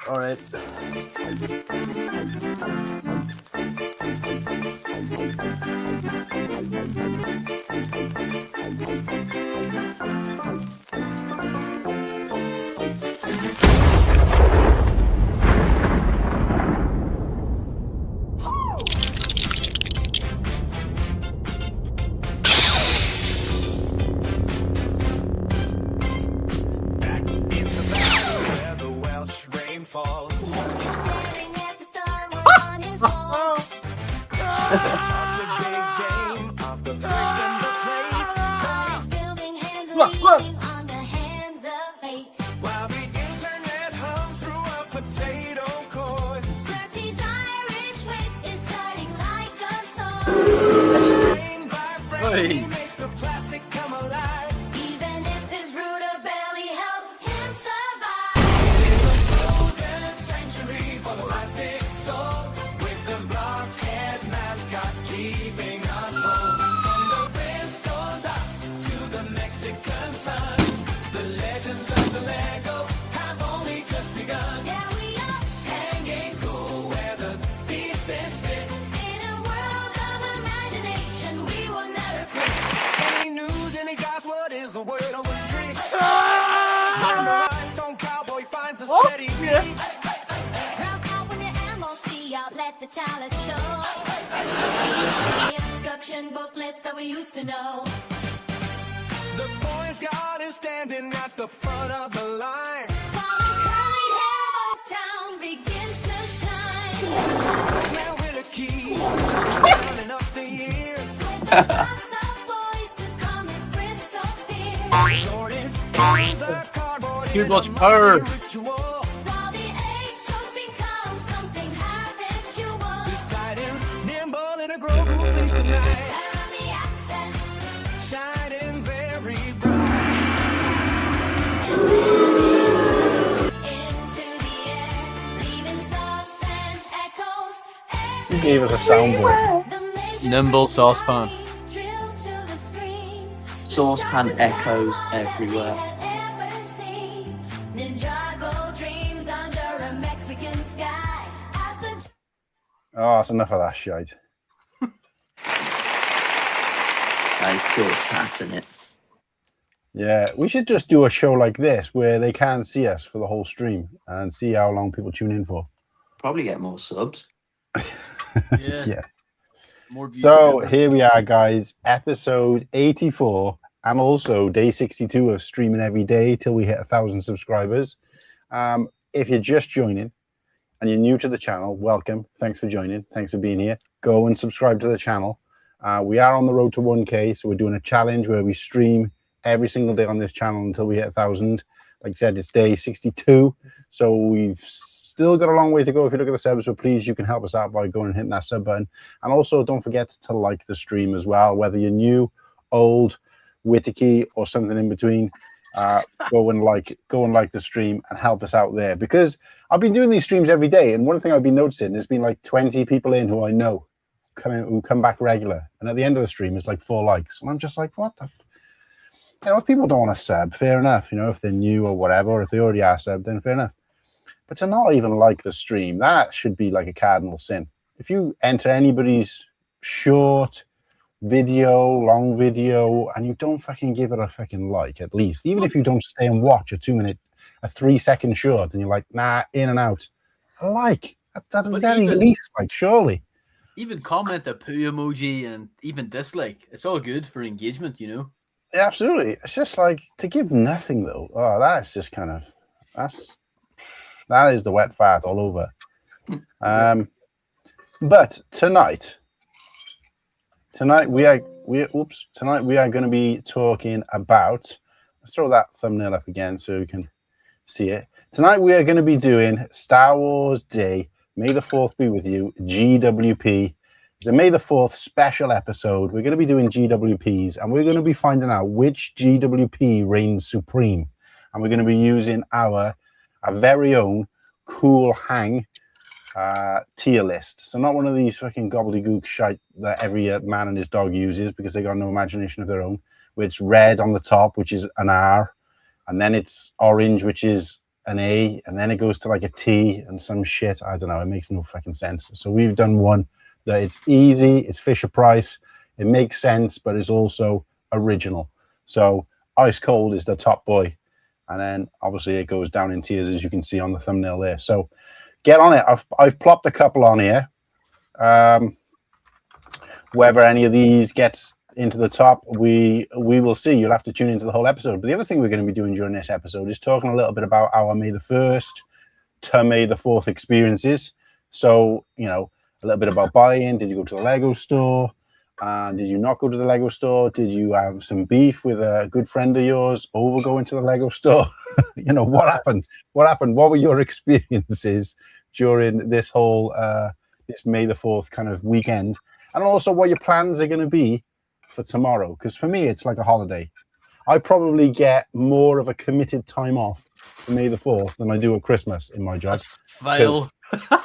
All right. Booklets that we used to know. The boys got is standing at the front of the line. While the curly hair of Old Town begins to shine. Now Whittakee, running up the years. With the lots of boys to come as Bristol Piers. Sorted through the cardboard. Dude, what's power? While the age shows become something habitual. Beside him, nimble in a grove who flees tonight. Shining very bright. Into the air, leaving saucepan echoes. Who gave us a soundboard? Nimble Saucepan. Saucepan echoes everywhere. Oh, that's enough of that shite. I put tat in it. Yeah, we should just do a show like this where they can see us for the whole stream and see how long people tune in for. Probably get more subs. Yeah. More views. So here we are, guys. Episode 84 and also day 62 of streaming every day till we hit 1,000 subscribers. If you're just joining and you're new to the channel, welcome. Thanks for joining. Thanks for being here. Go and subscribe to the channel. We are on the road to 1K, so we're doing a challenge where we stream every single day on this channel until we hit 1,000. Like I said, it's day 62, so we've still got a long way to go if you look at the subs, but please, you can help us out by going and hitting that sub button. And also, don't forget to like the stream as well, whether you're new, old, Whittakee, or something in between. Go and like the stream and help us out there, because I've been doing these streams every day, and one thing I've been noticing, there's been like 20 people in who I know who come back regular, and at the end of the stream it's like 4 likes, and I'm just like, what the if people don't want to sub, fair enough, if they're new or whatever, or if they already are subbed, then fair enough. But to not even like the stream, that should be like a cardinal sin. If you enter anybody's short video, long video, and you don't fucking give it a fucking like, at least, even if you don't stay and watch a 3-second short, and you're like, nah, in and out, a like at the very least, like, surely. Even comment a poo emoji and even dislike. It's all good for engagement, Yeah, absolutely. It's just like to give nothing though. Oh, that's just kind of that is the wet fart all over. But tonight we are going to be talking about. Let's throw that thumbnail up again so you can see it. Tonight we are going to be doing Star Wars Day. May the 4th be with you, GWP. It's a May the 4th special episode. We're going to be doing GWPs, and we're going to be finding out which GWP reigns supreme. And we're going to be using our very own Cool Hang tier list. So not one of these fucking gobbledygook shite that every man and his dog uses because they got no imagination of their own. Where it's red on the top, which is an R, and then it's orange, which is an A, and then it goes to like a T and some shit. I don't know. It makes no fucking sense. So we've done one that it's easy, it's Fisher Price, it makes sense, but it's also original. So ice cold is the top boy, and then obviously it goes down in tiers, as you can see on the thumbnail there. So get on it. I've plopped a couple on here. Whether any of these gets into the top, we will see. You'll have to tune into the whole episode. But the other thing we're going to be doing during this episode is talking a little bit about our May the 1st to May the 4th experiences. So, you know, a little bit about buy-in. Did you go to the Lego store? Did you not go to the Lego store? Did you have some beef with a good friend of yours over going to the Lego store? You know, what happened? What happened? What were your experiences during this whole this May the 4th kind of weekend? And also what your plans are going to be for tomorrow. Because for me, it's like a holiday. I probably get more of a committed time off for May the 4th than I do at Christmas in my job. Vile.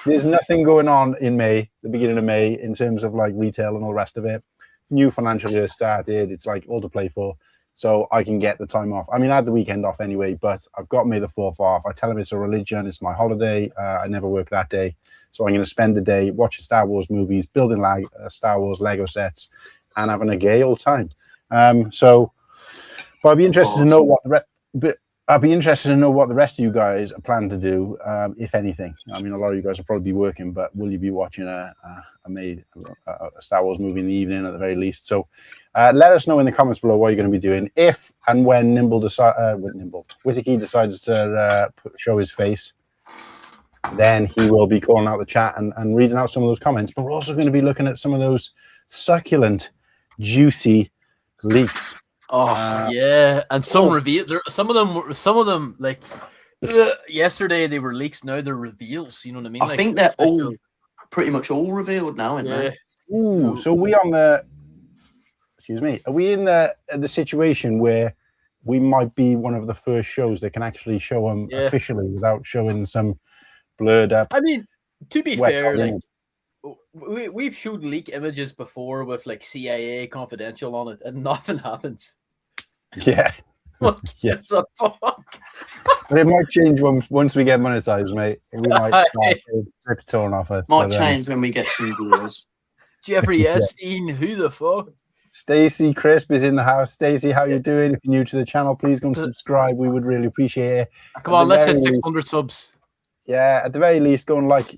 There's nothing going on in May, the beginning of May, in terms of like retail and all the rest of it. New financial year started. It's like all to play for. So I can get the time off. I mean, I had the weekend off anyway, but I've got May the 4th off. I tell them it's a religion. It's my holiday. I never work that day. So I'm going to spend the day watching Star Wars movies, building Star Wars Lego sets, and having a gay old time. But I'd be interested to know what the rest of you guys are planning to do, if anything. I mean, a lot of you guys will probably be working, but will you be watching a Star Wars movie in the evening at the very least? So let us know in the comments below what you're going to be doing if and when Whittakee decides to show his face. Then he will be calling out the chat and reading out some of those comments. But we're also going to be looking at some of those succulent, juicy leaks. Oh yeah, and some reveal. Some of them like yesterday they were leaks. Now they're reveals. You know what I mean? I think they're all pretty much all revealed now, aren't they? Ooh, so we on the? Excuse me. Are we in the situation where we might be one of the first shows that can actually show them officially without showing some blurred up? I mean, to be fair, like we've showed leak images before with like CIA confidential on it, and nothing happens. Yeah. What gives a fuck? But it might change once we get monetized, mate. We might start torn off us. Might change when we get some viewers. Jeffrey Epstein, who the fuck? Stacy Crisp is in the house. Stacy, how you doing? If you're new to the channel, please go and subscribe. We would really appreciate it. Come on, let's hit 600 subs. Yeah, at the very least, go and like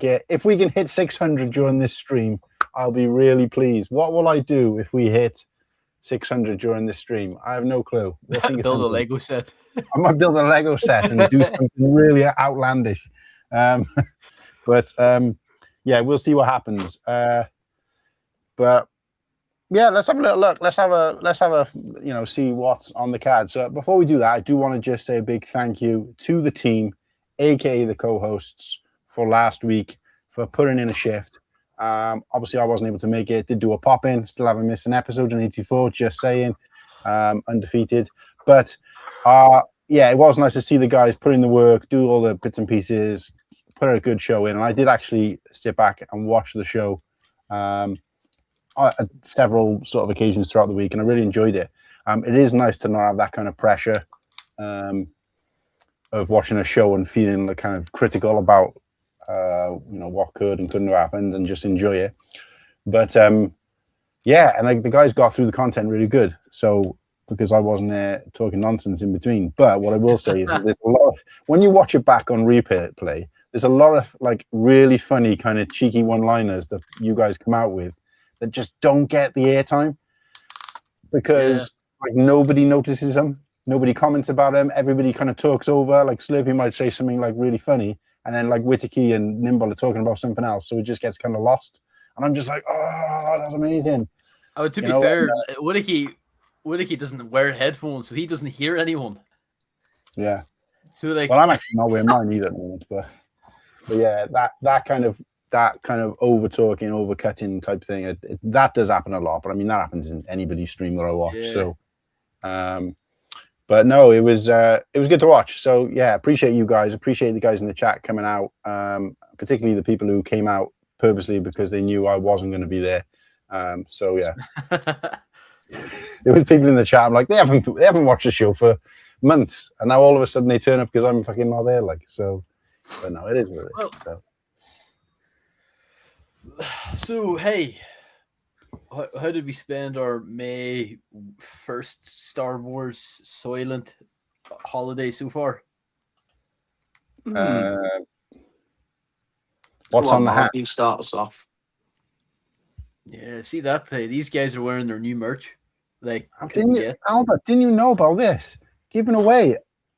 it. If we can hit 600 during this stream, I'll be really pleased. What will I do if we hit 600 during this stream? I have no clue. Build a Lego set. I might build a Lego set and do something really outlandish. Yeah, we'll see what happens. But yeah, let's have a little look. Let's have a see what's on the card. So before we do that, I do want to just say a big thank you to the team, aka the co-hosts, for last week, for putting in a shift. Obviously I wasn't able to make it. Did do a pop-in, still haven't missed an episode in 84, just saying. Undefeated. But yeah, it was nice to see the guys put in the work, do all the bits and pieces, put a good show in. And I did actually sit back and watch the show at several sort of occasions throughout the week, and I really enjoyed it. It is nice to not have that kind of pressure of watching a show and feeling like kind of critical about what could and couldn't have happened, and just enjoy it. But yeah, and like the guys got through the content really good. So because I wasn't there talking nonsense in between. But what I will say is that there's a lot of, when you watch it back on replay, there's a lot of like really funny kind of cheeky one-liners that you guys come out with that just don't get the airtime because like nobody notices them, nobody comments about them, everybody kind of talks over. Like Slurpy might say something like really funny, and then like Whittakee and Nimble are talking about something else, so it just gets kind of lost. And I'm just like, oh, that's amazing. Oh, to be fair, Whittakee doesn't wear headphones, so he doesn't hear anyone. Yeah. So like, well, I'm actually not wearing mine either at the moment, but yeah, that kind of over talking, over cutting type thing, that does happen a lot. But I mean, that happens in anybody's stream that I watch. Yeah. So, but no, it was good to watch. So yeah, appreciate you guys. Appreciate the guys in the chat coming out, particularly the people who came out purposely because they knew I wasn't going to be there. So yeah, there was people in the chat. I'm like, they haven't watched the show for months, and now all of a sudden they turn up because I'm fucking not there. Like, so, but no, it is what it is. Well, so hey, how did we spend our May 1st Star Wars Soylent holiday so far? What's on the hat? You start us off. Yeah, see that? Hey, these guys are wearing their new merch. Like, Albert, didn't you know about this? Giving away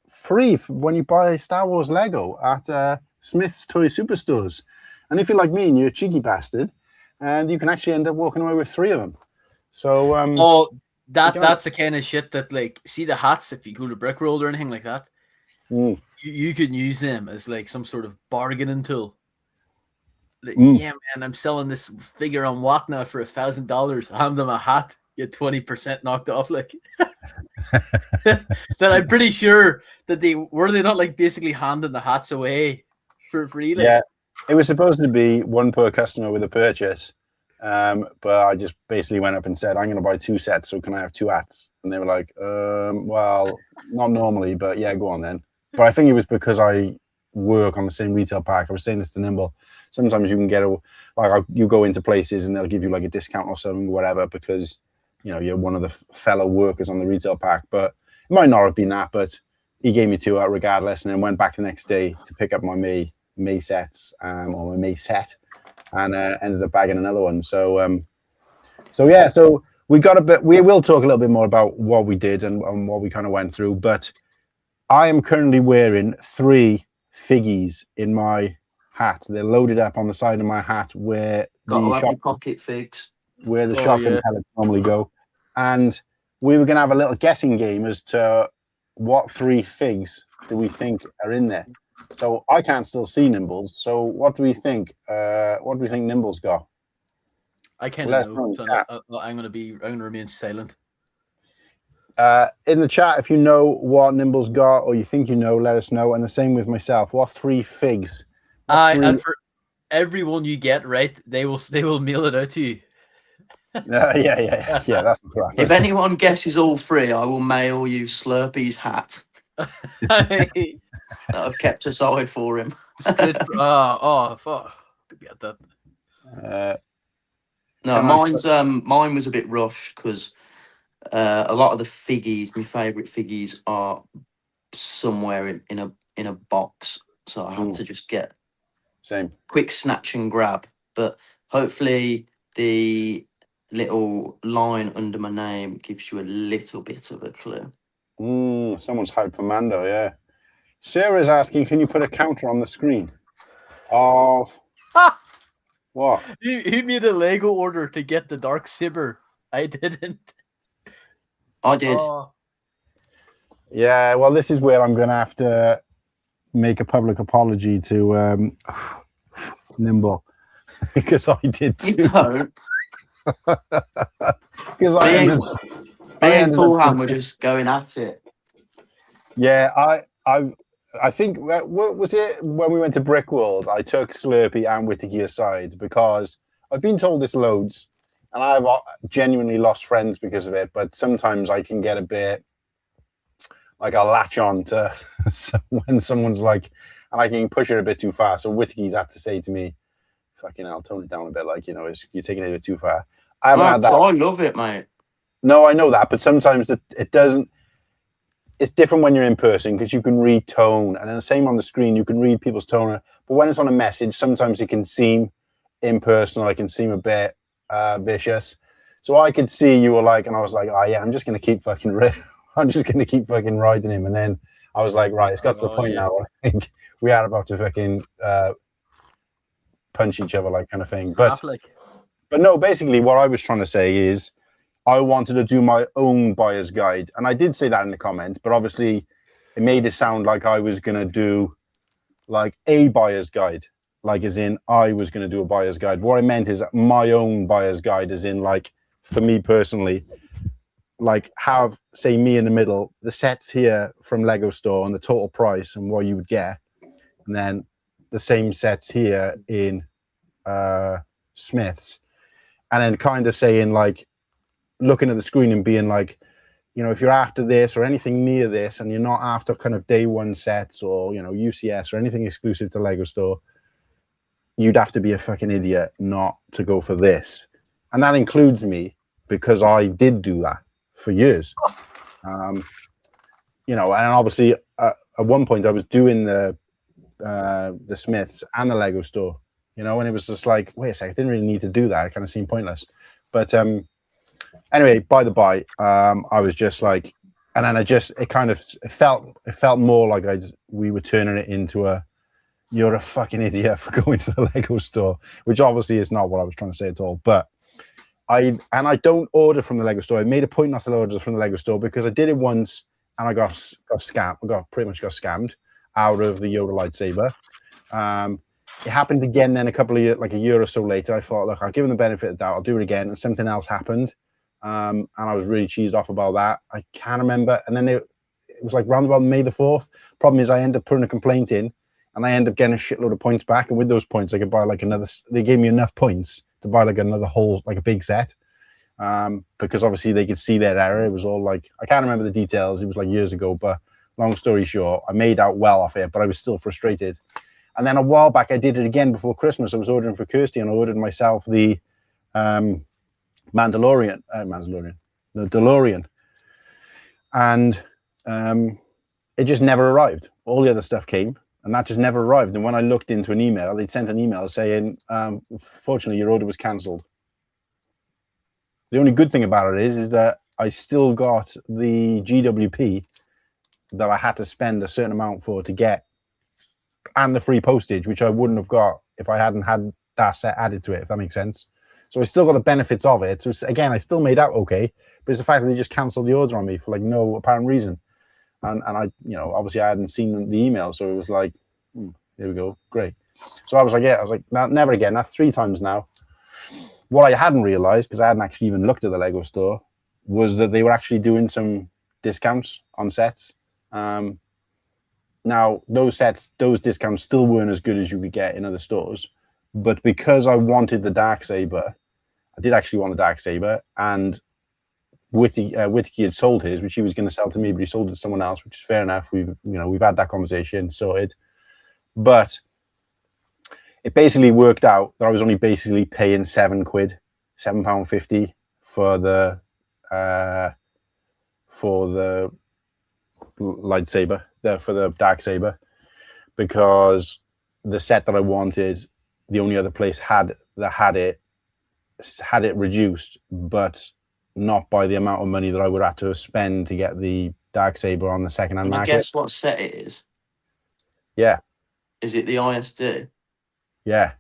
free when you buy Star Wars Lego at Smith's Toy Superstores. And if you're like me and you're a cheeky bastard, and you can actually end up walking away with 3 of them. So, that's the kind of shit that, like, see the hats, if you go to Brickworld or anything like that, you can use them as like some sort of bargaining tool. Like, yeah, man, I'm selling this figure on Whatnot for $1,000. Hand them a hat, get 20% knocked off. Like, that I'm pretty sure that they not like basically handing the hats away for free. Like. Yeah, it was supposed to be 1 per customer with a purchase, but I just basically went up and said, I'm going to buy 2 sets, so can I have 2 hats? And they were like, well, not normally, but yeah, go on then. But I think it was because I work on the same retail park. I was saying this to Nimble. Sometimes you can get you go into places and they'll give you like a discount or something, whatever, because you're one of the fellow workers on the retail park. But it might not have been that, but he gave me 2 out regardless, and then went back the next day to pick up my May sets or my May set, and ended up bagging another one. So yeah, so we will talk a little bit more about what we did and what we kind of went through, but I am currently wearing 3 figgies in my hat. They're loaded up on the side of my hat where the pocket figs, where the shopping pellets normally go. And we were going to have a little guessing game as to what 3 figs do we think are in there. So I can't still see Nimble's. So what do we think? What do we think Nimble's got? I can't know. So I'm going to remain silent. In the chat, if you know what Nimble's got or you think let us know. And the same with myself. What 3 figs? And for everyone you get right, they will mail it out to you. Yeah, that's correct. If anyone guesses all 3, I will mail you Slurpy's hat that I've kept aside for him. Fuck. Could be at that. No, mine was a bit rushed because a lot of the figgies, my favourite figgies, are somewhere in a box, so I had to just get quick snatch and grab. But hopefully the little line under my name gives you a little bit of a clue. Someone's hyped for Mando, yeah. Sarah's asking, can you put a counter on the screen of what? Who made a Lego order to get the Dark Saber? I didn't. I did. Yeah, well, this is where I'm going to have to make a public apology to Nimble because I did too. You don't. Because me and Paul were just going at it. Yeah, I think what was it when we went to Brickworld? I took Slurpy and Whittakee aside because I've been told this loads, and I've genuinely lost friends because of it. But sometimes I can get a bit like I'll latch on to when someone's like, and I can push it a bit too far. So Whittakee's had to say to me, "Fucking hell, tone it down a bit. Like, you're taking it a bit too far." I haven't had that. I love it, mate. No, I know that, but sometimes it doesn't. It's different when you're in person because you can read tone, and then the same on the screen, you can read people's tone. But when it's on a message, sometimes it can seem impersonal. It can seem a bit vicious. So I could see you were like, and I was like, oh yeah, I'm just gonna keep fucking riding him. And then I was like, right, it's got to the point now. I think we are about to fucking punch each other, like kind of thing. But no, basically, what I was trying to say is, I wanted to do my own buyer's guide. And I did say that in the comments, but obviously it made it sound like I was going to do like a buyer's guide, like as in I was going to do a buyer's guide. What I meant is my own buyer's guide, as in like for me personally, like have, say, me in the middle, the sets here from Lego Store and the total price and what you would get. And then the same sets here in Smith's. And then kind of saying like, looking at the screen and being like, you know, if you're after this or anything near this, and you're not after kind of day one sets or, you know, UCS or anything exclusive to Lego Store, you'd have to be a fucking idiot not to go for this. And that includes me, because I did do that for years. You know, and obviously at one point I was doing the Smiths and the Lego Store, you know, and it was just like, wait a second, I didn't really need to do that. It kind of seemed pointless. But anyway, by the by, I was just like, and then it felt more like we were turning it into a, you're a fucking idiot for going to the Lego Store, which obviously is not what I was trying to say at all. But I don't order from the Lego Store. I made a point not to order from the Lego Store because I did it once and I got scammed. Pretty much got scammed out of the Yoda lightsaber. It happened again then a year or so later. I thought, look, I'll give them the benefit of the doubt. I'll do it again. And something else happened. And I was really cheesed off about that. I can't remember. And then it was like round about May the 4th. Problem is I ended up putting a complaint in and I ended up getting a shitload of points back. And with those points, I could buy like they gave me enough points to buy like another whole, like a big set. Because obviously they could see their error. It was all like, I can't remember the details. It was like years ago, but long story short, I made out well off it, but I was still frustrated. And then a while back, I did it again before Christmas. I was ordering for Kirsty and I ordered myself the the DeLorean. And it just never arrived. All the other stuff came and that just never arrived. And when I looked into an email, they'd sent an email saying, fortunately, your order was cancelled. The only good thing about it is that I still got the GWP that I had to spend a certain amount for to get, and the free postage, which I wouldn't have got if I hadn't had that set added to it, if that makes sense. So I still got the benefits of it. So again, I still made out okay, but it's the fact that they just cancelled the order on me for like no apparent reason. And I, you know, obviously I hadn't seen the email, so it was like, here we go, great. So I was like, no, never again. That's 3 times now. What I hadn't realized, because I hadn't actually even looked at the Lego Store, was that they were actually doing some discounts on sets. Now, those discounts still weren't as good as you could get in other stores. But because I wanted the Darksaber, I did actually want the Darksaber, and Whittakee had sold his, which he was going to sell to me, but he sold it to someone else, which is fair enough. We've had that conversation sorted. But it basically worked out that I was only basically paying £7.50 for the lightsaber, for the Darksaber, because the set that I wanted, the only other place had it reduced, but not by the amount of money that I would have to spend to get the Darksaber on the second-hand market. Guess what set it is? Yeah. Is it the ISD? Yeah.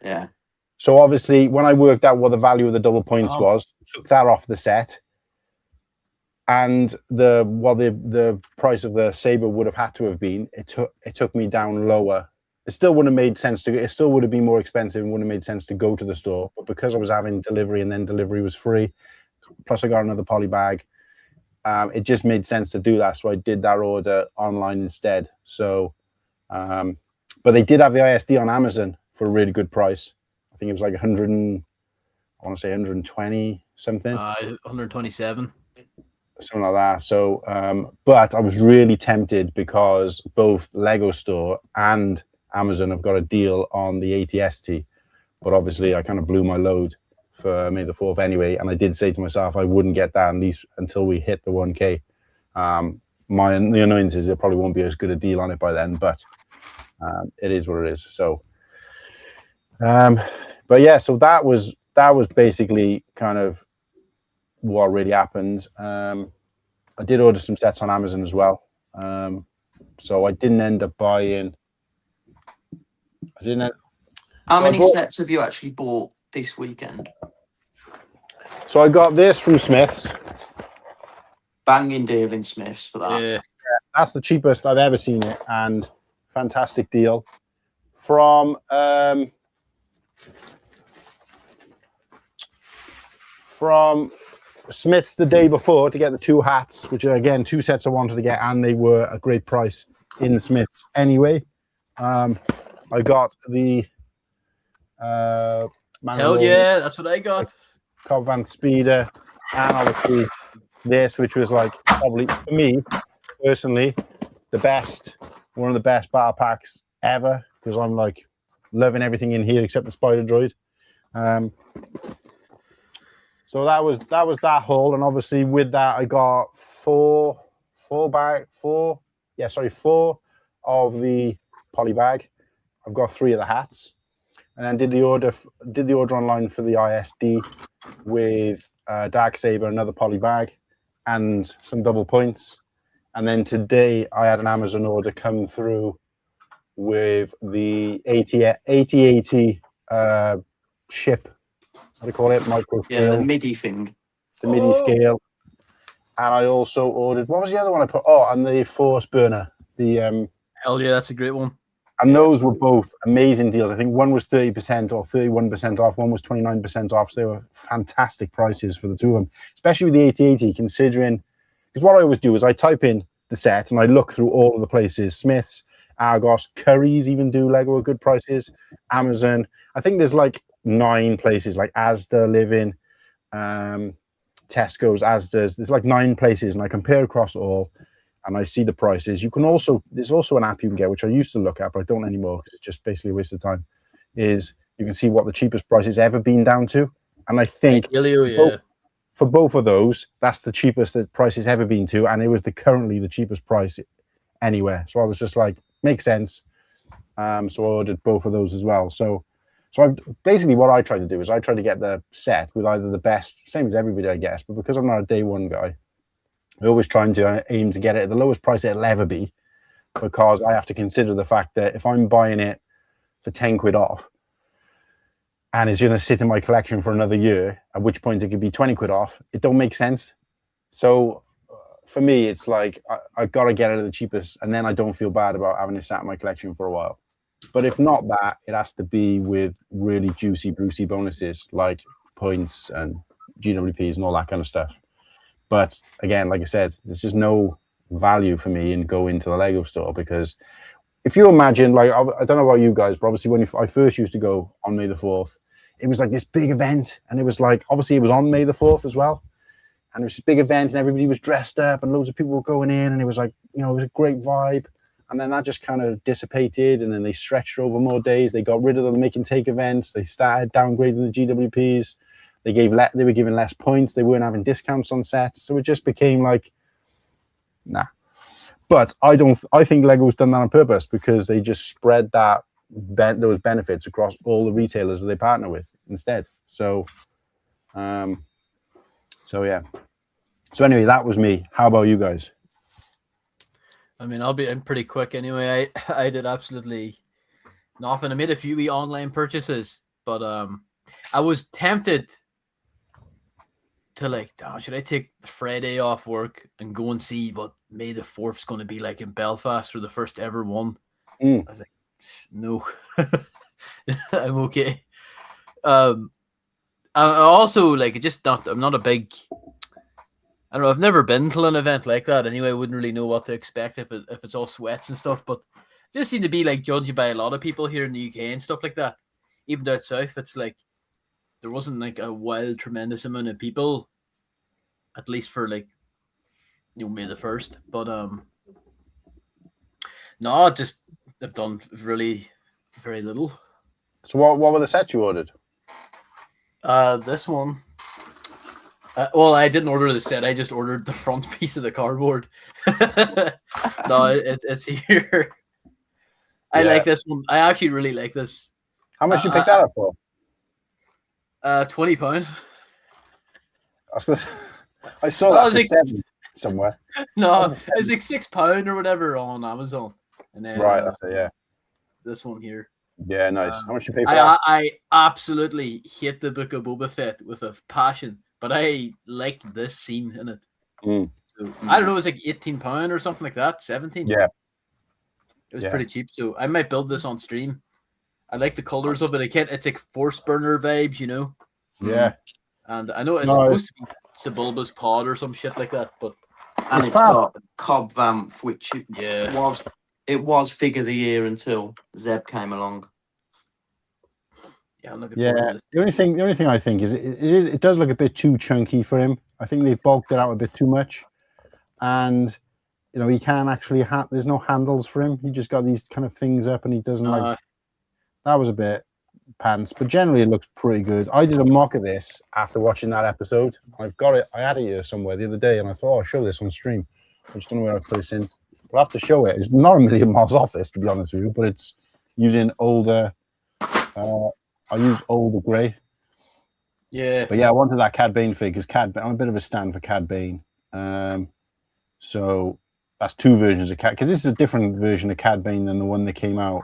Yeah. So obviously, when I worked out what the value of the double points was, took that off the set, and the price of the saber would have had to have been, it took me down lower. It still wouldn't have made sense it still would have been more expensive and wouldn't have made sense to go to the store. But because I was having delivery and then delivery was free, plus I got another poly bag, it just made sense to do that. So I did that order online instead. So, but they did have the ISD on Amazon for a really good price. I think it was like 120 something. 127. Something like that. So, but I was really tempted because both Lego Store and Amazon have got a deal on the ATST, but obviously I kind of blew my load for May the 4th anyway, and I did say to myself I wouldn't get that at least until we hit the 1K. The annoyance is there probably won't be as good a deal on it by then, but it is what it is. So, but yeah, so that was basically kind of what really happened. I did order some sets on Amazon as well, so I didn't end up buying. How many sets have you actually bought this weekend? So I got this from Smith's. Banging deal in Smith's for that. Yeah. That's the cheapest I've ever seen it, and fantastic deal from Smith's the day before to get the 2 hats, which are again 2 sets I wanted to get, and they were a great price in Smith's anyway. I got the Hell yeah, that's what I got. Cobb Van Speeder, and obviously this, which was like probably for me personally one of the best battle packs ever, because I'm like loving everything in here except the spider droid. So that was that haul, and obviously with that I got four of the poly bag. I've got 3 of the hats, and then did the order online for the ISD with Darksaber, another poly bag, and some double points. And then today I had an Amazon order come through with the 8080 ship. What do you call it? Micro scale. Yeah, the MIDI thing. The MIDI scale. And I also ordered, what was the other one I put? Oh, and the Force Burner. The hell yeah, that's a great one. And those were both amazing deals. I think one was 30% or 31% off. One was 29% off. So they were fantastic prices for the two of them, especially with the 8080, considering, because what I always do is I type in the set and I look through all of the places. Smith's, Argos, Curry's even do Lego at good prices. Amazon. I think there's like 9 places, like Asda, Living, Tesco's, Asda's. There's like 9 places, and I compare across all. And I see the prices. You can also, there's also an app you can get, which I used to look at, but I don't anymore because it's just basically a waste of time, is you can see what the cheapest price has ever been down to. And I think for both of those, that's the cheapest the price has ever been to. And it was currently the cheapest price anywhere. So I was just like, makes sense. So I ordered both of those as well. So I've basically, what I try to do is I try to get the set with either the best, same as everybody, I guess, but because I'm not a day one guy, we're always trying to aim to get it at the lowest price it'll ever be, because I have to consider the fact that if I'm buying it for 10 quid off and it's going to sit in my collection for another year, at which point it could be 20 quid off, it don't make sense. So for me, it's like I've got to get it at the cheapest, and then I don't feel bad about having it sat in my collection for a while. But if not that, it has to be with really juicy, Brucey bonuses like points and GWPs and all that kind of stuff. But again, like I said, there's just no value for me in going to the Lego store, because if you imagine, like, I don't know about you guys, but obviously when I first used to go on May the 4th, it was like this big event, and it was like, obviously it was on May the 4th as well. And it was this big event and everybody was dressed up and loads of people were going in, and it was like, you know, it was a great vibe. And then that just kind of dissipated, and then they stretched over more days. They got rid of the make and take events. They started downgrading the GWPs. They were giving less points. They weren't having discounts on sets. So it just became like, nah. But I think Lego's done that on purpose, because they just spread those benefits across all the retailers that they partner with instead. So, yeah. So anyway, that was me. How about you guys? I mean, I'm pretty quick anyway. I did absolutely nothing. I made a few online purchases, but I was tempted to like, oh, should I take Friday off work and go and see what May the 4th is going to be like in Belfast for the first ever one? I was like, no, I'm okay. I also like it. I'm not a big. I don't know. I've never been to an event like that anyway. I wouldn't really know what to expect if it's all sweats and stuff. But it just seemed to be like judged by a lot of people here in the UK and stuff like that. Even down south, it's like there wasn't like a wild, tremendous amount of people, at least for like, you know, May the 1st. But no, just I've done really very little. So what were the sets you ordered? This one. Well, I didn't order the set. I just ordered the front piece of the cardboard. No, it's here. I like this one. I actually really like this. How much you pick that up for? £20. I saw that like, somewhere. No, it's like £6 or whatever on Amazon. And then, right, that's it, yeah. This one here. Yeah, nice. How much you pay for that? I absolutely hate the Book of Boba Fett with a passion, but I liked this scene in it. So, I don't know, it was like £18 or something like that, 17. Yeah. It was pretty cheap, so I might build this on stream. I like the colors of it. It's like Force Burner vibes, you know? Yeah. And I know it's supposed to be Sebulba's pod or some shit like that, but and it's got Cobb Vamp, which it was figure of the year until Zeb came along. Yeah, I'm looking forward to this. The only thing I think is it does look a bit too chunky for him. I think they've bulked it out a bit too much, and he can't actually. There's no handles for him. He just got these kind of things up, and he doesn't like. That was a bit pants, but generally it looks pretty good. I did a mock of this after watching that episode. I've got it. I had it here somewhere the other day, and I thought I'll show this on stream. I just don't know where I put it since. But I have to show it. It's not a million miles off this, to be honest with you, but it's using older. I use older grey. Yeah. But yeah, I wanted that Cad Bane fig because I'm a bit of a stand for Cad Bane. So that's two versions of Cad, because this is a different version of Cad Bane than the one that came out.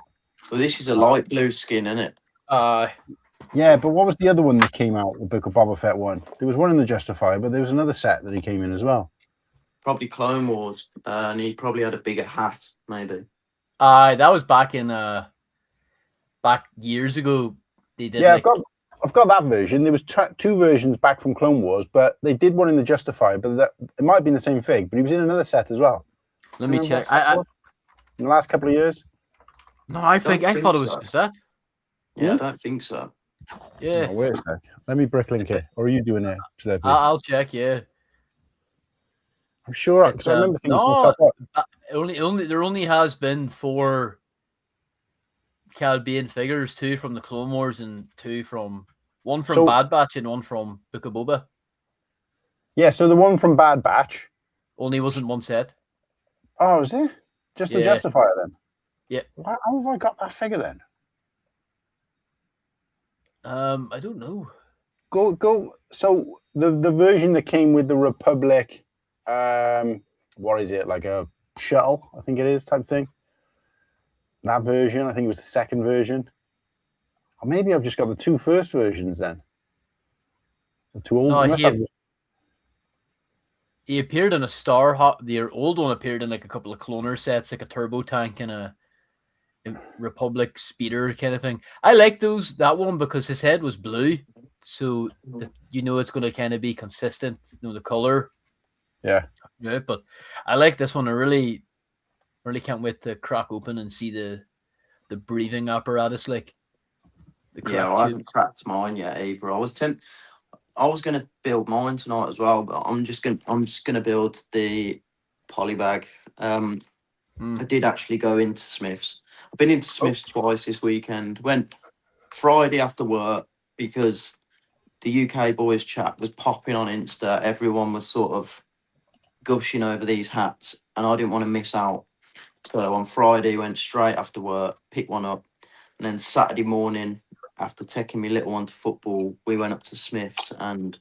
Well, this is a light blue skin, isn't it? Yeah, but what was the other one that came out, the Book of Boba Fett one? There was one in the Justifier, but there was another set that he came in as well. Probably Clone Wars, and he probably had a bigger hat, maybe. That was back years ago. They did. Yeah, I've got that version. There was two versions back from Clone Wars, but they did one in the Justifier, but it might have been the same fig, but he was in another set as well. Let me check. In the last couple of years? No, I thought it was just that. Yeah, I don't think so. Yeah. No, wait a sec. Let me bricklink it. Or are you doing it? I'll check. Yeah. I'm sure because I remember thinking to myself, there only has been 4 Cad Bane figures, 2 from the Clone Wars and one from Bad Batch and one from Book of Boba. Yeah, so the one from Bad Batch only wasn't one set. Oh, is it? Just the Justifier then? Yeah. How have I got that figure then? I don't know. Go. So the version that came with the Republic, what is it, like a shuttle? I think it is type thing. That version, I think it was the second version. Or maybe I've just got the 2 first versions then. The 2 old. No, he appeared in a Starhawk. The old one appeared in like a couple of cloner sets, like a turbo tank and a Republic speeder kind of thing. I like that one because his head was blue, so it's going to kind of be consistent, the color. Yeah, but I like this one. I really can't wait to crack open and see the breathing apparatus. Like I haven't cracked mine yet either. I was going to build mine tonight as well, but I'm just gonna build the polybag. I did actually go into Smith's. I've been into Smith's twice this weekend. Went Friday after work because the UK boys chat was popping on Insta. Everyone was sort of gushing over these hats, and I didn't want to miss out. So on Friday, went straight after work, picked one up, and then Saturday morning, after taking my little one to football, we went up to Smith's and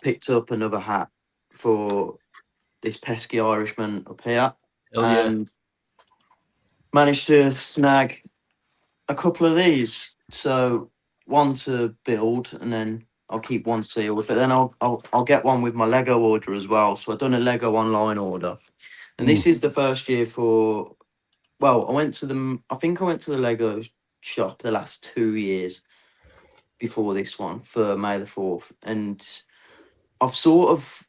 picked up another hat for this pesky Irishman up here. And managed to snag a couple of these. So one to build, and then I'll keep one sealed. But then I'll get one with my Lego order as well. So I've done a Lego online order, and this is the first year for. Well, I went to the Lego shop the last 2 years before this one for May the 4th, and I've sort of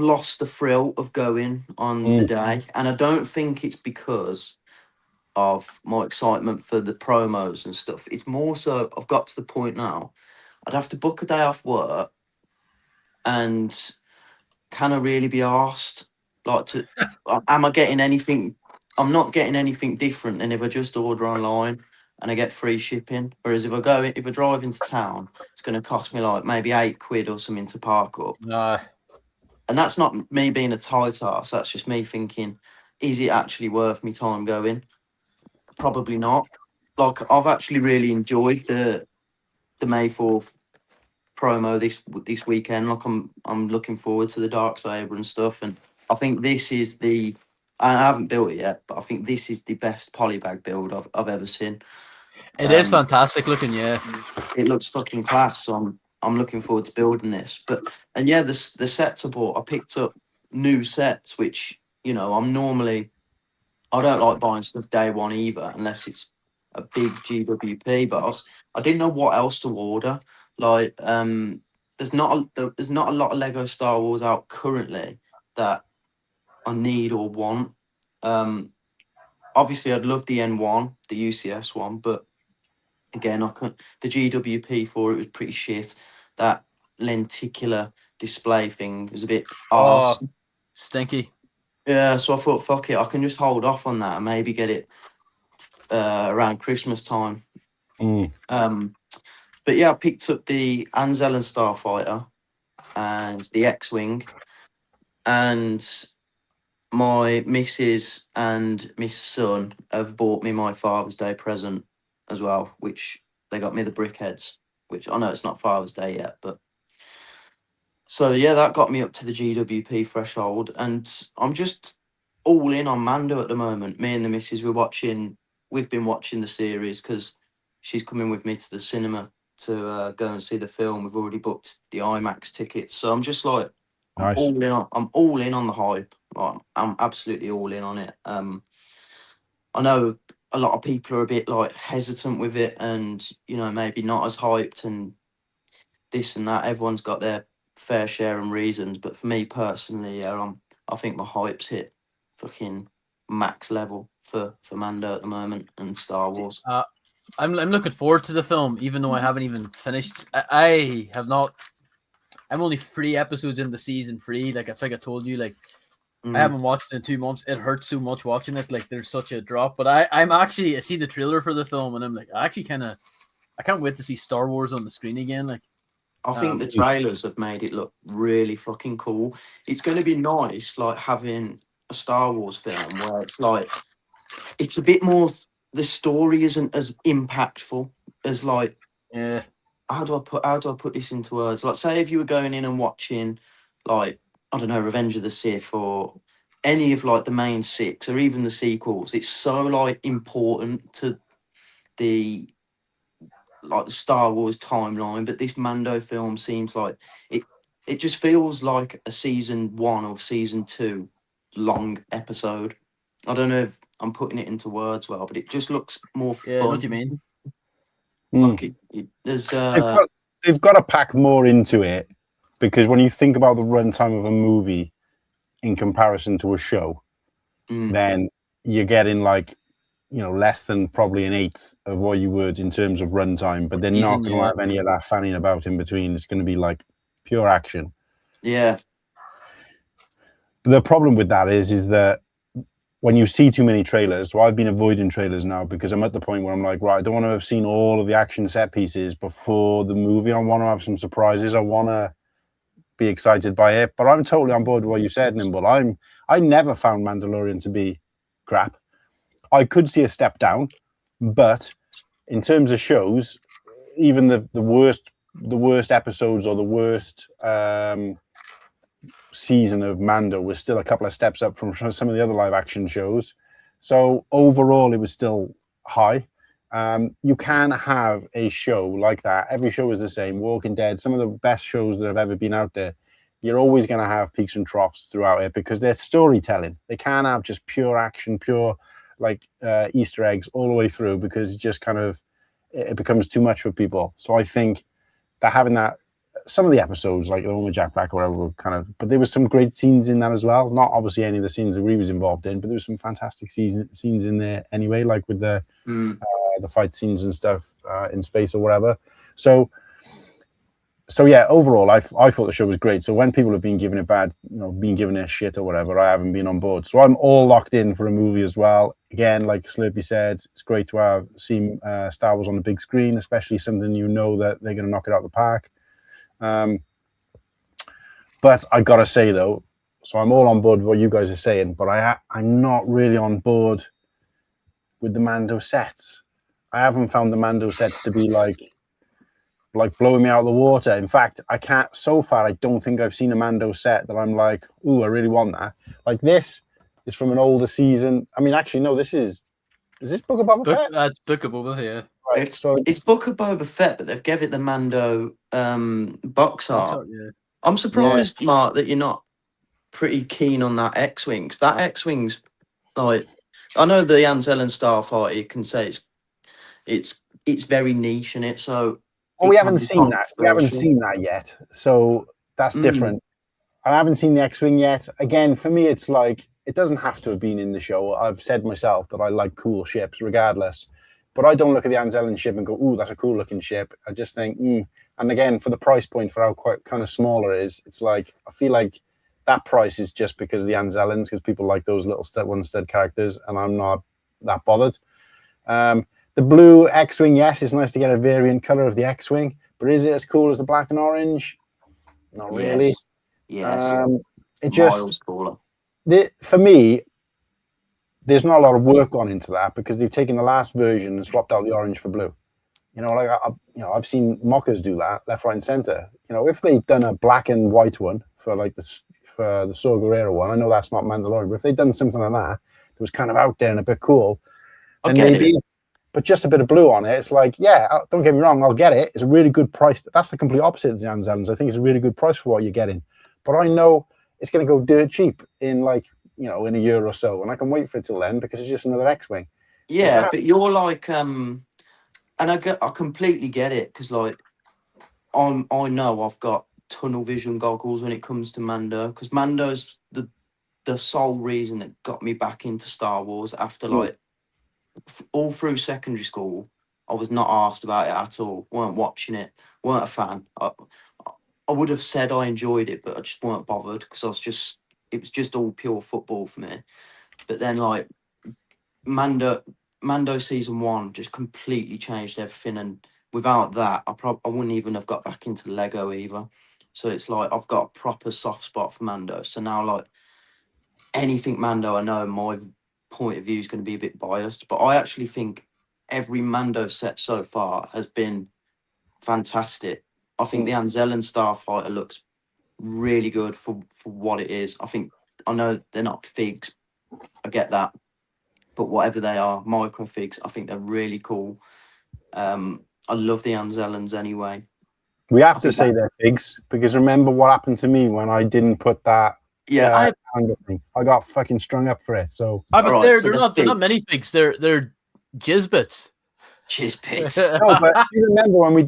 lost the thrill of going on the day, and I don't think it's because of my excitement for the promos and stuff. It's more so I've got to the point now I'd have to book a day off work, and can I really be asked? Am I getting anything? I'm not getting anything different than if I just order online and I get free shipping. Whereas if I drive into town, it's going to cost me like maybe £8 or something to park up. No. And that's not me being a tight ass. That's just me thinking, is it actually worth me time going? Probably not. Like, I've actually really enjoyed the May 4th promo this weekend. Like, I'm looking forward to the Darksaber and stuff. And I think this is I haven't built it yet, but I think this is the best polybag build I've ever seen. It is fantastic looking, yeah. It looks fucking class. So I'm looking forward to building this. The sets I bought, I picked up new sets, which, I don't like buying stuff day one either, unless it's a big GWP. But I didn't know what else to order. Like, there's not a lot of Lego Star Wars out currently that I need or want. Obviously, I'd love the N1, the UCS one, but again, I couldn't. The GWP for it was pretty shit. That lenticular display thing. It was a bit Oh, arse. stinky. Yeah, so I thought, fuck it, I can just hold off on that and maybe get it around Christmas time. But yeah, I picked up the Anzel and Starfighter and the X-Wing, and my missus and my son have bought me my Father's Day present as well, which they got me the Brickheads, which I know it's not Father's Day yet, but so yeah, that got me up to the GWP threshold, and I'm just all in on Mando at the moment. Me and the missus we've been watching the series because she's coming with me to the cinema to go and see the film. We've already booked the IMAX tickets, so I'm just like, I'm Nice. all in on the hype. Like, I'm absolutely all in on it. I know a lot of people are a bit like hesitant with it, and maybe not as hyped and this and that. Everyone's got their fair share and reasons, but for me personally, yeah, I think my hype's hit fucking max level for Mando at the moment and Star Wars. I'm looking forward to the film, even though I haven't even finished. I have not. I'm only 3 episodes into season 3. Like I think I told you, like I haven't watched it in 2 months. It hurts so much watching it. Like there's such a drop. But I see the trailer for the film, and I'm like, I can't wait to see Star Wars on the screen again. Like I think the trailers have made it look really fucking cool. It's going to be nice, like having a Star Wars film where it's like it's a bit more. The story isn't as impactful as like. yeah. How do I put this into words? Like, say if you were going in and watching, like, I don't know, Revenge of the Sith or any of like the main 6 or even the sequels, it's so like important to the Star Wars timeline. But this Mando film seems like it just feels like a season 1 or season 2 long episode. I don't know if I'm putting it into words well, but it just looks more Yeah, fun. what do you mean? Like there's they've got to pack more into it, because when you think about the runtime of a movie in comparison to a show, then you're getting like less than probably an 1/8 of what you would in terms of runtime, but they're not going to have any of that fanning about in between. It's going to be like pure action. Yeah. The problem with that is that when you see too many trailers, so I've been avoiding trailers now because I'm at the point where I'm like, right, I don't want to have seen all of the action set pieces before the movie. I want to have some surprises. I want to be excited by it. But I'm totally on board with what you said, Nimble. I never found Mandalorian to be crap. I could see a step down, but in terms of shows, even the worst episodes or the worst season of Mando was still a couple of steps up from some of the other live action shows. So overall, it was still high. You can have a show like that. Every show is the same. Walking Dead, some of the best shows that have ever been out there. You're always going to have peaks and troughs throughout it because they're storytelling. They can't have just pure action, pure like Easter eggs all the way through, because it just kind of it becomes too much for people. So I think that having that, some of the episodes, like the one with Jack Black or whatever, were kind of, but there was some great scenes in that as well. Not obviously any of the scenes that we was involved in, but there was some fantastic scenes in there anyway, like with the fight scenes and stuff in space or whatever. So yeah, overall, I thought the show was great. So when people have been giving it bad, being given it shit or whatever, I haven't been on board. So I'm all locked in for a movie as well. Again, like Slurpy said, it's great to see Star Wars on the big screen, especially something that they're going to knock it out of the park. But I gotta say though, so I'm all on board with what you guys are saying, but I'm not really on board with the Mando sets. I haven't found the Mando sets to be like blowing me out of the water. In fact, I can't. So far, I don't think I've seen a Mando set that I'm like, ooh, I really want that. Like this is from an older season. I mean, actually, no. Is this Book of Boba Fett? That's Book of Boba, yeah. Right, it's Book of Boba Fett, but they've gave it the Mando box art. Yeah. I'm surprised, Mark, that you're not pretty keen on that X-Wing. 'Cause that X-Wing's like, I know the Ansel and Starfighter, you can say it's very niche in it. So we haven't seen that. We haven't seen that yet. So that's different. I haven't seen the X-Wing yet. Again, for me, it's like it doesn't have to have been in the show. I've said myself that I like cool ships, regardless. But I don't look at the Anzellen ship and go, ooh, that's a cool looking ship. I just think, And again, for the price point, for how quite kind of smaller it is, it's like, I feel like that price is just because of the Anzellens, because people like those little one-stud characters, and I'm not that bothered. The blue X-Wing, yes, it's nice to get a variant color of the X-Wing, but is it as cool as the black and orange? Not really. Yes. It just, Miles cooler. for me, there's not a lot of work gone into that because they've taken the last version and swapped out the orange for blue. Like I've seen mockers do that left, right, and center. If they'd done a black and white one for like the Saw Gerrera one, I know that's not Mandalorian, but if they'd done something like that was kind of out there and a bit cool, then maybe. But just a bit of blue on it, it's like, yeah, don't get me wrong, I'll get it. It's a really good price. That's the complete opposite of the Anzellens. I think it's a really good price for what you're getting. But I know it's going to go dirt cheap in like, in a year or so, and I can wait for it till then because it's just another X-Wing. Yeah, but you're like, and I completely get it because like, I know I've got tunnel vision goggles when it comes to Mando, because Mando's the sole reason that got me back into Star Wars after like all through secondary school. I was not asked about it at all. Weren't watching it. Weren't a fan. I would have said I enjoyed it, but I just weren't bothered because it was just all pure football for me. But then like Mando season 1 just completely changed everything, and without that, I wouldn't even have got back into Lego either. So it's like I've got a proper soft spot for Mando. So now like anything Mando, I know my point of view is going to be a bit biased, but I actually think every Mando set so far has been fantastic. I think the Anzellen Starfighter looks really good for what it is. I know they're not figs, I get that, but whatever they are, micro figs, I think they're really cool. I love the Anzellens anyway. We have to say they're figs because remember what happened to me when I didn't put that. Yeah, I got fucking strung up for it. So, but they're not many figs. They're jizzbits. Jizzbits. No, but do you remember when we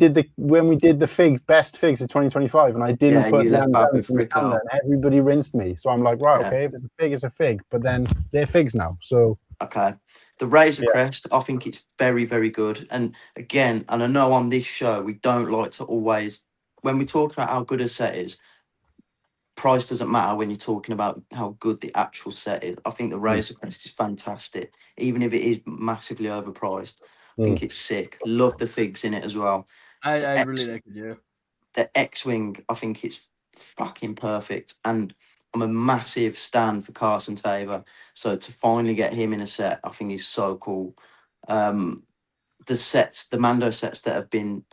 did the figs, best figs of 2025, and I didn't put the Anzellens in the calendar, and everybody rinsed me. So I'm like, right, okay, if it's a fig, it's a fig. But then they're figs now. So okay, the Razor Crest, I think it's very, very good. And again, and I know on this show we don't like to always, when we talk about how good a set is, price doesn't matter when you're talking about how good the actual set is. I think the Razor Crest is fantastic, even if it is massively overpriced. I think it's sick. Love the figs in it as well. I really like it, yeah. The X-Wing, I think it's fucking perfect. And I'm a massive stan for Carson Taver. So to finally get him in a set, I think he's so cool. The Mando sets that have been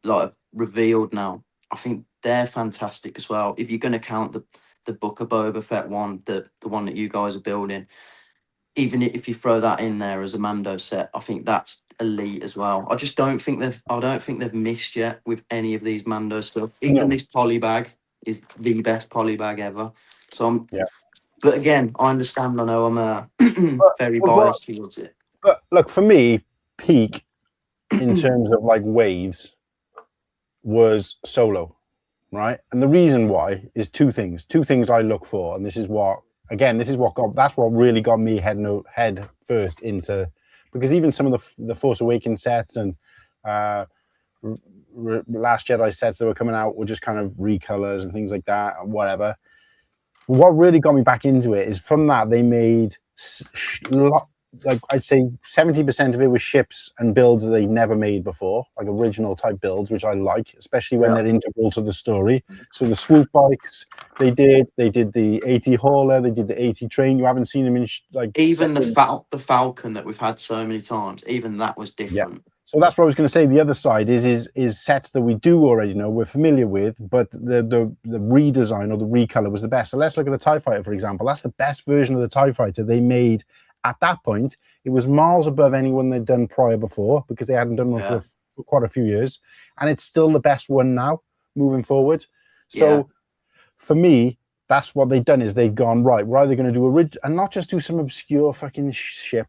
like revealed now, I think they're fantastic as well. If you're going to count the Book of Boba Fett one, the one that you guys are building, even if you throw that in there as a Mando set, I think that's elite as well. I don't think they've missed yet with any of these Mando stuff. Even this poly bag is the best poly bag ever. So but again, I understand. I know I'm very biased towards it. But look, for me, peak in terms of like waves was Solo, right? And the reason why is two things I look for, and this is what really got me head first into, because even some of the Force Awakens sets and Last Jedi sets that were coming out were just kind of recolors and things like that and whatever. What really got me back into it is from that they made like I'd say 70% of it was ships and builds that they've never made before, like original type builds, which I like, especially when they're integral to the story. So the swoop bikes they did the AT hauler, they did the AT train. You haven't seen them in like even the Falcon that we've had so many times. Even that was different. Yeah. So that's what I was going to say. The other side is sets that we do already know, we're familiar with, but the redesign or the recolor was the best. So let's look at the TIE Fighter, for example. That's the best version of the TIE Fighter they made. At that point, it was miles above anyone they'd done prior before because they hadn't done one for quite a few years. And it's still the best one now, moving forward. So for me, that's what they've done is they've gone, right, we're either going to do and not just do some obscure fucking ship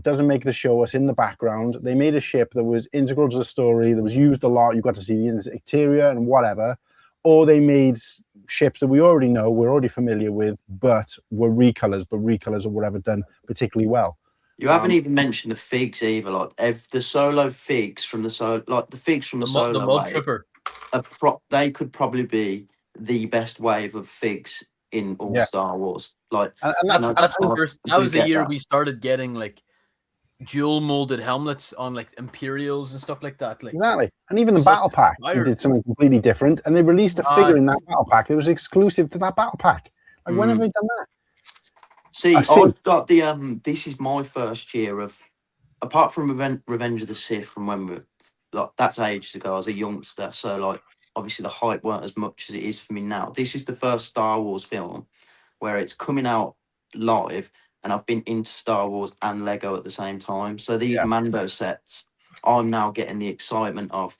doesn't make the show us in the background. They made a ship that was integral to the story, that was used a lot. You got to see the interior and whatever. Or they made ships that we already know, we're already familiar with, but were recolors or whatever done particularly well. You haven't even mentioned the figs either. Like the solo figs from the the figs from the the solo mud wave. tripper. They could probably be the best wave of figs in all Star Wars. Like, and that's the first. That was the year that. we started getting like dual molded helmets on like Imperials and stuff like that. Like exactly, and even the battle pack did something completely different. And they released a figure in that battle pack that was exclusive to that battle pack. Like, when have they done that? See, I've got the This is my first year of, apart from Revenge of the Sith, from when we like that's ages ago. I was a youngster, so like obviously the hype weren't as much as it is for me now. This is the first Star Wars film where it's coming out live, and I've been into Star Wars and Lego at the same time. So these Mando sets, I'm now getting the excitement of,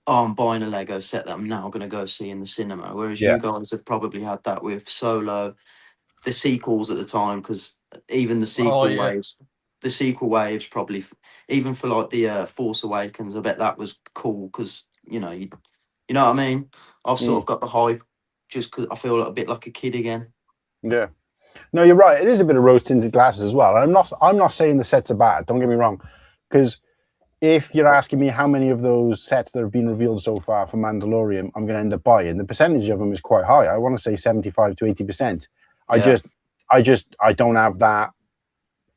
oh, I'm buying a Lego set that I'm now going to go see in the cinema. Whereas you guys have probably had that with Solo, the sequels at the time, because even the sequel waves probably, even for like the Force Awakens, I bet that was cool because you know what I mean. I've sort of got the hype just because I feel a bit like a kid again. Yeah, no, you're right. It is a bit of rose tinted glasses as well. I'm not saying the sets are bad. Don't get me wrong, because if you're asking me how many of those sets that have been revealed so far for Mandalorian I'm going to end up buying, the percentage of them is quite high. I want to say 75 to 80%. I don't have that.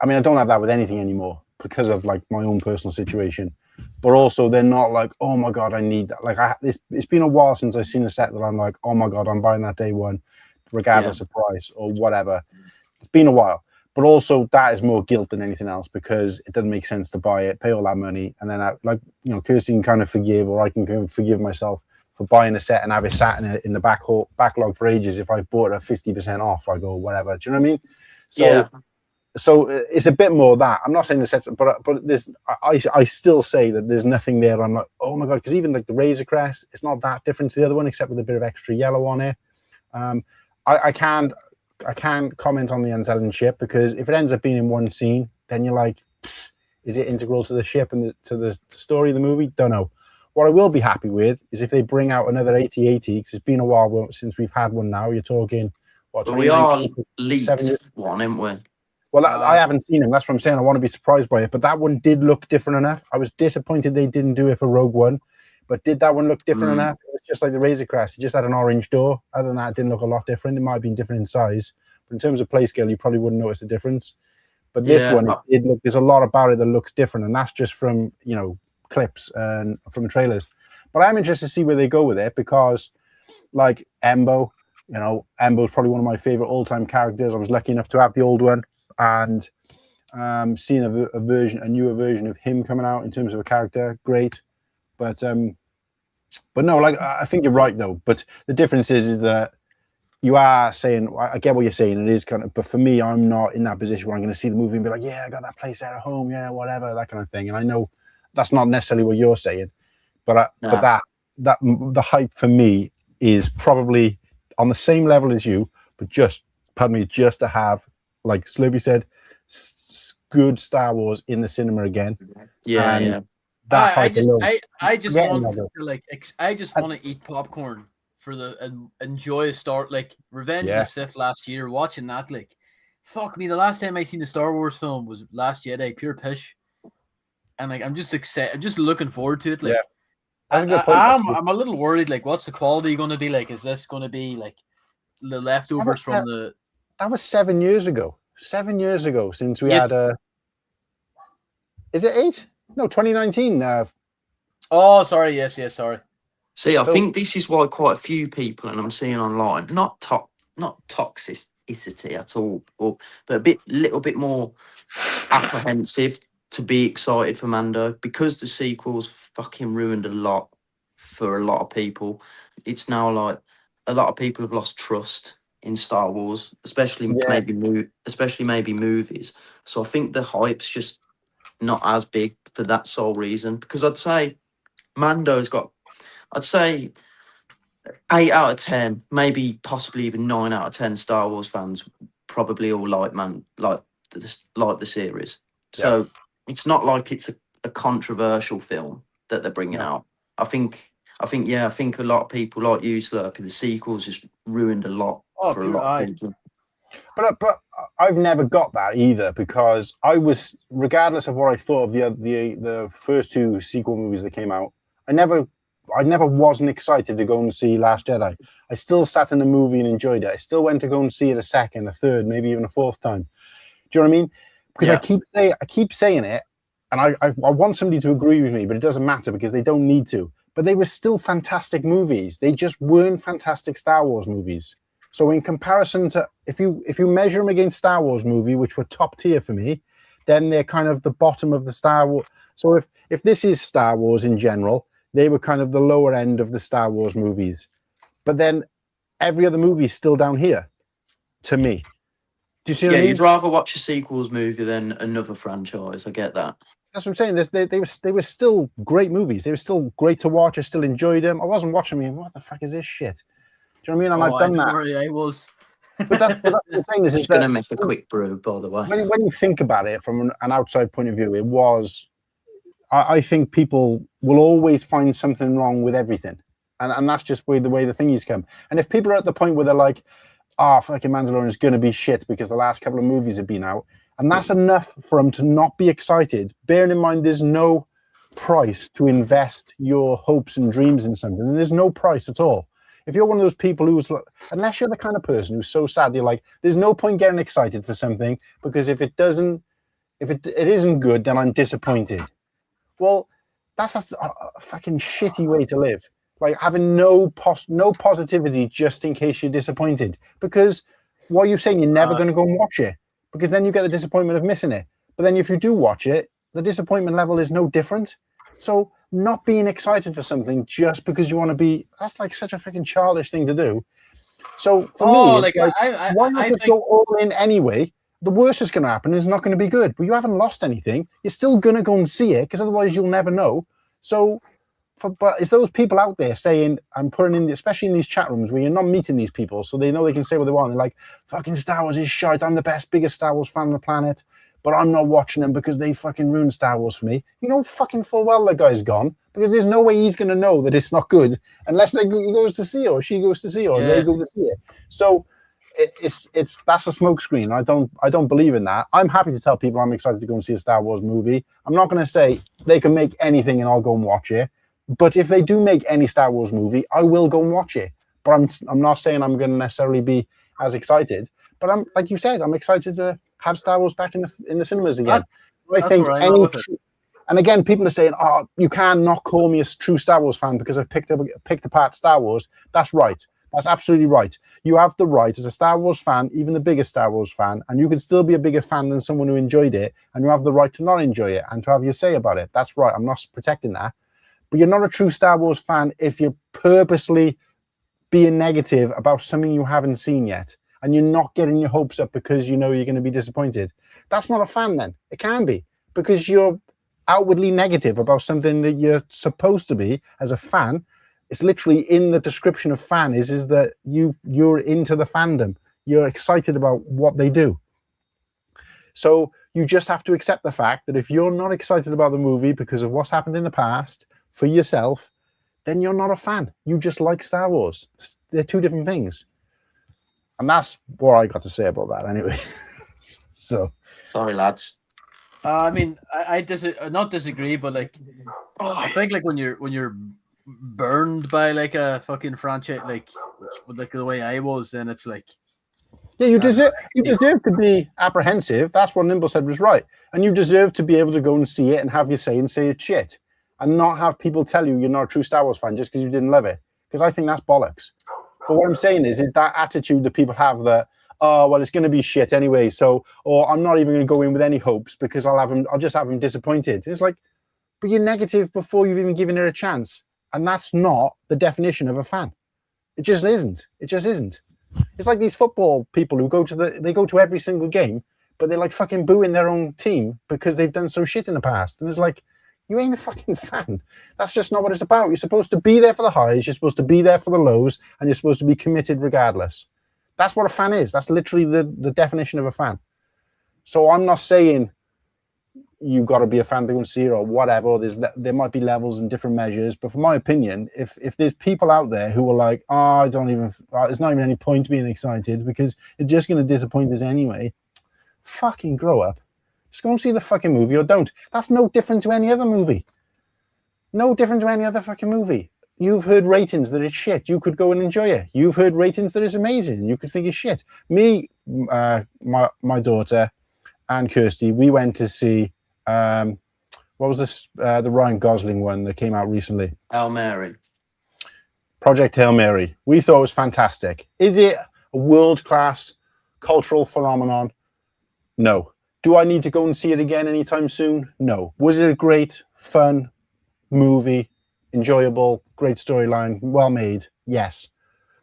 I mean, I don't have that with anything anymore because of like my own personal situation. But also, they're not like, oh my god, I need that. Like, it's been a while since I've seen a set that I'm like, oh my god, I'm buying that day one, regardless of price or whatever. It's been a while. But also, that is more guilt than anything else because it doesn't make sense to buy it, pay all that money, and then Kirsty can kind of forgive, or I can kind of forgive myself for buying a set and have it sat in the backlog for ages if I bought it at 50% off, like, or whatever. Do you know what I mean? So it's a bit more that. I'm not saying the sets, but there's, I still say that there's nothing there. I'm like, oh my god, because even like the Razor Crest, it's not that different to the other one except with a bit of extra yellow on it. I can't comment on the unselling ship because if it ends up being in one scene, then you're like, is it integral to the ship and to the story of the movie? Don't know. What I will be happy with is if they bring out another 8080, because it's been a while since we've had one now. You're talking, what, we are leaked one, haven't we? Well, I haven't seen him. That's what I'm saying. I want to be surprised by it. But that one did look different enough. I was disappointed they didn't do it for Rogue One. But did that one look different enough? It was just like the Razor Crest. It just had an orange door. Other than that, it didn't look a lot different. It might have been different in size. But in terms of play scale, you probably wouldn't notice the difference. But this one, there's a lot about it that looks different. And that's just from, clips and from trailers. But I'm interested to see where they go with it because, like Embo, Embo's probably one of my favorite all-time characters. I was lucky enough to have the old one. And seeing a newer version of him coming out in terms of a character, great. But no, like I think you're right though. But the difference is that you are saying, I get what you're saying. It is kind of, but for me, I'm not in that position where I'm going to see the movie and be like, yeah, I got that place at home, yeah, whatever, that kind of thing. And I know that's not necessarily what you're saying, but but that the hype for me is probably on the same level as you, but just to have, like Slurpy said, good Star Wars in the cinema again. Yeah. I just want to eat popcorn for and enjoy Revenge of the Sith last year. Watching that, like, fuck me, the last time I seen the Star Wars film was Last Jedi, pure pish. And like, I'm just excited. I'm just looking forward to it. Like, I'm a little worried. Like, what's the quality going to be like? Is this going to be like the leftovers from the? That was 7 years ago. 7 years ago since we had a. Is it 8? No, 2019. Oh, sorry. Yes, sorry. See, I think this is why quite a few people, and I'm seeing online, not toxicity at all, but little bit more apprehensive to be excited for Mando because the sequels fucking ruined a lot for a lot of people. It's now like a lot of people have lost trust in Star Wars, especially maybe movies. So I think the hype's just not as big for that sole reason. Because I'd say Mando's got, 8 out of 10, maybe possibly even 9 out of 10 Star Wars fans probably all like the series. So it's not like it's a controversial film that they're bringing out. I think a lot of people like you, Slurpy, the sequels just ruined a lot for a lot of people. But I've never got that either, because I was, regardless of what I thought of the first two sequel movies that came out, I never wasn't excited to go and see Last Jedi. I still sat in the movie and enjoyed it. I still went to go and see it a second, a third, maybe even a fourth time. Do you know what I mean? Because I keep saying it, and I want somebody to agree with me, but it doesn't matter because they don't need to. But they were still fantastic movies. They just weren't fantastic Star Wars movies. So in comparison to, if you measure them against Star Wars movie, which were top tier for me, then they're kind of the bottom of the Star Wars. So if this is Star Wars in general, they were kind of the lower end of the Star Wars movies. But then every other movie is still down here, to me. Do you see what I mean? You'd rather watch a sequels movie than another franchise. I get that. That's what I'm saying. They were still great movies. They were still great to watch. I still enjoyed them. I wasn't watching them. What the fuck is this shit? Do you know what I mean? And I've done that. Worry, I was. But that's what I'm saying. Is Just going to make a quick brew, by the way. When you think about it from an outside point of view, it was. I think people will always find something wrong with everything, and that's just the way the thingies come. And if people are at the point where they're like, "Oh, fucking Mandalorian is going to be shit because the last couple of movies have been out," and that's enough for them to not be excited. Bearing in mind, there's no price to invest your hopes and dreams in something. There's no price at all. If you're one of those people who's, unless you're the kind of person who's so sad, you're like, there's no point getting excited for something because if it isn't good, then I'm disappointed. Well, that's a fucking shitty way to live. Like having no positivity just in case you're disappointed. Because what you're saying, you're never going to go and watch it. Because then you get the disappointment of missing it. But then if you do watch it, the disappointment level is no different. So not being excited for something just because you want to be, that's like such a fucking childish thing to do. So for me, why not just go all in anyway? The worst is going to happen. It's not going to be good. But you haven't lost anything. You're still going to go and see it because otherwise you'll never know. So, but it's those people out there saying, I'm putting in, especially in these chat rooms where you're not meeting these people, so they know they can say what they want. They're like, fucking Star Wars is shite. I'm the biggest Star Wars fan on the planet, but I'm not watching them because they fucking ruined Star Wars for me. You know fucking full well that guy's gone because there's no way he's going to know that it's not good unless he goes to see it or she goes to see it or they go to see it. So, that's a smokescreen. I don't believe in that. I'm happy to tell people I'm excited to go and see a Star Wars movie. I'm not going to say they can make anything and I'll go and watch it. But if they do make any Star Wars movie, I will go and watch it. But I'm not saying I'm going to necessarily be as excited. But I'm, like you said, I'm excited to have Star Wars back in the cinemas again. I think and again, people are saying, "Oh, you can't not call me a true Star Wars fan because I've picked apart Star Wars." That's right. That's absolutely right. You have the right as a Star Wars fan, even the biggest Star Wars fan, and you can still be a bigger fan than someone who enjoyed it, and you have the right to not enjoy it and to have your say about it. That's right. I'm not protecting that. But you're not a true Star Wars fan if you're purposely being negative about something you haven't seen yet, and you're not getting your hopes up because you know you're going to be disappointed. That's not a fan then. It can be, because you're outwardly negative about something that you're supposed to be as a fan. It's literally in the description of fan is that you're into the fandom. You're excited about what they do. So you just have to accept the fact that if you're not excited about the movie because of what's happened in the past for yourself, then you're not a fan. You just like Star Wars. They're two different things. And that's what I got to say about that anyway. So sorry, lads. I mean, I not disagree, but like, I think like when you're burned by like a fucking franchise, like the way I was, then it's like, yeah, you deserve to be apprehensive. That's what Nimble said was right, and you deserve to be able to go and see it and have your say and say it's shit, and not have people tell you you're not a true Star Wars fan just because you didn't love it. Because I think that's bollocks. But what I'm saying is that attitude that people have that, oh well, it's going to be shit anyway, so, or I'm not even going to go in with any hopes because I'll just have them disappointed. It's like, but you're negative before you've even given it a chance. And that's not the definition of a fan. It just isn't. It just isn't. It's like these football people who go to every single game, but they're like fucking booing their own team because they've done some shit in the past. And it's like, you ain't a fucking fan. That's just not what it's about. You're supposed to be there for the highs, you're supposed to be there for the lows, and you're supposed to be committed regardless. That's what a fan is. That's literally the definition of a fan. So I'm not saying you've got to be a fan to go and see it or whatever. Or there might be levels and different measures. But for my opinion, if there's people out there who are like, oh, there's not even any point being excited because it's just going to disappoint us anyway, fucking grow up. Just go and see the fucking movie or don't. That's no different to any other movie. No different to any other fucking movie. You've heard ratings that it's shit. You could go and enjoy it. You've heard ratings that it's amazing. You could think it's shit. Me, my daughter, and Kirsty, we went to see what was this? The Ryan Gosling one that came out recently. Hail Mary. Project Hail Mary. We thought it was fantastic. Is it a world-class cultural phenomenon? No. Do I need to go and see it again anytime soon? No. Was it a great, fun movie? Enjoyable, great storyline, well made? Yes.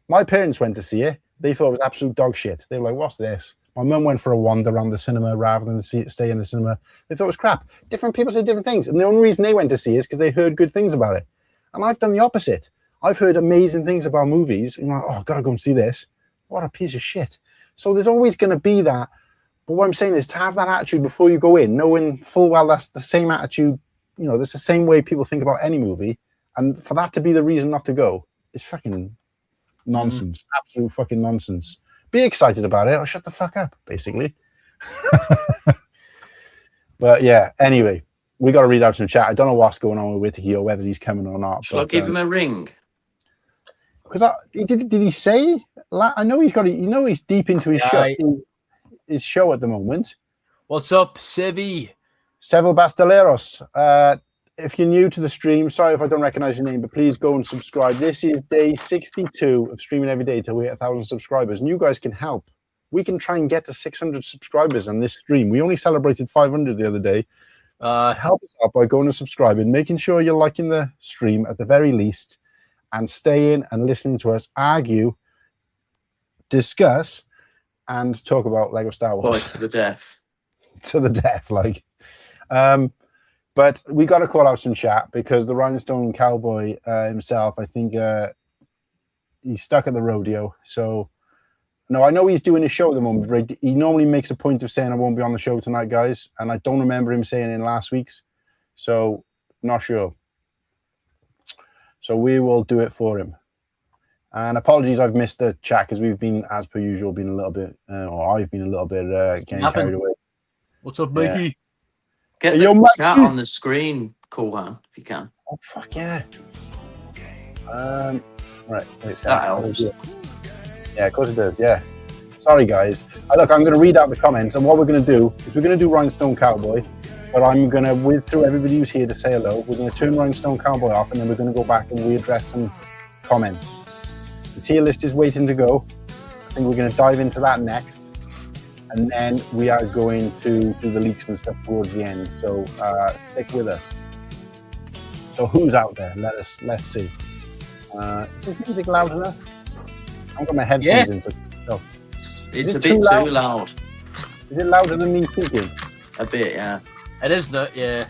My parents went to see it. They thought it was absolute dog shit. They were like, what's this? My mum went for a wander around the cinema rather than stay in the cinema. They thought it was crap. Different people say different things. And the only reason they went to see it is because they heard good things about it. And I've done the opposite. I've heard amazing things about movies. And I'm like, oh, I've got to go and see this. What a piece of shit. So there's always going to be that. But what I'm saying is to have that attitude before you go in, knowing full well that's the same attitude, that's the same way people think about any movie. And for that to be the reason not to go is fucking nonsense. Absolute fucking nonsense. Be excited about it or shut the fuck up, basically. But yeah, anyway, we got to read out some chat. I don't know what's going on with Whittakee or whether he's coming or not. Shall I give him a ring? Because did he say? I know he's got. He's deep into his show at the moment. What's up, Sevi Basteleros? If you're new to the stream, sorry if I don't recognize your name, but please go and subscribe. This is day 62 of streaming every day till we hit 1,000 subscribers. And you guys can help. We can try and get to 600 subscribers on this stream. We only celebrated 500 the other day. Help us out by going and subscribing, making sure you're liking the stream at the very least, and staying and listening to us argue, discuss, and talk about Lego Star Wars. Right, to the death. To the death, like. But we got to call out some chat because the Rhinestone Cowboy himself, I think he's stuck at the rodeo. So, no, I know he's doing his show at the moment, but he normally makes a point of saying I won't be on the show tonight, guys. And I don't remember him saying it in last week's. So, not sure. So we will do it for him. And apologies, I've missed the chat because we've been, as per usual, been a little bit, or I've been a little bit getting carried away. What's up, Mikey? Yeah. Get the chat on the screen, Coolhan, if you can. Oh, fuck yeah. Right. Wait, that helps. Yeah, of course it does, yeah. Sorry, guys. Look, I'm going to read out the comments, and what we're going to do is we're going to do Rhinestone Cowboy, but I'm going to whiz through everybody who's here to say hello. We're going to turn Rhinestone Cowboy off, and then we're going to go back and readdress some comments. The tier list is waiting to go. I think we're going to dive into that next. And then we are going to do the leaks and stuff towards the end. So stick with us. So who's out there? Let's see. Is the music loud enough? I've got my headphones in. So. It's a bit too loud. Is it louder than me speaking? A bit, yeah. It is not, yeah.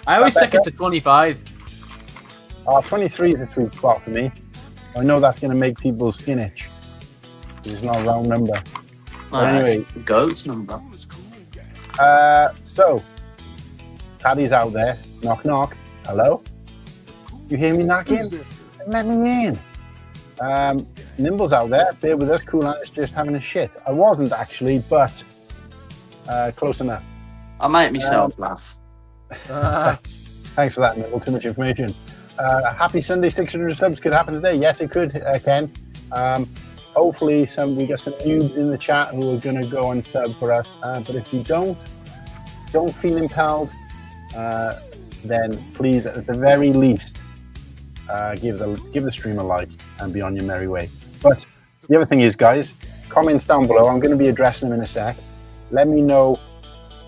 I always stick it to 25. 23 is a sweet spot for me. I know that's going to make people's skin itch. It's not a round number. Oh, anyway, the goat's number. So, Paddy's out there. Knock, knock. Hello? You hear me knocking? Let me in. Nimble's out there. Bear with us. Coolhan is just having a shit. I wasn't actually, but close enough. I make myself laugh. Thanks for that, Nimble. Too much information. Happy Sunday. 600 subs could happen today. Yes, it could, Ken. Hopefully we get some noobs in the chat who are going to go and sub for us. But if you don't feel impelled, then please, at the very least, give the stream a like and be on your merry way. But the other thing is, guys, comments down below. I'm going to be addressing them in a sec. Let me know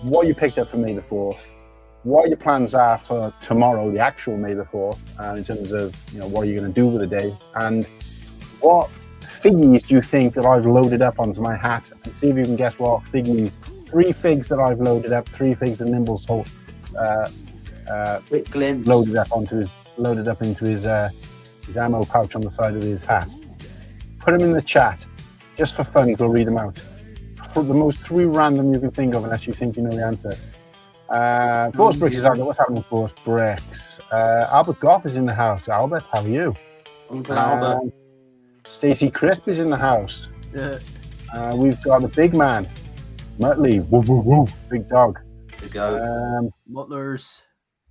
what you picked up for May the 4th, what your plans are for tomorrow, the actual May the 4th, in terms of what are you going to do with the day, and what figgies do you think that I've loaded up onto my hat, and see if you can guess what figgies. 3 figs that I've loaded up, 3 figs that Nimble's loaded up into his ammo pouch on the side of his hat. Put them in the chat, just for fun. We'll read them out. For the most 3 random you can think of, unless you think you know the answer. Force Bricks is out there. What's happening, Force Bricks? Albert Goff is in the house. Albert, how are you? Uncle Albert. Stacey Crisp is in the house. Yeah. We've got the big man, Muttley. Woo, woo, woo. Big dog. There you go. Mutlers.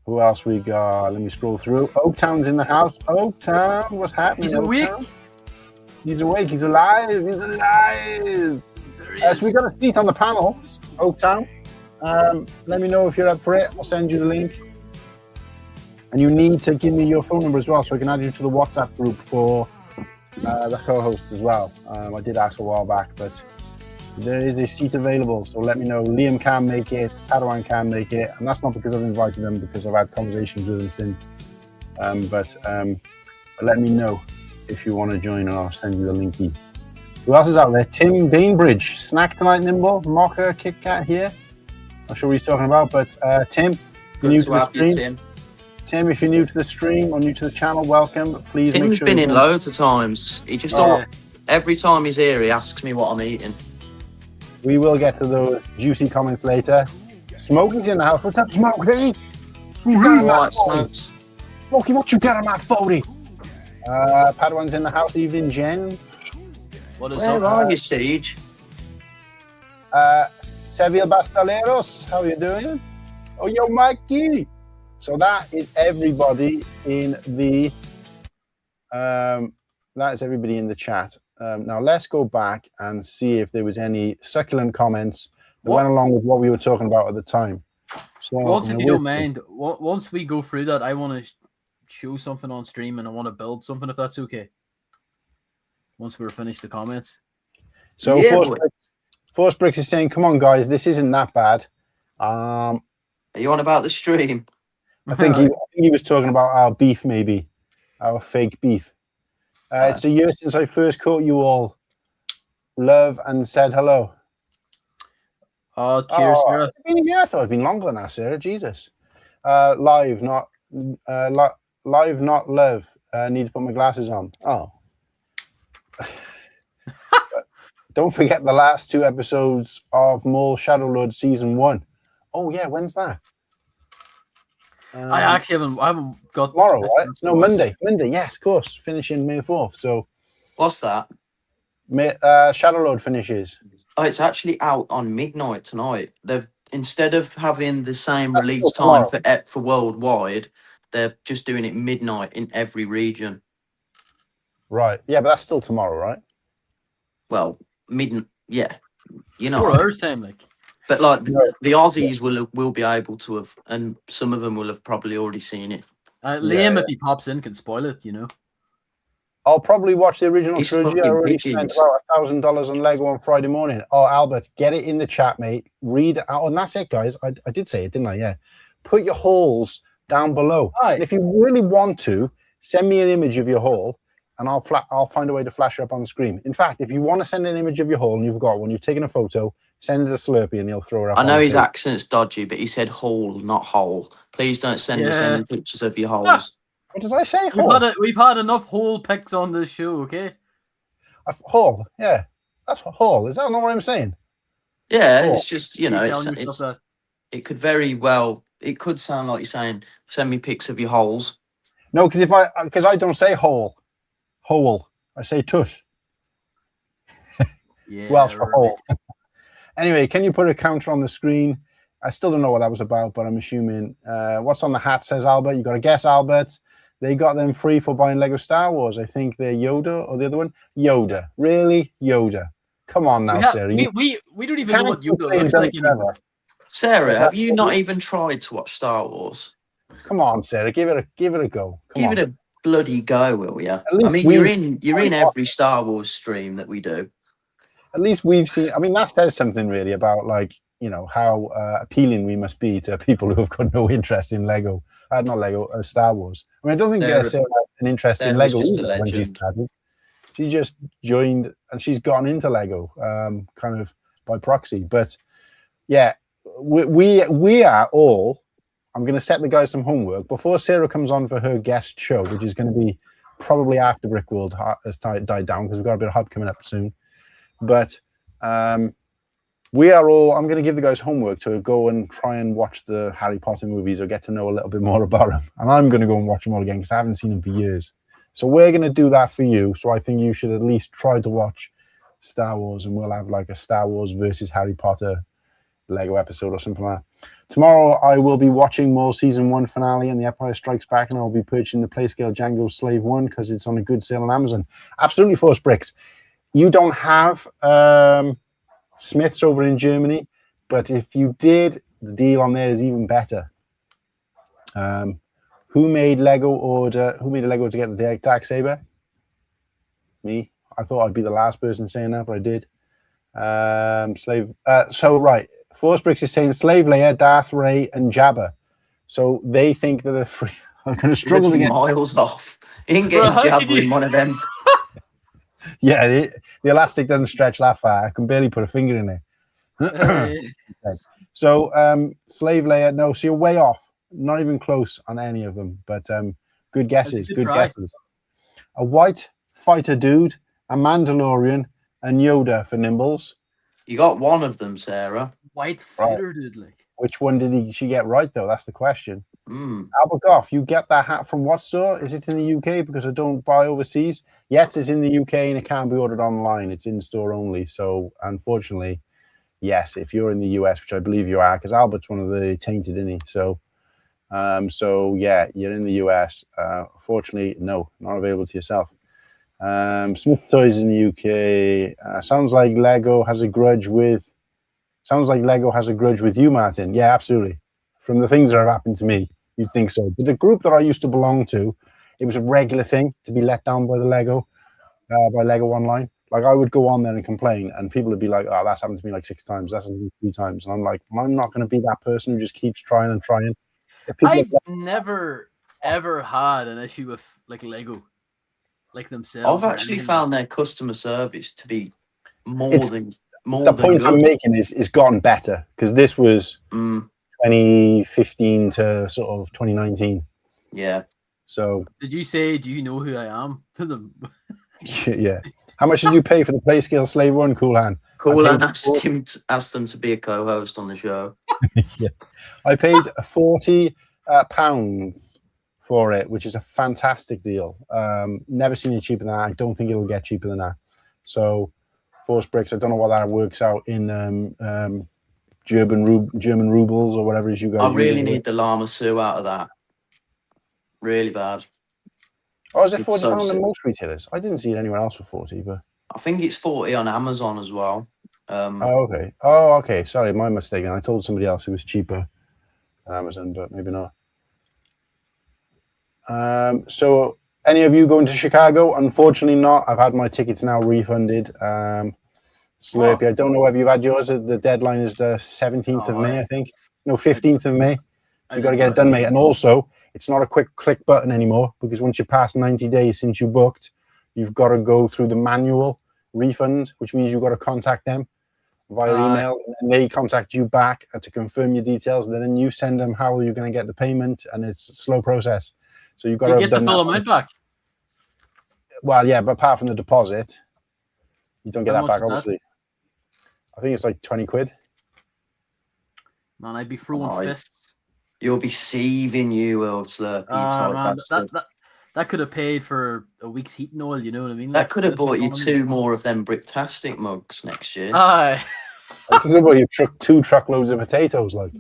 Who else we got? Let me scroll through. Oaktown's in the house. Oaktown, what's happening? He's awake. He's awake. He's alive. He's alive. So we got a seat on the panel, Oaktown. Let me know if you're up for it. I'll send you the link. And you need to give me your phone number as well so I can add you to the WhatsApp group for the co-host as well. I did ask a while back, but there is a seat available, so let me know. Liam can make it, Padawan can make it, and that's not because I've invited them, because I've had conversations with them since. But let me know if you want to join, and I'll send you the linky. Who else is out there? Tim Bainbridge. Snack tonight, Nimble. Mocha, Kit Kat here. Not sure what he's talking about, but Tim, Good new to to the have you, stream. Tim. Tim, if you're new to the stream or new to the channel, welcome. Please make Tim's sure been you in join. loads of times. He just Oh. every time he's here, he asks me what I'm eating. We will get to those juicy comments later. Smokey's in the house. What's up, Smokey? You got on my Right, 40? smokes. Smokey, what you got on my 40? Padawan's in the house. Evening, Jen. What is Where up? are you, Siege? Seville Bastaleros, how you doing? Oh, yo, Mikey. So that is everybody in the chat. Now let's go back and see if there was any succulent comments that went along with what we were talking about at the time. So Once, if you don't mind, once we go through that, I want to show something on stream and I want to build something, if that's okay. Once we're finished the comments. So Yeah, Force Bricks is saying, "Come on, guys, this isn't that bad." Are you on about the stream? I think he was talking about our beef, maybe our fake beef. It's a year since I first caught you all. Love and said hello. Oh, cheers, Sarah. It's been a year. I thought it'd been longer than that, Sarah. Jesus. Live, not love. Need to put my glasses on. Oh. Don't forget the last 2 episodes of Mole Shadowlord Season 1. Oh, yeah, when's that? I haven't got tomorrow, right? No, Monday. Monday, yes, of course. Finishing May 4th. So, What's that? Shadowlord finishes. Oh, it's actually out on midnight tonight. They've instead of having the same release still time for worldwide, they're just doing it midnight in every region. Right. Yeah, but that's still tomorrow, right? Well, yeah, you know. 4 hours time, like. But like the Aussies will be able to have, and some of them will have probably already seen it. Liam, if he pops in, can spoil it, you know. I'll probably watch the original He's trilogy. I fucking already bitches. spent about $1,000 on Lego on Friday morning. Oh, Albert, get it in the chat, mate. Read out, and that's it, guys. I did say it, didn't I? Yeah. Put your hauls down below. Aye. And if you really want to, send me an image of your haul, and I'll find a way to flash it up on the screen. In fact, if you want to send an image of your haul and you've got one, you've taken a photo, send it to Slurpy and he'll throw it up. I know on his the page. accent's dodgy, but he said hole, not hole. Please don't send us Yeah. any pictures of your holes. What did I say? Haul? We've had enough whole pics on this show, okay? Haul, yeah. That's what haul. Is that not what I'm saying? Yeah, Hole. it's just, you know, Keep telling yourself that. it could very well, it could sound like you're saying, send me pics of your holes. No, because I don't say hole. I say tush. Yeah, Welsh for right. hole. Anyway, can you put a counter on the screen? I still don't know what that was about, but I'm assuming what's on the hat, says Albert. You got to guess, Albert. They got them free for buying Lego Star Wars. I think they're Yoda or the other one. Yoda. Really? Yoda. Come on now, Sarah. We don't even know what Yoda looks like anymore. Sarah, have you not even tried to watch Star Wars? Come on, Sarah. Give it a go. Give it a bloody go, will you? least I mean, you're in every Star Wars stream that we do. At least we've seen. I mean, that says something really about, like, you know, how appealing we must be to people who have got no interest in Lego. Not Lego, Star Wars. I mean, I don't think Sarah had an interest in Lego just a either when she legend. started. She just joined and she's gotten into Lego, kind of by proxy. But yeah, we are all. I'm going to set the guys some homework before Sarah comes on for her guest show, which is going to be probably after Brick World has died down because we've got a bit of hype coming up soon. But I'm going to give the guys homework to go and try and watch the Harry Potter movies or get to know a little bit more about them. And I'm going to go and watch them all again because I haven't seen them for years. So we're going to do that for you. So I think you should at least try to watch Star Wars, and we'll have like a Star Wars versus Harry Potter Lego episode or something like that. Tomorrow I will be watching more season 1 finale and The Empire Strikes Back, and I'll be purchasing the Playscale Django Slave 1 because it's on a good sale on Amazon. Absolutely, Force Bricks. You don't have Smiths over in Germany, but if you did, the deal on there is even better. Who made a Lego order to get the Dark Saber? Me. I thought I'd be the last person saying that, but I did. Right. Force Bricks is saying Slave Leia, Darth Ray, and Jabba. So they think that they're free. I'm going to struggle to get miles off. You ain't getting Jabba in one of them. Yeah, the elastic doesn't stretch that far. I can barely put a finger in it. So, Slave Leia, no, so you're way off. Not even close on any of them, but good guesses. Good guesses. A white fighter dude, a Mandalorian, and Yoda for Nimbles. You got one of them, Sarah. White fighter dude, like. Which one did she get right, though? That's the question. Albert Goff, you get that hat from what store? Is it in the UK? Because I don't buy overseas. Yes, it's in the UK and it can't be ordered online. It's in store only. So, unfortunately, yes, if you're in the US, which I believe you are, because Albert's one of the tainted, isn't he? So, yeah, you're in the US. Fortunately, no, not available to yourself. Smith Toys in the UK. Sounds like Lego has a grudge with you, Martin. Yeah, absolutely. From the things that have happened to me, you'd think so. But the group that I used to belong to, it was a regular thing to be let down by the Lego, by Lego Online. Like, I would go on there and complain, and people would be like, "Oh, that's happened to me like 6 times. That's happened to me 3 times." And I'm like, I'm not going to be that person who just keeps trying and trying. I've never ever had an issue with like Lego, like themselves. I've actually found their customer service to be more than the point I'm making is gotten better, because this was 2015 to sort of 2019. Yeah. So did you say, "Do you know who I am?" to them? Yeah. How much did you pay for the Playscale Slave 1, Coolhan? Coolhan asked them to be a co-host on the show. Yeah. I paid £40 for it, which is a fantastic deal. Never seen it cheaper than that. I don't think it'll get cheaper than that. So, Force Bricks, I don't know what that works out in German rubles or whatever it is you guys. I really need the Llama Sue out of that. Really bad. Oh, is it £40 in most retailers? I didn't see it anywhere else for 40, but I think it's 40 on Amazon as well. Okay. Oh, okay. Sorry, my mistake. I told somebody else it was cheaper than Amazon, but maybe not. So, any of you going to Chicago? Unfortunately, not. I've had my tickets now refunded. Slurpy, I don't know whether you've had yours. The deadline is the 17th of May, I think. No, 15th of May. You've got to get it done, mate. And also, it's not a quick click button anymore, because once you pass 90 days since you booked, you've got to go through the manual refund, which means you've got to contact them via email, and they contact you back to confirm your details, and then you send them how you're going to get the payment, and it's a slow process. So you've got to get the full amount back. Well, yeah, but apart from the deposit, you don't get that back, obviously. I think it's like 20 quid. Man, I'd be throwing fists. You'll be saving you, old Slurpy. Man, that could have paid for a week's heating oil, you know what I mean? That could have bought you 2 more of them Bricktastic mugs next year. I think about you 2 truckloads of potatoes, like.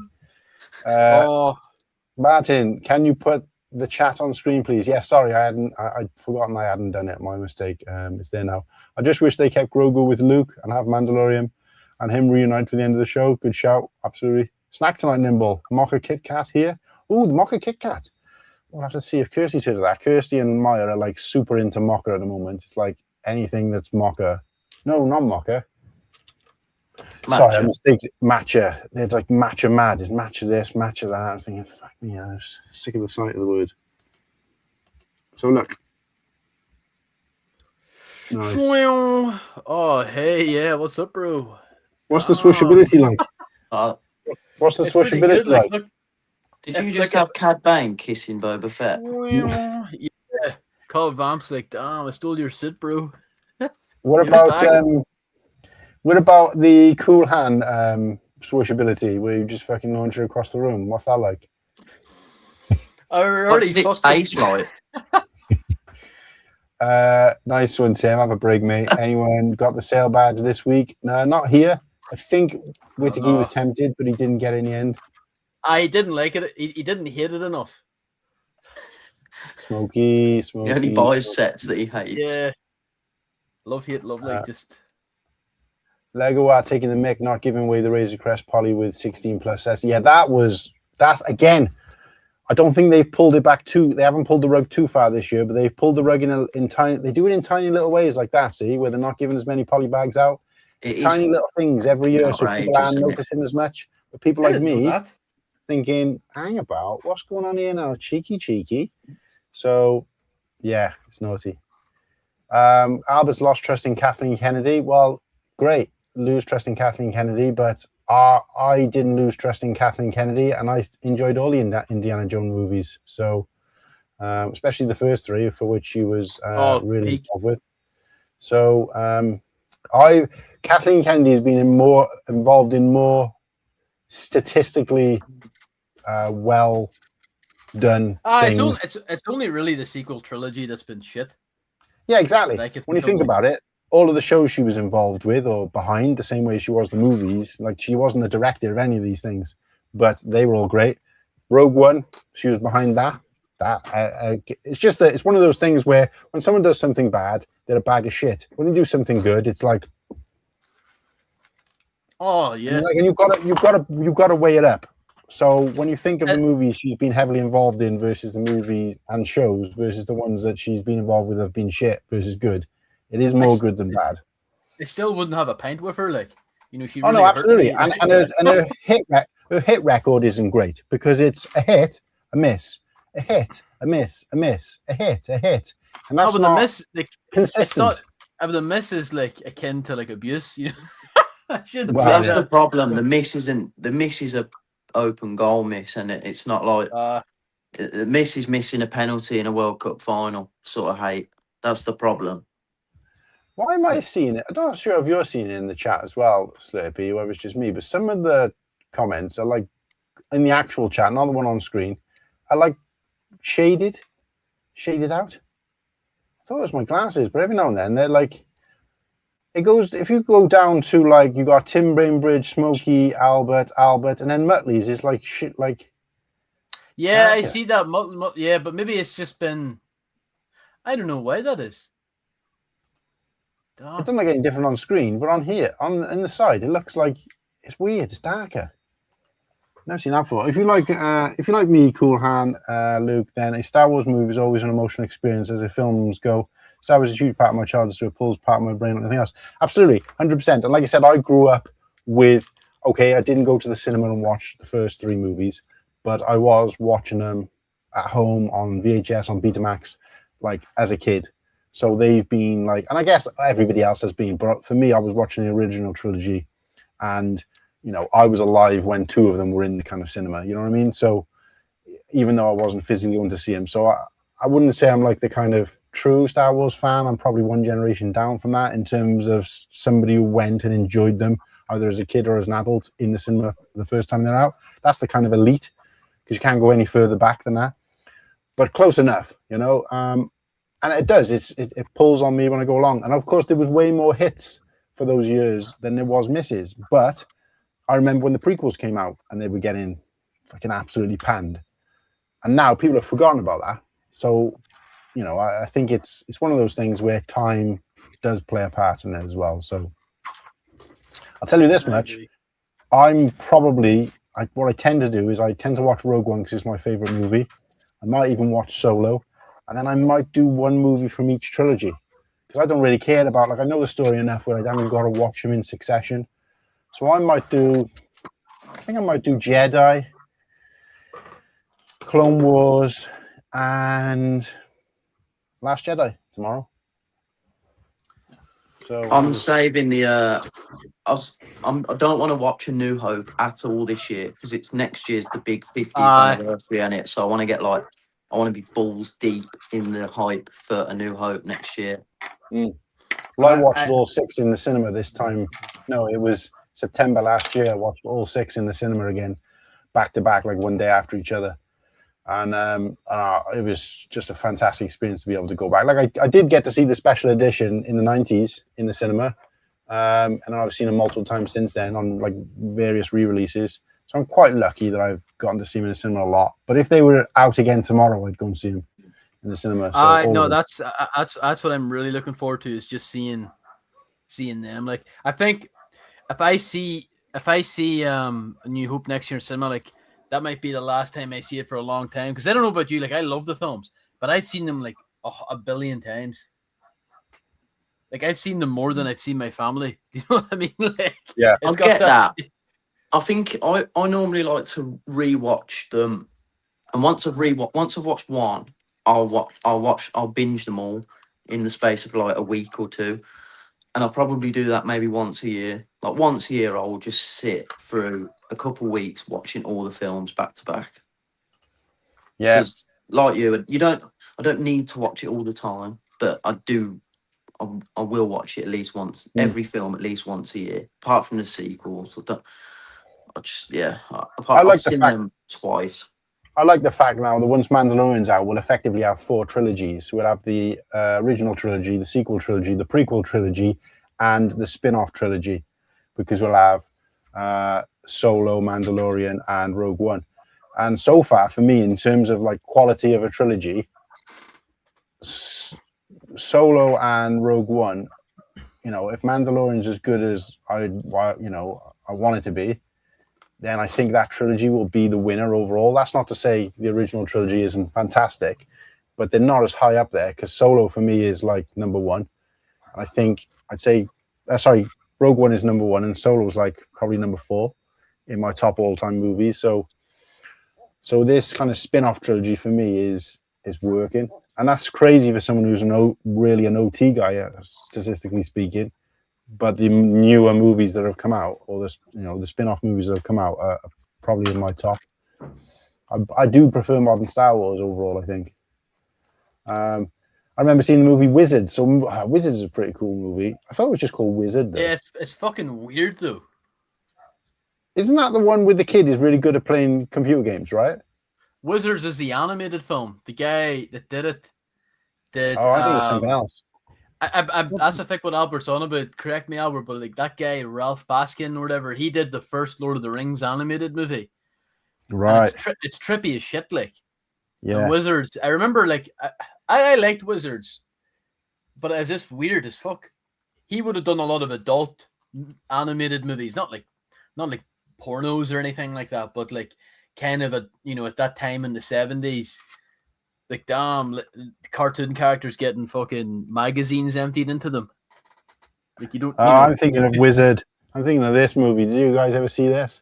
Martin, can you put the chat on screen, please? Yeah, sorry, I'd forgotten I hadn't done it. My mistake. It's there now. I just wish they kept Grogu with Luke and have Mandalorian and him reunite for the end of the show. Good shout, absolutely. Snack tonight, Nimble. Mocha Kit Kat here. Ooh, the Mocha Kit Kat. We'll have to see if Kirsty's heard of that. Kirsty and Maya are like super into Mocha at the moment. It's like anything that's Mocha. No, not Mocha. Sorry, I mistaken. Matcha. They're like matcha mad. Is matcha this, matcha that? I was thinking, fuck me, I was sick of the sight of the word. So look. Nice. Oh, hey, yeah. What's up, bro? What's the swishability like? What's the swishability like? Look, did you just have Cad Bane kissing Boba Fett? Yeah. Call Vamp's like, damn, I stole your sit, bro. What about What about the cool hand swish ability where you just fucking launch it across the room? What's that like? I already What's it fucked taste like? Nice one, Tim. Have a break, mate. Anyone got the sale badge this week? No, not here. I think Whittakee was tempted, but he didn't get it in the end. I didn't like it. He didn't hate it enough. Smoky. He only buys sets that he hates. Yeah. Love, hate, love, like just. Lego are taking the mick, not giving away the Razor Crest Poly with 16 plus sets. Yeah, that's again. I don't think they've pulled it back they haven't pulled the rug too far this year, but they've pulled the rug in tiny. They do it in tiny little ways like that. See, where they're not giving as many poly bags out. Tiny little things every year, so people aren't noticing as much. But people like me thinking, hang about, what's going on here now? Cheeky. So, yeah, it's naughty. Albert's lost trust in Kathleen Kennedy. Well, great. Lose trust in Kathleen Kennedy, but I didn't lose trust in Kathleen Kennedy, and I enjoyed all the Indiana Jones movies. So, especially the first three, for which she was really involved with. So, Kathleen Kennedy has been involved in more statistically well done things. It's only really the sequel trilogy that's been shit. Yeah, exactly. When you think about it, all of the shows she was involved with or behind, the same way she was the movies, like she wasn't the director of any of these things, but they were all great. Rogue One, she was behind that. It's just that it's one of those things where when someone does something bad, they're a bag of shit. When they do something good, it's like, oh yeah, and you've got to weigh it up. So when you think of the movies she's been heavily involved in versus the movies and shows versus the ones that she's been involved with have been shit versus good, it is more good than bad. They still wouldn't have a pint with her, like, you know. She. Oh really no, absolutely, and her hit record isn't great because it's a hit, a miss, a hit, a miss, a miss, a hit, a hit, and that's not the miss, like, consistent. The miss is like akin to like abuse, you know. That's the problem. The miss is a open goal miss, and it's not like the miss is missing a penalty in a World Cup final sort of hate. That's the problem. Why am I seeing it? I'm not sure if you're seeing it in the chat as well, Slurpy, or it's just me, but some of the comments are like in the actual chat, not the one on screen, are like shaded out. I thought it was my glasses, but every now and then they're like, it goes, if you go down to like, you got Tim Brainbridge, Smokey, Albert, and then Muttley's is like shit, like. Yeah, I see that. Yeah, but maybe it's just been, I don't know why that is. It doesn't look any different on screen, but on here, in the side, it looks like it's weird. It's darker. Never seen that before. If you like me, Cool Han, Luke, then a Star Wars movie is always an emotional experience as the films go. Star Wars is a huge part of my childhood, so it pulls part of my brain and anything else. Absolutely, 100%. And like I said, I grew up with, I didn't go to the cinema and watch the first three movies, but I was watching them at home on VHS, on Betamax, like as a kid. So they've been like, and I guess everybody else has been, but for me, I was watching the original trilogy, and you know, I was alive when two of them were in the kind of cinema. You know what I mean? So even though I wasn't physically going to see them, so I wouldn't say I'm like the kind of true Star Wars fan. I'm probably one generation down from that in terms of somebody who went and enjoyed them either as a kid or as an adult in the cinema the first time they're out. That's the kind of elite, because you can't go any further back than that. But close enough, you know. And it does. It pulls on me when I go along. And of course, there was way more hits for those years than there was misses. But I remember when the prequels came out and they were getting fucking absolutely panned. And now people have forgotten about that. So, you know, I think it's one of those things where time does play a part in it as well. So I'll tell you this much. I'm probably, what I tend to do is I tend to watch Rogue One because it's my favorite movie. I might even watch Solo. And then I might do one movie from each trilogy because I don't really care about, like, I know the story enough where I haven't got to watch them in succession. So I think I might do Jedi, Clone Wars, and Last Jedi tomorrow. So I'm saving the. I don't want to watch A New Hope at all this year because it's next year's the big 50th anniversary on it. So I want to get like. I want to be balls deep in the hype for A New Hope next year. Well, I watched all 6 in the cinema this time. No, it was September last year. I watched all 6 in the cinema again, back to back, like one day after each other. And it was just a fantastic experience to be able to go back. Like I did get to see the special edition in the 90s in the cinema. And I've seen them multiple times since then on like various re-releases. So I'm quite lucky that I've gotten to see them in the cinema a lot. But if they were out again tomorrow, I'd go and see them in the cinema. So no, that's what I'm really looking forward to, is just seeing them. Like, I think if I see A New Hope next year in cinema, like, that might be the last time I see it for a long time. Because I don't know about you, like, I love the films, but I've seen them like a billion times. Like, I've seen them more than I've seen my family. You know what I mean? Like, yeah, I get that. I think I normally like to rewatch them, and once I've watched one, I'll binge them all in the space of like a week or two, and I'll probably do that maybe once a year. Like once a year, I'll just sit through a couple of weeks watching all the films back to back. Yeah, because like I don't need to watch it all the time, but I do. I will watch it at least once, every film at least once a year, apart from the sequels. I've seen them twice. I like the fact now that once Mandalorian's out, we'll effectively have 4 trilogies. We'll have the original trilogy, the sequel trilogy, the prequel trilogy, and the spin-off trilogy, because we'll have Solo, Mandalorian, and Rogue One. And so far, for me, in terms of like quality of a trilogy, Solo and Rogue One, you know, if Mandalorian's as good as I want it to be, then I think that trilogy will be the winner overall. That's not to say the original trilogy isn't fantastic, but they're not as high up there, because Solo for me is like number 1. I think Rogue One is number 1, and Solo's like probably number 4 in my top all-time movies. So this kind of spin-off trilogy for me is working. And that's crazy for someone who's really an OT guy, statistically speaking. But the newer movies that have come out, or the spin-off movies that have come out, are probably in my top. I do prefer modern Star Wars overall, I think. I remember seeing the movie Wizards. So Wizards is a pretty cool movie. I thought it was just called Wizard, though. Yeah, it's fucking weird, though. Isn't that the one with the kid who's really good at playing computer games, right? Wizards is the animated film. The guy that did it did. Oh, I think it's something else. That's I think what Albert's on about. Correct me, Albert, but like that guy Ralph Baskin or whatever, he did the first Lord of the Rings animated movie. Right. It's trippy as shit, like. Yeah. And Wizards. I remember, like, I liked Wizards, but it's just weird as fuck. He would have done a lot of adult animated movies, not like pornos or anything like that, but like kind of at that time in the 70s. Like, damn, cartoon characters getting fucking magazines emptied into them. Like, you don't. I'm thinking of Wizard. I'm thinking of this movie. Did you guys ever see this?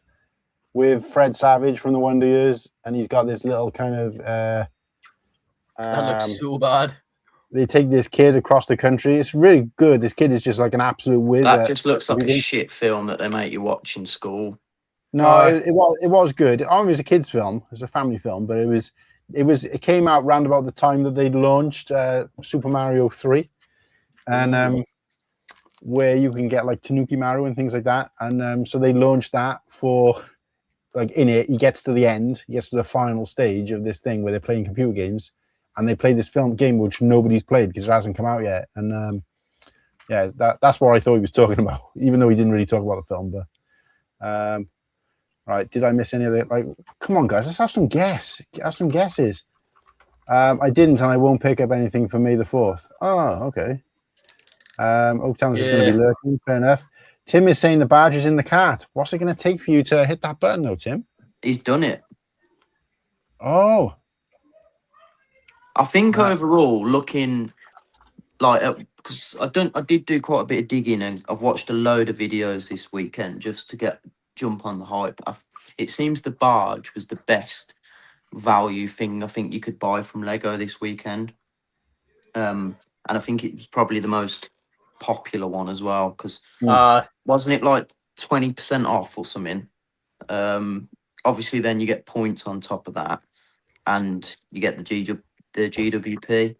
With Fred Savage from the Wonder Years, and he's got this little kind of. That looks so bad. They take this kid across the country. It's really good. This kid is just like an absolute wizard. That just looks like a shit film that they make you watch in school. No, it was good. It was a kids' film. It was a family film, but it came out round about the time that they'd launched Super Mario 3, and where you can get like Tanuki Mario and things like that. And so they launched that for, like, in it, he gets to the end, he gets to the final stage of this thing where they're playing computer games, and they play this game which nobody's played because it hasn't come out yet. And that's what I thought he was talking about, even though he didn't really talk about the film. But right, did I miss any of it? Like, come on, guys, let's have some guesses. I didn't, and I won't pick up anything for May the 4th. Oh, okay. Oaktown's just going to be lurking. Fair enough. Tim is saying the badge is in the cart. What's it going to take for you to hit that button, though, Tim? He's done it. Oh. I think overall, looking like, because I did do quite a bit of digging, and I've watched a load of videos this weekend just to jump on the hype. It seems the barge was the best value thing I think you could buy from Lego this weekend. And I think it was probably the most popular one as well, because wasn't it like 20% off or something? Obviously then you get points on top of that, and you get the GWP.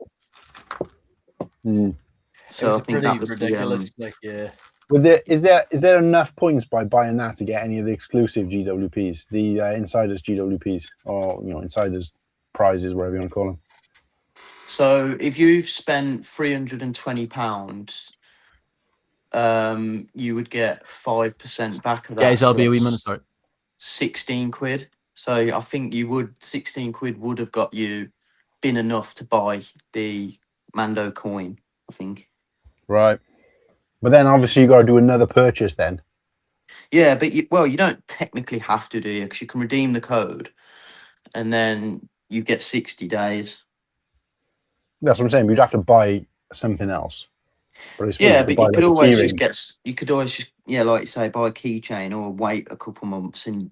So I It's think pretty that was ridiculous. the Is there enough points by buying that to get any of the exclusive GWPs, the insiders GWPs, or insiders prizes, whatever you want to call them? So if you've spent £320, you would get 5% back of that. Guys, I'll so be a wee that's minute. Sorry. 16 quid. So I think 16 quid would have got you been enough to buy the Mando coin, I think. Right. But then obviously you got to do another purchase then. Yeah, but you don't technically have to, do you? Because you can redeem the code and then you get 60 days. That's what I'm saying. You'd have to buy something else. But Yeah, but you could always like just like you say, buy a keychain or wait a couple months and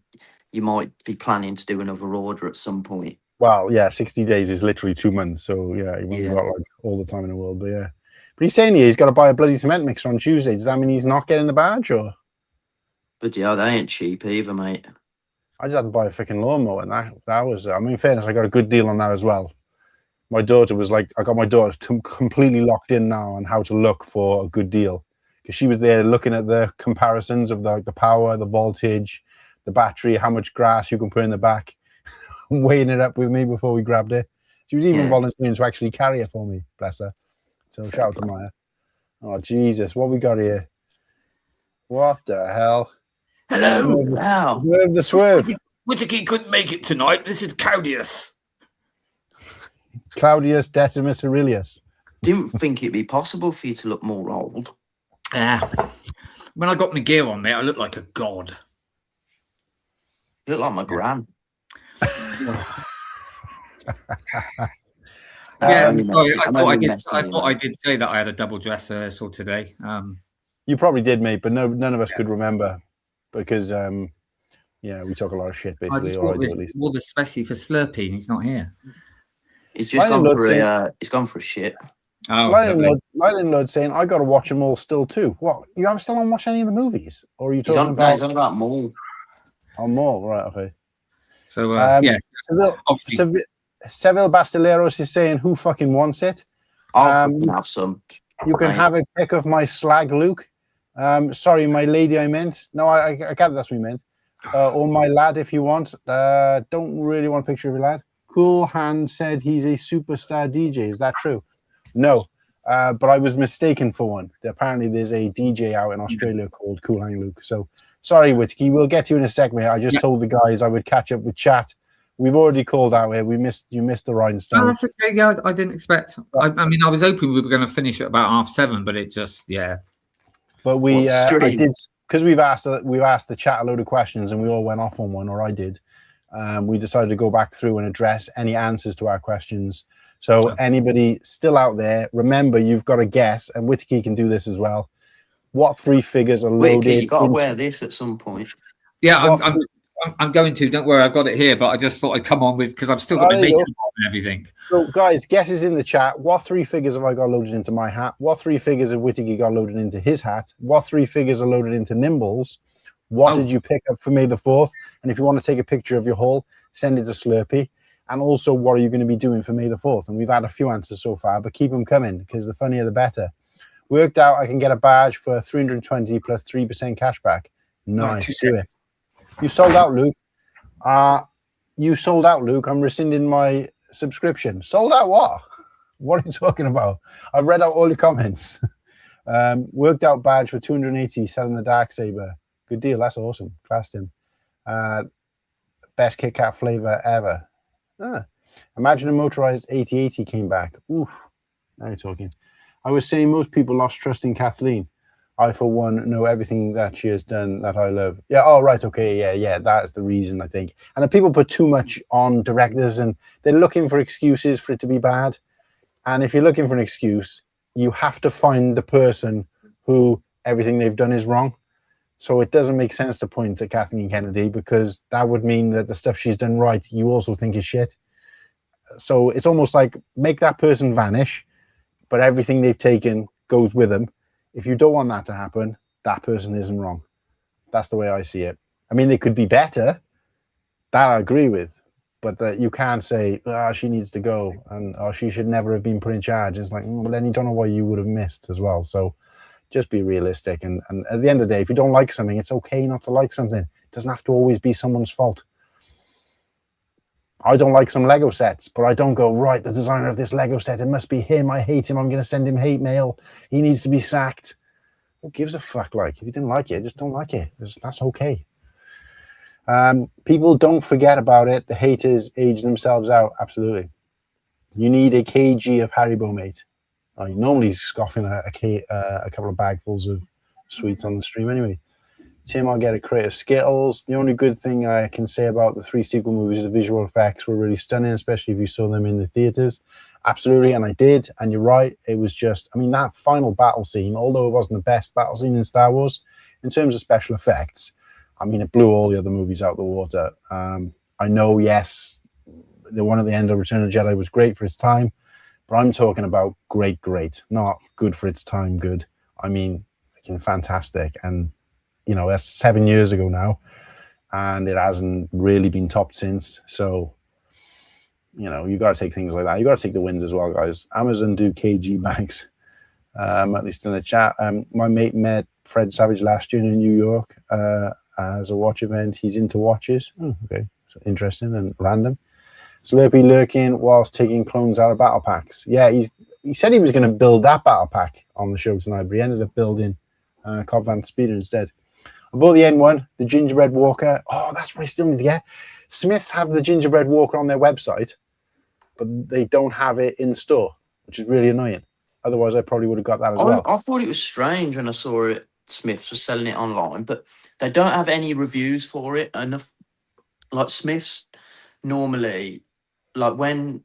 you might be planning to do another order at some point. Well, yeah, 60 days is literally 2 months. So yeah, he wouldn't got like all the time in the world. But yeah. But he's saying he's got to buy a bloody cement mixer on Tuesday. Does that mean he's not getting the badge or? But yeah, they ain't cheap either, mate. I just had to buy a freaking lawnmower, and that was. I mean, in fairness, I got a good deal on that as well. My daughter was like, I got my daughter completely locked in now on how to look for a good deal because she was there looking at the comparisons of the power, the voltage, the battery, how much grass you can put in the back, weighing it up with me before we grabbed it. She was even volunteering to actually carry it for me. Bless her. So shout out to Maya. Oh Jesus, what we got here? What the hell? Hello. Swerve the swerve. Whittakee couldn't make it tonight. This is Claudius. Claudius Decimus Aurelius. Didn't think it'd be possible for you to look more old. When I got my gear on, mate, I look like a god. You look like my gran. I'm sorry. I thought I did say that I had a double dress rehearsal today. You probably did, mate, but none of us could remember because we talk a lot of shit basically. I just wore this especially for Slurpy, and he's not here. He's just gone for a shit. Oh, Lord saying I got to watch them all still too. What? You haven't still on watch any of the movies, or are you talking about? He's on about Maul. Oh, Maul, right? Okay. So Seville Bastileros is saying, "Who fucking wants it?" I'll fucking have some. You can have a pic of my slag, Luke. Sorry, my lady, I meant. No, I gather that's what you meant. Or my lad, if you want. Don't really want a picture of your lad. Cool Hand said he's a superstar DJ. Is that true? No, but I was mistaken for one. Apparently, there's a DJ out in Australia called Cool Hand Luke. So sorry, Whittakee. We'll get you in a second. I just told the guys I would catch up with chat. We've already called out here. You missed the rhinestone. Oh, that's okay. Yeah, I didn't expect. I mean, I was hoping we were going to finish at about 7:30, but it just But we I did because we've asked the chat a load of questions and we all went off on one, or I did. We decided to go back through and address any answers to our questions. So anybody still out there, remember you've got to guess, and Whittakee can do this as well. What 3 figures are loaded? Whittakee, you got to wear this at some point. Yeah, I'm going to. Don't worry, I've got it here. But I just thought I'd come on with because I've still got my makeup on and everything. So, guys, guesses in the chat. What 3 figures have I got loaded into my hat? What 3 figures have Whittakee got loaded into his hat? What 3 figures are loaded into Nimble's? What did you pick up for May the 4th? And if you want to take a picture of your haul, send it to Slurpy. And also, what are you going to be doing for May the 4th? And we've had a few answers so far, but keep them coming because the funnier the better. Worked out I can get a badge for 320 plus 3% cashback. Nice, do it. You sold out, Luke. You sold out, Luke. I'm rescinding my subscription. Sold out what? What are you talking about? I've read out all your comments. Worked out badge for 280, selling the Darksaber. Good deal. That's awesome. Classed him. Best Kit Kat flavor ever. Imagine a motorized 8080 came back. Oof. Now you're talking. I was saying most people lost trust in Kathleen. I, for one, know everything that she has done that I love. Yeah, oh, right, okay, yeah, that's the reason, I think. And people put too much on directors, and they're looking for excuses for it to be bad. And if you're looking for an excuse, you have to find the person who everything they've done is wrong. So it doesn't make sense to point to Kathleen Kennedy because that would mean that the stuff she's done right, you also think is shit. So it's almost like make that person vanish, but everything they've taken goes with them. If you don't want that to happen, that person isn't wrong. That's the way I see it. I mean, they could be better. That I agree with. but that you can't say, she needs to go and she should never have been put in charge. It's like, well, then you don't know what you would have missed as well. So just be realistic. And at the end of the day, if you don't like something, it's okay not to like something. It doesn't have to always be someone's fault. I don't like some Lego sets, but I don't go, right, the designer of this Lego set, it must be him. I hate him. I'm going to send him hate mail. He needs to be sacked. Who gives a fuck? Like, if you didn't like it, just don't like it. That's okay. People don't forget about it. The haters age themselves out. Absolutely. You need a kg of Haribo, mate. I normally scoffing a couple of bagfuls of sweets on the stream anyway. Tim, I'll get a crate of Skittles. The only good thing I can say about the 3 sequel movies is the visual effects were really stunning, especially if you saw them in the theaters. Absolutely, and I did. And you're right. It was just, I mean, that final battle scene, although it wasn't the best battle scene in Star Wars, in terms of special effects, I mean, it blew all the other movies out of the water. I know, yes, the one at the end of Return of the Jedi was great for its time, but I'm talking about great, not good for its time good. I mean, freaking fantastic. And, you know, that's 7 years ago now, and it hasn't really been topped since. So, you know, you got to take things like that. You got to take the wins as well, guys. Amazon do KG bags, at least in the chat. My mate met Fred Savage last year in New York as a watch event. He's into watches. Oh, okay, so interesting and random. Slurpy lurking whilst taking clones out of battle packs. Yeah, he said he was going to build that battle pack on the show tonight, but he ended up building Cobb Van Speeder instead. I bought the N1, the gingerbread walker. Oh, that's what I still need to get. Smiths have the gingerbread walker on their website, but they don't have it in store, which is really annoying. Otherwise, I probably would have got that as well. I thought it was strange when I saw it. Smiths was selling it online, but they don't have any reviews for it. Enough, like Smiths normally, like when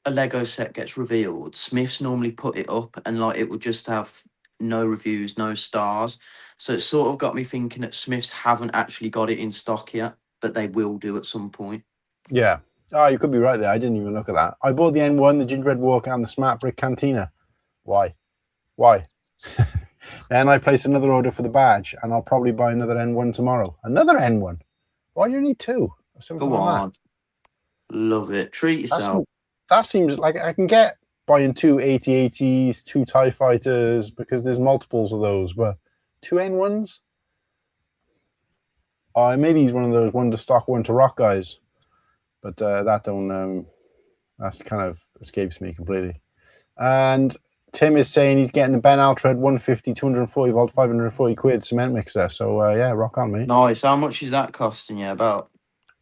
a Lego set gets revealed, Smiths normally put it up and like it would just have no reviews, no stars. So it sort of got me thinking that Smiths haven't actually got it in stock yet, but they will do at some point. Yeah. Oh, you could be right there. I didn't even look at that. I bought the N1, the gingerbread walker, and the smart brick cantina. Why? Then I placed another order for the badge, and I'll probably buy another N1 tomorrow. Another N1? Why do you need 2? Go on. Love it. Treat yourself. That seems like I can get buying 2 8080s, 2 TIE fighters, because there's multiples of those, but 2 N1s? Maybe he's one of those one to stock, one to rock guys, but that kind of escapes me completely. And Tim is saying he's getting the Ben Alfred 150 240 volt 540 quid cement mixer. So yeah, rock on, mate. Nice. How much is that costing you? About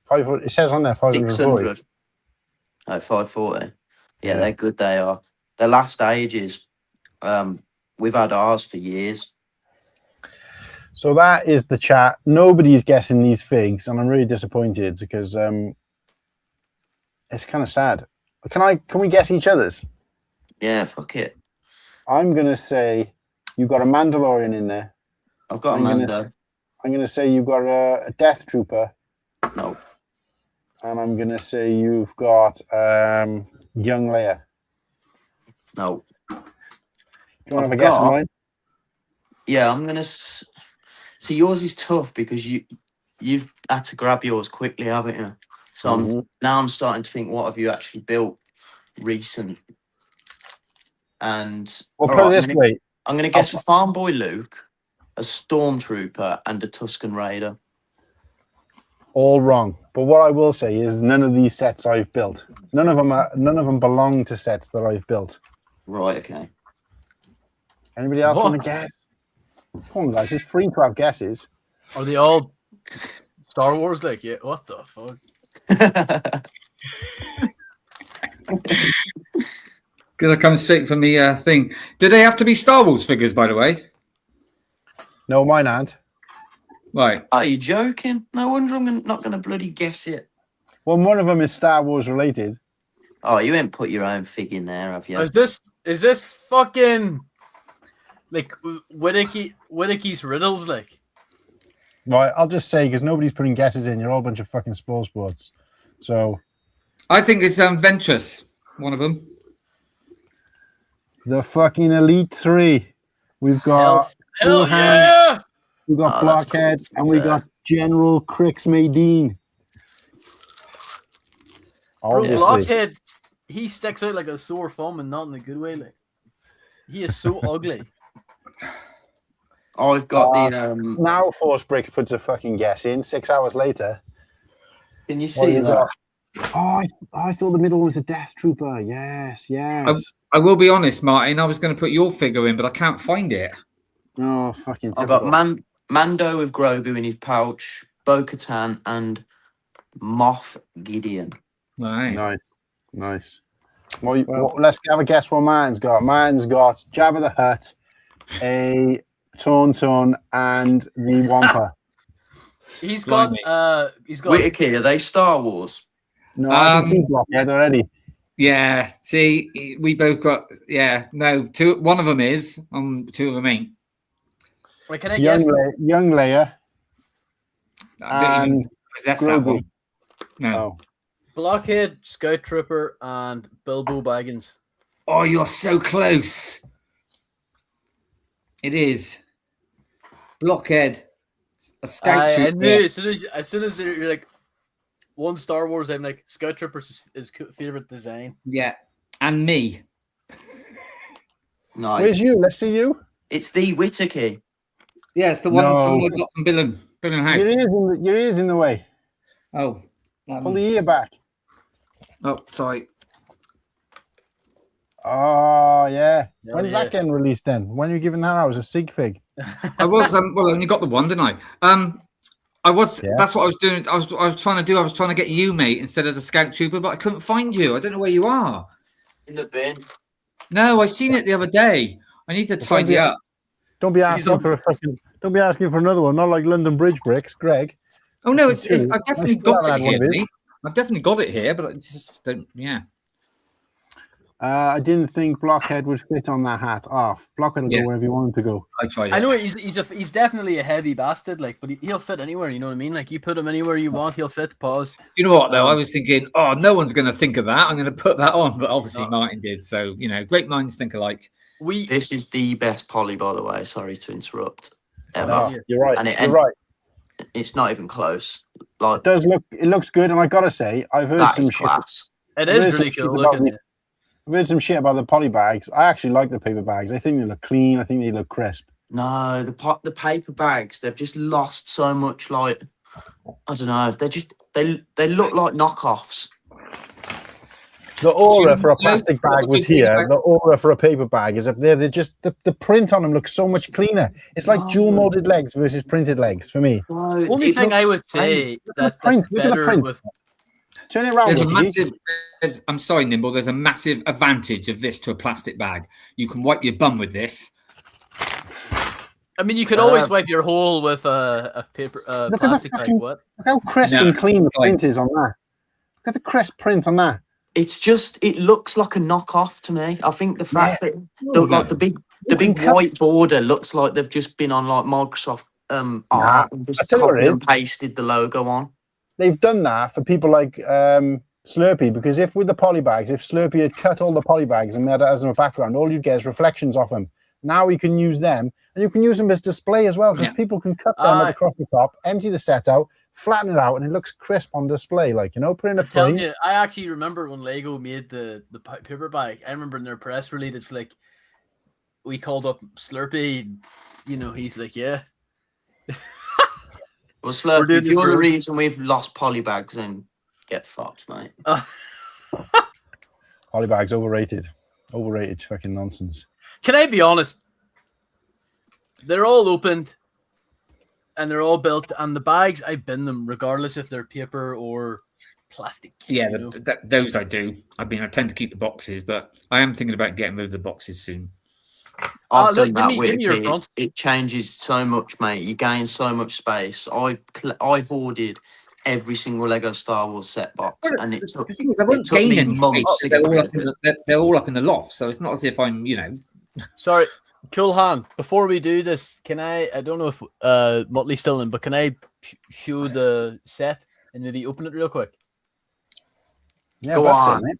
500. It says on there 540. 600. Oh, 540. Yeah, they're good. They are. They last ages. We've had ours for years. So that is the chat. Nobody's guessing these figs, and I'm really disappointed because it's kind of sad. Can we guess each other's? Yeah, fuck it. I'm gonna say you got a Mandalorian in there. I've got a Mando. I'm gonna say you've got a Death Trooper. No. And I'm gonna say you've got young Leia. No. Do you want to have a guess on mine? Yeah, I'm gonna. So yours is tough because you've had to grab yours quickly, haven't you? So now I'm starting to think, what have you actually built recent? And well, put it this way, I'm gonna guess a Farm Boy Luke, a Stormtrooper, and a Tusken Raider. All wrong. But what I will say is none of these sets I've built. None of them belong to sets that I've built. Right. Okay. Anybody else want to guess? Come on, guys. It's free to have guesses. Are they all Star Wars? Like, yeah. What the fuck? Gonna come straight from the thing. Do they have to be Star Wars figures, by the way? No, mine aren't. Right. Are you joking? No wonder I'm not going to bloody guess it. Well, one of them is Star Wars related. Oh, you ain't put your own fig in there, have you? Is this fucking like Whittakee's riddles? Like, right? I'll just say because nobody's putting guesses in. You're all a bunch of fucking sports. So, I think it's Ventress. One of them. The fucking Elite 3. We've got hell yeah! We got Blockhead, and we got General Crix Maydeen. Bro, Obviously. Blockhead, he sticks out like a sore thumb and not in a good way. Like he is so ugly. I've got the. Now Force Bricks puts a fucking guess in. 6 hours later. Can you What see you that? got? Oh, I thought the middle one was a Death Trooper. Yes. I will be honest, Martin. I was going to put your figure in, but I can't find it. Oh, fucking I've typical. got Mando with Grogu in his pouch, Bo-Katan, and Moff Gideon. Right. Nice. Well, let's have a guess what Martin's got. Martin's got Jabba the Hutt, a Tauntaun, and the Wampa. He's got Whittakee, are they Star Wars? No, I can see Blockhead already. Yeah. See, we both got. Yeah. No. Two. One of them is. Two of them ain't. Wait, can I guess? Young Leia. I don't even possess that one. No. Oh. Blockhead, Scout Trooper, and Bilbo Baggins. Oh, you're so close. It is. Blockhead. A Scout Trooper. I knew as soon as you're like one Star Wars, I'm like Scout Troopers is favorite design. Yeah, and me. Nice. Where's you? Let's see you. It's the Whittakee. Yeah, it's the one I got from Billen House. Your ear's in the way. Oh. Pull the ear back. Oh, sorry. Oh, yeah. When's that getting released then? When are you giving that out as a sig fig? I was I only got the one, didn't I? That's what I was doing. I was trying to do. I was trying to get you, mate, instead of the Scout Trooper, but I couldn't find you. I don't know where you are. In the bin. No, I seen it the other day. I need to tidy up. Don't be asking for don't be asking for another one, not like London Bridge Bricks, Greg. Oh no, it's I definitely got it here, one mate. I've definitely got it here, but I just don't. Yeah. I didn't think Blockhead would fit on that hat. Blockhead will go wherever you want him to go. I tried. I know he's definitely a heavy bastard, like, but he'll fit anywhere. You know what I mean? Like, you put him anywhere you want, he'll fit. Pause. You know what though? I was thinking, no one's going to think of that. I'm going to put that on, but obviously Martin did. So great minds think alike. This is the best poly, by the way. Sorry to interrupt. Ever. You're right. You're right. It's not even close. Like, it looks good, and I gotta say, I've heard some class. It is really cool looking. I've heard some shit about the poly bags. I actually like the paper bags. I think they look clean. I think they look crisp. No, the paper bags, they've just lost so much. Like, I don't know. They look like knockoffs. The aura for a plastic bag was here. The aura for a paper bag is up there. They're just the print on them looks so much cleaner. It's like dual molded legs versus printed legs for me. The only thing I would say that's better with. Turn it around. I'm sorry, Nimble. There's a massive advantage of this to a plastic bag. You can wipe your bum with this. I mean, you could always wipe your hole with a paper plastic bag. What? Look how crisp and clean the print is on that. Look at the crisp print on that. It's just, it looks like a knockoff to me. I think the fact that the big white border looks like they've just been on like Microsoft art and just copied and pasted the logo on. They've done that for people like Slurpy, because if with the poly bags, if Slurpy had cut all the poly bags and made it as a background, all you'd get is reflections of them. Now you can use them, and you can use them as display as well, because people can cut them across the top, empty the set out, flatten it out, and it looks crisp on display. Like, put in a frame. I actually remember when Lego made the paper bag. I remember in their press release, it's like, we called up Slurpy. He's like, yeah. Well, Slurpy, if you're the reason we've lost poly bags, then get fucked, mate. Poly bags overrated. Overrated fucking nonsense. Can I be honest? They're all opened and they're all built, and the bags, I bin them regardless if they're paper or plastic. Yeah, those I do. I tend to keep the boxes, but I am thinking about getting rid of the boxes soon. I've done that with it changes so much, mate. You gain so much space. I hoarded every single Lego Star Wars set box, and it took, the thing is, I won't gain any space. They're all up in the loft, so it's not as if I'm, Sorry, Cool Han. Before we do this, can I don't know if Motley's still in, but can I show the set and maybe open it real quick? Yeah, go on. Good,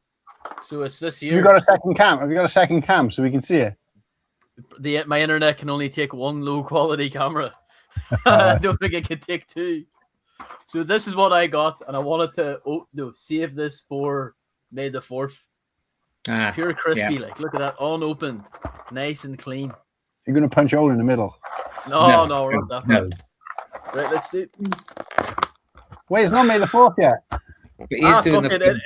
so it's this year. Have you got a second cam? Have you got a second cam so we can see it? My internet can only take one low quality camera. I don't think I can take two. So this is what I got, and I wanted to save this for May the 4th. Pure crispy, yeah. like look at that, unopened, nice and clean. You're going to punch a hole in the middle. No, we're not that No. bad. Right, let's do it. Wait, it's not May the 4th yet. But he is doing fuck the it,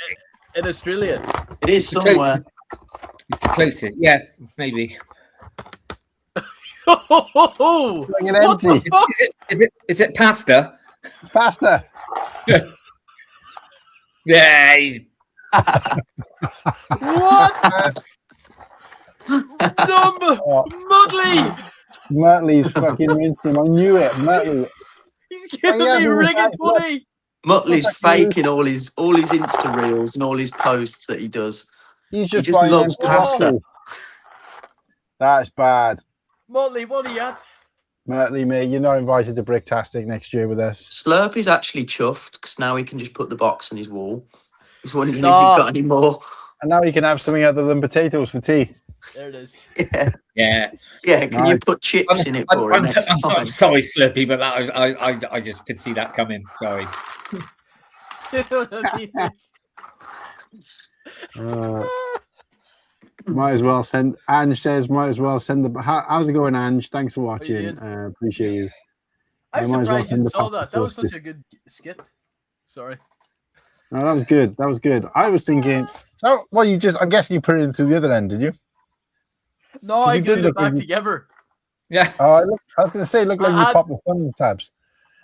in Australia. It is somewhere. It's the closest. Yeah, maybe. Oh, Bring it empty. Is it pasta? Faster. Yeah, he's what? Dumb, Mudley. Muttley's fucking rinsed him. I knew it. Muttley. He's giving yeah, me but rigatoni. Muttley's What's that faking all his Insta reels and all his posts that he does. He's He just, just buying loves empty pasta. bottles. That's bad. Mudley, what are you at? Muttley, mate, you're not invited to Bricktastic next year with us. Slurpy's actually chuffed because now he can just put the box on his wall. He's wondering if he's No. got any more. And now you can have something other than potatoes for tea. There it is. Yeah. yeah. Can you Nice. put chips in it for him I'm next time? sorry, Slurpy, but that I just could see that coming. Sorry. You know what I mean? Might as well send. Ange says, might as well send the. How's it going, Ange? Thanks for watching. doing? Appreciate you. I'm might as well surprised send you the saw pasta that. That was sauce such a good skit. Sorry. No, that was good. That was good. I was thinking. So, well, I'm guessing you put it in through the other end, did you? No, I You did glued it look back like- together. Yeah. Oh, I was going to say, it looked like you popped the thumb tabs.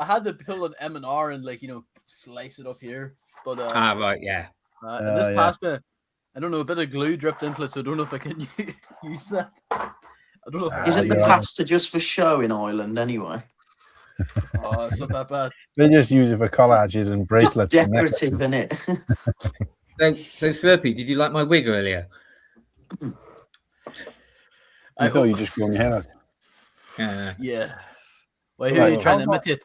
I had to pull an M&R and slice it up here. But Right. Yeah. and this yeah. pasta, I don't know, a bit of glue dripped into it, so I don't know if I can use that. I don't know if I Isn't can. the you're right. pasta just for show in Ireland anyway? Oh, it's not that bad. They just use it for collages and bracelets. and necklaces. Decorative, innit? So Slurpy, did you like my wig earlier? I thought you just grown your hair out. Yeah. Well, who are you trying to imitate?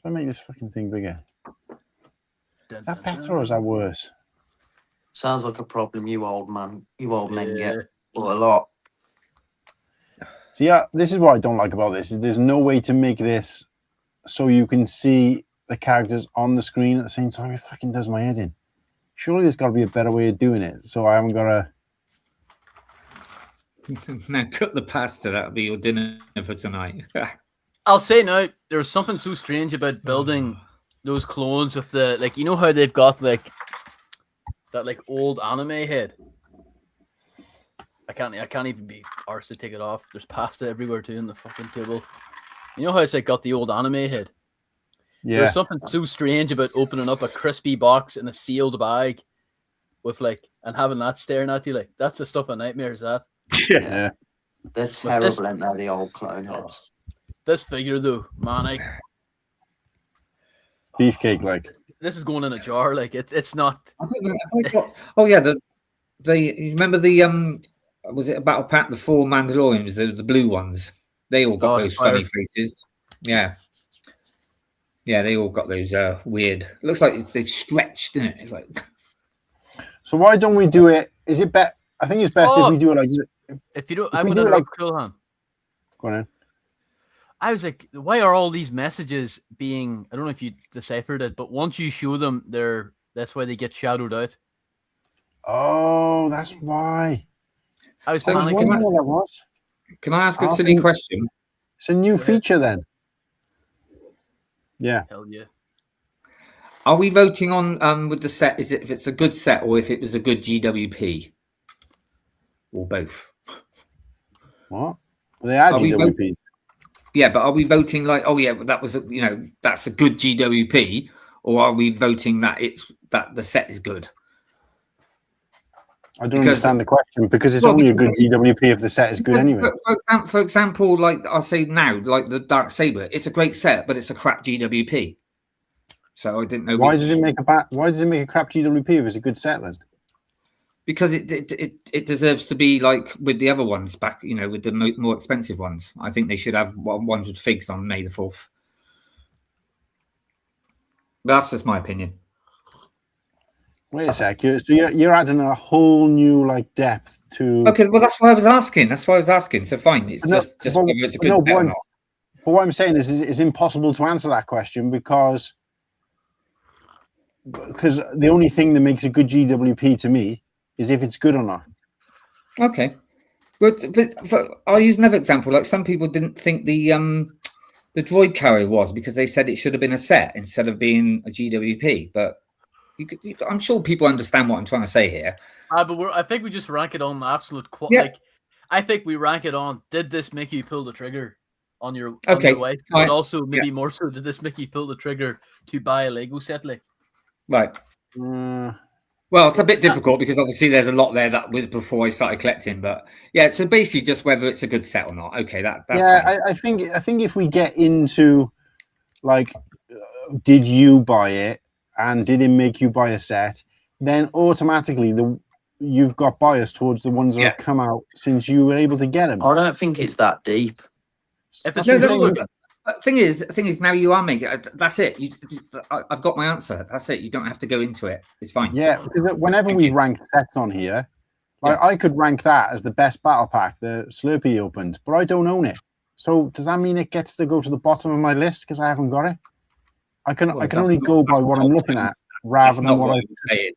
I make this fucking thing bigger. Dun, Is that dun, better dun. or is that worse? Sounds like a problem you old men Yeah. get. Well, a lot. So yeah, this is what I don't like about this. Is there's no way to make this so you can see the characters on the screen at the same time. It fucking does my head in. Surely there's got to be a better way of doing it. So I haven't got to. Now cut the pasta. That'll be your dinner for tonight. I'll say now, there's something so strange about building those clones with the you know how they've got that old anime head. I can't even be arsed to take it off. There's pasta everywhere too in the fucking table. You know how it's got the old anime head? Yeah. There's something so strange about opening up a crispy box in a sealed bag with and having that staring at you. That's the stuff of nightmares, that. Yeah. That's But this- terrible, ain't they, the old clone heads? This figure though, man, Beefcake, like. this is going in a jar. It's not. I think. Oh yeah, you remember the was it a battle pack? The 4 Mandalorians, the blue ones. They all got those funny faces. Yeah. Yeah, they all got those weird. Looks like they've stretched, isn't it? It's like. So why don't we do it? Is it better? I think it's best if we do it like. If you don't, If I'm we gonna do it like- cool hand. Go on in. I was like, why are all these messages being? I don't know if you deciphered it, but once you show them, that's why they get shadowed out. Oh, that's why. I was So I was panicking. wondering what that was. Can I ask a I silly think- question? It's a new ahead. feature then. Yeah. Hell yeah. Are we voting on with the set? Is it if it's a good set or if it was a good GWP, or both? What? They are Are we GWP. Yeah, but are we voting that was that's a good GWP, or are we voting that the set is good? I don't Because- understand the question because it's Well, only a because- good GWP if the set is good anyway. For example, I'll say now, the Dark Saber, it's a great set, but it's a crap GWP. So I didn't know Why does it make a crap GWP if it's a good set then? because it deserves to be like with the other ones back, with the more expensive ones. I think they should have ones with figs on May the 4th. That's just my opinion. Wait a sec. So you're adding a whole new depth to. Okay, well that's why I was asking. So fine, it's No, just but- whether it's a good no, set or once- not. But what I'm saying is it's impossible to answer that question because the only thing that makes a good GWP to me is if it's good or not. Okay. But I'll use another example. Like some people didn't think the droid carrier was because they said it should have been a set instead of being a GWP. But I'm sure people understand what I'm trying to say here. But I think we just rank it on the absolute like. I think we rank it on. Did this make you pull the trigger on your wife? But also maybe more so, did this make you pull the trigger to buy a Lego set? Like, right. Well, it's a bit difficult because obviously there's a lot there that was before I started collecting. But yeah, so basically just whether it's a good set or not. Okay, that's fine. I think if we get into like, did you buy it and did it make you buy a set, then automatically you've got bias towards the ones that have come out since you were able to get them. I don't think it's that deep. Thing is, now you are making. That's it. I've got my answer. That's it. You don't have to go into it. It's fine. Yeah, because whenever we rank sets on here, like I could rank that as the best battle pack, the Slurpy opened, but I don't own it. So does that mean it gets to go to the bottom of my list because I haven't got it? I can only go by what I'm looking at rather than what I'm saying.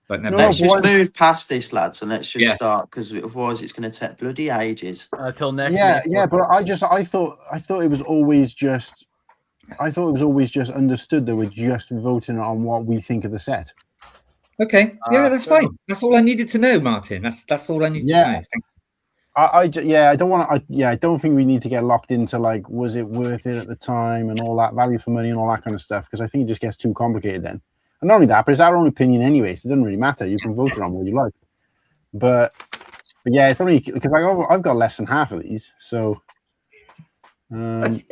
But let's just move past this, lads, and let's just start because otherwise it's going to take bloody ages until next. Yeah, but I thought it was always just understood that we're just voting on what we think of the set. Okay, that's fine. That's all I needed to know, Martin. That's all I need to know. I don't think we need to get locked into like, was it worth it at the time and all that, value for money and all that kind of stuff, because I think it just gets too complicated then. And not only that, but it's our own opinion anyway, so it doesn't really matter. You can vote it on what you like. But yeah, it's only because I've got less than half of these, so that's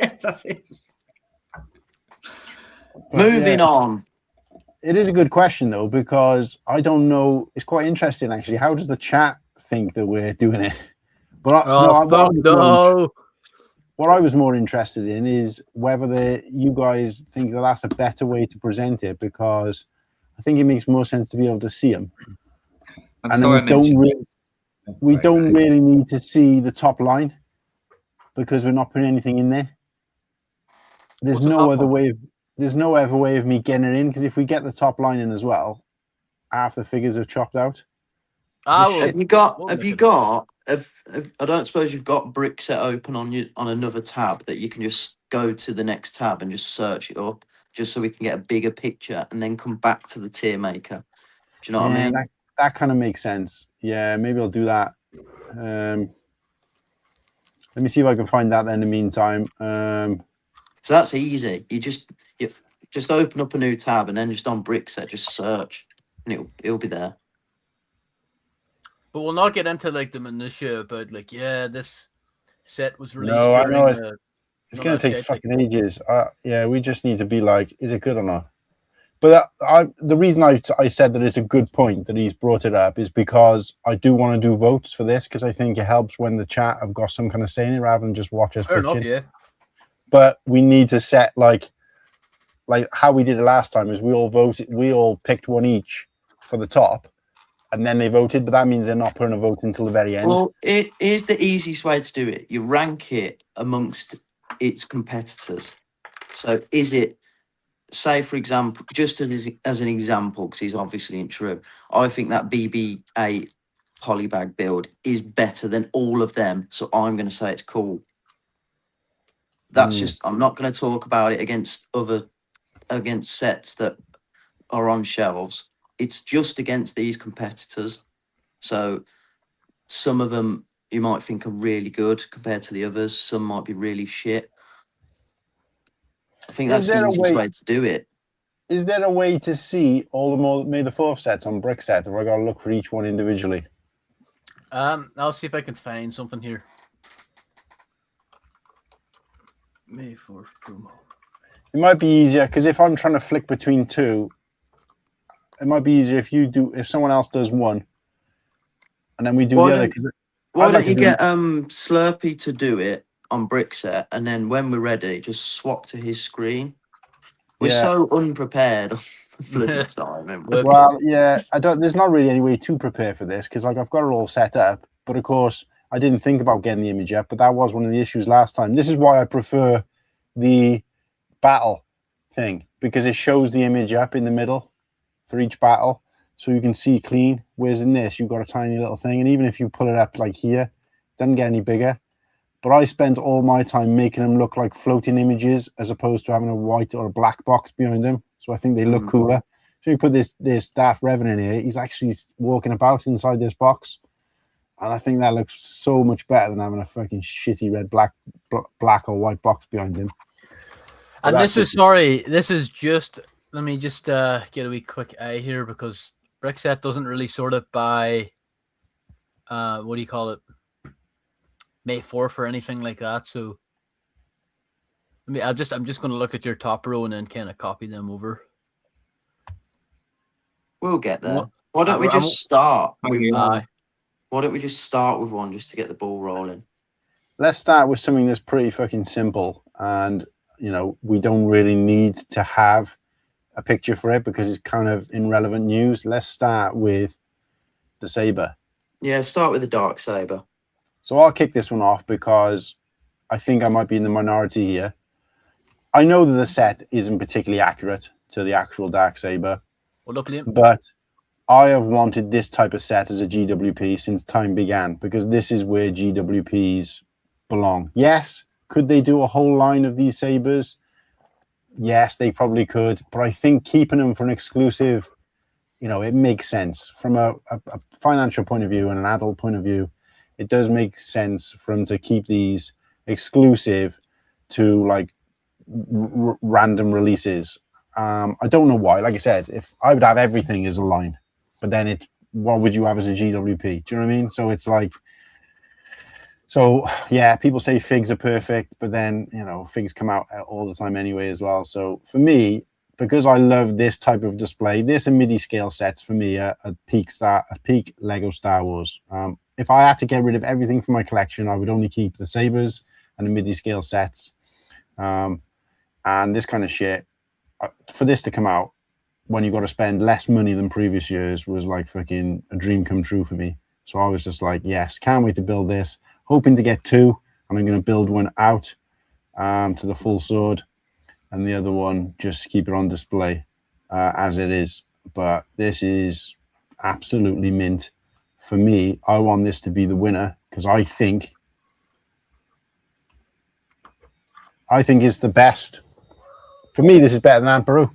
it. Moving on. It is a good question though, because I don't know. It's quite interesting actually. How does the chat think that we're doing it? But what I was more interested in is whether you guys think that that's a better way to present it, because I think it makes more sense to be able to see them. We don't really need to see the top line because we're not putting anything in there. There's no other way of me getting it in, because if we get the top line in as well, half the figures are chopped out. Have you got? I don't suppose you've got brick set open on another tab that you can just go to the next tab and just search it up, just so we can get a bigger picture and then come back to the tier maker. Do you know what I mean? That kind of makes sense. Yeah, maybe I'll do that. Let me see if I can find that in the meantime. So that's easy. You just open up a new tab and then just on brick set, just search, and it'll be there. But we'll not get into like the minutiae about like, this set was released. No, I know it's going to take fucking ages. We just need to be like, is it good or not? But the reason I said that it's a good point that he's brought it up is because I do want to do votes for this, because I think it helps when the chat have got some kind of say in it rather than just watch us. Fair enough, yeah. But we need to set like how we did it last time is we all picked one each for the top. And then they voted, but that means they're not putting a vote until the very end. Well, it is the easiest way to do it. You rank it amongst its competitors. So is it, say, for example, just as an example, because he's obviously in true, I think that BB-8 polybag build is better than all of them. So I'm going to say it's cool. That's just, I'm not going to talk about it against sets that are on shelves. It's just against these competitors. So some of them you might think are really good compared to the others. Some might be really shit. I think that's the easiest way to do it. Is there a way to see all the May the 4th sets on brick set, or I got to look for each one individually? I'll see if I can find something here. May 4th promo. It might be easier, because if I'm trying to flick between two, it might be easier if someone else does one, and then we do the other. Why don't you get Slurpy to do it on brick set, and then when we're ready, just swap to his screen. We're so unprepared for the time. Well, yeah, there's not really any way to prepare for this, because I've got it all set up. But of course, I didn't think about getting the image up. But that was one of the issues last time. This is why I prefer the battle thing because it shows the image up in the middle for each battle, so you can see clean. Whereas in this, you've got a tiny little thing, and even if you put it up like here, it doesn't get any bigger. But I spent all my time making them look like floating images as opposed to having a white or a black box behind them. So I think they look cooler. So you put this Darth Revan in here, he's actually walking about inside this box. And I think that looks so much better than having a fucking shitty red, black or white box behind him. And this is just, let me just get a wee quick eye here because Brickset doesn't really sort it by, what do you call it? May 4th or anything like that. So I'm just going to look at your top row and then kind of copy them over. We'll get there. Why don't we just start with one? Why don't we just start with one just to get the ball rolling? Let's start with something that's pretty fucking simple, and you know we don't really need to have a picture for it because it's kind of irrelevant news. Let's start with the saber. Yeah, start with the dark saber. So I'll kick this one off because I think I might be in the minority here. I know that the set isn't particularly accurate to the actual Darksaber, but I have wanted this type of set as a GWP since time began because this is where GWPs belong. Yes, could they do a whole line of these sabers? Yes, they probably could, but I think keeping them for an exclusive, you know, it makes sense from a financial point of view and an adult point of view. It does make sense for them to keep these exclusive to like random releases. I don't know why. Like I said, if I would have everything as a line, but then what would you have as a GWP? Do you know what I mean? So it's like, so yeah, people say figs are perfect, but then, you know, figs come out all the time anyway as well. So for me, because I love this type of display, this and MIDI scale sets for me are a peak Lego Star Wars. If I had to get rid of everything from my collection, I would only keep the sabers and the MIDI scale sets. And this kind of shit, for this to come out when you got to spend less money than previous years was like fucking a dream come true for me. So I was just like, yes, can't wait to build this. Hoping to get 2, and I'm going to build one out to the full sword, and the other one just keep it on display as it is. But this is absolutely mint. For me, I want this to be the winner because I think it's the best. For me, this is better than Amperu.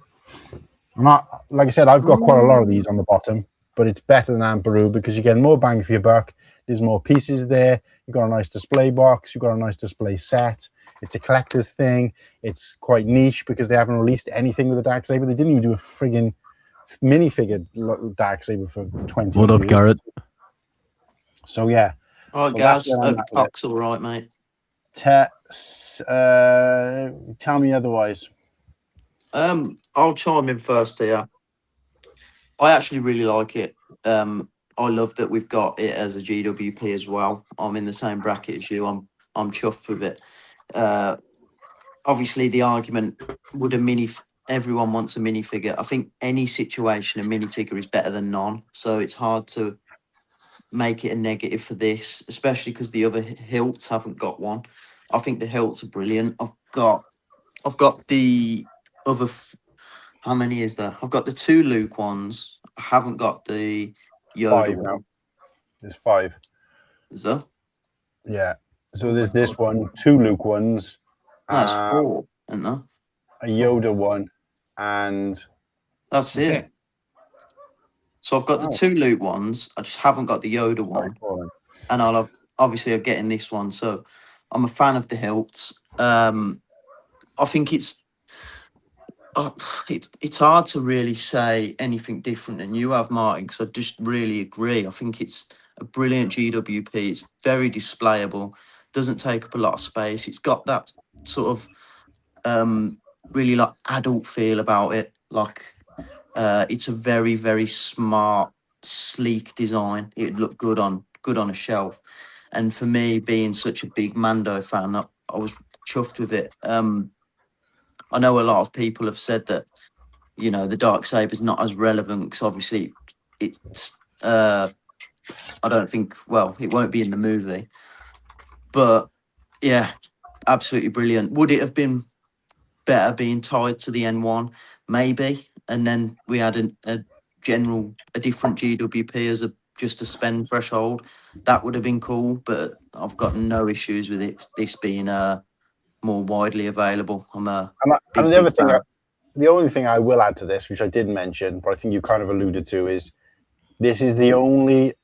Like I said, I've got quite a lot of these on the bottom, but it's better than Amperu because you get more bang for your buck. There's more pieces there. You've got a nice display box. You've got a nice display set. It's a collector's thing. It's quite niche because they haven't released anything with the Darksaber. They didn't even do a friggin' minifigure Darksaber for 20 What years. up, Garrett? So yeah. All right, guys. Hope Cock's all right, mate. Tell me otherwise. I'll chime in first here. I actually really like it. I love that we've got it as a GWP as well. I'm in the same bracket as you. I'm chuffed with it. Obviously, the argument would everyone wants a minifigure. I think any situation a minifigure is better than none. So it's hard to make it a negative for this, especially because the other hilts haven't got one. I think the hilts are brilliant. I've got the other. How many is there? I've got the 2 Luke ones. I haven't got the Yoda one. Now. There's 5. Is there? Yeah. So there's this one, 2 Luke ones. That's 4, isn't there? A Yoda one, and that's it. So I've got the 2 Luke ones. I just haven't got the Yoda one, and I'll have obviously I'm getting this one. So I'm a fan of the hilts. I think it's hard to really say anything different than you have, Martin, because I just really agree. I think it's a brilliant GWP. It's very displayable, doesn't take up a lot of space. It's got that sort of really like adult feel about it. Like it's a very, very smart, sleek design. It'd look good on a shelf. And for me, being such a big Mando fan, I was chuffed with it. I know a lot of people have said that, you know, the Darksaber is not as relevant because obviously it's, I don't think, well, it won't be in the movie. But yeah, absolutely brilliant. Would it have been better being tied to the N1, maybe. And then we had a different GWP as just a spend threshold. That would have been cool, but I've got no issues with this being more widely available. I'm a big fan. The only thing I will add to this, which I did mention, but I think you kind of alluded to, is this is the only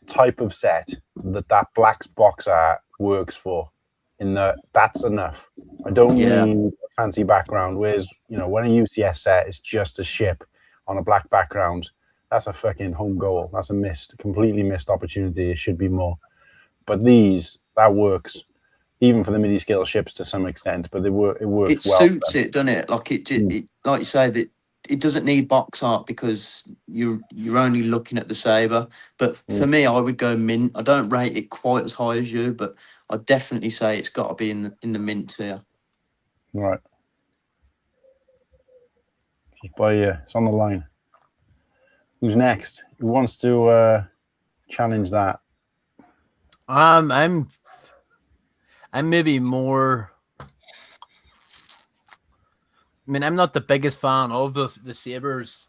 type of set that Black's box art works for. That's enough. I don't need a fancy background. Whereas, when a UCS set is just a ship on a black background, that's a fucking home goal. That's a completely missed opportunity. It should be more. But that works, even for the midi scale ships to some extent. But it works. It suits it, doesn't it? Like it, like you say, that it doesn't need box art because you're only looking at the Sabre. But for me, I would go mint. I don't rate it quite as high as you, but I'd definitely say it's got to be in the mint tier. Right. It's on the line. Who's next? Who wants to challenge that? I'm maybe more. I mean, I'm not the biggest fan of the Sabres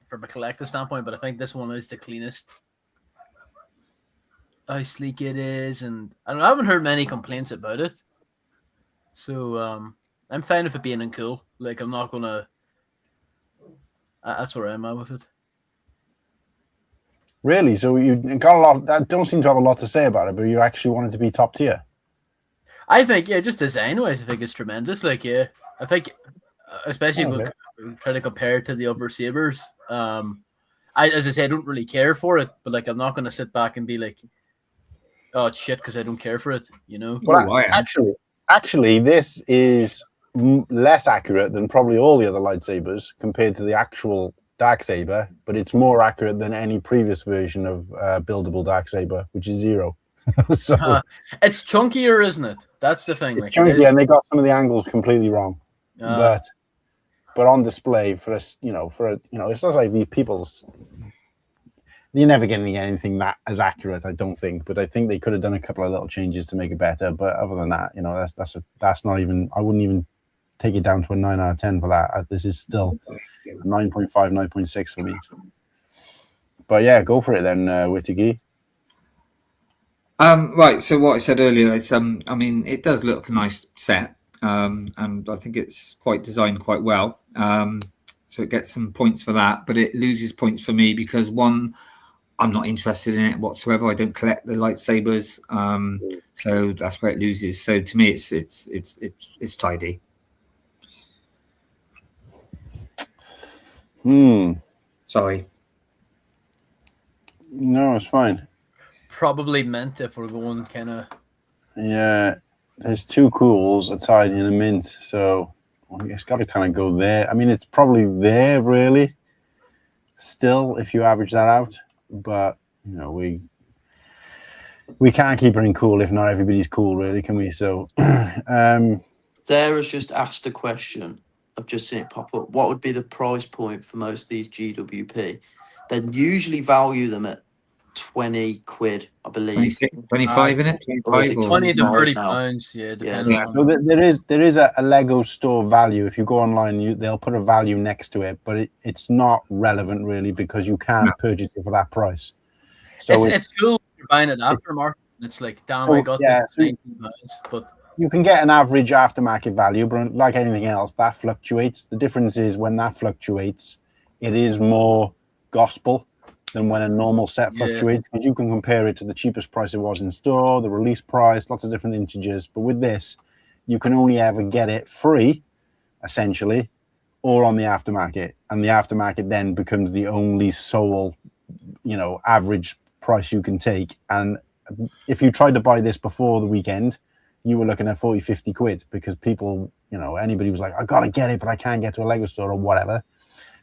from a collective standpoint, but I think this one is the cleanest. How sleek it is, and I haven't heard many complaints about it. So I'm fine with it being in cool. Like, I'm not gonna. That's where I'm at with it. Really? So you got a lot. I don't seem to have a lot to say about it, but you actually want it to be top tier. I think, just design-wise, I think it's tremendous. Like, I think, especially trying to compare it to the other Sabres. As I say, I don't really care for it, but like, I'm not going to sit back and be like, "Oh, it's shit," because I don't care for it. Well, actually, this is less accurate than probably all the other lightsabers compared to the actual Darksaber, but it's more accurate than any previous version of buildable Darksaber, which is 0. So it's chunkier, isn't it? That's the thing. It's chunky, and they got some of the angles completely wrong. But on display for us, it's not like these people's. You're never going to get anything that as accurate, I don't think. But I think they could have done a couple of little changes to make it better. But other than that, that's not even. I wouldn't even take it down to a 9 out of 10 for that. This is still 9.5, 9.6 for me. But yeah, go for it then, Whittakee. Right. So what I said earlier is, I mean, it does look a nice set, and I think it's designed quite well. So it gets some points for that, but it loses points for me because one, I'm not interested in it whatsoever. I don't collect the lightsabers, so that's where it loses. So to me, it's tidy. Sorry. No, it's fine. Probably meant if we're going kind of. Yeah, there's 2 cools, a tidy and a mint, so it's got to kind of go there. I mean, it's probably there really. Still, if you average that out, but we can't keep it in cool if not everybody's cool, really, can we? So, Sarah's just asked a question. I've just seen it pop up. What would be the price point for most of these GWP? They usually value them at 20 quid, I believe. 25 in it? 20 to 30 pounds, depending on. So there is a Lego store value. If you go online, they'll put a value next to it, but it's not relevant really because you can't purchase it for that price. So it's cool if you're buying it aftermarket. It's like, damn, I got this 19 pounds, but you can get an average aftermarket value, but like anything else, that fluctuates. The difference is when that fluctuates, it is more gospel than when a normal set fluctuates, because you can compare it to the cheapest price it was in store, the release price, lots of different integers. But with this, you can only ever get it free, essentially, or on the aftermarket. And the aftermarket then becomes the only sole, average price you can take. And if you tried to buy this before the weekend, you were looking at 40, 50 quid because people, anybody was like, I got to get it, but I can't get to a Lego store or whatever.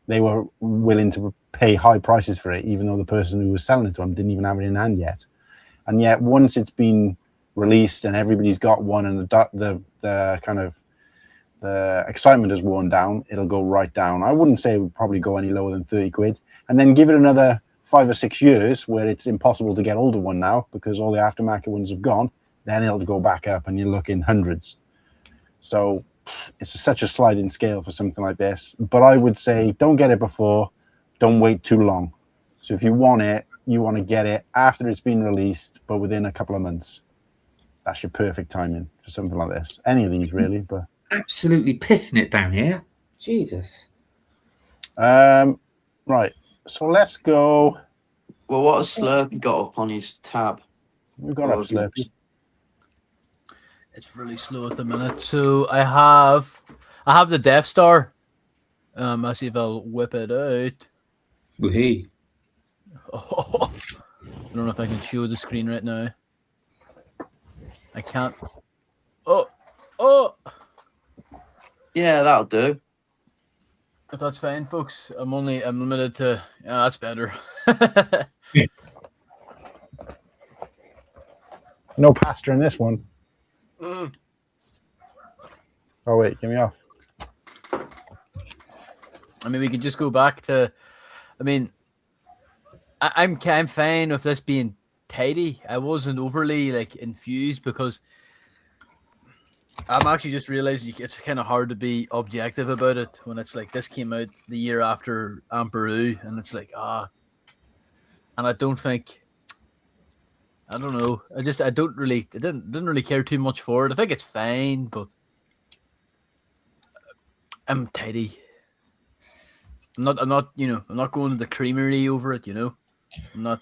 They were willing to pay high prices for it, even though the person who was selling it to them didn't even have it in hand yet. And yet, once it's been released and everybody's got one, and the kind of the excitement has worn down, it'll go right down. I wouldn't say it would probably go any lower than 30 quid. And then give it another 5 or 6 years where it's impossible to get older one now because all the aftermarket ones have gone. Then it'll go back up, and you're looking hundreds. So it's such a sliding scale for something like this. But I would say don't get it before, don't wait too long. So if you want it, you want to get it after it's been released, but within a couple of months. That's your perfect timing for something like this. Any of these, really. But absolutely pissing it down here. Jesus. Right. So let's go. Well, what has Slurpy got up on his tab? We've got up Slurpy. It's really slow at the minute. So I have the Death Star. I'll see if I'll whip it out. Woohoo. Oh, I don't know if I can show the screen right now. I can't. Oh. Yeah, that'll do. If that's fine, folks. I'm limited to. Yeah, that's better. No pasta in this one. Mm. Oh wait, get me off. I mean, we could just go back to. I mean, I'm fine with this being tidy. I wasn't overly like infused because I'm actually just realizing it's kind of hard to be objective about it when it's like this came out the year after Amperu, and it's like and I don't think. I don't know. I didn't really care too much for it. I think it's fine, but I'm tidy. I'm not I'm not going to the creamery over it, I'm not.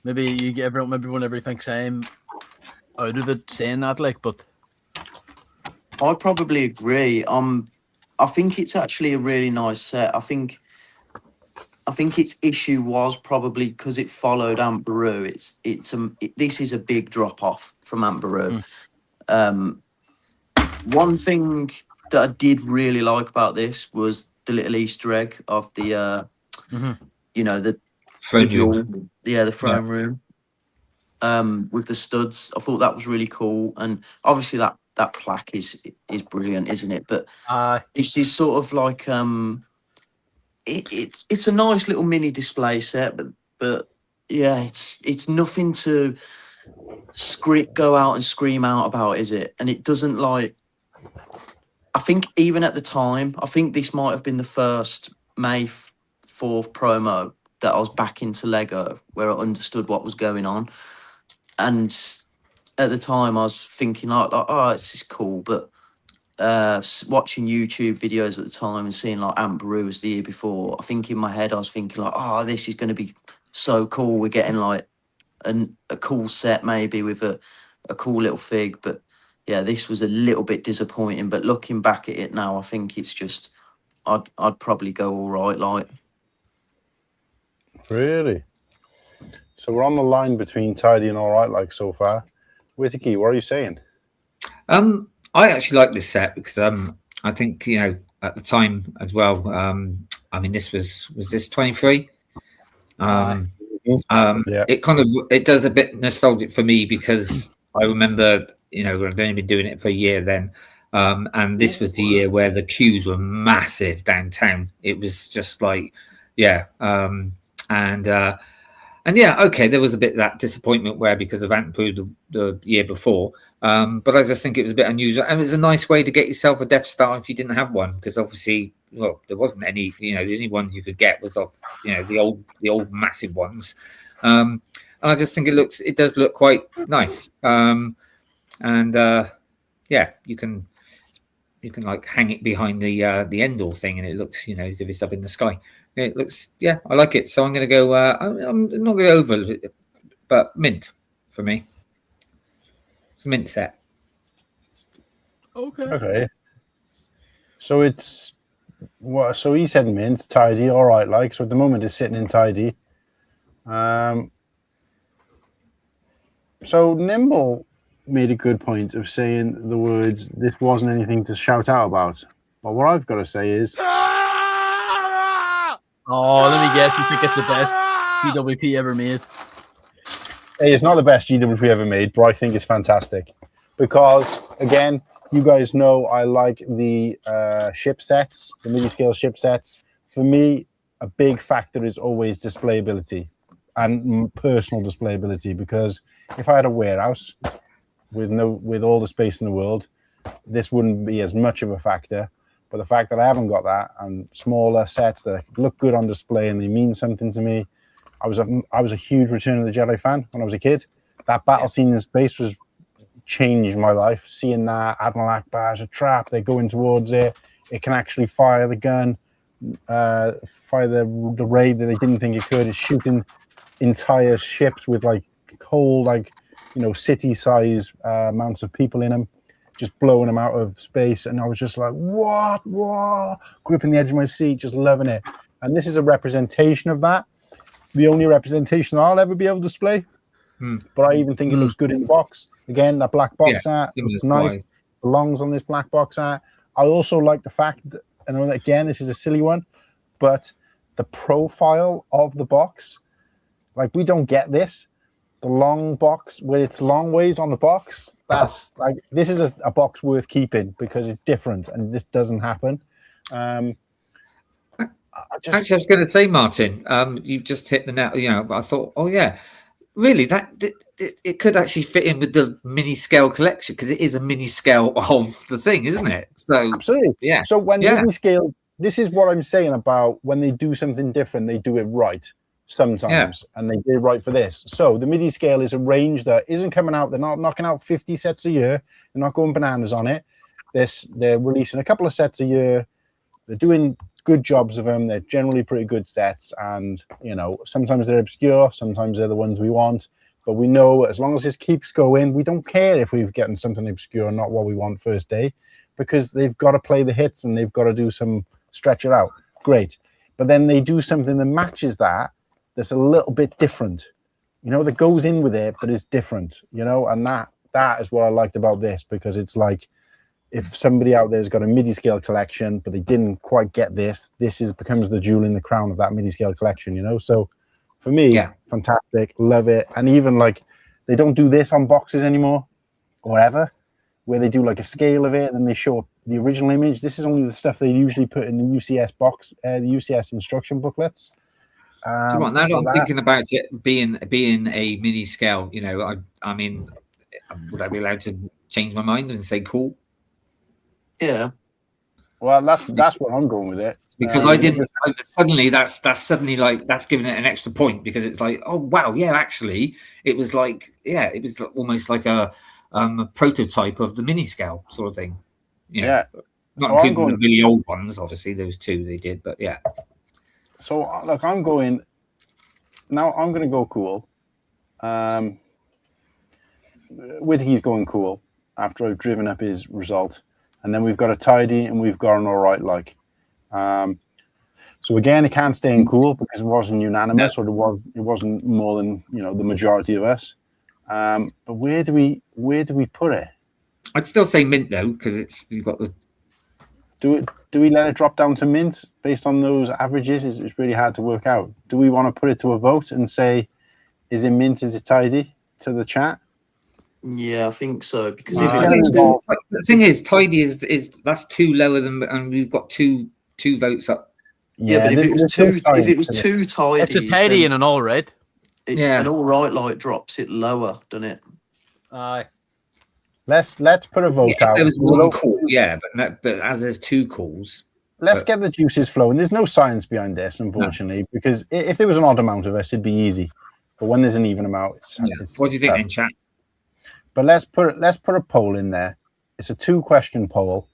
Maybe everyone thinks I'm out of it saying that, like, but I probably agree. I think it's actually a really nice set. I think its issue was probably because it followed Amperu. This is a big drop off from Amperu. One thing that I did really like about this was the little Easter egg of the the throne room with the studs. I thought that was really cool, and obviously that plaque is brilliant, isn't it? But this is sort of like it's a nice little mini display set, but yeah, it's nothing to go out and scream out about, is it? And it doesn't like. I think even at the time, I think this might have been the first May 4th promo that I was back into Lego, where I understood what was going on. And at the time, I was thinking like oh, this is cool, but watching YouTube videos at the time and seeing like Amperu was the year before, I think in my head I was thinking like, oh, this is going to be so cool. We're getting like a cool set maybe with a cool little fig, but yeah, this was a little bit disappointing. But looking back at it now, I think it's just I'd probably go all right. Like, really. So we're on the line between tidy and all right, like so far. Whittakee, what are you saying? I actually like this set because I think at the time as well. I mean, this was this 23. Yeah. It does a bit nostalgic for me because I remember I'd only been doing it for a year then, and this was the year where the queues were massive downtown. It was just like, and yeah, okay, there was a bit of that disappointment where because of Amperu the year before, but I just think it was a bit unusual, and it was a nice way to get yourself a Death Star if you didn't have one, because obviously, well, there wasn't any. The only ones you could get was off, the old massive ones, and I just think it does look quite nice, and yeah, you can like hang it behind the Endor thing, and it looks as if it's up in the sky. It looks, yeah, I like it. So I'm going to go. I'm not going to over it, but mint for me. It's a mint set. Okay. So it's what? So he said mint, tidy, all right. Like, so at the moment it's sitting in tidy. So Nimble made a good point of saying the words, "This wasn't anything to shout out about." But what I've got to say is. Oh, let me guess. You think it's the best GWP ever made? Hey, it's not the best GWP ever made, but I think it's fantastic. Because, again, you guys know I like the ship sets, the mini-scale ship sets. For me, a big factor is always displayability. and personal displayability. Because if I had a warehouse with all the space in the world, this wouldn't be as much of a factor. But the fact that I haven't got that, and smaller sets that look good on display and they mean something to me. I was a huge Return of the Jedi fan when I was a kid. That battle scene in space changed my life. Seeing that Admiral Akbar's a trap, they're going towards it. It can actually fire the gun, fire the ray that they didn't think it could. It's shooting entire ships with like whole city-size amounts of people in them, just blowing them out of space. And I was just like, what? Gripping the edge of my seat, just loving it. And this is a representation of that. The only representation I'll ever be able to display. But I even think it looks good in the box. Again, that black box art looks nice. Belongs on this black box art. I also like the fact that, I know that again, this is a silly one, but the profile of the box, like we don't get this. The long box, where it's long ways on the box, that's like, this is a box worth keeping because it's different and this doesn't happen. Actually, I was going to say, Martin, you've just hit the nail, but I thought, oh yeah, really, that it could actually fit in with the mini scale collection because it is a mini scale of the thing, isn't it? So absolutely, yeah. So when mini scale, this is what I'm saying about when they do something different, they do it right sometimes, and they did right for this. So the midi scale is a range that isn't coming out. They're not knocking out 50 sets a year. They're not going bananas on it. They're releasing a couple of sets a year. They're doing good jobs of them. They're generally pretty good sets, and sometimes they're obscure, sometimes they're the ones we want. But we know as long as this keeps going, we don't care if we've gotten something obscure, not what we want first day, because they've got to play the hits and they've got to do some stretch it out. Great, but then they do something that matches that. That's a little bit different, that goes in with it, but is different, and that is what I liked about this, because it's like, if somebody out there has got a MIDI scale collection, but they didn't quite get this becomes the jewel in the crown of that MIDI scale collection, So for me, fantastic, love it. And even like, they don't do this on boxes anymore or ever, where they do like a scale of it and then they show up the original image. This is only the stuff they usually put in the UCS box, the UCS instruction booklets. Now that I'm thinking about it being a mini scale, I mean, would I be allowed to change my mind and say cool? Yeah. Well, that's what I'm going with it. Because I didn't suddenly that's suddenly like that's giving it an extra point, because it's like, oh wow, yeah, actually it was like, it was almost like a prototype of the mini scale sort of thing. Not so including the really old ones, obviously those two they did, but yeah. So look, I'm going to go cool. Whittakee's going cool after I've driven up his result. And then we've got a tidy and we've got an all right like. So again, it can't stay in cool because it wasn't unanimous, or it wasn't more than the majority of us. But where do we put it? I'd still say mint though, because you've got the. Do we let it drop down to mint based on those averages? It's really hard to work out. Do we want to put it to a vote and say, is it mint? Is it tidy to the chat? Yeah, I think so. Because the thing is, tidy is that's too lower than, and we've got two votes up. Yeah, but if it was too tidy, it's a tidy and an all right. An all right light drops it lower, doesn't it? Aye. Let's put a vote out. There was one call, but as there's two calls, let's get the juices flowing. There's no science behind this, unfortunately, because if there was an odd amount of us, it'd be easy. But when there's an even amount, it's what do you think in chat? But let's put a poll in there. It's a 2-question poll.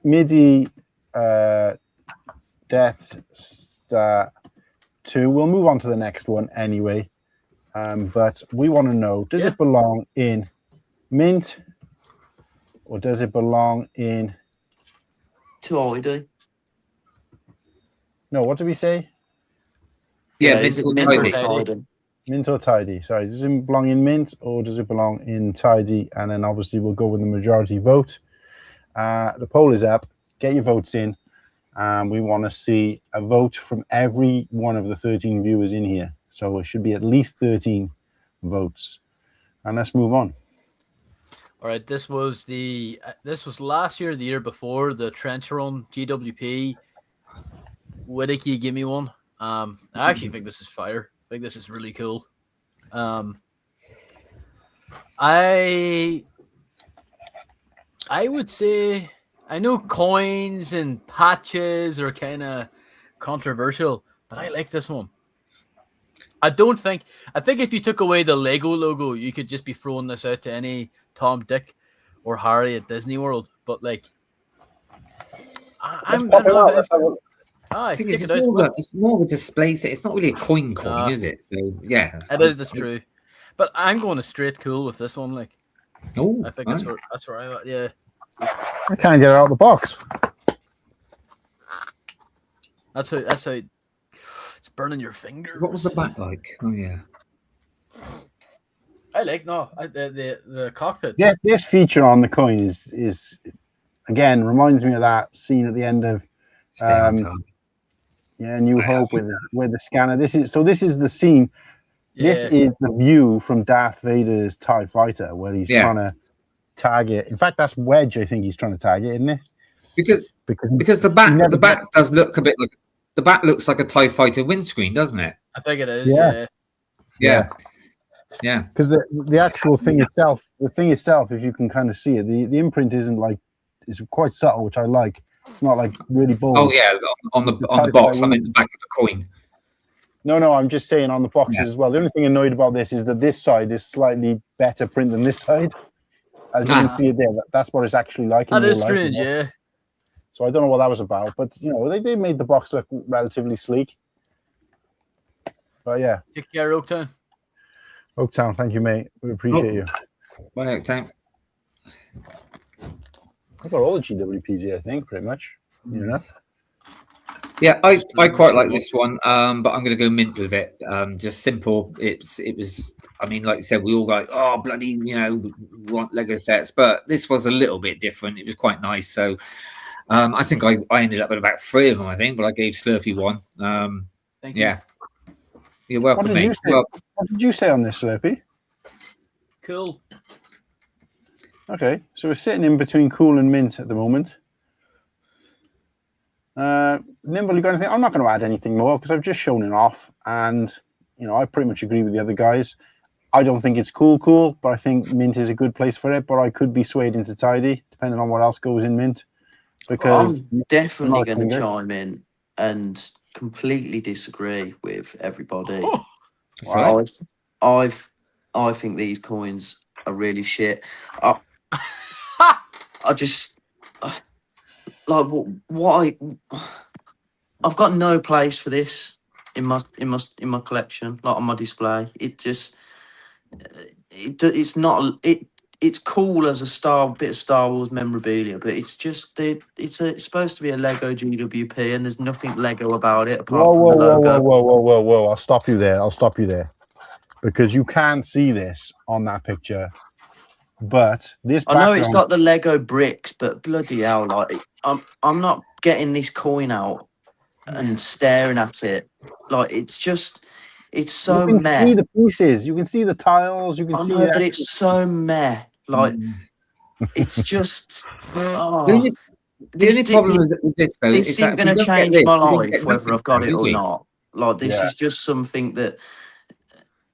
MIDI Death Star 2. We'll move on to the next one anyway. But we want to know: does it belong in mint, or does it belong in tidy? No, what did we say? Mint or tidy. Mint or tidy. Sorry, does it belong in mint or does it belong in tidy? And then obviously we'll go with the majority vote. The poll is up. Get your votes in. We want to see a vote from every one of the 13 viewers in here. So it should be at least 13 votes. And let's move on. All right, this was last year, the year before, the trench run GWP. Whittakee, give me one. I actually think this is fire. think this is really cool. I would say, I know coins and patches are kind of controversial, but I like this one. I think if you took away the Lego logo, you could just be throwing this out to any Tom, Dick, or Harry at Disney World. But like, I think it's more of a display thing. It's not really a coin, is it? So yeah, it is. That's true. But I'm going a straight cool with this one. Like, oh, I think that's where I. Yeah. I can't get it out of the box. That's how it's burning your fingers. What was the back like? Oh yeah. I like the cockpit. Yeah, this feature on the coin is again reminds me of that scene at the end of New Hope with the scanner. This is the scene. Yeah. This is the view from Darth Vader's TIE fighter where he's trying to target. In fact, that's Wedge. I think he's trying to target, isn't it? Because the back does look a bit like the back looks like a TIE fighter windscreen, doesn't it? I think it is. Yeah. Because the actual thing itself, if you can kind of see it, the imprint isn't like, it's quite subtle, which I like. It's not like really bold. Oh yeah, on the box. I mean the back of the coin. No, I'm just saying on the boxes as well. The only thing annoyed about this is that this side is slightly better print than this side. As you can see it there, that's what it's actually like. That is strange, yeah. So I don't know what that was about, but they made the box look relatively sleek. But yeah. Take care, Oaktown. Oaktown, thank you, mate. We appreciate you. Bye, Oaktown. I've got all the GWPs here, I think, pretty much. Yeah, I quite like this one, but I'm going to go mint with it. Just simple. It was. I mean, like I said, we all go, oh bloody, we want Lego sets, but this was a little bit different. It was quite nice. So, I think I ended up with about 3 of them. I think, but I gave Slurpy one. Thank you. Yeah, you're welcome, mate. What did you say on this, Slurpy? Cool. Okay, so we're sitting in between cool and mint at the moment. Nimble, you got anything? I'm not going to add anything more because I've just shown it off, and I pretty much agree with the other guys. I don't think it's cool, but I think mint is a good place for it. But I could be swayed into tidy depending on what else goes in mint. Because I'm definitely going to chime in and completely disagree with everybody. Wow. I think these coins are really shit. I just like what I've got no place for this in my collection, like on my display. It just it's not it's cool as a bit of Star Wars memorabilia, but it's just it's supposed to be a Lego GWP, and there's nothing Lego about it apart from the logo. Whoa! I'll stop you there, because you can't see this on that picture. But this I know it's got the Lego bricks, but bloody hell, like I'm not getting this coin out and staring at it. Like it's so meh. You can see the pieces, you can see the tiles, you can see but it's so meh. Like it's just the only problem with this though this is isn't that going to change my life whether I've got it or not. Like this is just something that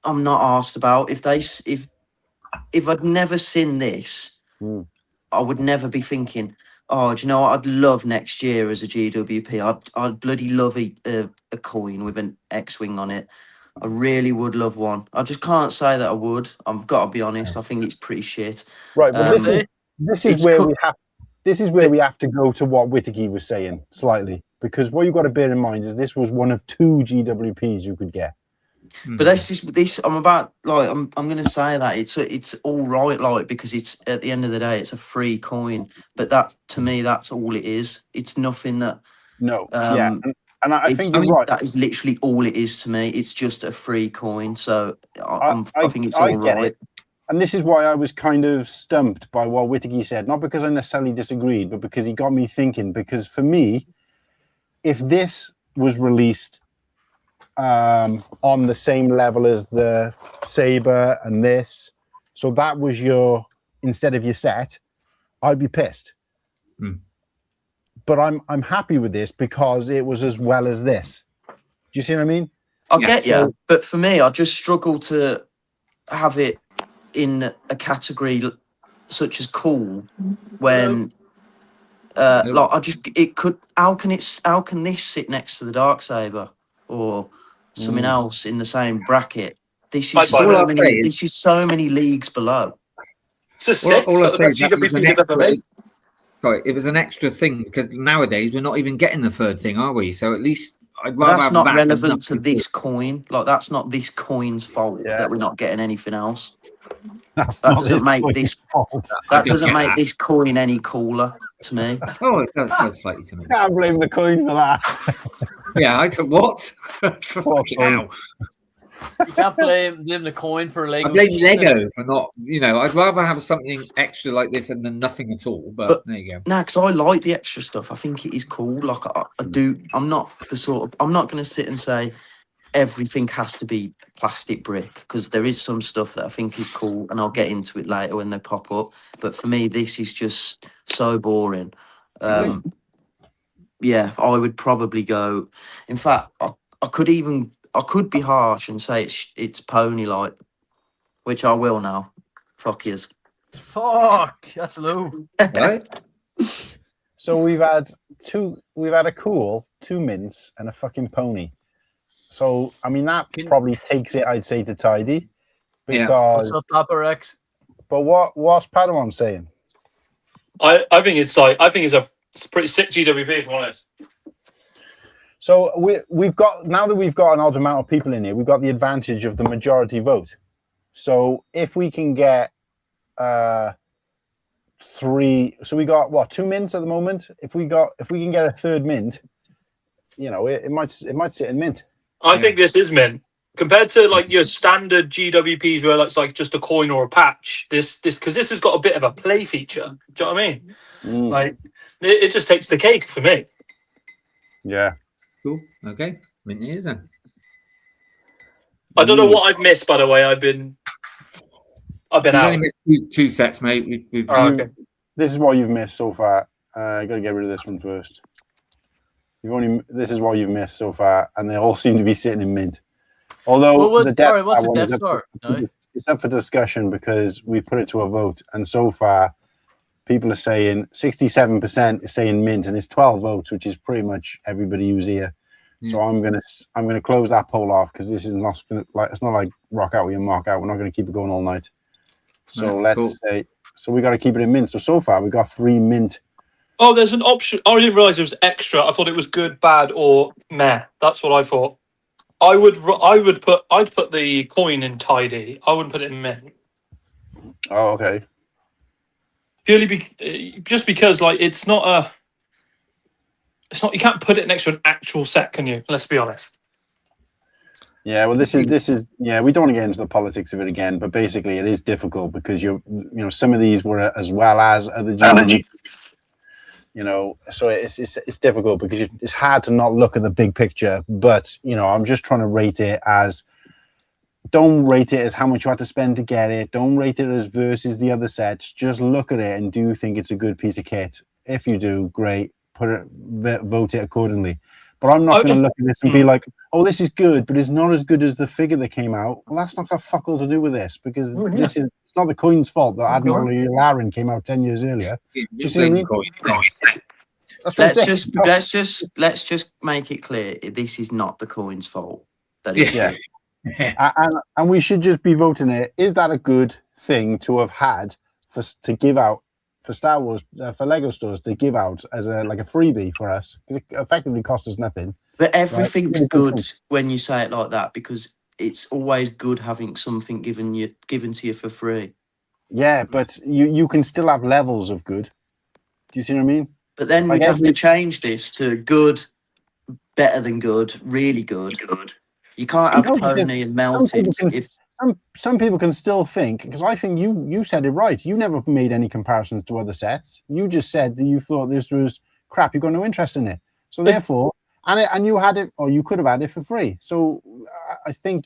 I'm not asked about. If I'd never seen this, I would never be thinking, oh, do you know what I'd love next year as a GWP? I'd bloody love a coin with an X-Wing on it. I really would love one. I just can't say that I would. I've got to be honest. I think it's pretty shit. Right, but this is where we have to go to what Whittakee was saying slightly, because what you've got to bear in mind is this was one of 2 GWPs you could get. But this I'm about like I'm going to say that it's all right, like, because it's at the end of the day it's a free coin, but that to me that's all it is. It's nothing that and I think you're right. That is literally all it is to me. It's just a free coin, so I think it's all right. It. And this is why I was kind of stumped by what Whittakee said, not because I necessarily disagreed, but because he got me thinking. Because for me, if this was released on the same level as the Saber and this, so that was instead of your set, I'd be pissed. But I'm happy with this because it was as well as this. Do you see what I mean? I get you, but for me, I just struggle to have it in a category such as cool when like how can this sit next to the Darksaber or something else in the same bracket? This is so many leagues below. It's a six. All I the say best is that GWP you've ever made. Sorry, it was an extra thing because nowadays we're not even getting the third thing, are we? So at least I'd rather That's have not that relevant to this coin. Like that's not this coin's fault that we're not getting anything else. That doesn't make this coin any cooler to me. Oh, it does slightly to me. Can't blame the coin for that. Yeah, I took what? Wow. You can't blame the coin for Lego. I blame Lego for not, I'd rather have something extra like this than nothing at all. But there you go. No, because I like the extra stuff. I think it is cool. Like I do. I'm not going to sit and say everything has to be plastic brick because there is some stuff that I think is cool, and I'll get into it later when they pop up. But for me, this is just so boring. Yeah, I would probably go. In fact, I could be harsh and say it's pony light, which I will now. Fuck yous. Fuck, that's low. Right? So we've had a cool, 2 mints, and a fucking pony. So I mean that probably takes it, I'd say, to tidy. Because what's up, Papa Rex? But what's Padawan saying? I think it's a pretty sick GWP, if I'm honest. So we've got, now that we've got an odd amount of people in here, we've got the advantage of the majority vote. So if we can get 3, so we got what, 2 mints at the moment. If we can get a third mint, it might sit in mint. I think this is mint compared to like your standard GWPs where it's like just a coin or a patch. This because this has got a bit of a play feature. Do you know what I mean? Like it just takes the cake for me. Yeah. Cool. Okay. Mint is then. I don't know what I've missed, by the way. I've been out. Only missed 2 sets, mate. Okay. This is what you've missed so far. I got to get rid of this one first. This is what you've missed so far, and they all seem to be sitting in mint. Although what's the Death Star? It's up for discussion because we put it to a vote, and so far people are saying 67% is saying mint, and it's 12 votes, which is pretty much everybody who's here. Yeah. So I'm gonna close that poll off because this is not it's not like rock out with your mark out. We're not going to keep it going all night. So let's say we got to keep it in mint. So far we got 3 mint. Oh, there's an option. I didn't realize it was extra. I thought it was good, bad, or meh. That's what I thought. I'd put the coin in tidy. I wouldn't put it in mint. Oh, okay. Purely just because like it's not. You can't put it next to an actual set, can you? Let's be honest. Yeah, well, this is yeah. We don't want to get into the politics of it again, but basically, it is difficult because some of these were as well as other GWP. So it's difficult because it's hard to not look at the big picture. But I'm just trying to rate it as. Don't rate it as how much you had to spend to get it. Don't rate it as versus the other sets. Just look at it and do you think it's a good piece of kit? If you do, great. Vote it accordingly. But I'm not going to look at this and be like, oh, this is good, but it's not as good as the figure that came out. Well, that's not got fuck all to do with this because it's not the coin's fault that Admiral Yularen came out 10 years earlier. Let's just make it clear. This is not the coin's fault. That is and we should just be voting it. Is that a good thing to have had to give out for Star Wars for Lego stores to give out as a freebie for us because it effectively costs us nothing. But everything's good when you say it like that because it's always good having something given to you for free. Yeah, but you can still have levels of good. Do you see what I mean? But then we'd have to change this to good, better than good, really good. You can't have pony and melted. Some people can still think, because I think you said it right. You never made any comparisons to other sets. You just said that you thought this was crap. You got no interest in it. So therefore, and you had it, or you could have had it for free. So I think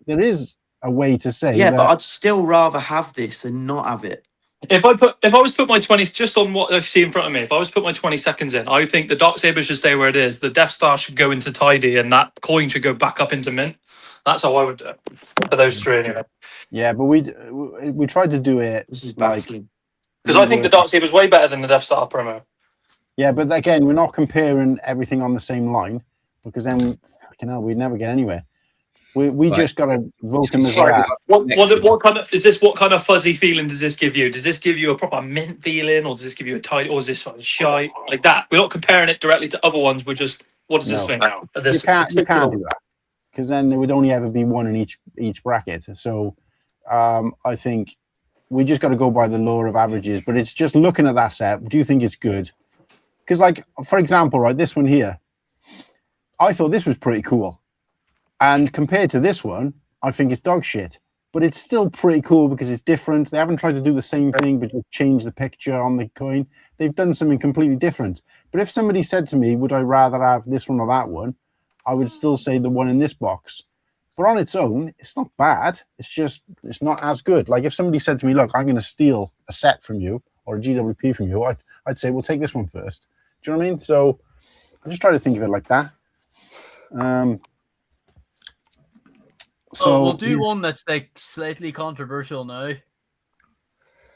there is a way to say. Yeah, but I'd still rather have this than not have it. If I was to put my 20s just on what I see in front of me, if I was to put my 20 seconds in, I think the Darksaber should stay where it is. The Death Star should go into tidy, and that coin should go back up into mint. That's how I would do it for those three anyway. Yeah, but we tried to do it. This is like baffling. Because I think the Darksaber is way better than the Death Star promo. Yeah, but again, we're not comparing everything on the same line because then, we'd never get anywhere. We just got to vote him as that. What kind of fuzzy feeling does this give you? Does this give you a proper mint feeling, or does this give you a tight, or is this sort of shy like that? We're not comparing it directly to other ones. We're just, what does this thing? You can't do that because then there would only ever be one in each bracket. So I think we just got to go by the law of averages. But it's just looking at that set. Do you think it's good? Because, like, for example, right, this one here, I thought this was pretty cool. And compared to this one, I think it's dog shit. But it's still pretty cool because it's different. They haven't tried to do the same thing, but just change the picture on the coin. They've done something completely different. But if somebody said to me, would I rather have this one or that one, I would still say the one in this box. But on its own, it's not bad. It's just, it's not as good. Like if somebody said to me, look, I'm going to steal a set from you or a GWP from you, I'd say, well, take this one first. Do you know what I mean? So I just try to think of it like that. So we'll do one that's like slightly controversial now.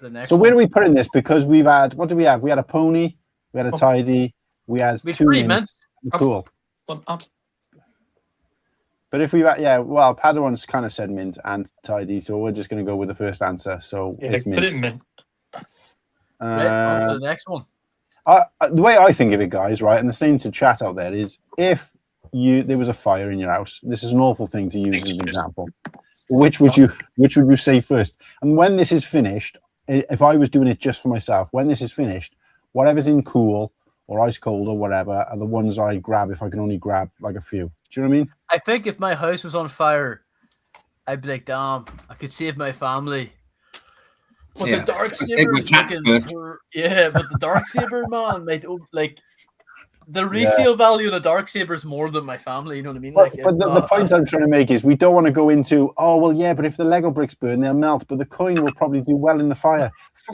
The next. So where do we put in this? Because we've had, what do we have? We had a pony, we had a tidy, we had two mints. Cool. But if we've had, well, Padawan's kind of said mint and tidy, so we're just going to go with the first answer. So it's mint. Put it in mint. Right, on to the next one. The way I think of it, guys, right, and the same to chat out there is if there was a fire in your house. This is an awful thing to use as an example. Which would you say first? And when this is finished, if I was doing it just for myself, when this is finished, whatever's in cool or ice cold or whatever are the ones I grab if I can only grab like a few. Do you know what I mean? I think if my house was on fire, I'd be like, damn, I could save my family. But the Darksaber is but the Darksaber, man, like the resale value of the Darksaber is more than my family. You know what I mean? But the point I'm trying to make is we don't want to go into, oh well, yeah, but if the Lego bricks burn, they'll melt, but the coin will probably do well in the fire.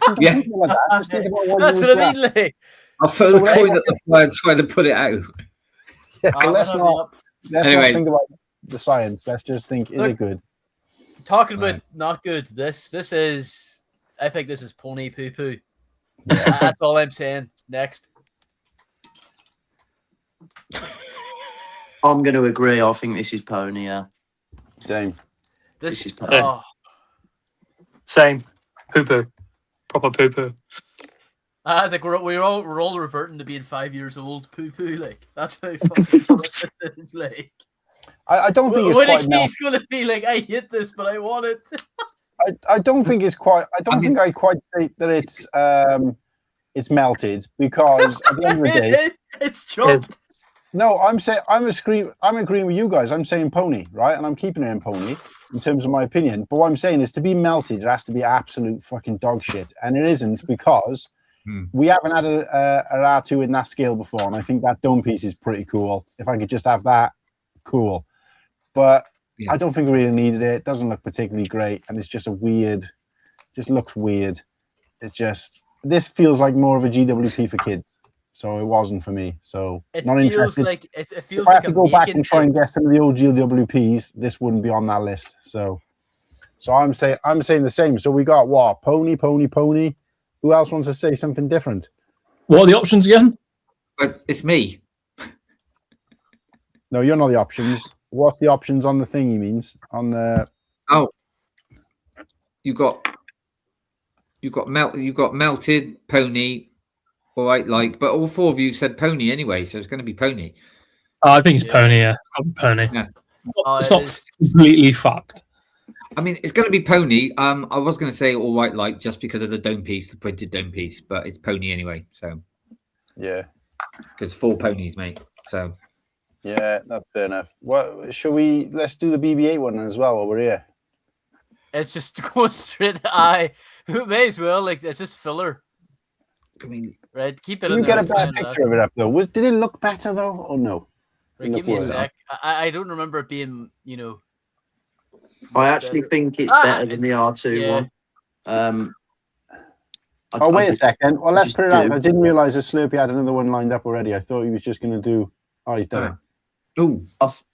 Like that. Just think about that's what I mean. Like, I'll throw the coin at the fire and try to put it out. Yeah, so let's not think about the science. Let's just think, is it good? Talking about not good. This is. I think this is pony poo poo. That's all I'm saying. Next. I'm going to agree. I think this is pony. Yeah. Same. This is pony. Same. Poo poo. Proper poo poo. I think we're all reverting to being 5 years old. Poo poo. Like that's how fucking this is. Like. I don't think it's quite. He's going to be like, I hate this, but I want it. I don't think it's quite. I don't think I'd quite say that it's melted because at the end of the day, it's chopped. No, I'm agreeing with you guys. I'm saying pony, right? And I'm keeping it in pony in terms of my opinion. But what I'm saying is to be melted, it has to be absolute fucking dog shit, and it isn't because we haven't had a R2 in that scale before, and I think that dome piece is pretty cool. If I could just have that, cool. But I don't think we really needed it. It doesn't look particularly great, and it's just just looks weird. It's just, this feels like more of a GWP for kids, so it wasn't for me. So not interested. It feels if I like have to go back and try and get some of the old GWPs, this wouldn't be on that list. So I'm saying the same. So we got what? Pony. Who else wants to say something different? What are the options again? It's me. No, you're not the options. What's the options on the thing he means? On the you got melted, pony, all right, like, but all four of you said pony anyway, so it's going to be pony. I think it's pony. Yeah, it's got to be pony. Yeah. It's not completely fucked. I mean, it's going to be pony. I was going to say all right, like, just because of the dome piece, the printed dome piece, but it's pony anyway. So yeah, because 4 ponies, mate. So. Yeah, that's fair enough. What should we? Let's do the BB-8 one as well while we're here. It's just going straight to eye. Who may as well? Like it's just filler. I mean, right? Keep it. Did you get a better picture of it up though? Did it look better though, or no? Right, give me a sec. I don't remember it being, I actually think it's better than the R2 one. Oh, wait a second. Well, let's just put it out. do. I didn't realize that Slurpy had another one lined up already. I thought he was just going to do. Oh, he's done it. Oh,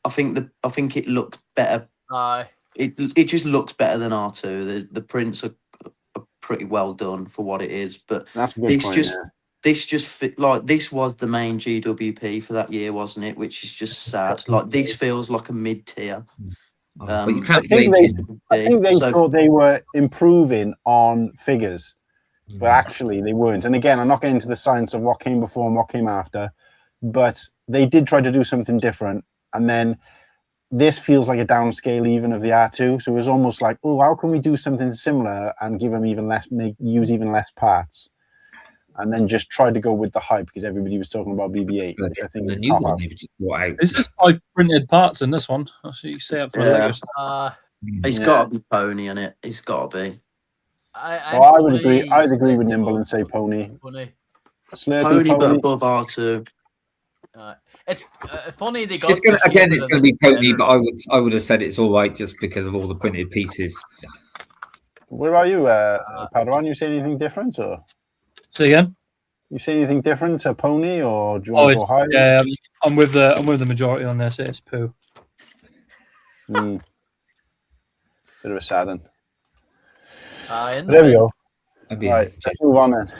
I think it looked better. Aye. It just looks better than R2. The prints are pretty well done for what it is, but That's a good this point, just yeah. this just fit, like this was the main GWP for that year, wasn't it? Which is just sad. Like this feels like a mid tier. but you I can't think blame they So- thought they were improving on figures, but actually they weren't. And again, I'm not getting into the science of what came before and what came after, but they did try to do something different. And then this feels like a downscale even of the R2. So it was almost like, oh, how can we do something similar and give them even less, use even less parts? And then just try to go with the hype because everybody was talking about BB-8. But Which I think the is new top one up. they've just brought out. Is this like printed parts in this one? I see you say it for a Yeah. Lego stuff. It's Yeah. got to be pony in it. It's got to be So I would agree. I'd agree with Nimble and say pony. Slurpy, pony, but pony. above R2. It's funny they got. It's gonna the again. shape It's of going to the be pony, better. but I would have said it's all right just because of all the printed pieces. What about you, Padawan? You say anything different, or Say again? you say anything different to pony, or do you want to go higher? Yeah, I'm with the majority on this. It's poo. Bit of a sad one. In There we go. I'd be Right, let's move on then.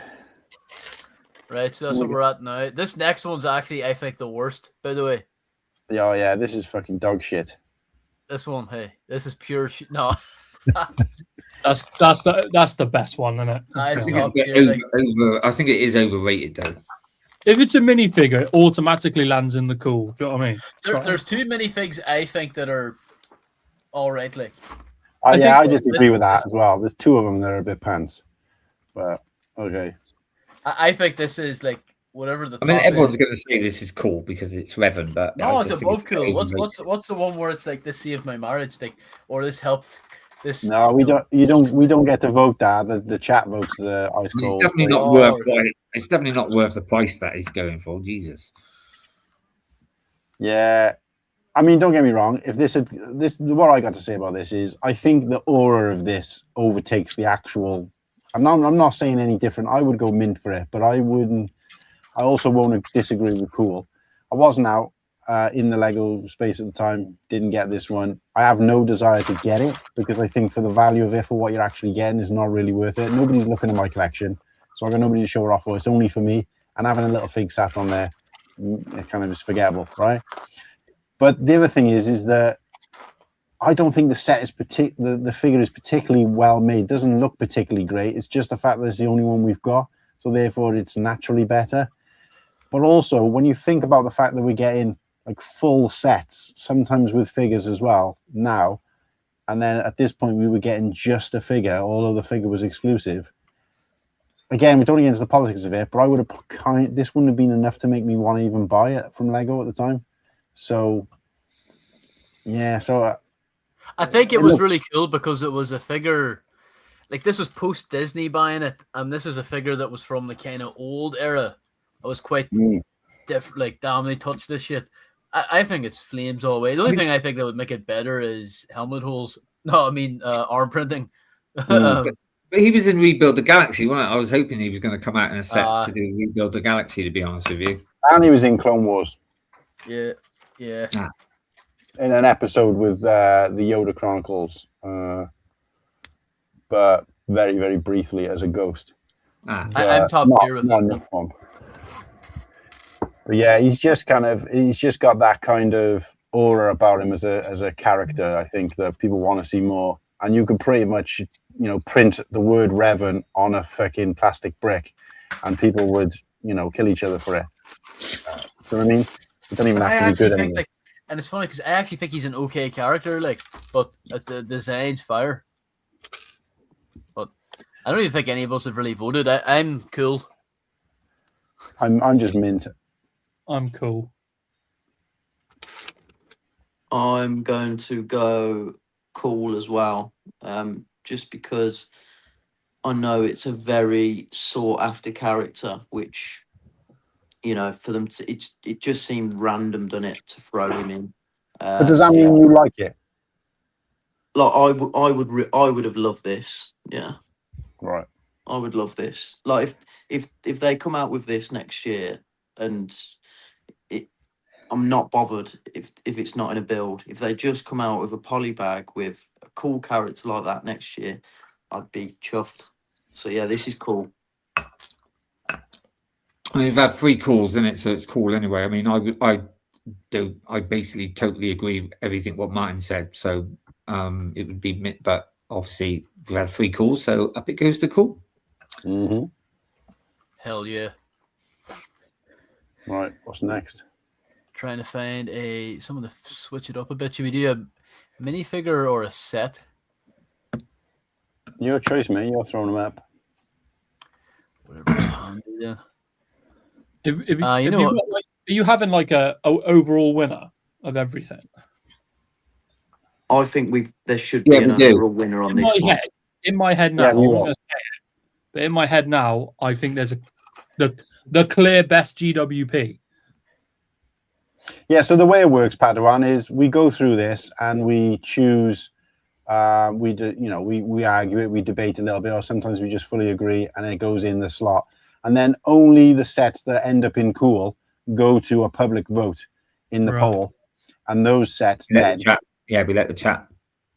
Right, so that's what we're at now. This next one's actually, I think, the worst. By the way, Yeah, oh, yeah, this is fucking dog shit. this one, hey, this is pure shit. No, That's the best one, isn't it? I it's think, top it's tier, like, I think it is overrated though. If it's a minifigure, it automatically lands in the cool. Do you know what I mean? there's too many figs I think that are all right. Like, Yeah, I think just agree with that as well. There's two of them that are a bit pants. But, okay. I think this is like whatever the. I mean, top everyone's is. going to say this is cool because it's Revan, but No, I it's just think above cool. overrated. What's the one where it's like this saved my marriage, like, or this helped this? No, we don't. We don't get to vote that. The chat votes the ice I mean, cold. it's definitely not Oh, worth. okay. It's definitely not worth the price that he's going for. Jesus. Yeah, I mean, don't get me wrong. If what I got to say about this is, I think the aura of this overtakes the actual. I'm not saying any different. I would go mint for it, but I wouldn't. I also won't disagree with cool. I wasn't out in the Lego space at the time. Didn't get this one. I have no desire to get it because I think for the value of it, for what you're actually getting, is not really worth it. Nobody's looking at my collection, so I got nobody to show it off for. It's only for me, and having a little fig sat on there, it kind of is forgettable, right? But the other thing is that I don't think the set is the figure is particularly well made. It doesn't look particularly great. It's just the fact that it's the only one we've got, so therefore it's naturally better. But also, when you think about the fact that we're getting like full sets, sometimes with figures as well now, and then at this point we were getting just a figure, although the figure was exclusive. Again, we don't get into the politics of it, but I would have this wouldn't have been enough to make me want to even buy it from Lego at the time. So, yeah, so I think it was really cool because it was a figure, like this was post Disney buying it, and this is a figure that was from the kind of old era. I was quite different. Like, damn, they touched this shit. I think it's flames all the way. The only thing I think that would make it better is helmet holes. No, I mean arm printing. But he was in Rebuild the Galaxy, wasn't it? I was hoping he was going to come out in a set to do Rebuild the Galaxy, to be honest with you. and he was in Clone Wars. Yeah. In an episode with the Yoda Chronicles, but very, very briefly as a ghost. I'm top tier with not this enough one. But yeah, he's just got that kind of aura about him as a character. I think that people want to see more, and you could pretty much, print the word Revan on a fucking plastic brick, and people would, kill each other for it. Do you know what I mean? It doesn't even have to be good anymore. And it's funny because I actually think he's an okay character, but the design's fire. But I don't even think any of us have really voted. I'm cool. I'm just mint. I'm cool. I'm going to go cool as well, just because I know it's a very sought after character, which, for them to, it just seemed random, done it, to throw him in. But does that mean you like it? Like I would have loved this. Yeah. Right. I would love this. Like if they come out with this next year, and I'm not bothered if it's not in a build. If they just come out with a poly bag with a cool character like that next year, I'd be chuffed. So yeah, this is cool. We've had 3 calls in it, so it's cool anyway. I mean, I basically totally agree with everything what Martin said. So it would be, but obviously we've had 3 calls, so up it goes to cool. Mm-hmm. Hell yeah. Right, what's next? Trying to find someone to switch it up a bit. Should we do a minifigure or a set? Your choice, mate. You're throwing them up. Whatever's handy then. Are you having like a overall winner of everything? I think there should be an overall winner on this one. In my head now, I'm not gonna say it, but in my head now, I think there's the clear best GWP. Yeah, so the way it works, Padawan, is we go through this and we choose. We argue it, we debate a little bit, or sometimes we just fully agree, and it goes in the slot. And then only the sets that end up in cool go to a public vote in the poll, and those sets then. Yeah, we let the chat.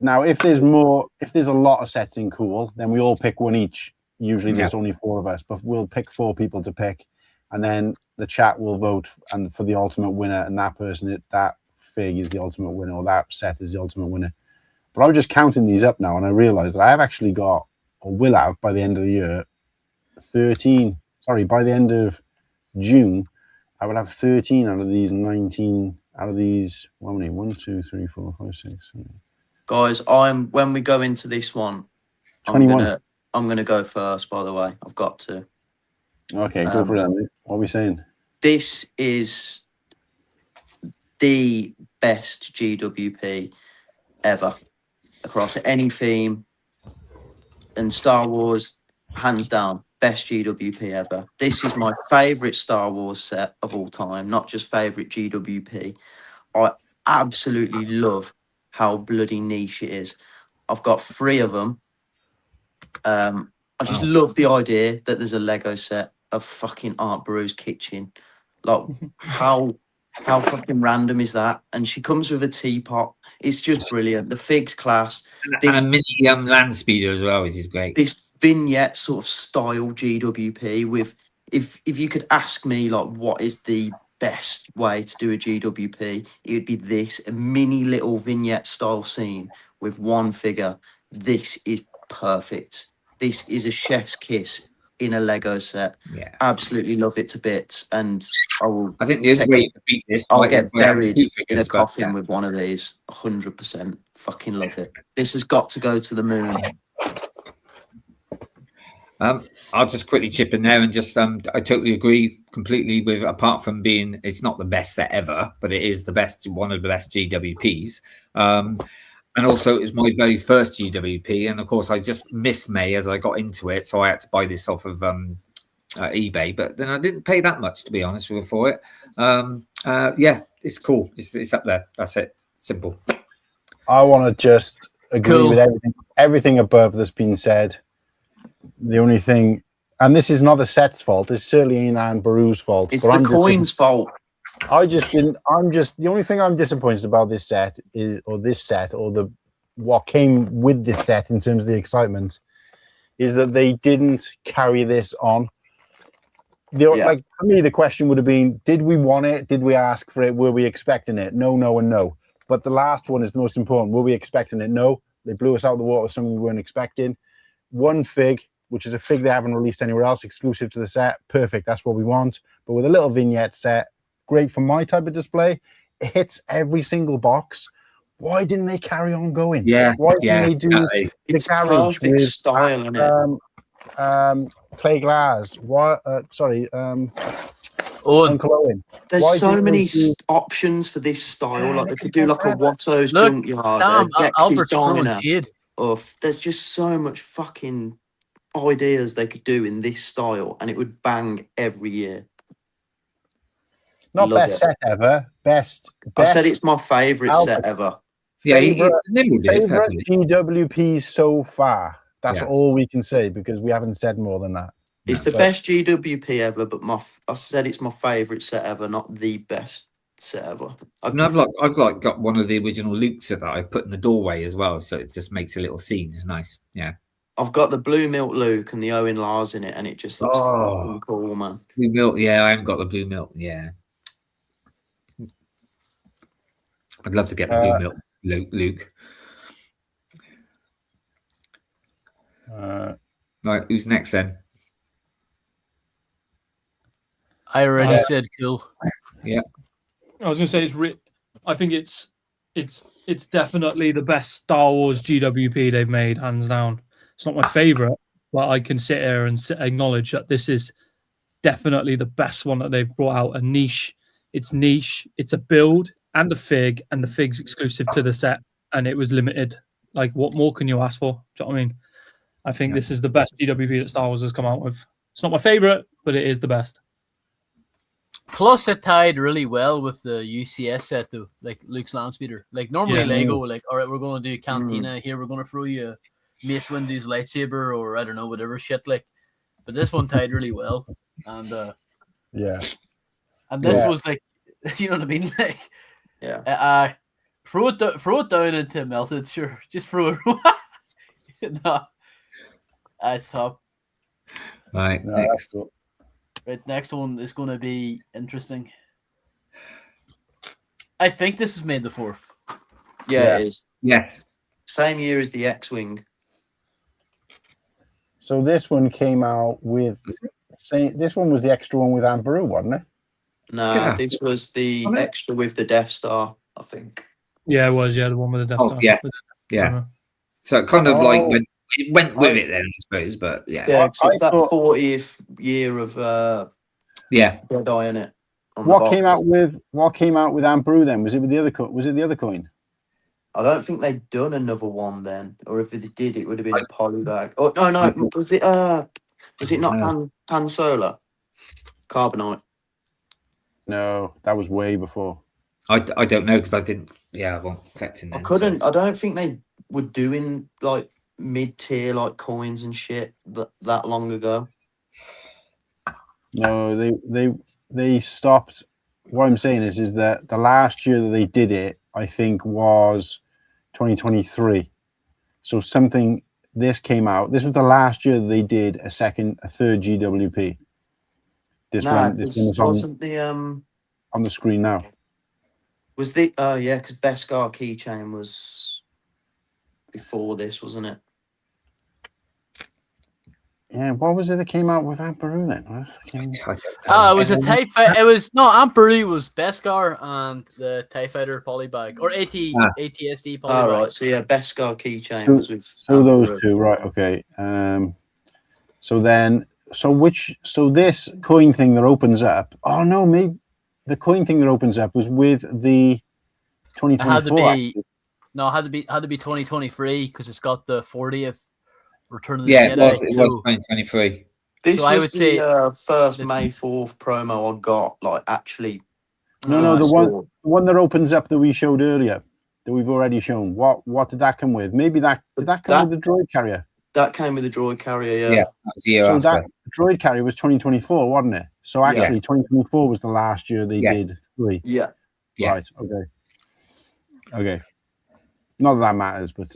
Now, if there's a lot of sets in cool, then we all pick one each. Usually, there's only 4 of us, but we'll pick 4 people to pick, and then the chat will vote and for the ultimate winner, and that fig is the ultimate winner, or that set is the ultimate winner. But I'm just counting these up now, and I realize that I have actually got, or will have by the end of the year, by the end of June, I will have 13 out of these 19, how many? 1, 2, 3, 4, 5, 6, 7. Guys, when we go into this one, 21. I'm gonna go first, by the way. I've got to. Okay, go for it, mate. What are we saying? This is the best GWP ever across any theme, and Star Wars, hands down, best GWP ever. This is my favourite Star Wars set of all time, not just favourite GWP. I absolutely love how bloody niche it is. I've got 3 of them. I just love the idea that there's a Lego set of fucking Aunt Beru's kitchen. Like, how fucking random is that? And she comes with a teapot. It's just brilliant. The fig's class. And a mini land speeder as well, which is great. This vignette sort of style GWP with, if you could ask me, like, what is the best way to do a GWP, it would be this, a mini little vignette style scene with 1 figure. This is perfect. This is a chef's kiss in a Lego set. Yeah, absolutely love it to bits. And I think the other way to beat this, I'll get buried in a coffin with one of these. 100%. Fucking love it. This has got to go to the moon. I'll just quickly chip in there and just I totally agree completely with, apart from being it's not the best set ever, but it is one of the best GWPs. And also, it was my very first GWP. And of course, I just missed May as I got into it. So I had to buy this off of eBay. But then I didn't pay that much, to be honest with you, for it. Yeah, it's cool. It's up there. That's it. Simple. I want to just agree with everything above that's been said. The only thing, and this is not the set's fault. It's certainly ain't Aunt Beru's fault. It's the coin's fault. The only thing I'm disappointed about this set what came with this set in terms of the excitement is that they didn't carry this on. Like, for me, the question would have been, did we want it? Did we ask for it? Were we expecting it? No, no, and no. But the last one is the most important. Were we expecting it? No. They blew us out of the water with something we weren't expecting. 1 fig, which is a fig they haven't released anywhere else, exclusive to the set. Perfect. That's what we want. But with a little vignette set, great for my type of display. It hits every single box. Why didn't they carry on going? Yeah. Why didn't they do the carriage with style in it? Clay glass? Why? Uncle Owen. There's so many options for this style. Like, they could do like a Watto's Junkyard, Dex's Diner. There's just so much fucking ideas they could do in this style, and it would bang every year. Not best set ever. Best. I said it's my favourite set ever. Yeah, favorite GWP so far. That's all we can say because we haven't said more than that. It's the best GWP ever, but I said it's my favourite set ever, not the best set ever. And I've got one of the original Luke set that I put in the doorway as well, so it just makes a little scene. It's nice. Yeah. I've got the blue milk Luke and the Owen Lars in it, and it just looks fucking cool, man. Blue milk, yeah, I haven't got the blue milk. Yeah. I'd love to get the blue milk Luke. Right, who's next then? I already said cool. Yeah. I was gonna say I think it's definitely the best Star Wars GWP they've made, hands down. It's not my favorite, but I can sit here and acknowledge that this is definitely the best one that they've brought out. It's niche. It's a build and a fig, and the fig's exclusive to the set, and it was limited. Like, what more can you ask for? Do you know what I mean? I think this is the best GWP that Star Wars has come out with. It's not my favorite, but it is the best. Plus, it tied really well with the UCS set, though, like Luke's Landspeeder. Like, normally Lego, like, all right, we're going to do Cantina here, we're going to throw you Mace Windu's lightsaber, or I don't know, whatever shit, like. But this one tied really well, and and this was like, you know what I mean, like, throw it down into melted, sure, just throw it. No, that's top. Right, next. Right, next one is going to be interesting. I think this is made the 4th. Yeah, it is. Yes. Same year as the X-Wing. So this one came out with... This one was the extra one with Amberu, wasn't it? No, this was the extra with the Death Star, I think. Yeah, it was. Yeah, the one with the Death Star. Yes. Yeah. So it kind of like went with it then, I suppose. But yeah, it's that 40th year of Jedi in it. What came out with Amberu then? Was it with the other was it the other coin? I don't think they'd done another one then, or if they did, it would have been a polybag. Oh no, was it not Han Solo? Carbonite. No, that was way before. I don't know because I didn't. Yeah, I wasn't collecting them. I don't think they were doing like mid-tier like coins and shit that long ago. No, they stopped. What I'm saying is that the last year that they did it, I think, was 2023. So this came out. This was the last year that they did a third GWP. This one wasn't on the screen now. Was the because Beskar keychain was before this, wasn't it? Yeah, what was it that came out with Amperu then? It was a TIE Fighter. It was Amperu was Beskar and the TIE Fighter polybag or ATSD polybag. Oh, right. So yeah, Beskar keychain was with. So those two, right? Okay. So this coin thing that opens up. Oh no, maybe the coin thing that opens up was with the 2024. It had to be 2023 because it's got the 40th. Return of the Jedi. It was 2023. This was the first May 4th promo I got, like, actually. No, the one that opens up that we showed earlier, that we've already shown. What did that come with? Maybe did that come with the droid carrier? That came with the droid carrier, yeah. Yeah, that was the year after. That droid carrier was 2024, wasn't it? So actually, 2024 was the last year they did 3. Yeah. Right, okay. Not that matters, but...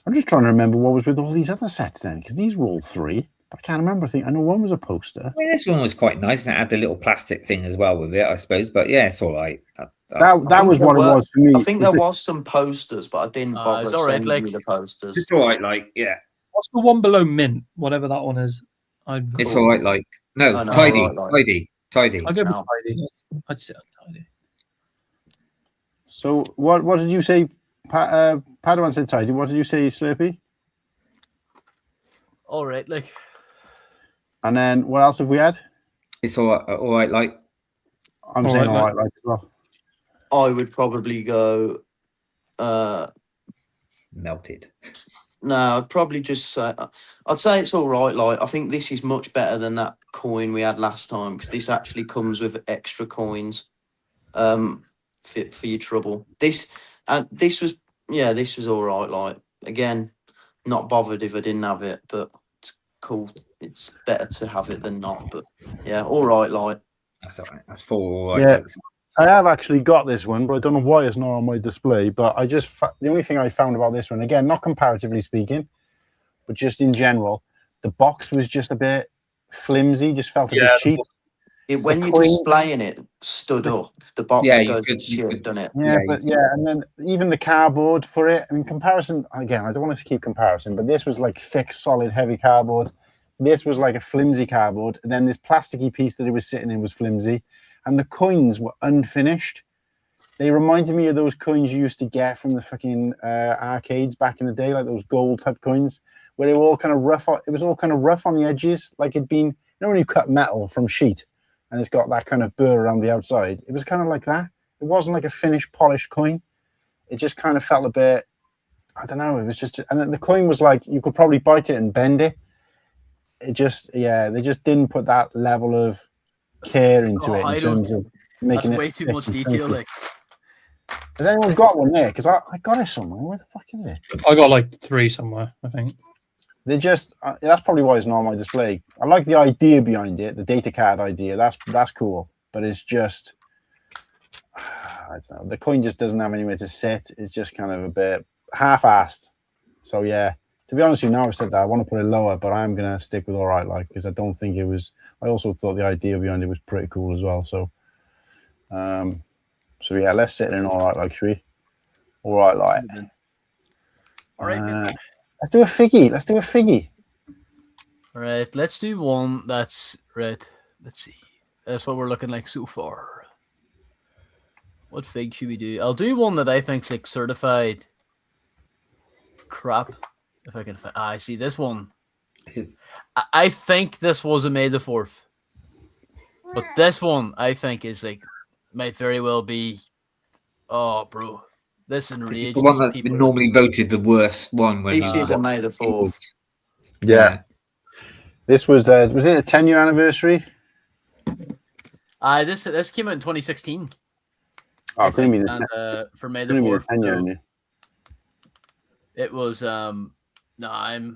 I'm just trying to remember what was with all these other sets then, because these were all 3. But I can't remember. I know one was a poster. I mean, this one was quite nice, and it had the little plastic thing as well with it, I suppose. But yeah, it's all right. That was what it was for me. I think there was some posters, but I didn't bother sending you the posters. It's all right, like, yeah. What's the one below mint? Whatever that one is. It's all right, like, tidy. I'll go with tidy. I'd say tidy. So what did you say? Padawan said tidy. What did you say, Slurpy? All right, like. And then what else have we had? It's all right, like. I'm saying all right, like as well. I would probably go. Melted. No, I'd probably just say. I'd say it's all right. Like, I think this is much better than that coin we had last time because this actually comes with extra coins. For your trouble. This was yeah, this was all right. Like again, not bothered if I didn't have it, but it's cool. It's better to have it than not. But yeah, all right. Like That's all right. That's 4 all right. Yeah. Folks. I have actually got this one, but I don't know why it's not on my display. But I just the only thing I found about this one, again, not comparatively speaking, but just in general, the box was just a bit flimsy. Just felt a bit cheap. when you're displaying it stood up, the box goes to shit, doesn't it? Yeah, and then even the cardboard for it. In comparison, again, I don't want to keep comparison, but this was like thick, solid, heavy cardboard. This was like a flimsy cardboard. And then this plasticky piece that it was sitting in was flimsy. And the coins were unfinished. They reminded me of those coins you used to get from the fucking arcades back in the day, like those gold type coins, where they were all kind of rough. It was all kind of rough on the edges, like it'd been, you know, when you cut metal from sheet and it's got that kind of burr around the outside. It was kind of like that. It wasn't like a finished, polished coin. It just kind of felt a bit, I don't know. It was just, and then the coin was like, you could probably bite it and bend it. It just, yeah, they just didn't put that level of care into it in terms of making it way too much detail. Like, has anyone got one there? Because I got it somewhere. Where the fuck is it? I got like 3 somewhere, I think. They just that's probably why it's not on my display. I like the idea behind it, the data card idea. That's cool, but it's just I don't know. The coin just doesn't have anywhere to sit. It's just kind of a bit half-assed. So yeah. To be honest with you, now I've said that, I want to put it lower, but I'm going to stick with all right, like, because I don't think it was, I also thought the idea behind it was pretty cool as well. So, so yeah, let's sit in all right, like, should we? All right, like. All right. Let's do a figgy. Let's do a figgy. All right, let's do one that's, right, let's see. That's what we're looking like so far. What fig should we do? I'll do one that I think's like certified crap. If I can find, I see this one. I think this was a May the 4th, but this one I think is like might very well be. Oh, bro, this enraged. The one that's been normally voted the worst one. When, this is a May the 4th. Yeah. This was it a 10-year anniversary? This came out in 2016. Oh, it couldn't be for May the 4th. It was no,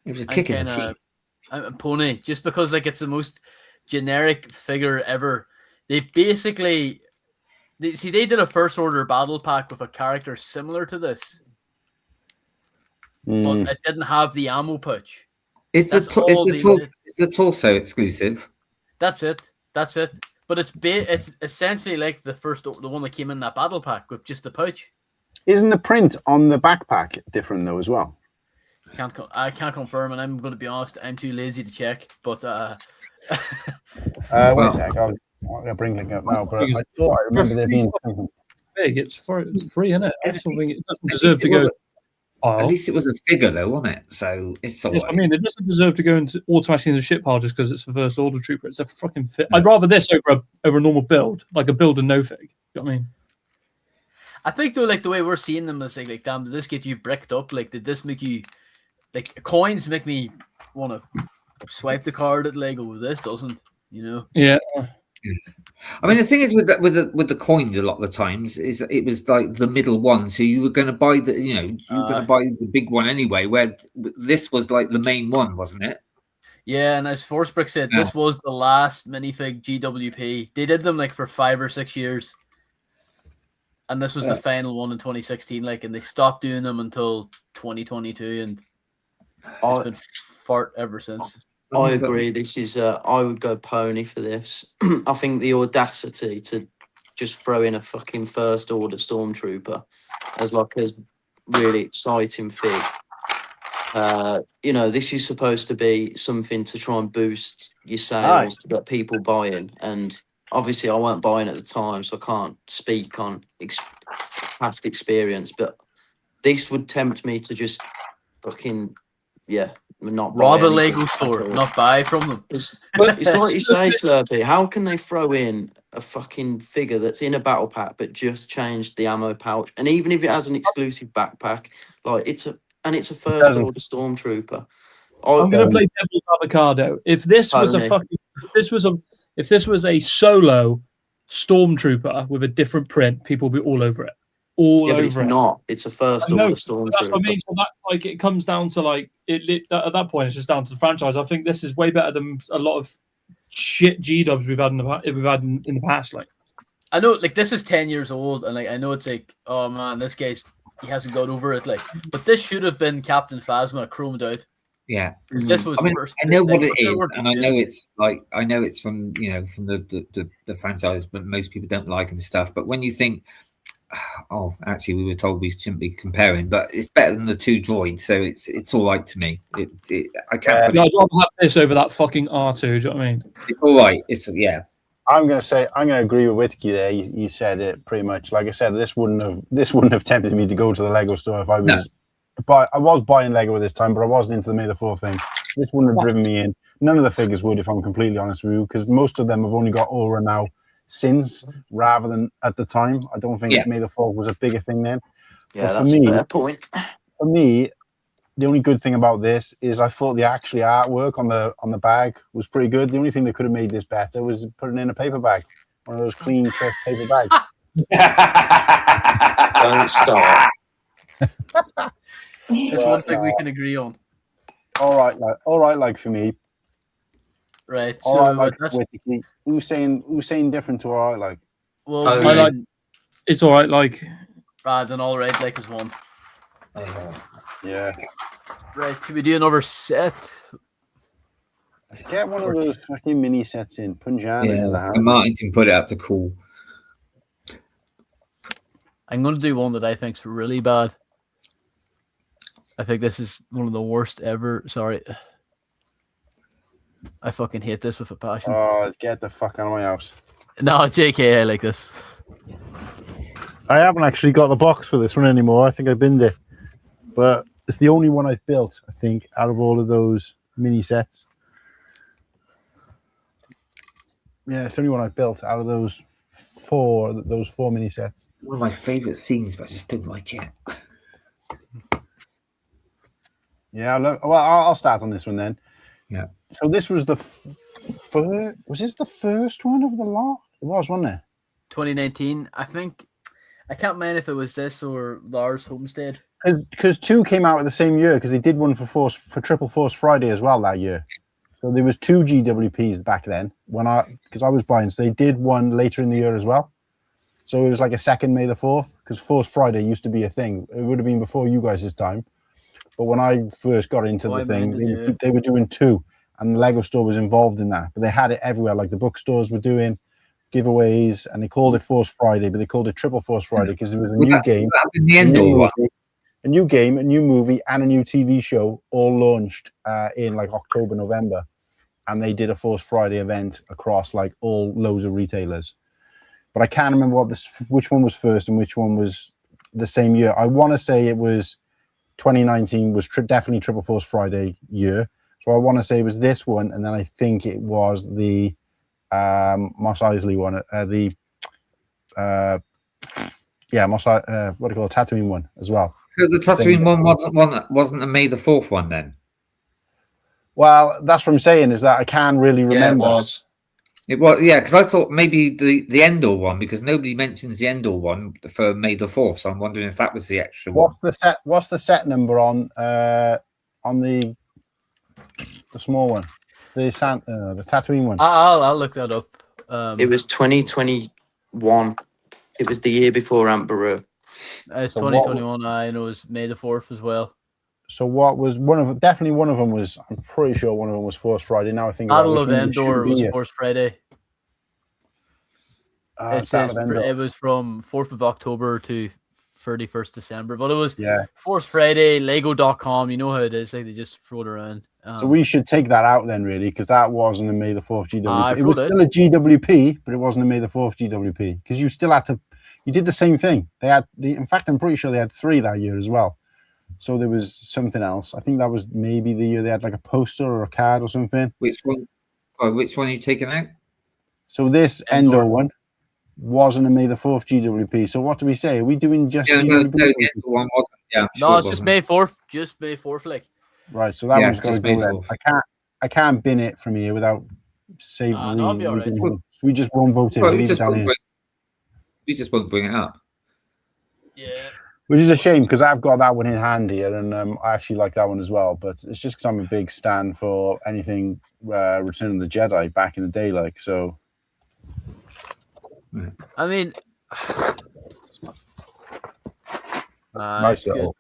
it was a kick in the teeth. I'm Pony, just because like it's the most generic figure ever. They basically they did a first order battle pack with a character similar to this, but it didn't have the ammo pouch. It's the torso exclusive. That's it. But it's essentially like the one that came in that battle pack with just the pouch. Isn't the print on the backpack different though as well? I can't confirm, and I'm going to be honest, I'm too lazy to check. But wait a sec, I'll bring it up now. But I thought I remember there being something big. It's free, isn't it? That's something it doesn't deserve to go. At least it was a figure, though, wasn't it? So it's all right. I mean, it doesn't deserve to go into automatically in the ship pile just because it's a first order trooper. It's a fucking fit. I'd rather this over a normal build, like a build and no fig. You know what I mean? I think though, like the way we're seeing them, is like damn, did this get you bricked up? Like, did this make you like coins make me want to swipe the card at Lego? This doesn't, you know? Yeah. I mean, the thing is with the coins, a lot of the times is it was like the middle one, so you were going to buy going to buy the big one anyway. Where this was like the main one, wasn't it? Yeah, and as Forcebrick said, this was the last minifig GWP. They did them like for 5 or 6 years. And this was the final one in 2016, like, and they stopped doing them until 2022, and it's been fart ever since. I agree. This is I would go Pony for this. I think the audacity to just throw in a fucking first order stormtrooper as like a really exciting fig. You know, this is supposed to be something to try and boost your sales to get people buying, and obviously I weren't buying at the time, so I can't speak on past experience, but this would tempt me to just fucking, not rob a Lego store, not buy from them. It's like you say, Slurpy, how can they throw in a fucking figure that's in a battle pack but just changed the ammo pouch? And even if it has an exclusive backpack, like it's a first order stormtrooper. I'm going to play devil's avocado. If this was if this was a solo stormtrooper with a different print, people would be all over it. all Yeah, but over it's it. not. It's a first I know, order that's what I stormtrooper. mean. So that like it comes down to like at that point, it's just down to the franchise. I think this is way better than a lot of shit G-dubs we've had in the past. Like, I know, like this is 10 years old, and like I know it's like, oh man, this guy's he hasn't got over it. Like, but this should have been Captain Phasma chromed out. Yeah, Because this was. I mean, first, I know like, what it they is, weren't and I good. know it's like I know it's from from the franchise, but most people don't like and stuff. But when you think, oh, actually, we were told we shouldn't be comparing, but it's better than the two droids, so it's all right to me. I can't. Put I'd rather have this over that fucking R2. Do you know what I mean? It's all right. It's I'm going to agree with Whittakee there. You said it pretty much. Like I said, this wouldn't have tempted me to go to the Lego store if I was. But I was buying Lego at this time, but I wasn't into the May the 4th thing. This wouldn't have driven me in. None of the figures would, if I'm completely honest with you, because most of them have only got aura now since, rather than at the time. I don't think May the 4th was a bigger thing then. Yeah, that's a fair point. For me, the only good thing about this is I thought the actual artwork on the bag was pretty good. The only thing that could have made this better was putting in a paper bag, one of those clean, crisp paper bags. Don't stop. It's one thing we can agree on. All right, like for me. Right. All so right, like that's, Whittakee. Who's saying different to all right, like? well, Oh, I like it's all right. Like, then all right, like is one. Yeah. Right. Should we do another set? Let's get one of those fucking mini sets in. Punjanas in the house. so Martin can put it up to cool. I'm going to do one that I think's really bad. I think this is one of the worst ever. Sorry. I fucking hate this with a passion. Oh, get the fuck out of my house. No, JK, I like this. I haven't actually got the box for this one anymore. I think I binned it. But it's the only one I've built, I think, out of all of those mini sets. Yeah, it's the only one I've built out of those four mini sets. One of my favourite scenes, but I just don't like it. Yeah, I'll start on this one then. Yeah. So this was the first. Was this the first one of the lot? It was, wasn't it? 2019. I think. I can't mind if it was this or Lars Homestead. Because 2 came out at the same year, because they did one for Triple Force Friday as well that year. So there was 2 GWPs back then because I was buying. So they did one later in the year as well. So it was like a second May the 4th, because Force Friday used to be a thing. It would have been before you guys' time. But when I first got into the thing, they were doing 2, and the Lego store was involved in that. But they had it everywhere, like the bookstores were doing giveaways, and they called it Force Friday, but they called it Triple Force Friday because there was a new game, a new game, a new movie, and a new TV show all launched in like October, November, and they did a Force Friday event across like all loads of retailers. But I can't remember which one was first and which one was the same year. I want to say it was 2019 was definitely Triple Force Friday year, so I want to say it was this one, and then I think it was the Mos Eisley one, Mos what do you call it, Tatooine one as well. So the Tatooine one wasn't a May the 4th one then? Well, that's what I'm saying, is that I can't really remember. Yeah, It was, yeah, because I thought maybe the Endor one, because nobody mentions the Endor one for May the 4th, so I'm wondering if that was the extra one. What's the set number on the small one? The Tatooine one. I'll look that up. it was 2021. It was the year before Amberu. It's 2021. I know it's May the 4th as well. So what was definitely one of them was, I'm pretty sure one of them was Force Friday. Now I think Battle of Endor was Force Friday. It was from 4th of October to 31st December, but it was Force Friday, Lego.com. You know how it is, like they just throw it around. So we should take that out then, really, because that wasn't a May the 4th GWP. It was still a GWP, but it wasn't a May the 4th GWP, because you still had to, you did the same thing. They had in fact, I'm pretty sure they had 3 that year as well. So there was something else. I think that was maybe the year they had like a poster or a card or something. Which one? Oh, which one are you taking out? So this Endor one wasn't a May the 4th GWP. So what do we say? Are we doing just no, the Endor one wasn't. Yeah, no, it's just May 4th. Just May 4th, like. Right, so that one's got to go there. I can't bin it from here without saving. No, be all right. We just won't vote it. Well, we just won't bring it up. Yeah. Which is a shame because I've got that one in hand here, and I actually like that one as well. But it's just because I'm a big stan for anything Return of the Jedi back in the day, like so. I mean, nice little.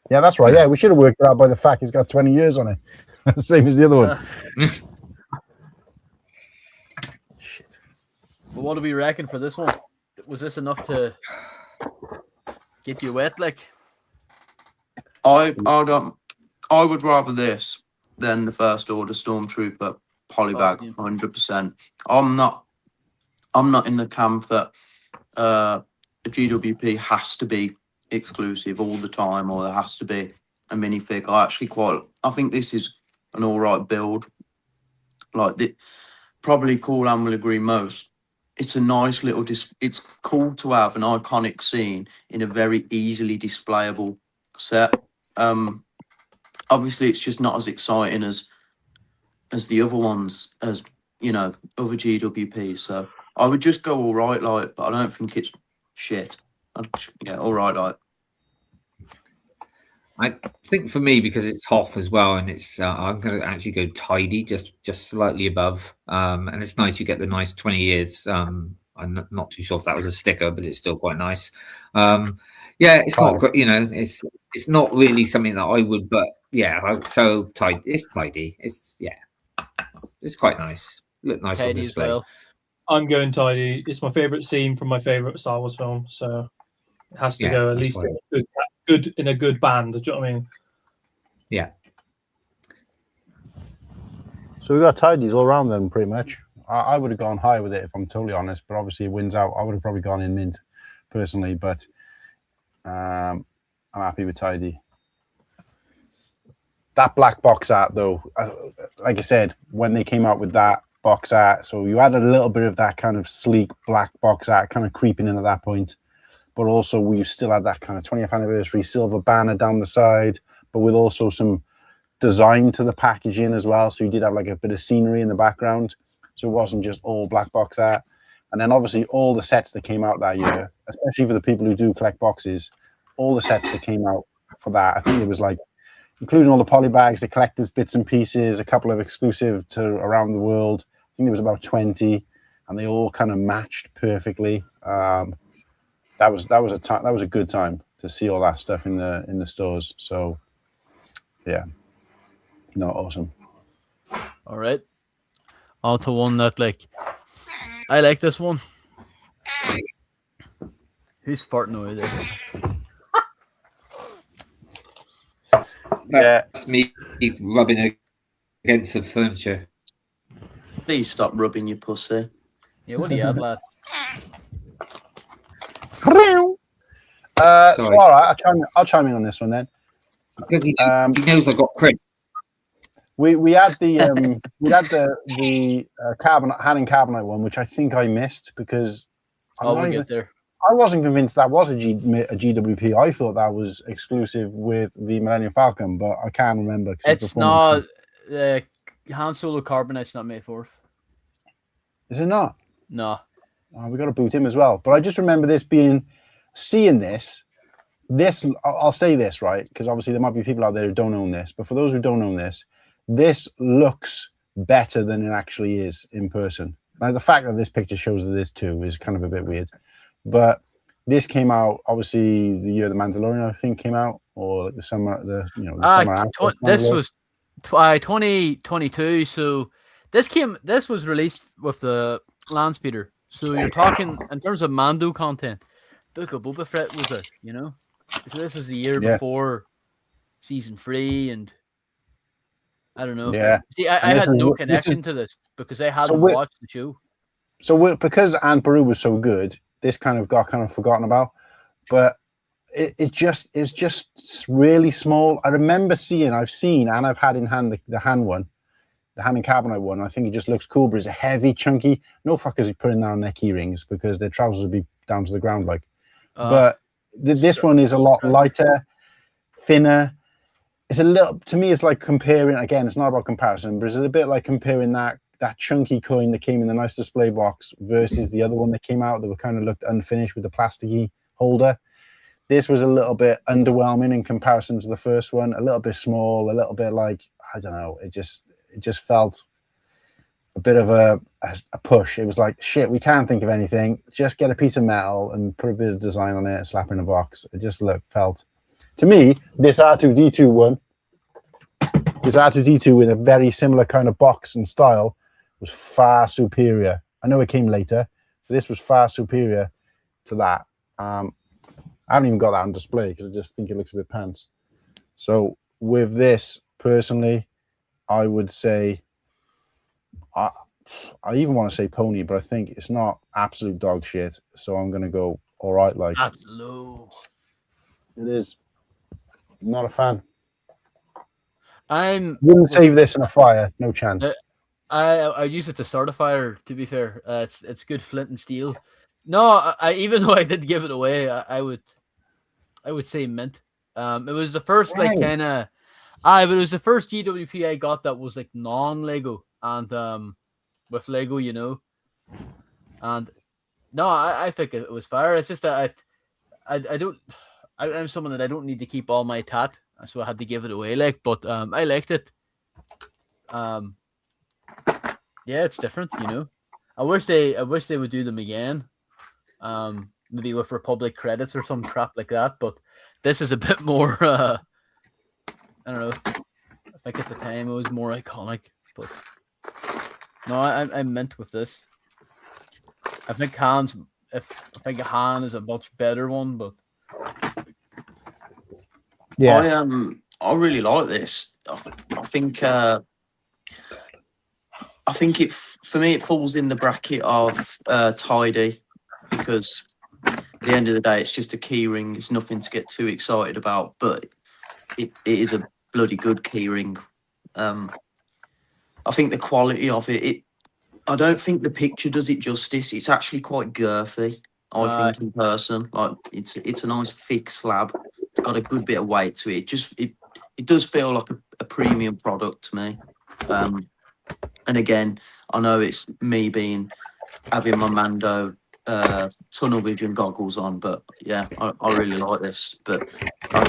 Yeah, that's right. Yeah, we should have worked it out by the fact it's got 20 years on it, same as the other one. Shit. But what do we reckon for this one? Was this enough to get you wet? Like, I would rather this than the First Order Stormtrooper polybag, 100%. I'm not in the camp that a GWP has to be exclusive all the time, or there has to be a minifig. I think this is an all right build. Like probably Cool and will agree most. It's a nice little. It's cool to have an iconic scene in a very easily displayable set. Obviously, it's just not as exciting as the other ones, as other GWPs. So I would just go all right, like, but I don't think it's shit. All right, like. I think for me, because it's Hoth as well, and it's I'm going to actually go tidy, just slightly above, and it's nice. You get the nice 20 years. I'm not too sure if that was a sticker, but it's still quite nice. Yeah, it's not great, it's not really something that I would, but yeah, so tidy. It's tidy. It's quite nice. Look nice on display. Well. I'm going tidy. It's my favorite scene from my favorite Star Wars film, so it has to go at least in a good band. Do you know what I mean? Yeah. So we got tidies all around then, pretty much. I would have gone high with it if I'm totally honest, but obviously it wins out. I would have probably gone in mint personally, but I'm happy with tidy. That black box art though, like I said, when they came out with that box art, so you had a little bit of that kind of sleek black box art kind of creeping in at that point. But also we still had that kind of 20th anniversary silver banner down the side, but with also some design to the packaging as well. So you did have like a bit of scenery in the background. So it wasn't just all black box art. And then obviously all the sets that came out that year, especially for the people who do collect boxes, all the sets that came out for that, I think it was like, including all the polybags, the collector's bits and pieces, a couple of exclusive to around the world. I think there was about 20, and they all kind of matched perfectly. That was a good time to see all that stuff in the stores. So yeah, no, awesome. All right, on to one that I like this one. Who's farting away there? Yeah, it's me rubbing against the furniture. Please stop rubbing your pussy. Yeah, what do you have, lad? So all right, I'll chime in on this one then. Because he knows I got Chris. We had the carbonite Han and carbonite one, which I think I missed because we'll get there. I wasn't convinced that was a GWP. I thought that was exclusive with the Millennium Falcon, but I can't remember. It's not. Han Solo Carbonite's not May 4th. Is it not? No. Oh, we got to boot him as well. But I just remember seeing this. I'll say this, right? Because obviously there might be people out there who don't own this. But for those who don't own this looks better than it actually is in person. Now, the fact that this picture shows that this too is kind of a bit weird. But this came out obviously the year the Mandalorian, I think, came out, or like the summer, summer. This was 2022. So this was released with the land speeder. So you're talking in terms of Mando content. Book of Boba Fett was it, So this was the year before season 3, and I don't know. Yeah. See, I had no connection to this because I hadn't watched the show. So because Aunt Beru was so good, this kind of got forgotten about, but it's just really small. I remember I've seen and I've had in hand the hand one, the hand and carbonite one. I think it just looks cool, but it's a heavy, chunky. No fuckers are putting down their key rings because their trousers would be down to the ground but this one is a lot lighter, thinner. It's a little, to me, it's like comparing, again, it's not about comparison, but it's a bit like comparing that chunky coin that came in the nice display box versus the other one that came out that were kind of looked unfinished with the plasticky holder. This was a little bit underwhelming in comparison to the first one. A little bit small, a little bit like, I don't know. It just felt a bit of a push. It was like, shit, we can't think of anything. Just get a piece of metal and put a bit of design on it, slap in a box. It just felt, to me, this R2-D2 one, this R2-D2 in a very similar kind of box and style was far superior. I know it came later, but this was far superior to that. I haven't even got that on display because I just think it looks a bit pants. So with this, personally, I would say, I even want to say pony, but I think it's not absolute dog shit. So I'm going to go all right. Like, that's low. It is. Not a fan. Wouldn't save this in a fire. No chance. I use it to start a fire. To be fair, it's good flint and steel. No, even though I did give it away, I would say mint. It was the first but it was the first GWP I got that was like non-Lego and with Lego, you know. And no, I think it was fire. It's just that I'm someone that I don't need to keep all my tat, so I had to give it away. Like, but I liked it. Yeah, it's different, you know. I wish they would do them again. Maybe with Republic credits or some crap like that. But this is a bit more. I don't know. I think at the time it was more iconic. But no, I meant with this. I think Han is a much better one, but yeah, I really like this. I think it for me it falls in the bracket of tidy, because at the end of the day it's just a key ring. It's nothing to get too excited about, but it is a bloody good key ring. I think the quality of it, I don't think the picture does it justice. It's actually quite girthy, I think, in person. Like it's a nice thick slab. It's got a good bit of weight to it. It does feel like a premium product to me. And again, I know it's me having my Mando tunnel vision goggles on, but yeah, I really like this. But I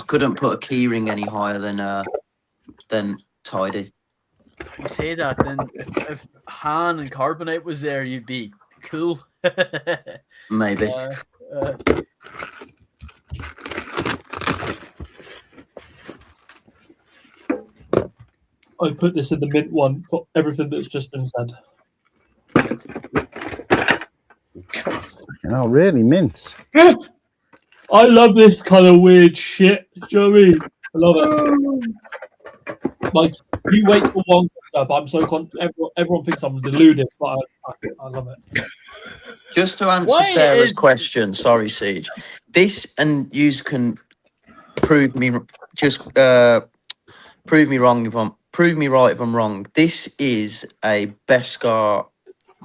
couldn't put a key ring any higher than tidy. You say that, then if Han and Carbonite was there, you'd be cool. Maybe. I put this in the mint one for everything that's just been said. Oh, really? Mints? Yeah. I love this kind of weird shit. Do you know what I mean? I love it. Like, you wait for one up. I'm so everyone thinks I'm deluded, but I love it. Just to answer Sarah's question, sorry, Siege. This, and you can prove me right if I'm wrong. This is a Beskar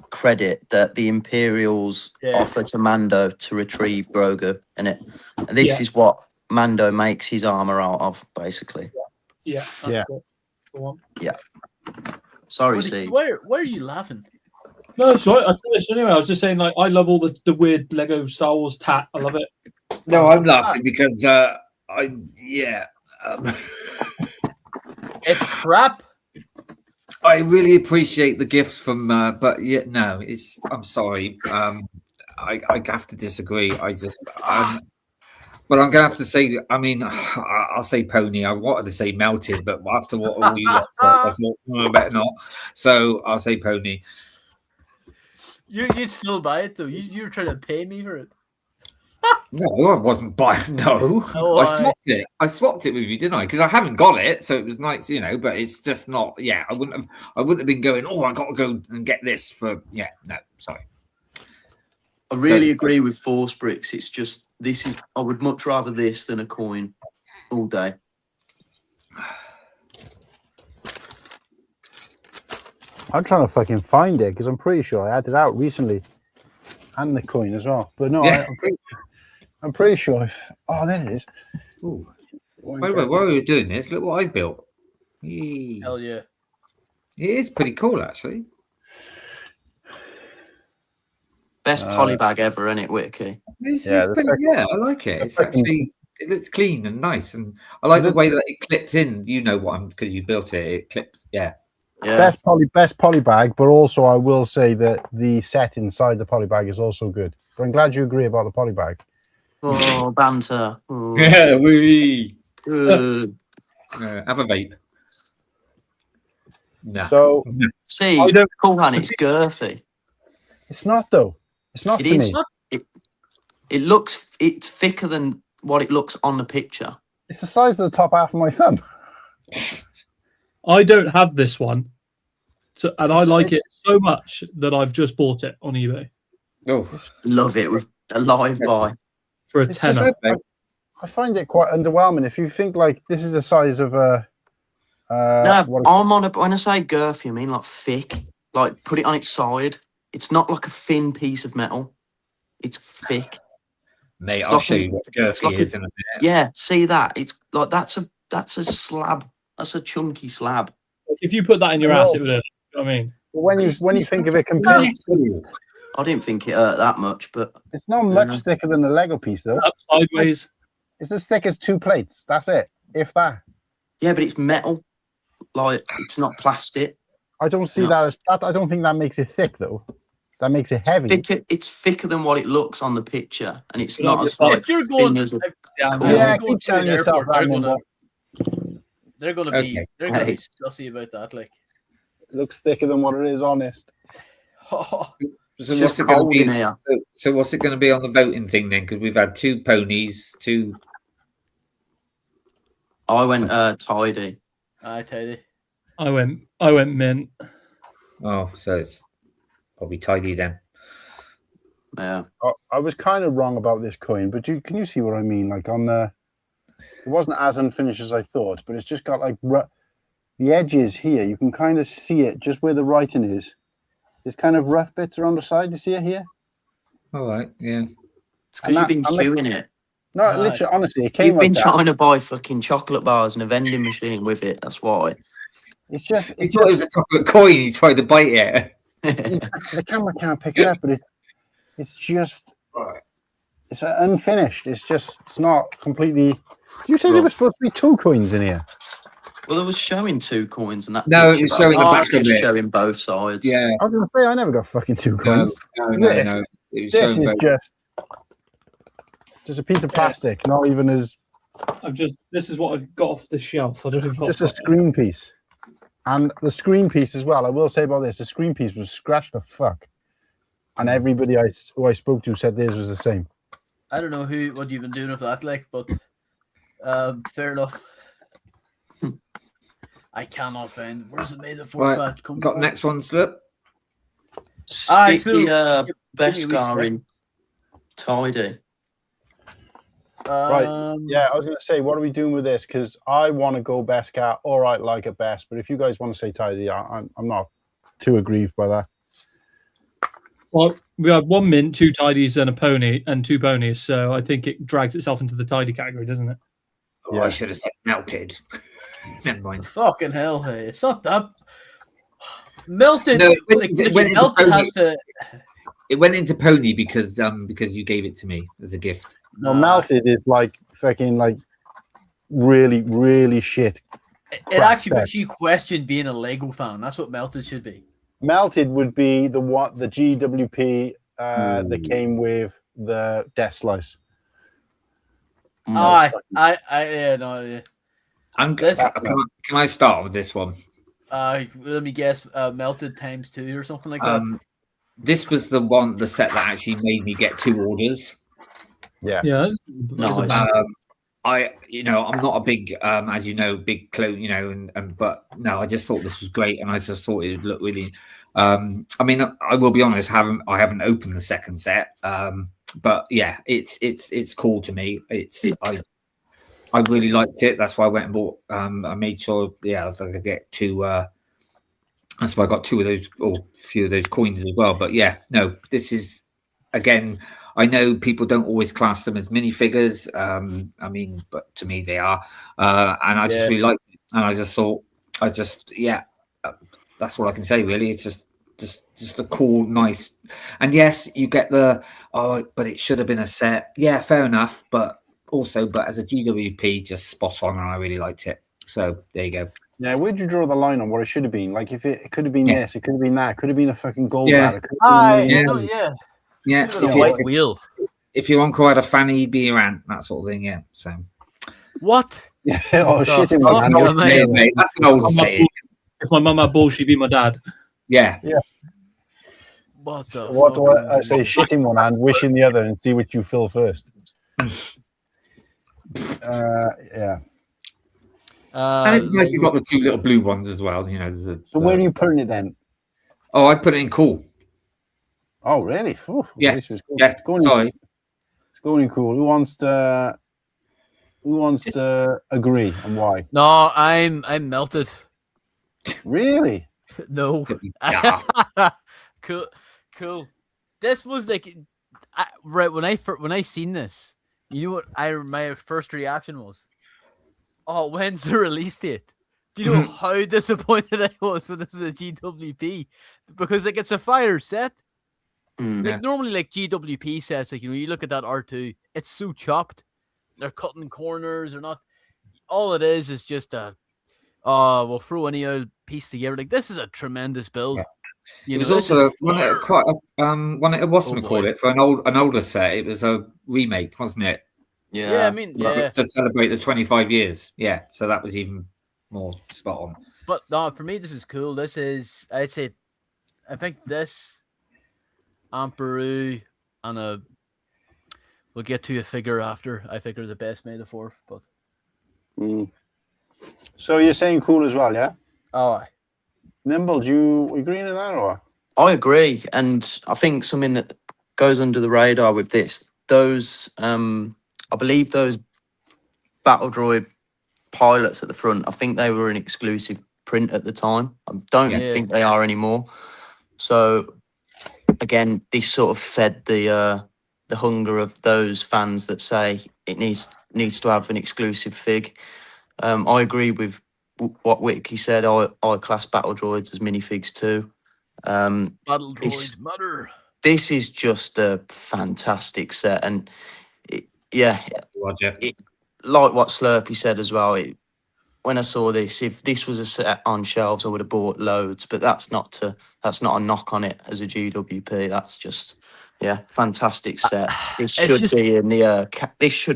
credit that the Imperials offer to Mando to retrieve Grogu, and this is what Mando makes his armor out of, basically. Yeah. That's it. Go on. Yeah. Sorry, Siege. Why are you laughing? No, it's right. I finished anyway. I was just saying, like, I love all the weird Lego Star Wars tat. I love it. No, I'm laughing because it's crap. I really appreciate the gifts from, but yeah, no, I'm sorry. I have to disagree. But I'm gonna have to say, I mean, I'll say pony. I wanted to say melted, but after what all you lot said, I thought I better not. So I'll say pony. You'd still buy it though. You're trying to pay me for it. No, I wasn't buying. No, I swapped it. I swapped it with you, didn't I? Because I haven't got it, so it was nice, you know. But it's just not. Yeah, I wouldn't have been going. Oh, I got to go and get this for. Yeah, no, sorry. I really agree with Force Bricks. It's just I would much rather this than a coin all day. I'm trying to fucking find it because I'm pretty sure I had it out recently, and the coin as well. But no, yeah. I'm pretty sure. Oh, there it is. Ooh. By the way, while we were doing this, look what I built. Yee. Hell yeah! It is pretty cool, actually. Best polybag ever, isn't it, Whittakee? Yeah, I like it. It's actually, it looks clean and nice, and I like the way that it clips in. You know what? Because you built it. It clips. Yeah. Best polybag, but also I will say that the set inside the polybag is also good. But I'm glad you agree about the polybag. Oh, banter. Oh. Yeah, we Have have a vape. Nah. So see, cool, man. It's girthy. It's not though. It's not. It is. It looks. It's thicker than what it looks on the picture. It's the size of the top half of my thumb. I don't have this one, and I like it so much that I've just bought it on eBay. Oh, love it with a live buy for a tenner. I find it quite underwhelming. If you think like this is the size of a. No, I'm on a. When I say girthy, I mean like thick. Like put it on its side. It's not like a thin piece of metal. It's thick. Mate, I'll show you what girthy is in a minute. Yeah, see that? It's like that's a slab. That's a chunky slab. If you put that in your ass, it would hurt. You know what I mean? When you think of it compared, I didn't think it hurt that much, but it's not much thicker than a Lego piece, though. Sideways. It's as thick as 2 plates. That's it. If that. Yeah, but it's metal. Like it's not plastic. I don't see that as that. I don't think that makes it thick, though. That makes it heavy. It's thicker than what it looks on the picture, and it's not as like, thin as a. Yeah, keep telling yourself that. They're gonna be sussy about that. Like, it looks thicker than what it is. Honest. So what's it going to be here? So what's it going to be on the voting thing then? Because we've had 2 ponies, 2. I went tidy. Tidy. I went mint. Oh, so it's probably tidy then. Yeah. I was kind of wrong about this coin, but can you see what I mean? Like on the, it wasn't as unfinished as I thought, but it's just got like the edges here. You can kind of see it just where the writing is. There's kind of rough bits around the side. You see it here? All right, yeah. It's because you've been chewing it. No, literally, honestly, it came. You've been trying to buy fucking chocolate bars and a vending machine with it. That's why. It's just. He thought it was a chocolate coin. He tried to bite it. The camera can't pick it up, but it's just. It's unfinished. It's not completely. You said there was supposed to be 2 coins in here. Well, there was showing 2 coins, and that. No, it was showing the back of it. Showing both sides. Yeah. I was going to say I never got fucking 2 coins. No. This is just a piece of plastic, not even as. This is what I've got off the shelf. I don't even. Just a screen piece, and the screen piece as well. I will say about this: the screen piece was scratched the fuck, and everybody who I spoke to said theirs was the same. I don't know what you've been doing with that, like, but fair enough. I cannot find where's it made the right, got next one, Slip. Stick the best car in tidy. Right. Yeah, I was going to say, what are we doing with this? Because I want to go best cat, or I like it best. But if you guys want to say tidy, I'm not too aggrieved by that. Well, we have 1 mint, 2 tidies, and a pony, and 2 ponies. So I think it drags itself into the tidy category, doesn't it? Oh, yeah. I should have said melted. Never mind. Fucking hell, hey. It's not that melted. No, it went into pony because you gave it to me as a gift. No, melted is like fucking like really, really shit. It actually makes you question being a Lego fan. That's what melted should be. Melted would be the GWP that came with the Death Slice. Yeah. Can I start with this one? Let me guess. Melted times 2 or something like that. This was the set that actually made me get 2 orders. Yeah. Nice. I'm not a big, as you know, big clone, but no, I just thought this was great, and I just thought it would look really. I mean, I will be honest, I haven't opened the second set, but yeah, it's cool to me. I really liked it. That's why I went and bought. I made sure, I could get 2. That's why I got 2 of those, or a few of those coins as well. But yeah, no, this is again. I know people don't always class them as minifigures. I mean, but to me they are. And I just really liked it. And I just thought, that's what I can say really. It's just just a cool, nice. And yes, you get the but it should have been a set. Yeah, fair enough. But as a GWP, just spot on, and I really liked it. So there you go. Yeah, where'd you draw the line on what it should have been? Like, if it could have been this, it could have been that, it could have been a fucking gold Yeah. bar. Yeah. If white wheel. If your uncle had a fanny, he'd be your aunt, that sort of thing. Yeah. So what? Oh, shit! That's an old saying, mate. That's an old saying. If my mum had balls, she'd be my dad. Yeah. What the? What do I say? Shit in one hand, wish in the other, and see what you fill first. Yeah. And it's nice you've got the 2 little blue ones as well. You know. So where are you putting it then? Oh, I put it in cool. Oh, really? Ooh, yes. Yeah. It's going in cool. Who wants to agree and why? No, I'm melted. Really? No. Cool. This was like right when I seen this. You know what? My first reaction was, "Oh, when's the release date?" Do you know how disappointed I was when this is a GWP? Because like it's a fire set. Like normally, like GWP sets, like you look at that R2, it's so chopped. They're cutting corners. They're not. All it is just we'll throw any old piece together. Like this is a tremendous build. Yeah. It was also one it wasn't called it for an older set. It was a remake, wasn't it? Yeah. I mean, to celebrate the 25 years. Yeah, so that was even more spot on. But no, for me, this is cool. This is, I think this Amperu and we'll get to a figure after. I think are the best May the 4th. But so you're saying cool as well, yeah? Oh, Nimble, do you agree with that or? I agree, and I think something that goes under the radar with this, those I believe those Battle Droid pilots at the front, I think they were an exclusive print at the time. I don't think they are anymore. So again, this sort of fed the hunger of those fans that say it needs to have an exclusive fig. I agree with what Whittakee said. I class Battle Droids as minifigs too. Battle Droids matter. This is just a fantastic set, and like what Slurpy said as well. When I saw this, if this was a set on shelves, I would have bought loads. But that's not a knock on it as a GWP. That's just fantastic set. This should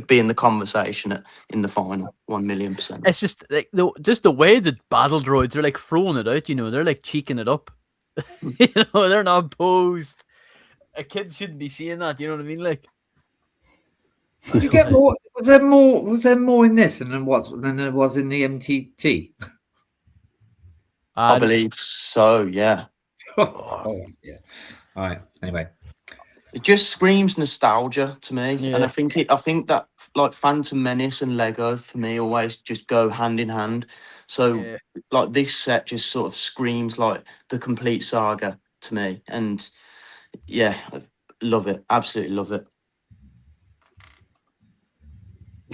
be in the conversation in the final 1,000,000%. It's just like the way the Battle Droids, they're like throwing it out. They're like cheeking it up. They're not posed. A kid shouldn't be seeing that. You know what I mean? Like, did you get more? Was there more in this than there was in the MTT? I believe so. Yeah. Yeah. All right. Anyway, it just screams nostalgia to me, and I think that like Phantom Menace and Lego for me always just go hand in hand. So like this set just sort of screams like the complete saga to me, and I love it. Absolutely love it.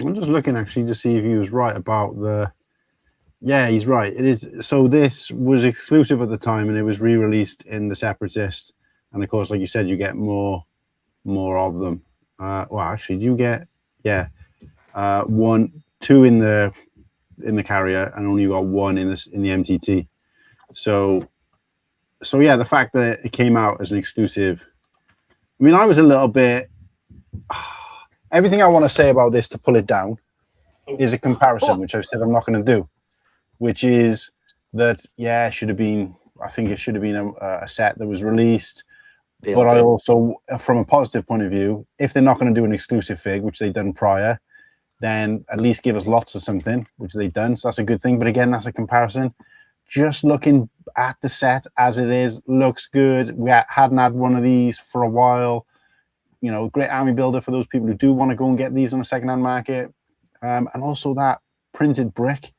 I'm just looking actually to see if he was right about the. Yeah, he's right. It is. So this was exclusive at the time, and it was re-released in the Separatist. And of course, like you said, you get more of them. Well, actually, do you get 2 in the carrier, and only got 1 in the MTT. So yeah, the fact that it came out as an exclusive. I mean, I was a little bit. Everything I want to say about this to pull it down is a comparison, which I've said I'm not going to do, which is that, it should have been, I think it should have been a set that was released. But I also, from a positive point of view, if they're not going to do an exclusive fig, which they've done prior, then at least give us lots of something, which they've done. So that's a good thing. But again, that's a comparison. Just looking at the set as it is, looks good. We hadn't had one of these for a while. Great army builder for those people who do want to go and get these on a secondhand market. And also that printed brick,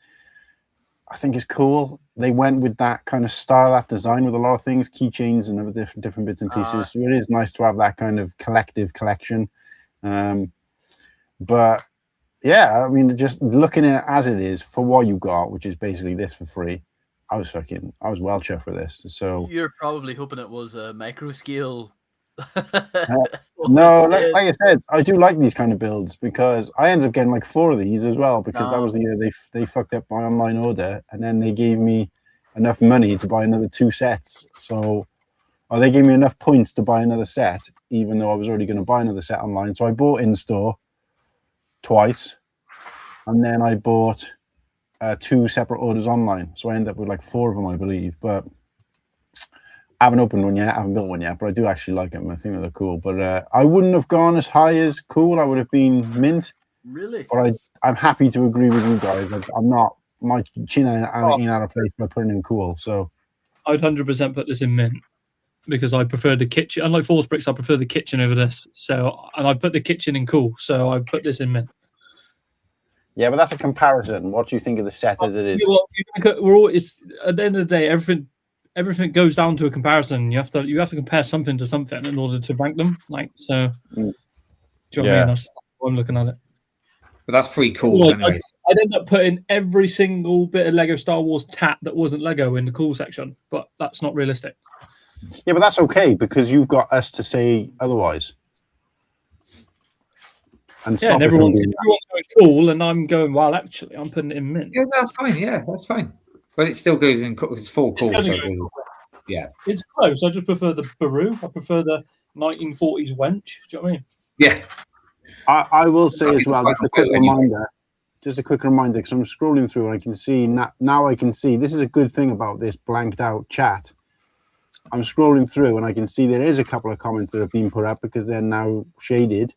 I think is cool. They went with that kind of style, that design with a lot of things, keychains and other different bits and pieces. So it is nice to have that kind of collective collection. But yeah, I mean, just looking at it as it is for what you got, which is basically this for free, I was well chuffed with this. So you're probably hoping it was a micro scale. No, like I said, I do like these kind of builds because I ended up getting like 4 of these as well because that was the year they fucked up my online order, and then they gave me enough money to buy another 2 sets. So, or they gave me enough points to buy another set, even though I was already going to buy another set online. So I bought in store twice, and then I bought 2 separate orders online. So I ended up with like 4 of them, I believe, but. I haven't opened one yet. I haven't built one yet, but I do actually like them. I think they're cool. But I wouldn't have gone as high as cool. I would have been mint. Really? But I'm happy to agree with you guys. I'm not. My chin ain't out of place by putting in cool. So I'd 100% put this in mint because I prefer the kitchen. Unlike Force Bricks, I prefer the kitchen over this. So, and I put the kitchen in cool. So I put this in mint. Yeah, but that's a comparison. What do you think of the set as it is? We're always, at the end of the day, everything goes down to a comparison. You have to compare something to something in order to rank them. Like so, do you know what I mean? That's how I'm looking at it. But that's 3 cools. I'd end up putting every single bit of Lego Star Wars tat that wasn't Lego in the cool section, but that's not realistic. Yeah, but that's okay because you've got us to say otherwise. And and everyone's going cool, and I'm going. Well, actually, I'm putting it in mint. Yeah, that's fine. Yeah, that's fine. But it still goes in. It's 4 calls. Yeah, it's close. I just prefer the Baru. I prefer the 1940s wench. Do you know what I mean? Yeah. I will say as well, just a quick reminder, because I'm scrolling through and I can see now I can see this is a good thing about this blanked out chat. I'm scrolling through and I can see there is a couple of comments that have been put up because they're now shaded.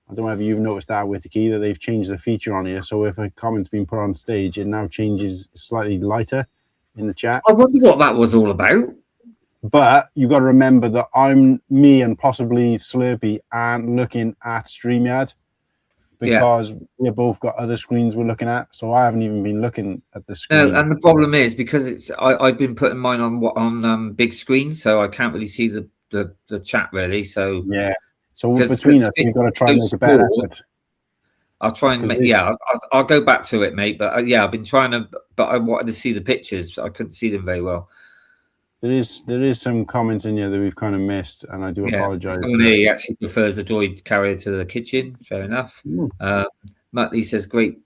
I don't know if you've noticed that, Whittakee, that they've changed the feature on here. So if a comment's been put on stage, it now changes slightly lighter in the chat. I wonder what that was all about. But you got to remember that me and possibly Slurpy aren't looking at StreamYard because we both got other screens we're looking at. So I haven't even been looking at the screen. And the problem is because I've been putting mine on big screen, so I can't really see the chat really. So yeah. So between us, we've got to try and make a better effort. I'll try and I'll go back to it, mate. But I've been trying to, but I wanted to see the pictures. I couldn't see them very well. There is some comments in here that we've kind of missed, and I do apologise. Someone here he actually prefers a droid carrier to the kitchen. Fair enough. Matty says great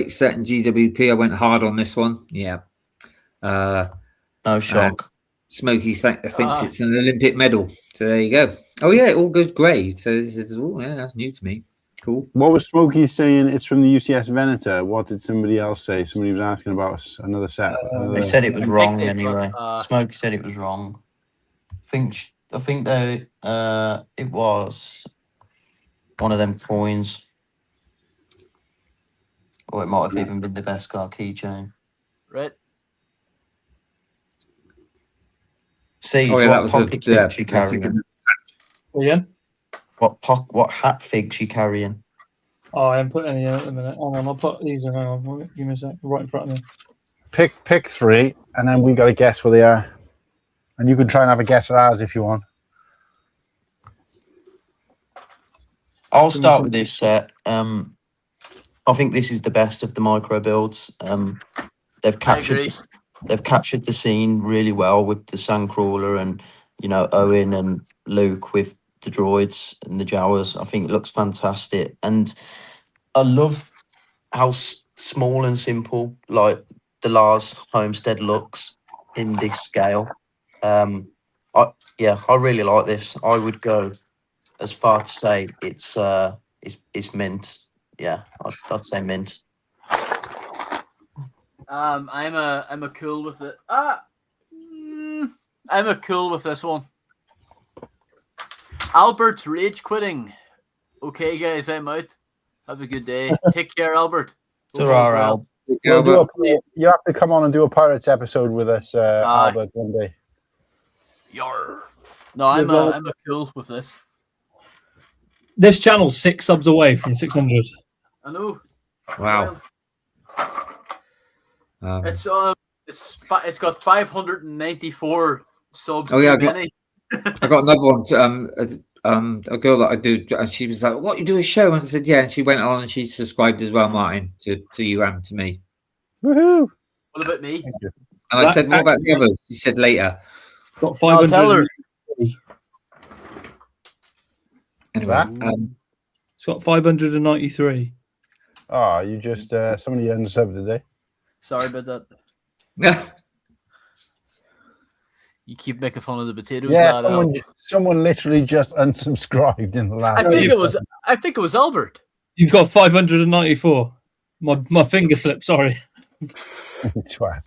set in GWP. I went hard on this one. Yeah. No shock. Smokey thinks it's an Olympic medal. So there you go. Oh yeah, it all goes grey. So this is that's new to me. Cool. What was Smokey saying? It's from the UCS Venator. What did somebody else say? Somebody was asking about another set. They said it was wrong anyway. Smokey said it was wrong. I think it was one of them coins. Or it might have even been the Beskar keychain. Right. See, what pocket fig she carrying? Again? What hat fig she carrying? Oh, I haven't put any in at the minute. Hang on, I'll put these in. Hang on, give me a sec. Right in front of me. Pick 3, and then we got to guess where they are. And you can try and have a guess at ours if you want. I'll start with this set. I think this is the best of the micro builds. They've captured the scene really well with the Sandcrawler and Owen and Luke with the droids and the Jawas. I think it looks fantastic, and I love how small and simple like the Lars Homestead looks in this scale. I really like this. I would go as far to say it's mint. Yeah, I'd say mint. I'm a cool with it. I'm a cool with this one. Albert's rage quitting. Okay, guys, I'm out. Have a good day. Take care, Albert. You have to come on and do a Pirates episode with us, Albert, one day. Yar. No, I'm a cool with this. This channel's 6 subs away from 600. I know. Wow. It's got 594 subs. Oh yeah, I got another one. A girl that I do, and she was like, "What you do a show?" And I said, "Yeah." And she went on and she subscribed as well, Martin, to you and to me. Woohoo! What about me? And I said, what about the others? He said later. Got 500. Anyway, It's got 593. Oh, you just somebody unsubbed today. Sorry about that. You keep making fun of the potatoes. Yeah, lad, someone literally just unsubscribed in the last. I think it was Albert. You've got 594. My finger slipped. Sorry. Twat.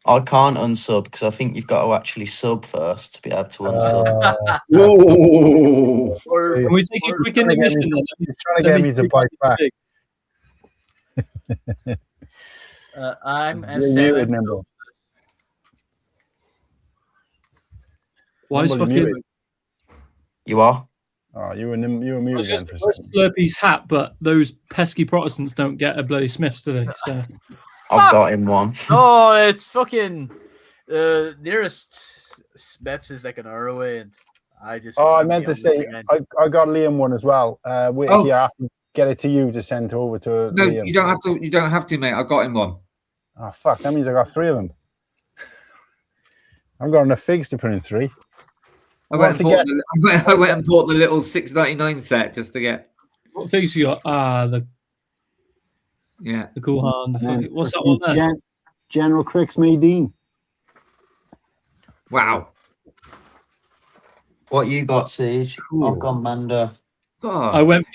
I can't unsub because I think you've got to actually sub first to be able to unsub. Whoa. Can we take a quick intermission? He's trying to get me to bite back. I'm You're muted, Nimble. Why is Nimble, fucking? muted. You are? Oh, you were muted again for a second. Slurpy's hat, but those pesky Protestants don't get a bloody Smiths, do they? So. I've got him one. Oh, it's fucking nearest Smiths is like an hour away, and I meant to say I got Liam one as well. Whittakee, I have to get it to you to send over to No, Liam. you don't have to. You don't have to, mate. I got him one. Oh fuck! That means I got 3 of them. I've got enough figs to put in 3. I went and bought the little $6.99 set just to get. What figs you got? The cool hand. What's that one there? General Cricks Maydeen. Wow. What you got, Siege? I've gone Manda. Oh, I went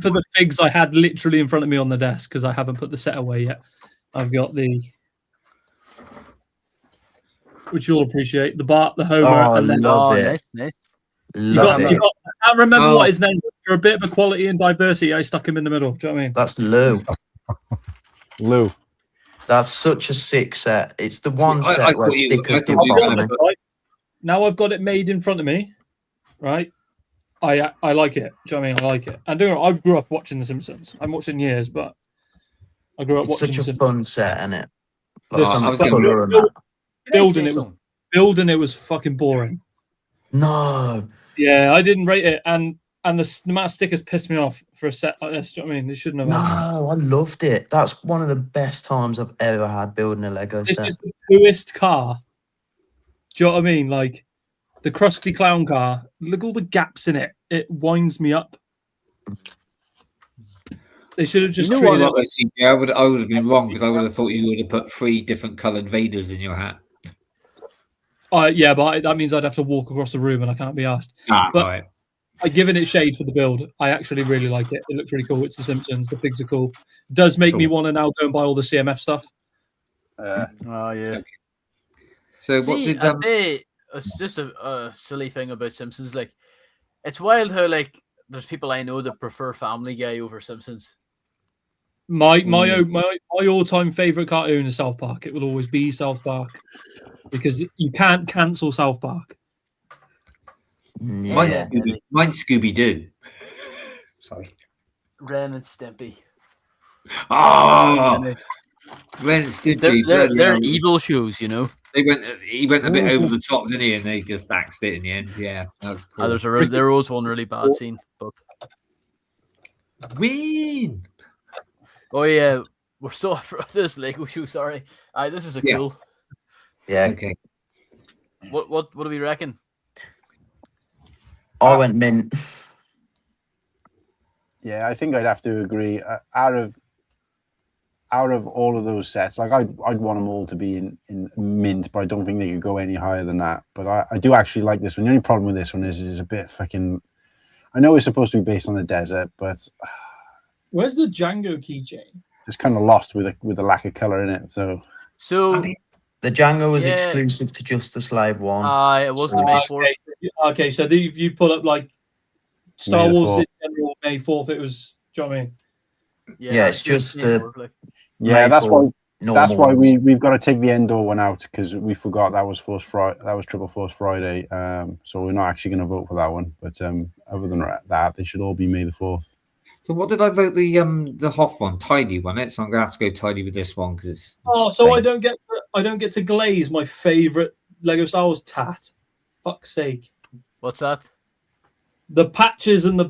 for the figs I had literally in front of me on the desk because I haven't put the set away yet. I've got which you'll appreciate, the Bart, the Homer, and then love it. Nice. Love it. I remember what his name was. For a bit of equality and diversity, I stuck him in the middle. Do you know what I mean? That's Lou. Lou. That's such a sick set. It's the one set where stickers do right? Now I've got it made in front of me, right? I like it. Do you know what I mean? I like it. And I grew up watching The Simpsons. I haven't watched it in years, but I grew up watching such The a Simpsons. fun set, isn't it? Building it was fucking boring. No. Yeah, I didn't rate it, and the amount of stickers pissed me off for a set like this. Do you know what I mean? They shouldn't have. No, I loved it. That's one of the best times I've ever had building a Lego This set. is the coolest car. Do you know what I mean? Like the Krusty Clown car. Look at all the gaps in it. It winds me up. They should have just. I would have been wrong because I would have thought you would have put 3 different coloured Vaders in your hat. Yeah, but that means I'd have to walk across the room and I can't be asked. But right. I've given it shade for the build. I actually really like it. It looks really cool. It's The Simpsons. The figs are cool. It does make me want to now go and buy all the CMF stuff. Yeah. Okay. So See, what did I say it's just a silly thing about Simpsons. Like, it's wild how like there's people I know that prefer Family Guy over Simpsons. My all-time favorite cartoon is South Park. It will always be South Park because you can't cancel South Park. Yeah. Mine's Scooby Doo. Sorry. Ren and Stimpy. Oh, Ren and Stimpy. They're evil shows, you know. He went a bit over the top, didn't he? And they just axed it in the end. Yeah, that was cool. There was one really bad scene, but Win. oh yeah, we're still for this Lego show. Sorry, this is cool. Yeah. Okay. What do we reckon? I went mint. Yeah, I think I'd have to agree. Out of all of those sets, like I'd want them all to be in mint, but I don't think they could go any higher than that. But I do actually like this one. The only problem with this one is it's a bit fucking. I know it's supposed to be based on the desert, but where's the Django keychain? It's kind of lost with the lack of color in it. So the Django was exclusive to just the Slave one. It wasn't May 4th. Okay, so you pull up like Star Wars in general, May 4th. It was. Do you know what I mean? Yeah, it's just that's why we've got to take the Endor one out because we forgot that was Triple Force Friday. So we're not actually going to vote for that one. But other than that, they should all be May the 4th. So what did I vote the Hoth one? Tidy one, it. So I'm gonna have to go tidy with this one because it's. Oh, so I don't get to glaze my favorite Lego Star Wars tat. Fuck's sake! What's that? The patches and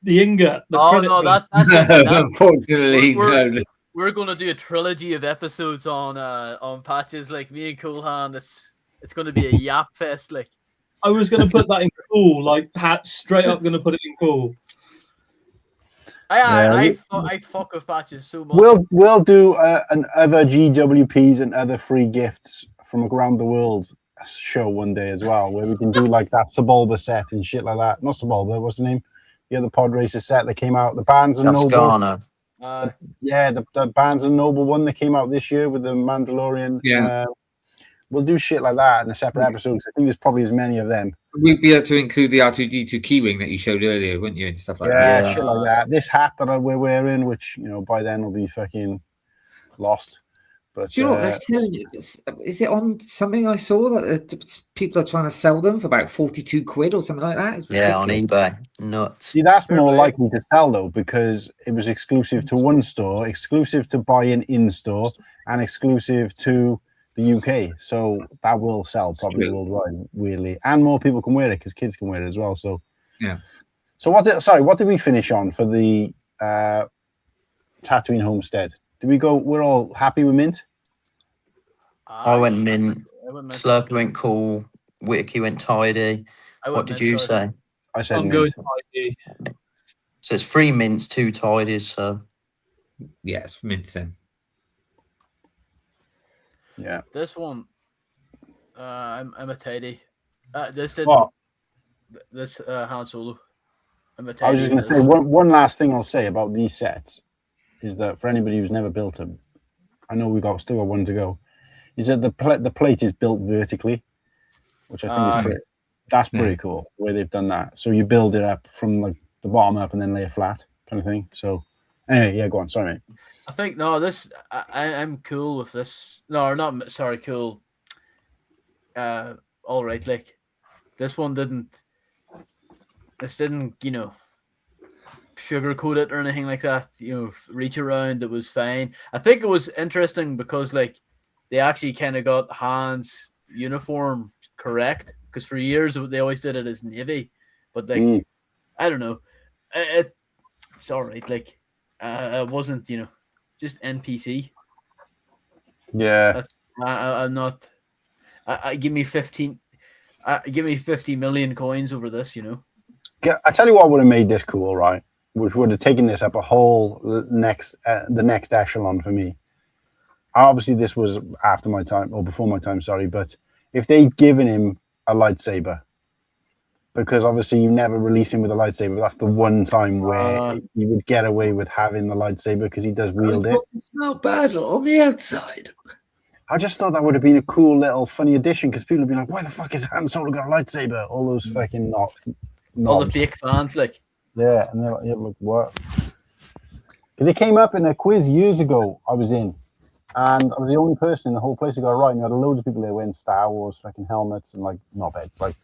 the ingot. No, that's unfortunately, no. we're gonna do a trilogy of episodes on patches. Like me and Coolhand, it's gonna be a yap fest. Like I was going to put that in cool, like hat straight up. Going to put it in cool. I fuck with patches so much. We'll do an other GWPs and other free gifts from around the world show one day as well, where we can do like that Sebulba set and shit like that. Not Sebulba, what's the name? The other Pod Racer set that came out, the Barnes and Noble. Yeah, the Barnes and Noble one that came out this year with the Mandalorian. Yeah. We'll do shit like that in a separate episode. I think there's probably as many of them. We'd be able to include the R2D2 keyring that you showed earlier, wouldn't you, and stuff like that. Yeah, shit like that. This hat that we're wearing, which by then will be fucking lost. But do you know what they're selling? Is it on something I saw that people are trying to sell them for about 42 quid or something like that? Yeah, on eBay. Nuts. See, that's more likely to sell though, because it was exclusive to one store, exclusive to buy in store, and exclusive to the UK. So that will sell probably worldwide, weirdly, and more people can wear it because kids can wear it as well. So yeah. So what did we finish on for the Tatooine Homestead? Did we go? We're all happy with mint. I went mint. Slurpy went cool. Whittakee went tidy. What did you say? I said I'm mint. going tidy. So it's 3 mints, 2 tidies. So yeah, it's mint then. Yeah. This one, I'm a tidy. This did this Han Solo. I'm a tidy. I was just going to say one last thing I'll say about these sets is that for anybody who's never built them, I know still got one to go. Is that the plate is built vertically, which I think is pretty cool the way they've done that. So you build it up from like the bottom up and then lay it flat kind of thing. So anyway, yeah, go on. Sorry, mate. I think I'm cool with this. No, not sorry, cool. All right, like this one didn't. This didn't, sugarcoat it or anything like that. Reach around. It was fine. I think it was interesting because like they actually kind of got Han's uniform correct because for years they always did it as navy, but like I don't know, it's all right. Like it wasn't just NPC. Yeah, I'm not. Give me 15. Give me 50 million coins over this. I tell you what would have made this cool, right? Which would have taken this up a whole the next echelon for me. Obviously, this was after my time or before my time. Sorry, but if they'd given him a lightsaber, because obviously you never release him with a lightsaber. That's the one time where he would get away with having the lightsaber because he does wield it. It's not bad on the outside. I just thought that would have been a cool little funny addition because people would be like, "Why the fuck is Han Solo got a lightsaber?" All those fucking all the fake fans, like yeah, and they're like, "Yeah, look what?" Because it came up in a quiz years ago. I was in, and I was the only person in the whole place who got it right. And you had loads of people there wearing Star Wars fucking helmets and like knobheads, like.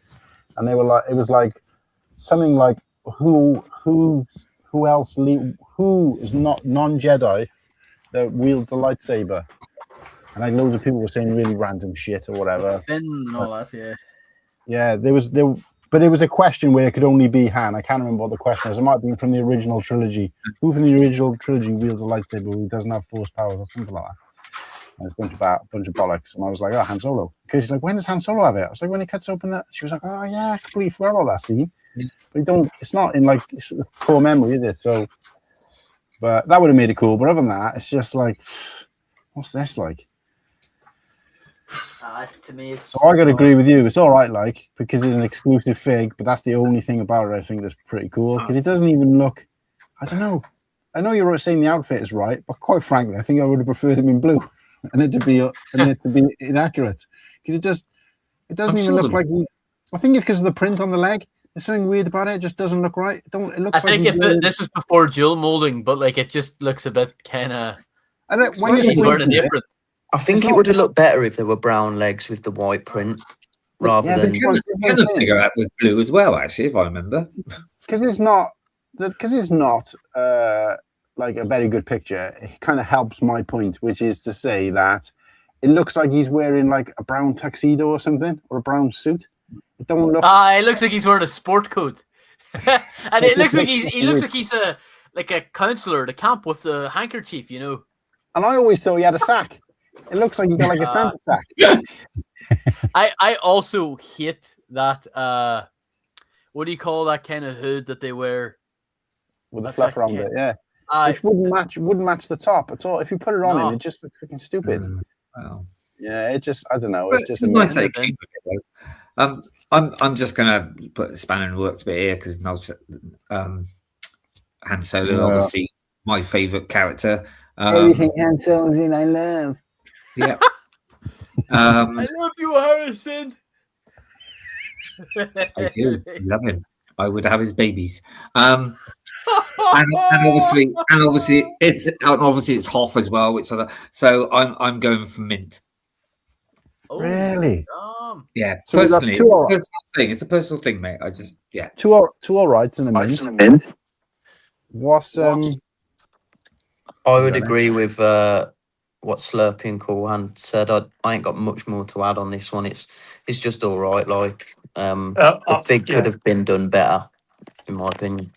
And they were like, it was like something like who is not non-Jedi that wields the lightsaber, and like loads of people were saying really random shit or whatever. Finn and all that, yeah. Yeah, but it was a question where it could only be Han. I can't remember what the question was. It might have been from the original trilogy. Who from the original trilogy wields a lightsaber who doesn't have force powers or something like that? And it's a bunch of bollocks. And I was like, oh, Han Solo. Because she's like, when does Han Solo have it? I was like, when he cuts open that. She was like, oh, yeah, I completely forgot about that scene. But it's not in like core memory, is it? So, but that would have made it cool. But other than that, it's just like, what's this like? To me, it's so I got to agree with you. It's all right, like, because it's an exclusive fig, but that's the only thing about it I think that's pretty cool. Because it doesn't even look, I don't know. I know you're saying the outfit is right, but quite frankly, I think I would have preferred him in blue. And it to be inaccurate because it doesn't even look like he's. I think it's because of the print on the leg. There's something weird about it. It just doesn't look right. It looks. I think this was before dual molding, but like it just looks a bit kind of. I don't. When he's wearing an apron. I think it would have looked better if there were brown legs with the white print rather than. The figure out was blue as well, actually, if I remember. Because it's not. Like a very good picture. It kind of helps my point, which is to say that it looks like he's wearing like a brown tuxedo or something, or a brown suit. It don't look. It looks like he's wearing a sport coat, and it looks like he looks like he's a counselor at a camp with the handkerchief, And I always thought he had a sack. It looks like he got like a Santa sack. I also hate that. What do you call that kind of hood that they wear With the fluff around it, yeah. I Which wouldn't match the top at all. If you put it on No. him, it just looks freaking stupid. Well, Yeah, it just, I don't know. but It's just it's nice they amazing. keep it, though. I'm just gonna put the spanner in the works bit here because Han Solo, Yeah. obviously my favourite character. Everything Han Solo's in, I love. Yeah. I love you, Harrison. I do. I love him. I would have his babies. And obviously it's Hoff as well, which so I'm going for mint. Oh, Really? Yeah, So we've got personally, two it's a personal thing. It's a personal thing, mate. I just Two all rights and a mint. What's I would agree with what Slurpy and Corhan said. I ain't got much more to add on this one. It's just all right. Like the fig could have been done better, in my opinion.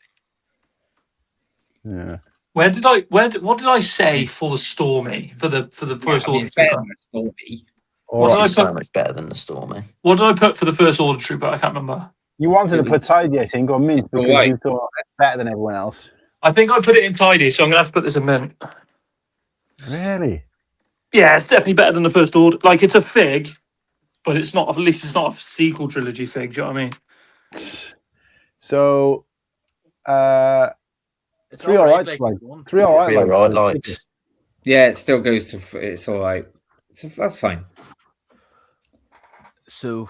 Yeah. What did I say for the Stormy for the first order it's better trooper? than the Stormy. This did I is so put- much better than the Stormy. What did I put for the first order trooper? I can't remember. You wanted to It put was- tidy, I think, or mint because right. you thought better than everyone else. I think I put it in tidy, so I'm gonna have to put this in mint. Really? Yeah, it's definitely better than the first order. Like it's a fig, but it's not. At least it's not a sequel trilogy fig. Do you know what I mean? So, It's three all right, like, three all right, Three all right likes. Yeah, it still goes to. It's all right. So that's fine. So,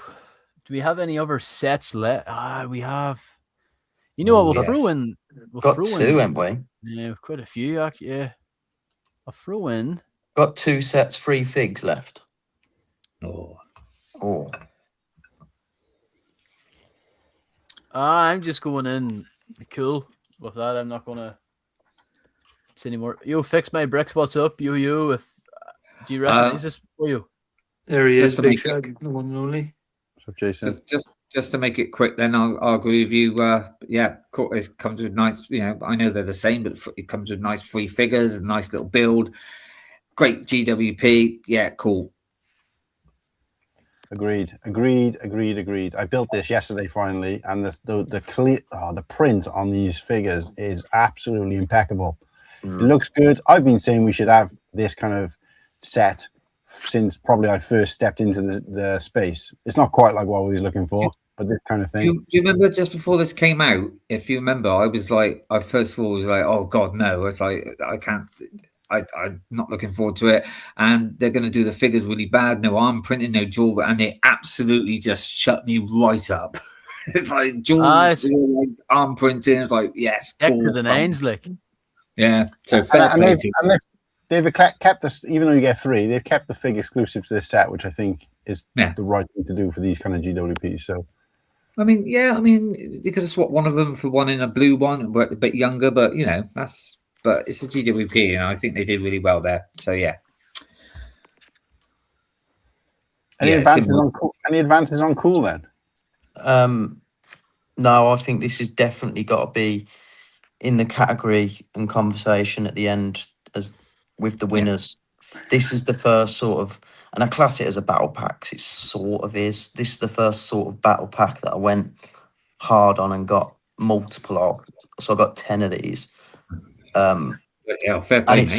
do we have any other sets left? We have. You know what? We'll Yes. throw in. Got two, haven't we? Yeah, quite a few. Actually, yeah. I'll throw in. Got 2 sets, 3 figs left. Oh, Oh, I'm just going in cool with that. I'm not gonna say anymore. Yo, fix my bricks. What's up, yo? If do you recognize this for you? There he Just is, to big make shag, the one and only. So, Jason. just to make it quick, then I'll agree with you. Yeah, it comes with nice. You know, I know they're the same, but it comes with nice 3 figures, a nice little build. Great GWP. Yeah, cool. Agreed. I built this yesterday finally, and the print on these figures is absolutely impeccable. It looks good. I've been saying we should have this kind of set since probably I first stepped into the space. It's not quite like what we was looking for, but this kind of thing. Do you remember just before this came out? If you remember, I was like, I first of all was like, oh God, no! I was like, I can't. I'm not looking forward to it. And they're going to do the figures really bad. No arm printing, no jaw, and it absolutely just shut me right up. It's like jaw, arm printing. It's like, yes, cool. The names, like. Yeah. So fair play to and they've kept this, even though you get 3, they've kept the fig exclusive to this set, which I think is the right thing to do for these kind of GWPs. So, I mean, you could have swapped one of them for one in a blue one, a bit younger, but you know, but it's a GWP, and I think they did really well there. So yeah. Any advances on cool then? No, I think this has definitely got to be in the category and conversation at the end as with the winners. This is the first sort of, and I class it as a battle pack 'cause it sort of is. This is the first sort of battle pack that I went hard on and got multiple of. So I got 10 of these. Yeah, fair play, and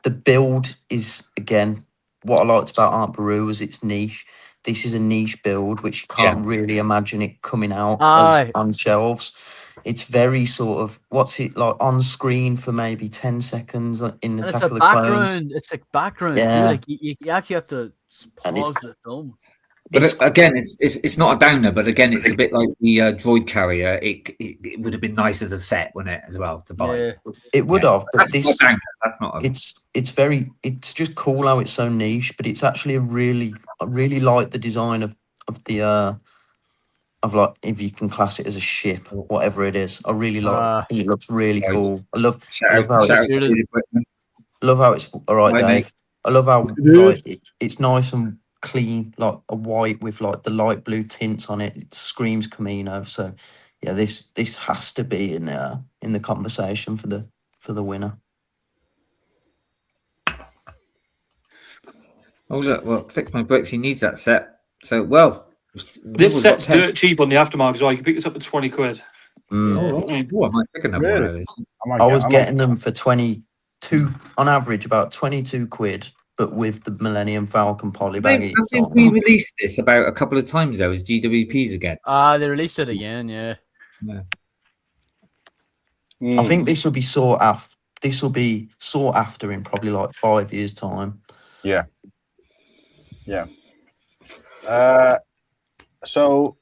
the build is, again, what I liked about Aunt Beru was its niche. This is a niche build, which you can't really imagine it coming out on shelves. It's very sort of, what's it like on screen for maybe 10 seconds in Attack of the Clones. It's like background. Yeah. Like you actually have to pause the film. But again, it's not a downer. But again, it's a bit like the droid carrier. It would have been nice as a set, wouldn't it, as well to buy? Yeah. It would have. But That's not a downer. That's not. It's just cool how it's so niche, but it's actually I really like the design of the like, if you can class it as a ship or whatever it is. I really like. I think it looks really cool. I love how it's all right, Dave. I love how like, it's nice and clean, like a white with like the light blue tints on it. It screams Camino. So yeah, this has to be in the conversation for the winner. Oh look, well, Fix My Bricks. He needs that set. So well, This set's dirt cheap on the aftermarket as well. You can pick this up for 20 quid. Oh, I might pick another one. Really? Of those. I was getting them for 22 on average, about 22 quid, but with the Millennium Falcon polybag. Have they re-released this about a couple of times though as GWPs again? They released it again, yeah. I think this will be sought after. This will be sought after in probably like 5 years' time. Yeah. So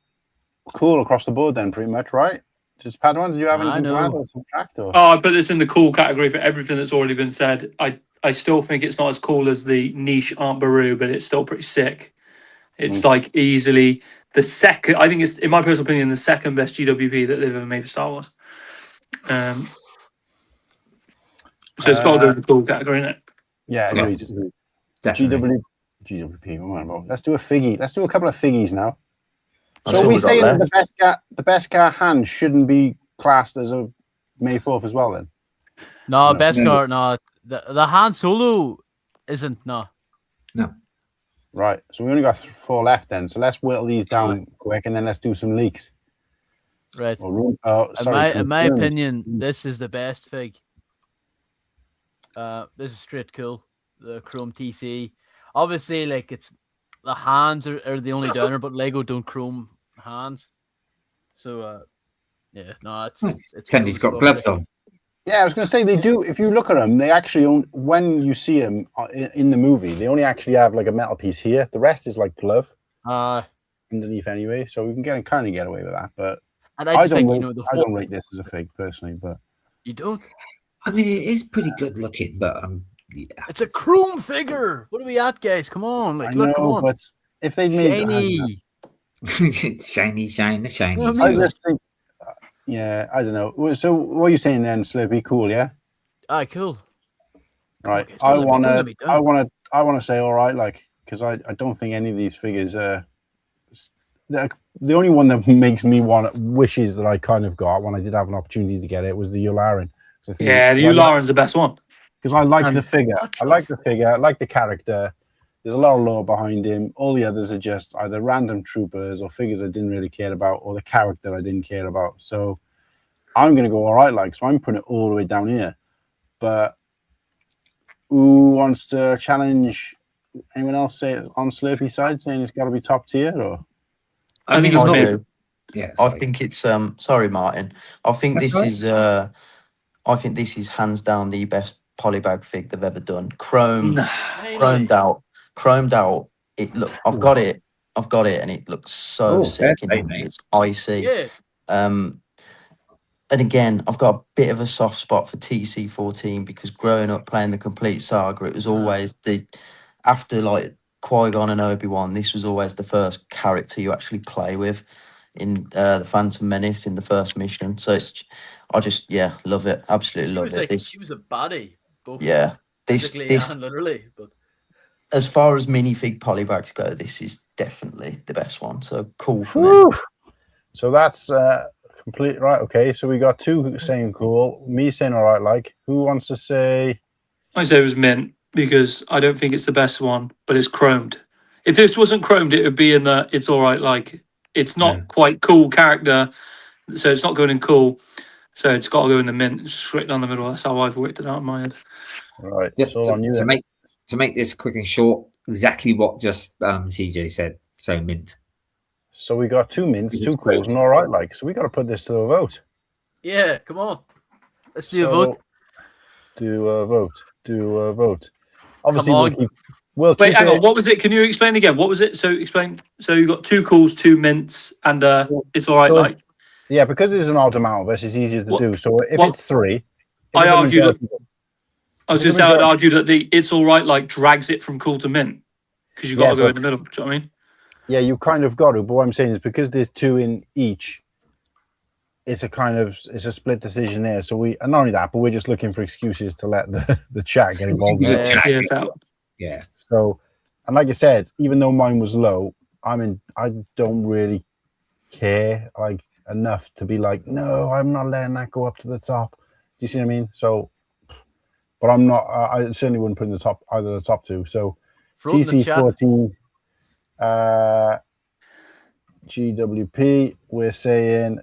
cool across the board then, pretty much, right? Just Padawan, did you have anything to add or subtract? Or? Oh, I put this in the cool category for everything that's already been said. I still think it's not as cool as the niche Aunt Beru, but it's still pretty sick. It's like easily the second. I think it's, in my personal opinion, the second best GWP that they've ever made for Star Wars. So it's got to go in the cool category, isn't it? Yeah, agreed. Definitely. GWP. Oh, let's do a figgy. Let's do a couple of figgies now. That's So all we we got say that left. the best car hand shouldn't be classed as a May 4th as well then? No, Beskar, no. The Han Solo isn't, no. Right. So we only got 4 left then. So let's whittle these down quick and then let's do some leaks. Right. In my opinion, this is the best fig. This is straight cool. The Chrome TC. Obviously, like, it's the hands are the only downer, but Lego don't chrome hands. So, yeah, no, it's Tendy's got gloves on. Yeah, I was going to say they do. If you look at them, they actually when you see them in the movie, they only actually have like a metal piece here. The rest is like glove underneath anyway. So we can kind of get away with that. But I don't rate this as a fig personally. But you don't. I mean, it is pretty good looking, but yeah. It's a chrome figure. What are we at, guys? Come on, like, look, come on. But if they made shiny. I just think, yeah, I don't know. So what are you saying then, Slurpy? Cool, yeah. Cool. Right. Okay, I want to say all right, like, because I don't think any of these figures are. The only one that makes me wishes that I kind of got when I did have an opportunity to get it was the Yularen. Yeah, the Yularen's the best one. Because I like the figure. I like the character. There's a lot of lore behind him. All the others are just either random troopers or figures I didn't really care about, or the character I didn't care about. So I'm going to go all right, like, so I'm putting it all the way down here. But who wants to challenge anyone else say on Slurpy's side, saying it's got to be top tier? Or I think it's not. Yeah, I think it's sorry, Martin. I think this is hands down the best polybag fig they've ever done. Chromed out. It look. I've got it, and it looks so sick. It's icy. Yeah. And again, I've got a bit of a soft spot for TC-14 because growing up playing the complete saga, it was always after like Qui-Gon and Obi-Wan, this was always the first character you actually play with in the Phantom Menace in the first mission. So I just love it, absolutely love it. She was a baddie. Both this and literally, but as far as minifig polybags go, this is definitely the best one. So cool for me. So that's complete, right? Okay, so we got 2 saying cool, me saying all right. Like, who wants to say? I say it was mint because I don't think it's the best one, but it's chromed. If this wasn't chromed, it would be in the it's all right. Like, it's not quite cool character, so it's not going in cool. So it's got to go in the mint, straight down the middle. That's how I've worked it out in my head. Right. Just to make this quick and short, exactly what just CJ said. So mint. So we got 2 mints, 2 cools, and all right, like. So we got to put this to a vote. Yeah, come on. Let's do a vote. Do a vote. Obviously, we'll keep hang on. What was it? Can you explain again? What was it? So explain. So you got 2 cools, 2 mints, and it's all right, like. Yeah, because there's an odd amount of this, it's easier to do. So if it's 3, I'd argue that the it's all right like drags it from cool to mint because you got to go in the middle. Do you know what I mean? Yeah, you kind of got to. But what I'm saying is because there's 2 in each, it's a split decision there. So and not only that, but we're just looking for excuses to let the chat get involved. Yeah. So, and like I said, even though mine was low, I don't really care enough to be like, no, I'm not letting that go up to the top. Do you see what I mean? So, but I'm not. I certainly wouldn't put in the top either of the top 2. So TC14 GWP. We're saying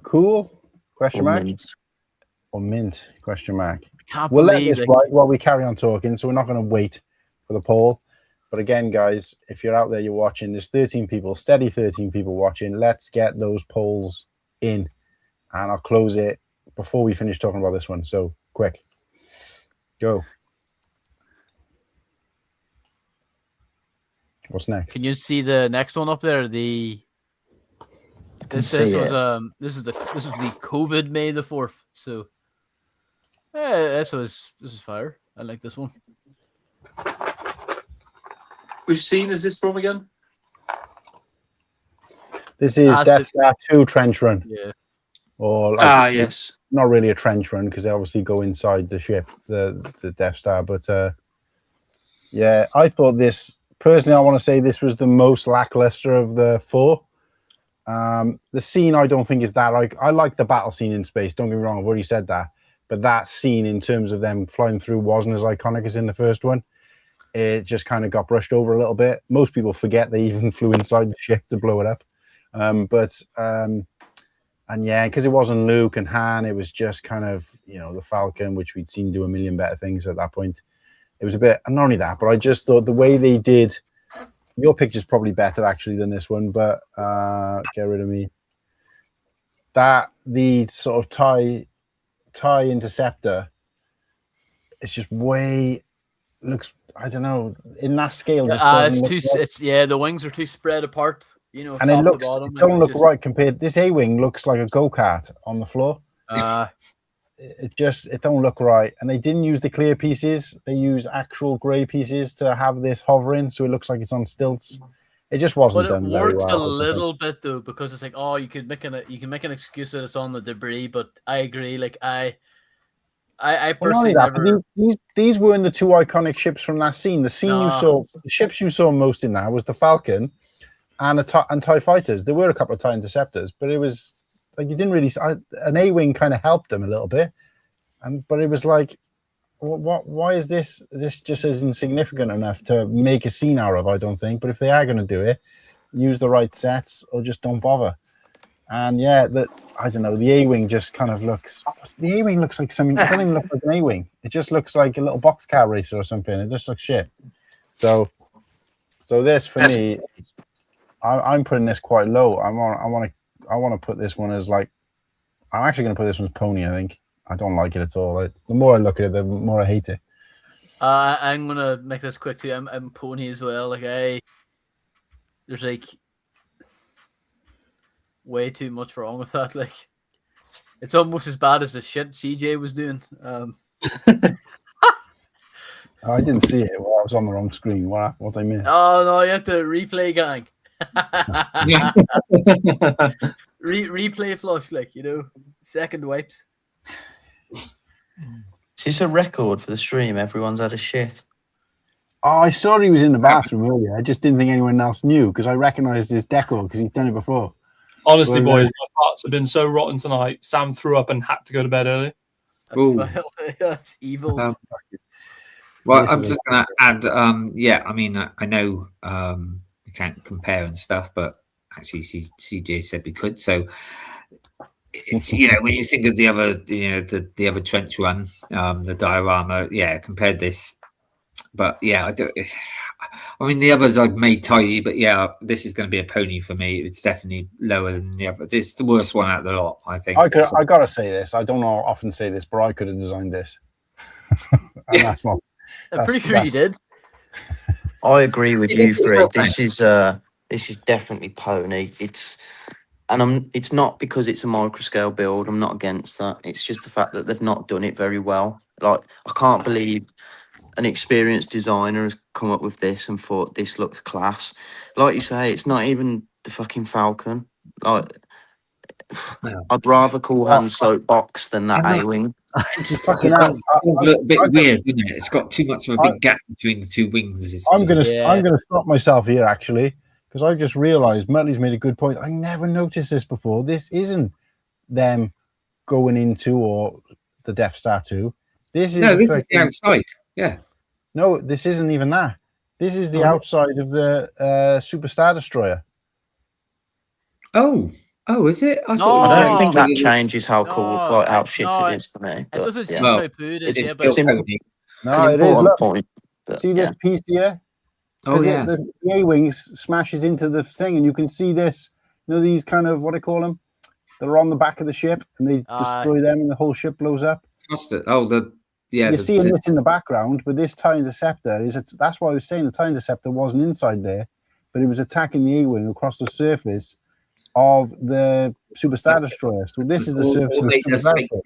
cool? Question mark. Or mint? Question mark. We'll let this right while we carry on talking, so we're not going to wait for the poll. But again, guys, if you're out there, you're watching, there's 13 people, steady 13 people watching. Let's get those polls in. And I'll close it before we finish talking about this one. So, quick. Go. What's next? Can you see the next one up there? This was the COVID May the 4th. So this is fire. I like this one. Which scene is this from again? This is Death Star 2 trench run. Yeah. Or yes. Not really a trench run because they obviously go inside the ship, the Death Star. But yeah, I thought this personally. I want to say this was the most lackluster of the 4. The scene I don't think is that I like the battle scene in space. Don't get me wrong, I've already said that. But that scene in terms of them flying through wasn't as iconic as in the first one. It just kind of got brushed over a little bit. Most people forget they even flew inside the ship to blow it up. And yeah, because it wasn't Luke and Han, it was just kind of, the Falcon, which we'd seen do a million better things at that point. It was a bit, and not only that, but I just thought the way they did, your picture's probably better actually than this one, but get rid of me. The sort of TIE interceptor, it's just looks, I don't know, in that scale. The wings are too spread apart. And it don't look right compared. This A-wing looks like a go-kart on the floor. It don't look right. And they didn't use the clear pieces. They used actual grey pieces to have this hovering, so it looks like it's on stilts. It just wasn't done very well. But it works a little bit though, because it's like, you can make an excuse that it's on the debris. But I agree. Like I personally these weren't the 2 iconic ships from that scene. The ships you saw most in that was the Falcon and TIE fighters. There were a couple of TIE interceptors, but it was like you didn't really. An A-wing kind of helped them a little bit, but it was like, why is this? This just isn't significant enough to make a scene out of. I don't think. But if they are going to do it, use the right sets or just don't bother. And yeah, I don't know. The A-wing just kind of looks. The A-wing looks like something. It doesn't even look like an A-wing. It just looks like a little boxcar racer or something. It just looks shit. So this for me. I'm putting this quite low. I want to put this one as like. I'm actually going to put this one as pony. I think I don't like it at all. The more I look at it, the more I hate it. I'm going to make this quick too. I'm pony as well. There's like way too much wrong with that. Like it's almost as bad as the shit CJ was doing. I didn't see it. Well, I was on the wrong screen. What I missed? Oh no, you have to replay, gang. Replay flush, second wipes. Is this a record for the stream? Everyone's had a shit. Oh, I saw he was in the bathroom earlier. I just didn't think anyone else knew because I recognised his decor because he's done it before. Honestly, boys, my parts have been so rotten tonight. Sam threw up and had to go to bed early. That's evil. Well, I'm just going to add. I mean, I know we can't compare and stuff, but actually, CJ said we could. So it's when you think of the other, the other trench run, the diorama, compared this. But I don't. I mean, the others I've made tidy, but this is going to be a pony for me. It's definitely lower than the other. This is the worst one out of the lot, I think. I got to say this. I don't often say this, but I could have designed this. And that's not. I'm pretty sure you did. I agree with you, Fred. This is definitely pony. It's not because it's a microscale build. I'm not against that. It's just the fact that they've not done it very well. Like, I can't believe an experienced designer has come up with this and thought this looks class. Like you say, it's not even the fucking Falcon. Like, I'd rather call Han Soapbox than that A-wing. It does look a bit weird, doesn't it? It's got too much of a big gap between the two wings. I'm gonna stop myself here actually, because I just realised Muttley's made a good point. I never noticed this before. This isn't them going into or the Death Star 2. This is the outside. Yeah. No, this isn't even that. This is the outside of the Super Star Destroyer. Oh, is it? I No. thought I it don't was think actually- that changes how cool, like how shit no, it is for me. It But, doesn't yeah. change Well, how good it it's is, yeah, still but pony. It's No, an it is. important Look, point. But, see this piece here? Oh yeah. The A-wings smashes into the thing, and you can see this. You know these kind of, what do I call them? They're on the back of the ship, and they destroy them, and the whole ship blows up. Frosted. Oh, you're seeing this in the background, but this TIE Interceptor that's why I was saying the TIE Interceptor wasn't inside there, but it was attacking the A-wing across the surface of the Super Star Destroyer. So this is the surface of the Super Star Destroyer.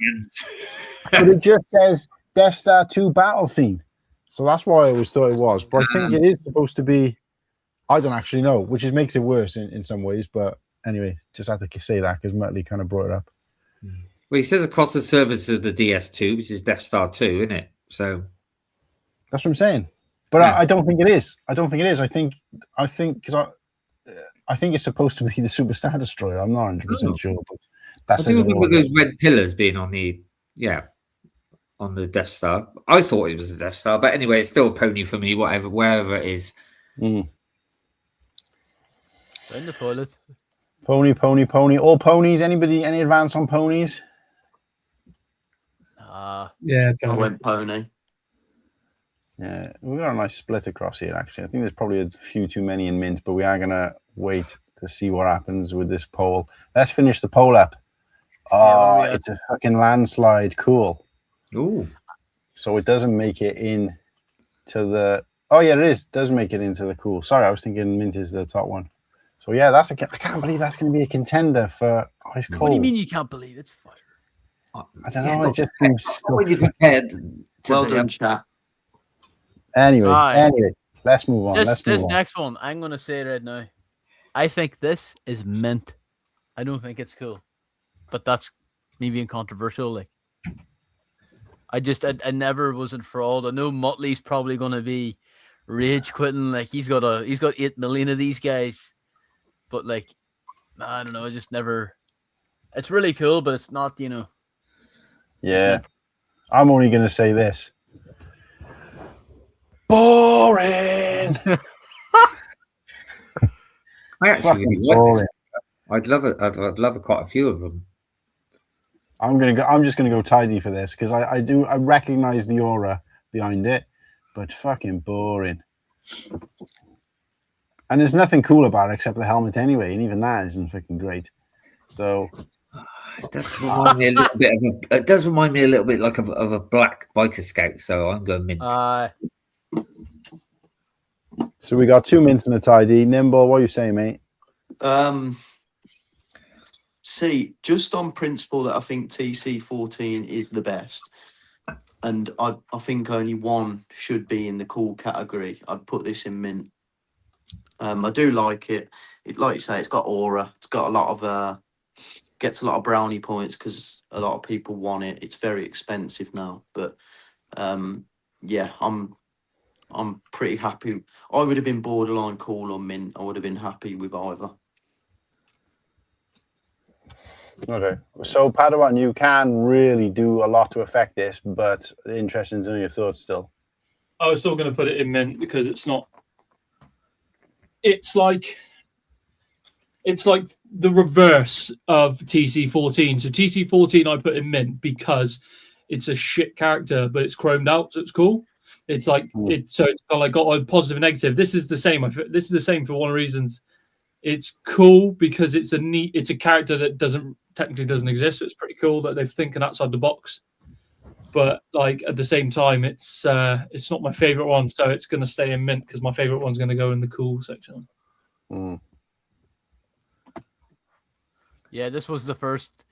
But it just says Death Star 2 battle scene. So that's why I always thought it was. But I think it is supposed to be, I don't actually know, which makes it worse in some ways. But anyway, just had to say that because Muttley kind of brought it up. Well, he says across the surface of the DS2, which is Death Star 2, isn't it? So that's what I'm saying. But I don't think it is. I don't think it is. I think because I think it's supposed to be the Super Star Destroyer. I'm not 100% sure, but that's. I do remember those red pillars being on the Death Star. I thought it was the Death Star, but anyway, it's still a pony for me. Wherever it is. In the toilet. Pony. All ponies. Anybody? Any advance on ponies? Yeah, I went pony. Yeah, we've got a nice split across here, actually. I think there's probably a few too many in mint, but we are going to wait to see what happens with this poll. Let's finish the poll up. Oh, it's a fucking landslide. Cool. Ooh. So it doesn't make it in to the... Oh, yeah, it does make it into the cool. Sorry, I was thinking mint is the top one. So, yeah, I can't believe that's going to be a contender for Ice Cold. What do you mean you can't believe it's fire? I don't know. It just seems so... Well done, chat. Anyway, let's move on. This next one, I'm going to say right now. I think this is mint. I don't think it's cool. But that's me being controversial. Like, I never was enthralled. I know Muttley's probably going to be rage quitting. Like, he's got 8 million of these guys. But, like, I don't know. I just never... It's really cool, but it's not, Yeah. I'm only going to say this. Boring. I actually really like this. I'd love it. I'd love quite a few of them. I'm just gonna go tidy for this because I recognize the aura behind it, but fucking boring. And there's nothing cool about it except the helmet anyway, and even that isn't fucking great. So it does remind me a little bit it does remind me a little bit like of a black biker scout. So I'm going mint. So we got 2 mints and a tidy. Nimble, what are you saying, mate? See, just on principle that I think TC14 is the best, and I think only one should be in the cool category. I'd put this in mint. I do like it. It, like you say, it's got aura. It's got a lot of gets a lot of brownie points because a lot of people want it. It's very expensive now, but yeah, I'm pretty happy. I would have been borderline cool or mint. I would have been happy with either. Okay. So, Padawan, you can really do a lot to affect this, but interesting to know your thoughts still. I was still going to put it in mint because it's not... It's like the reverse of TC14. So TC14 I put in mint because it's a shit character, but it's chromed out, so it's cool. It's like it's got a positive and negative. This is the same. This is the same for one of the reasons. It's cool because it's a character that technically doesn't exist. So it's pretty cool that they're thinking outside the box. But like at the same time, it's not my favorite one, so it's going to stay in mint because my favorite one's going to go in the cool section. Yeah, this was the first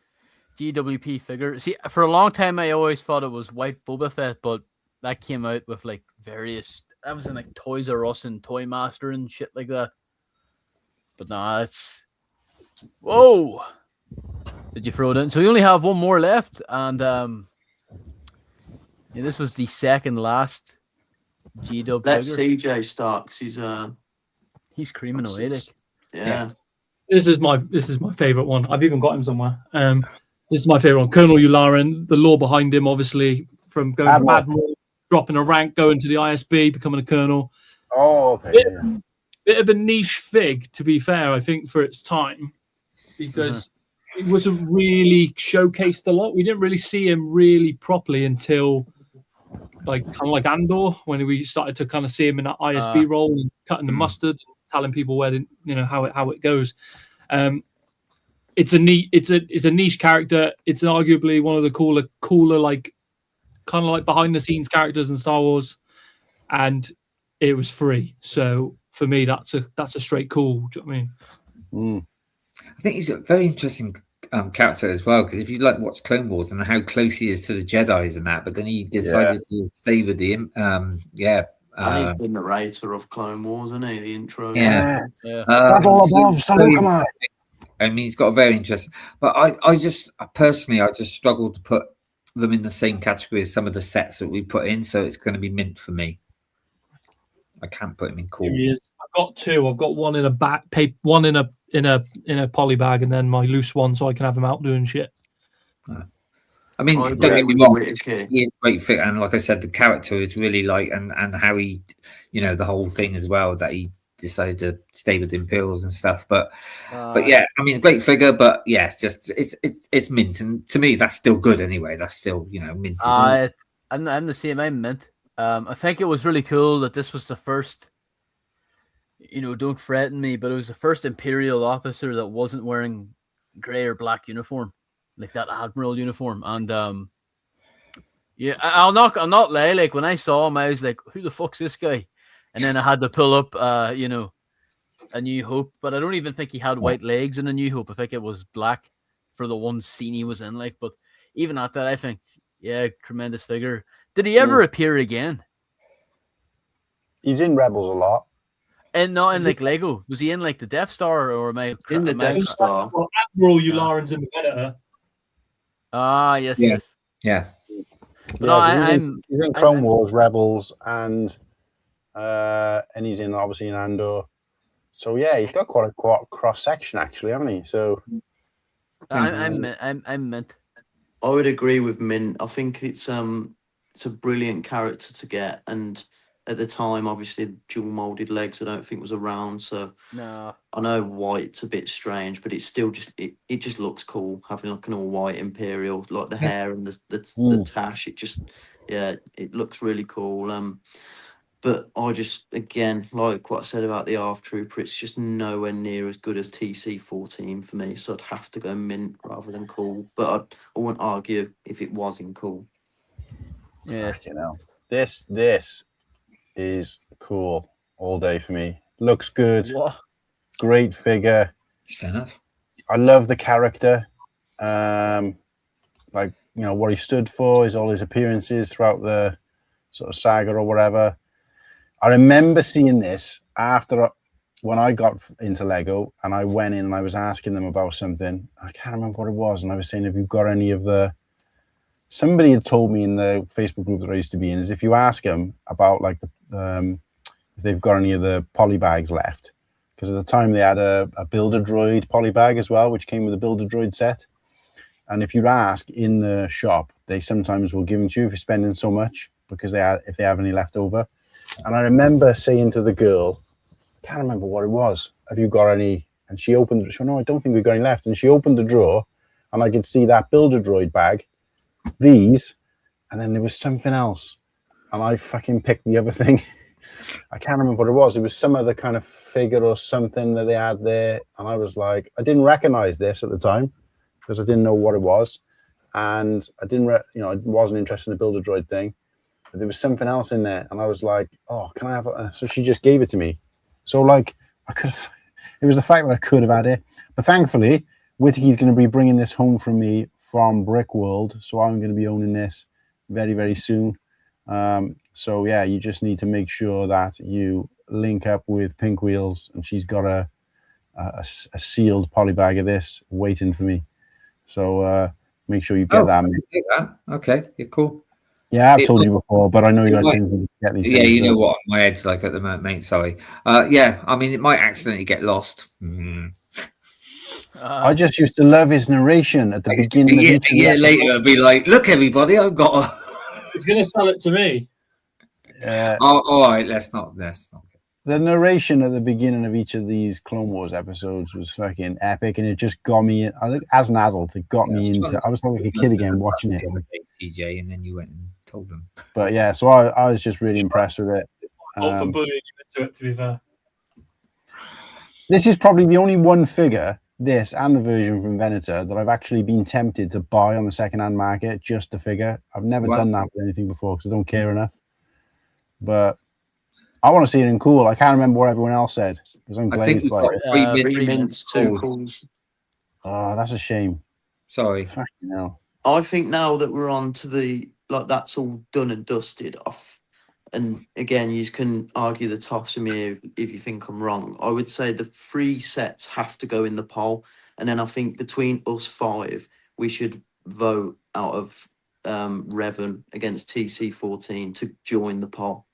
GWP figure. See, for a long time, I always thought it was White Boba Fett, but that came out with like various. That was in like Toys R Us and Toy Master and shit like that. But nah, it's. Whoa! Did you throw it in? So we only have one more left, and yeah, this was the second last GW. Let CJ start because he's creaming away. Like. Yeah. This is my favorite one. I've even got him somewhere. This is my favorite one. Colonel Yularen, the lore behind him, obviously, from going from Admiral dropping a rank, going to the ISB, becoming a colonel. Oh, okay. Bit of a niche fig, to be fair, I think, for its time, because it wasn't really showcased a lot. We didn't really see him really properly until kind of like Andor, when we started to kind of see him in that ISB role and cutting the mustard, telling people where how it goes. It's a niche character. It's arguably one of the cooler like kind of like behind the scenes characters in Star Wars, and it was free. So for me, that's a straight cool. Do you know what I mean? I think he's a very interesting character as well, because if you watch Clone Wars and how close he is to the Jedis and that, but then he decided to stay with the and he's the narrator of Clone Wars, isn't he? The intro. I mean, he's got a very interesting, but I just struggled to put them in the same category as some of the sets that we put in, so it's going to be mint for me. I can't put him in cool. I've got two. I've got one in a one in a poly bag, and then my loose one, so I can have him out doing shit. I mean, don't get me wrong, he is great fit, and like I said, the character is really and how he, the whole thing as well, that he decided to stay with the Imperials and stuff. But yeah, I mean, great figure, but yeah, it's mint, and to me, that's still good anyway. That's still mint. I'm the same. I'm mint. I think it was really cool that this was the first. Don't threaten me, but it was the first Imperial officer that wasn't wearing gray or black uniform, like that Admiral uniform. And I'll not lie. Like when I saw him, I was like, "Who the fuck's this guy?" And then I had to pull up, A New Hope. But I don't even think he had white legs in A New Hope. I think it was black for the one scene he was in. Like, but even at that, I think, tremendous figure. Did he ever appear again? He's in Rebels a lot. And not in like Lego. Was he in like the Death Star or am I in the Death Star? Well, Admiral Yularen's in the Predator. Yes. Yeah. He's in Clone Wars, Rebels, and he's obviously in Andor. So yeah, he's got quite a cross section actually, haven't he? So I'm mint. I would agree with mint. I think it's a brilliant character to get, and at the time, obviously, dual molded legs I don't think was around. So no, I know white's a bit strange, but it's still just it just looks cool having like an all white Imperial, like the hair and the tash. It just it looks really cool. But I just, again, like what I said about the ARF Trooper, it's just nowhere near as good as TC-14 for me. So I'd have to go mint rather than cool. But I wouldn't argue if it wasn't cool. Yeah, this is cool all day for me. Looks good. What? Great figure. Fair enough. I love the character. What he stood for, all his appearances throughout the sort of saga or whatever. I remember seeing this when I got into Lego, and I went in and I was asking them about something. I can't remember what it was, and I was saying, have you got any of the... Somebody had told me in the Facebook group that I used to be in, is if you ask them about like if they've got any of the poly bags left, because at the time they had a Builder Droid poly bag as well, which came with a Builder Droid set. And if you ask in the shop, they sometimes will give them to you if you're spending so much, because if they have any left over. And I remember saying to the girl, I can't remember what it was, have you got any? And she went, no, I don't think we've got any left. And she opened the drawer, and I could see that Builder Droid bag, these, and then there was something else. And I fucking picked the other thing. I can't remember what it was. It was some other kind of figure or something that they had there. And I was like, I didn't recognize this at the time because I didn't know what it was. And I didn't, I wasn't interested in the Builder Droid thing. But there was something else in there, and I was like, "Oh, can I have it?" So she just gave it to me. So like, I could have. It was the fact that I could have had it, but thankfully, Whittakee's going to be bringing this home from me from Brick World, so I'm going to be owning this very, very soon. So yeah, you just need to make sure that you link up with Pink Wheels, and she's got a sealed poly bag of this waiting for me. So make sure you get that. Okay, yeah, cool. Yeah, I've told you before, but I know you're thinking to get these. Yeah, you know what my head's like at the moment, mate. Sorry. Yeah, I mean, it might accidentally get lost. I just used to love his narration at the beginning. A year later, I'd be like, "Look, everybody, I've got a." He's going to sell it to me. all right, let's not. The narration at the beginning of each of these Clone Wars episodes was fucking epic, and it just got me. I think as an adult, it got me into. I was like a kid again watching it. CJ, and then you went and told them. But yeah, so I was just really impressed with it. Not for bullying you into it, to be fair. This is probably the only one figure, this and the version from Venator, that I've actually been tempted to buy on the second-hand market, just a figure. I've never done that with anything before because I don't care enough. But I want to see it in cool. I can't remember what everyone else said because I'm glazed by it. 3 mints, 2 calls. Oh, that's a shame. Sorry. Fucking hell. I think now that we're on to the, like, that's all done and dusted off. And again, you can argue the toss of me if you think I'm wrong. I would say the 3 sets have to go in the poll. And then I think between us 5, we should vote out of Revan against TC14 to join the poll.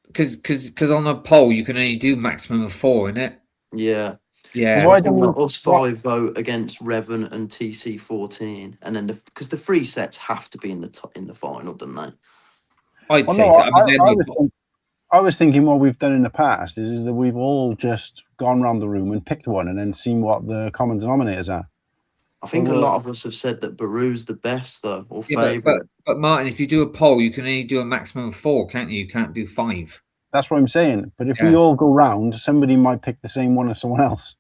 Because on a poll, you can only do maximum of 4, innit? Yeah. Yeah. Why don't us 5 vote against Revan and TC14? And then because the 3 sets have to be in the final, don't they? I'd say so. I was thinking what we've done in the past is that we've all just gone around the room and picked one and then seen what the common denominators are. I think a lot of us have said that Baru's the best, though, or favourite. But Martin, if you do a poll, you can only do a maximum of 4, can't you? You can't do 5. That's what I'm saying. But if we all go round, somebody might pick the same one as someone else.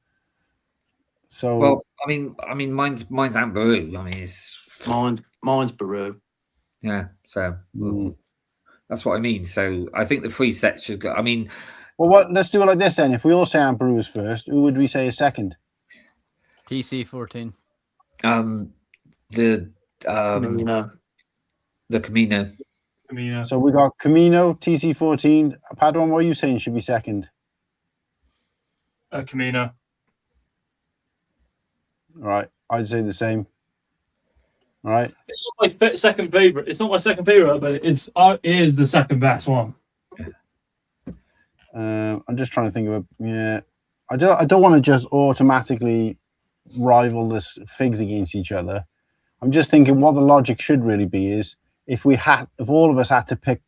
So, well, I mean, mine's Aunt Baru. I mean, it's mine's Baru. Yeah, so. That's what I mean. So I think the 3 sets should go. I mean, well, let's do it like this then. If we all say Aunt Brew is first, who would we say is second? TC14. The Camino. So we got Camino, TC14. Padawan, what are you saying should be second? Camino. All right, I'd say the same. All right. It's not my second favorite. It's not my second favorite, but it is the second best one. I'm just trying to think of I don't want to just automatically rival this figs against each other. I'm just thinking what the logic should really be is if all of us had to pick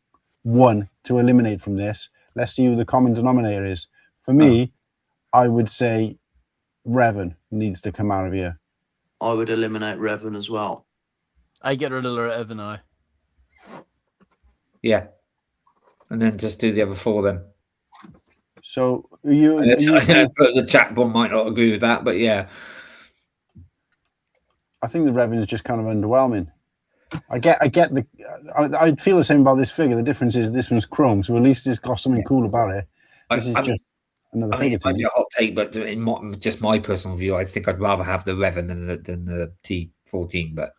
one to eliminate from this, let's see who the common denominator is. For me, I would say Revan needs to come out of here. I would eliminate Revan as well. I get rid of Revan now. Yeah. And then just do the other 4 then. So I know the chat bomb might not agree with that, but yeah. I think the Revan is just kind of underwhelming. I feel the same about this figure. The difference is this one's chrome, so at least it's got something cool about it. This is just another figure. It might be a hot take, but in just my personal view, I think I'd rather have the Revan than the T14, but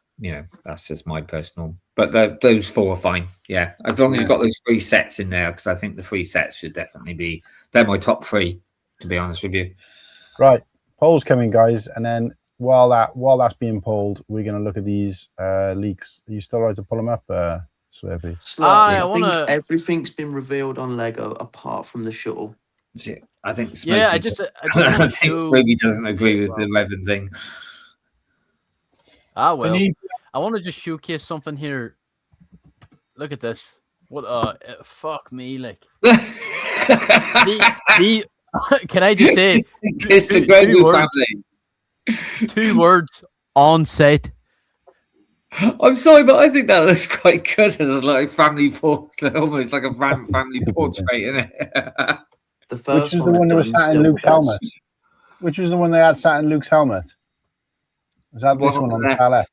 that's just my personal. But those 4 are fine. Yeah, as long as you've got those 3 sets in there, because I think the 3 sets should definitely be. They're my top 3, to be honest with you. Right, polls coming, guys, and then while that's being polled, we're going to look at these leaks. Are you still right to pull them up, Slurpy? I think everything's been revealed on Lego apart from the shuttle. I think. Smokey, I think Smokey doesn't agree with the Revan thing. Well, I want to just showcase something here. Look at this. What fuck me, like. Can I just say it's the Grogu family. 2 words on set. I'm sorry, but I think that looks quite good as like family portrait, almost like a family portrait, isn't it? The first Which was the one that was sat in Luke's helmet? Which was the one they had sat in Luke's helmet? Was that this one on the far left?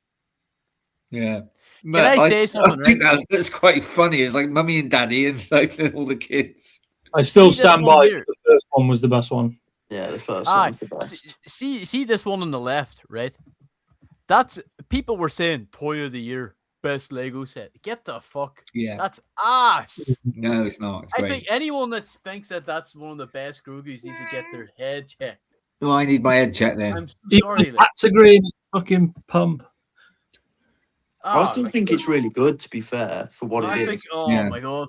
Yeah. Can I say something? I think that's quite funny. It's like mummy and daddy and like all the kids. I still stand by the first one was the best one. Yeah, the first one was the best. See this one on the left, right? That's people were saying toy of the year, best Lego set. Get the fuck. Yeah. That's ass. No, it's not. It's I great. think anyone that thinks that that's one of the best Grogu's needs to get their head checked. Oh, I need my head checked then. I'm sorry. That's a great fucking pump. I still think it's really good, to be fair, for what it is. My god.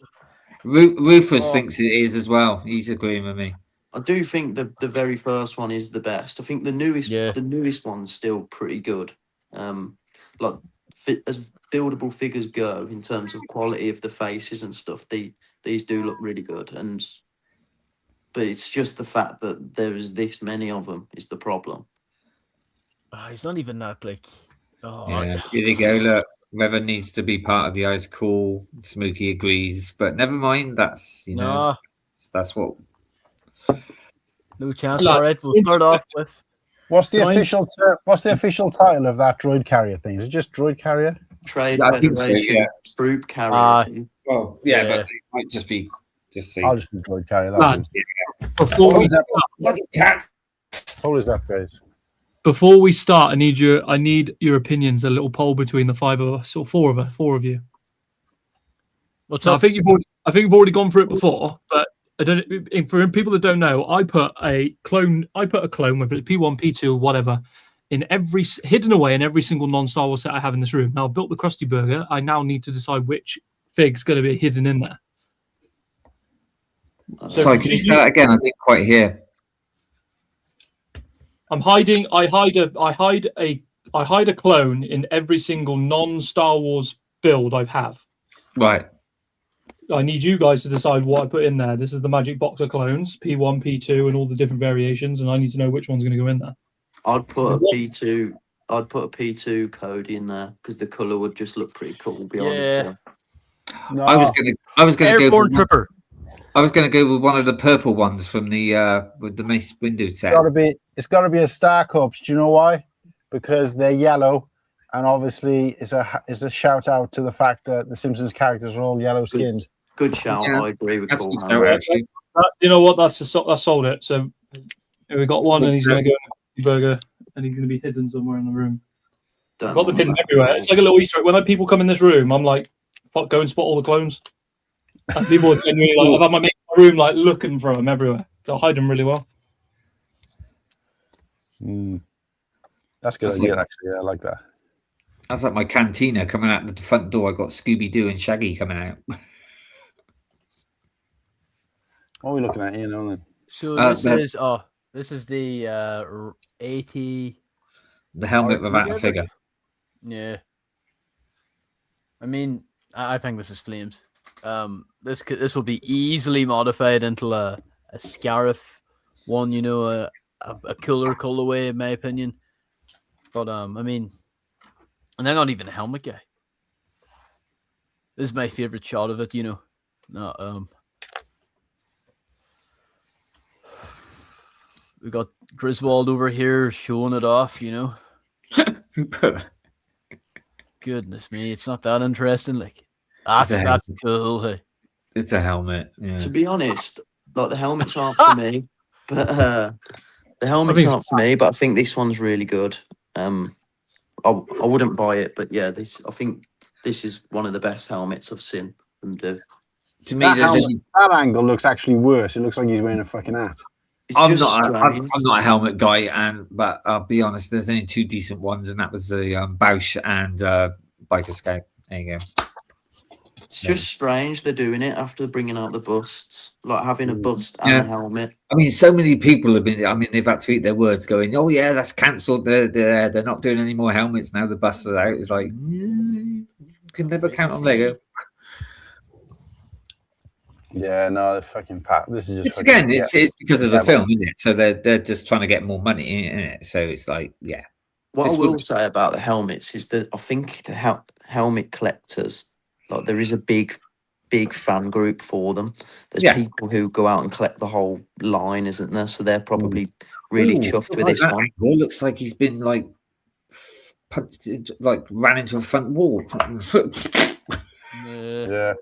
Rufus thinks it is as well. He's agreeing with me. I do think the very first one is the best. I think the newest one's still pretty good. Like buildable figures go in terms of quality of the faces and stuff, these do look really good. But it's just the fact that there's this many of them is the problem. He's not even that like. Oh, Yeah, here you go. Look, whoever needs to be part of the ice cool, Smokey agrees. But never mind. That's that's what. No chance. All right, we'll start off with. What's the official title of that droid carrier thing? Is it just droid carrier? Trade I think Federation so, yeah. troop carrier thing. Well, yeah, but it might just be. Just see. I'll just be droid carrier. Lads, Before we that, guys? Before we start, I need your opinions. A little poll between the five of us, or four of you. What's So up? I think you've already gone through it before, but I don't. For people that don't know, I put a clone, whether it's P1, P2, whatever, hidden away in every single non-Star Wars set I have in this room. Now I've built the Krusty Burger. I now need to decide which fig's going to be hidden in there. Sorry, can you say that again? I didn't quite hear. I hide a clone in every single non-Star Wars build I have. Right. I need you guys to decide what I put in there. This is the magic box of clones, P1, P2, and all the different variations, and I need to know which one's going to go in there. I'd put a P2. I'd put a P2 code in there because the color would just look pretty cool behind it. No. I was gonna Airborne Trooper. I was going to go with one of the purple ones from the with the Mace Windu set. It's got to be a Star Corps. Do you know why? Because they're yellow, and obviously it's a shout out to the fact that the Simpsons characters are all yellow skinned. Good shout. Yeah. I agree with That's Paul. good shout, actually. You know what? That's sold it. So we got one, and he's going to go in a burger, and he's going to be hidden somewhere in the room. I've got them hidden everywhere. It's like a little Easter egg. When people come in this room, I'm like, go and spot all the clones. And people are genuinely like, I've had my room like looking for them everywhere. They'll hide them really well. That's good idea, actually. Yeah, I like that. That's like my cantina coming out the front door. I got Scooby Doo and Shaggy coming out. What are we looking at here now then? So this is the 80. The helmet without a figure. Yeah. I mean, I think this is flames. This will be easily modified into a Scarif one, a cooler colorway, in my opinion. But I mean, and they're not even a helmet guy. This is my favorite shot of it, we got Griswold over here showing it off, Goodness me, it's not that interesting. Like that's cool. Hey. It's a helmet. Yeah. To be honest, like the helmets aren't for me, but I think this one's really good. I wouldn't buy it, but yeah, I think this is one of the best helmets I've seen them do. To me, that angle looks actually worse. It looks like he's wearing a fucking hat. I'm not a helmet guy, but I'll be honest. There's only two decent ones, and that was the Bausch and Biker Scout. There you go. It's just strange they're doing it after bringing out the busts, like having a bust and a helmet. I mean, so many people have been. I mean, they've had to eat their words, going, "Oh yeah, that's cancelled. They're not doing any more helmets now. The busts are out." It's like you can never count on Lego. Yeah, no, the fucking pat. This is just. It's because of the film, isn't it? So they're just trying to get more money in it. So it's like, yeah. What I will say about the helmets is that I think the helmet collectors, like there is a big fan group for them. There's people who go out and collect the whole line, isn't there? So they're probably really chuffed with this one. It looks like he's been like punched, like ran into a front wall. Yeah.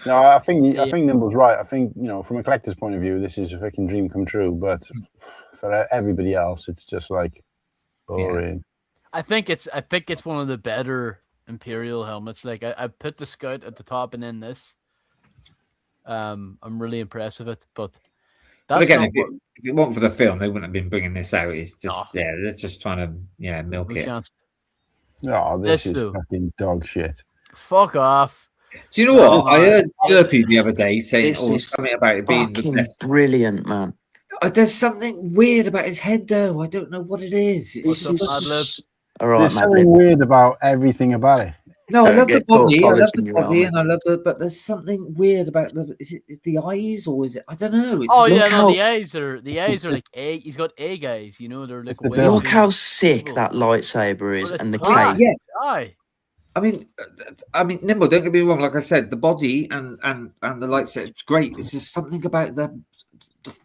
No, I think Nimble's right. I think, from a collector's point of view, this is a freaking dream come true. But for everybody else, it's just like boring. I think it's one of the better Imperial helmets. Like I put the Scout at the top and then this. I'm really impressed with it. But that's again, if it weren't for the film, they wouldn't have been bringing this out. It's just they're just trying to milk it. Chance. No, this is fucking dog shit. Fuck off. Do you know what? I heard Slurpy the other day saying something about it being the best. Brilliant, man. There's something weird about his head, though. I don't know what it is. All right, There's something weird about everything about it. No, I love the body. I love the polishing your body, helmet. and I love the. But there's something weird about the. Is it the eyes or is it? I don't know. It Oh just, yeah, no, how- the eyes are like egg. He's got egg eyes, you know. They're like It's the way build. Look too how sick evil. that lightsaber is, But it's and the class. cape. yeah. Aye. I mean, Nimble. Don't get me wrong. Like I said, the body and the lights. It's great. It's just something about the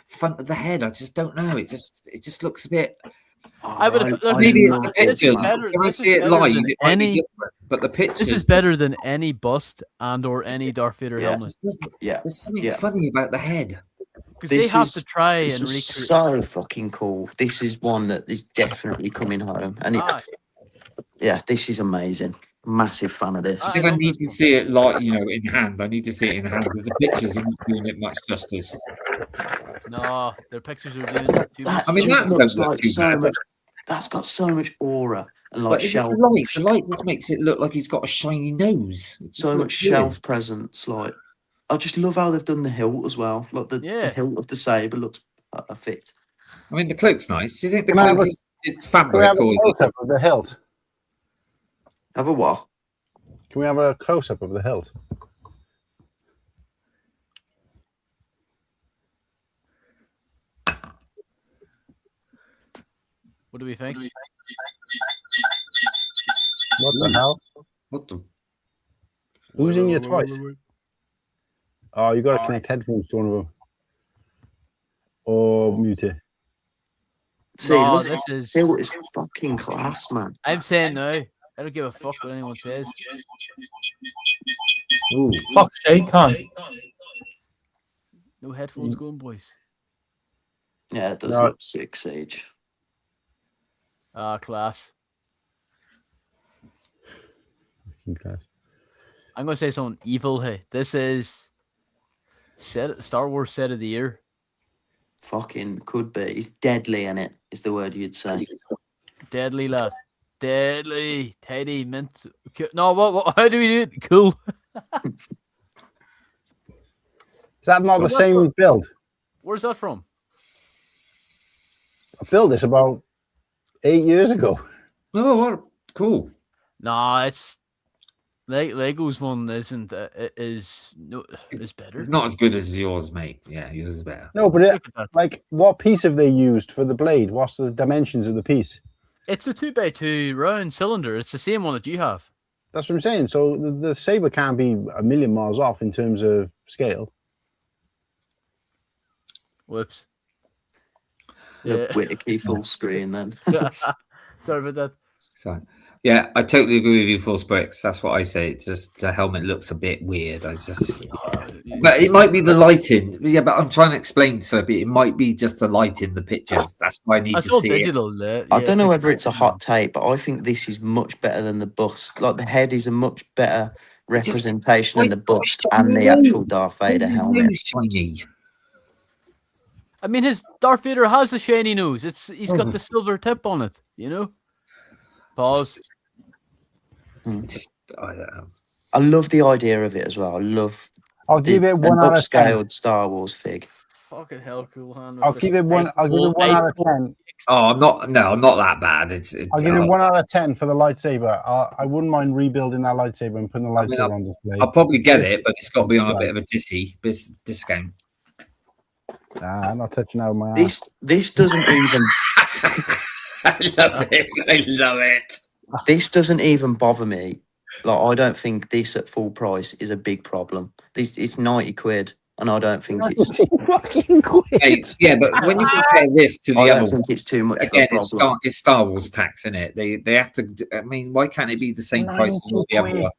front of the head. I just don't know. It just looks a bit. I would have- Maybe it's love the this, pictures. man. better- When I this is see it better live, than it might be any- different. But the pictures. This is better than any bust and or any Darth Vader Yeah. helmet Yeah, There's something yeah. funny about the head. because they have to try and This is recreate. so fucking cool. This is one that is definitely coming home, and Aye. this is amazing. Massive fan of this. I think I need to see it in hand. I need to see it in hand because the pictures are not doing it much justice. No, their pictures are doing too much. That I mean, just that looks doesn't look like too so bad. much. That's got so much aura and like But is it shelf. the light? The light just makes it look like he's got a shiny nose. It just So much looks weird. shelf presence. Like, I just love how they've done the hilt as well. Like the hilt of the saber looks perfect. I mean, the cloak's nice. Do you think the Can I have cloak a- is Can we fabric have a or is close it? up of the hilt? Have a what? Can we have a close up of the hilt? What do we think? What the hell? What the? Who's in your toys? Oh, you got to connect headphones to one of them. Or mute it. See, No, look, this is. hilt is fucking class, man. I'm saying no. I don't give a fuck what anyone says. Ooh. Fuck's sake, can't. No headphones going, boys. Yeah, it does No. look sick, Sage. Ah, class. Okay. I'm gonna say something evil. Hey, this is Star Wars set of the year. Fucking could be. It's deadly in it, is the word you'd say. Deadly lad. Deadly. Teddy mint. No, what? How do we do it? Cool. Is that not So the that's same what- build? Where's that from? I built this about 8 years ago. Oh, what? Cool. Nah, it's Lego's one isn't. It is no, it's better. It's not as good as yours, mate. Yeah, yours is better. No, but Look at that. like, what piece have they used for the blade? What's the dimensions of the piece? It's a 2x2 round cylinder. It's the same one that you have. That's what I'm saying. So the saber can't be a million miles off in terms of scale. Whoops. Yeah. Yeah. Whittakee full screen then. Sorry about that. So, yeah, I totally agree with you, False Bricks. That's what I say. It's just the helmet looks a bit weird. But it might be the lighting. Yeah, but I'm trying to explain, Slurpy. It might be just the light in the pictures. That's why I need It's to all see digital. I don't know whether it's a hot take, but I think this is much better than the bust. Like, the head is a much better representation than the bust and the actual Darth Vader helmet. Shiny. I mean, his Darth Vader has a shiny nose. He's got the silver tip on it. You know. Pause. Just, I don't know. I love the idea of it as well. I love I'll give it an 1 out of 10. upscaled Star Wars fig. Fucking hell, cool hand. I'll give it 1 out of 10. Oh, I'm not that bad. It's I'll give it 1 out of 10 for the lightsaber. I wouldn't mind rebuilding that lightsaber and putting the lightsaber on display. I'll probably get it, but it's got to be on a bit of a discount. Nah, I'm not touching out my ass. This doesn't even I love it. I love it. this doesn't even bother me. Like, I don't think this at full price is a big problem. It's 90 quid, and I don't think it's fucking quid. Hey, yeah, but when you compare this to the I other don't one, think it's too much of again, a problem. it's Star Wars tax, isn't it? They have to. I mean, why can't it be the same price as all the other 90 ones?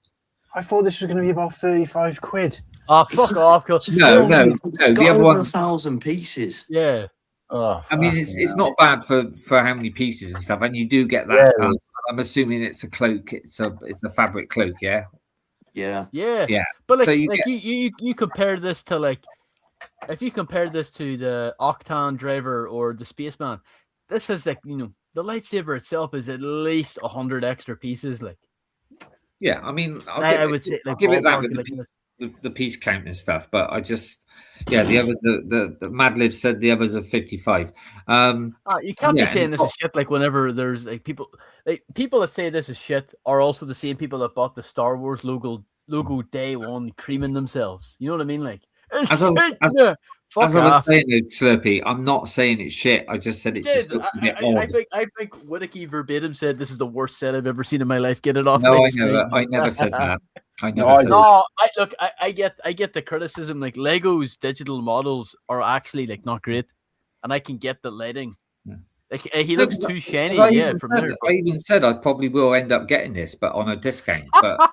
I thought this was going to be about 35 quid. Oh, fuck off, cool. No, It's got the other over one. 1,000 pieces. Yeah. Oh, I mean, it's not bad for how many pieces and stuff, and you do get that. Yeah. I'm assuming it's a cloak. It's a fabric cloak, yeah. Yeah. Yeah. Yeah. But like, So you you compare this to like, if you compare this to the Octan driver or the Spaceman, this is like, you know, the lightsaber itself is at least 100 extra pieces. Like, Yeah, I mean, I would say, like, I'll give it that. ballpark, With like, the the piece count and stuff, but I just the others the Mad Lib said the others are 55. You can't be saying it's this not- is shit. Like whenever there's like people that say this is shit are also the same people that bought the Star Wars logo day one, creaming themselves. You know what I mean? Like As I was saying, Slurpy, I'm not saying it's shit. I just said it just looks a bit odd. I think Whittakee verbatim said this is the worst set I've ever seen in my life. Get it off. No, I never said that. I get the criticism. Like Lego's digital models are actually like not great, and I can get the lighting. Like he looks too shiny. I even said I probably will end up getting this, but on a discount. But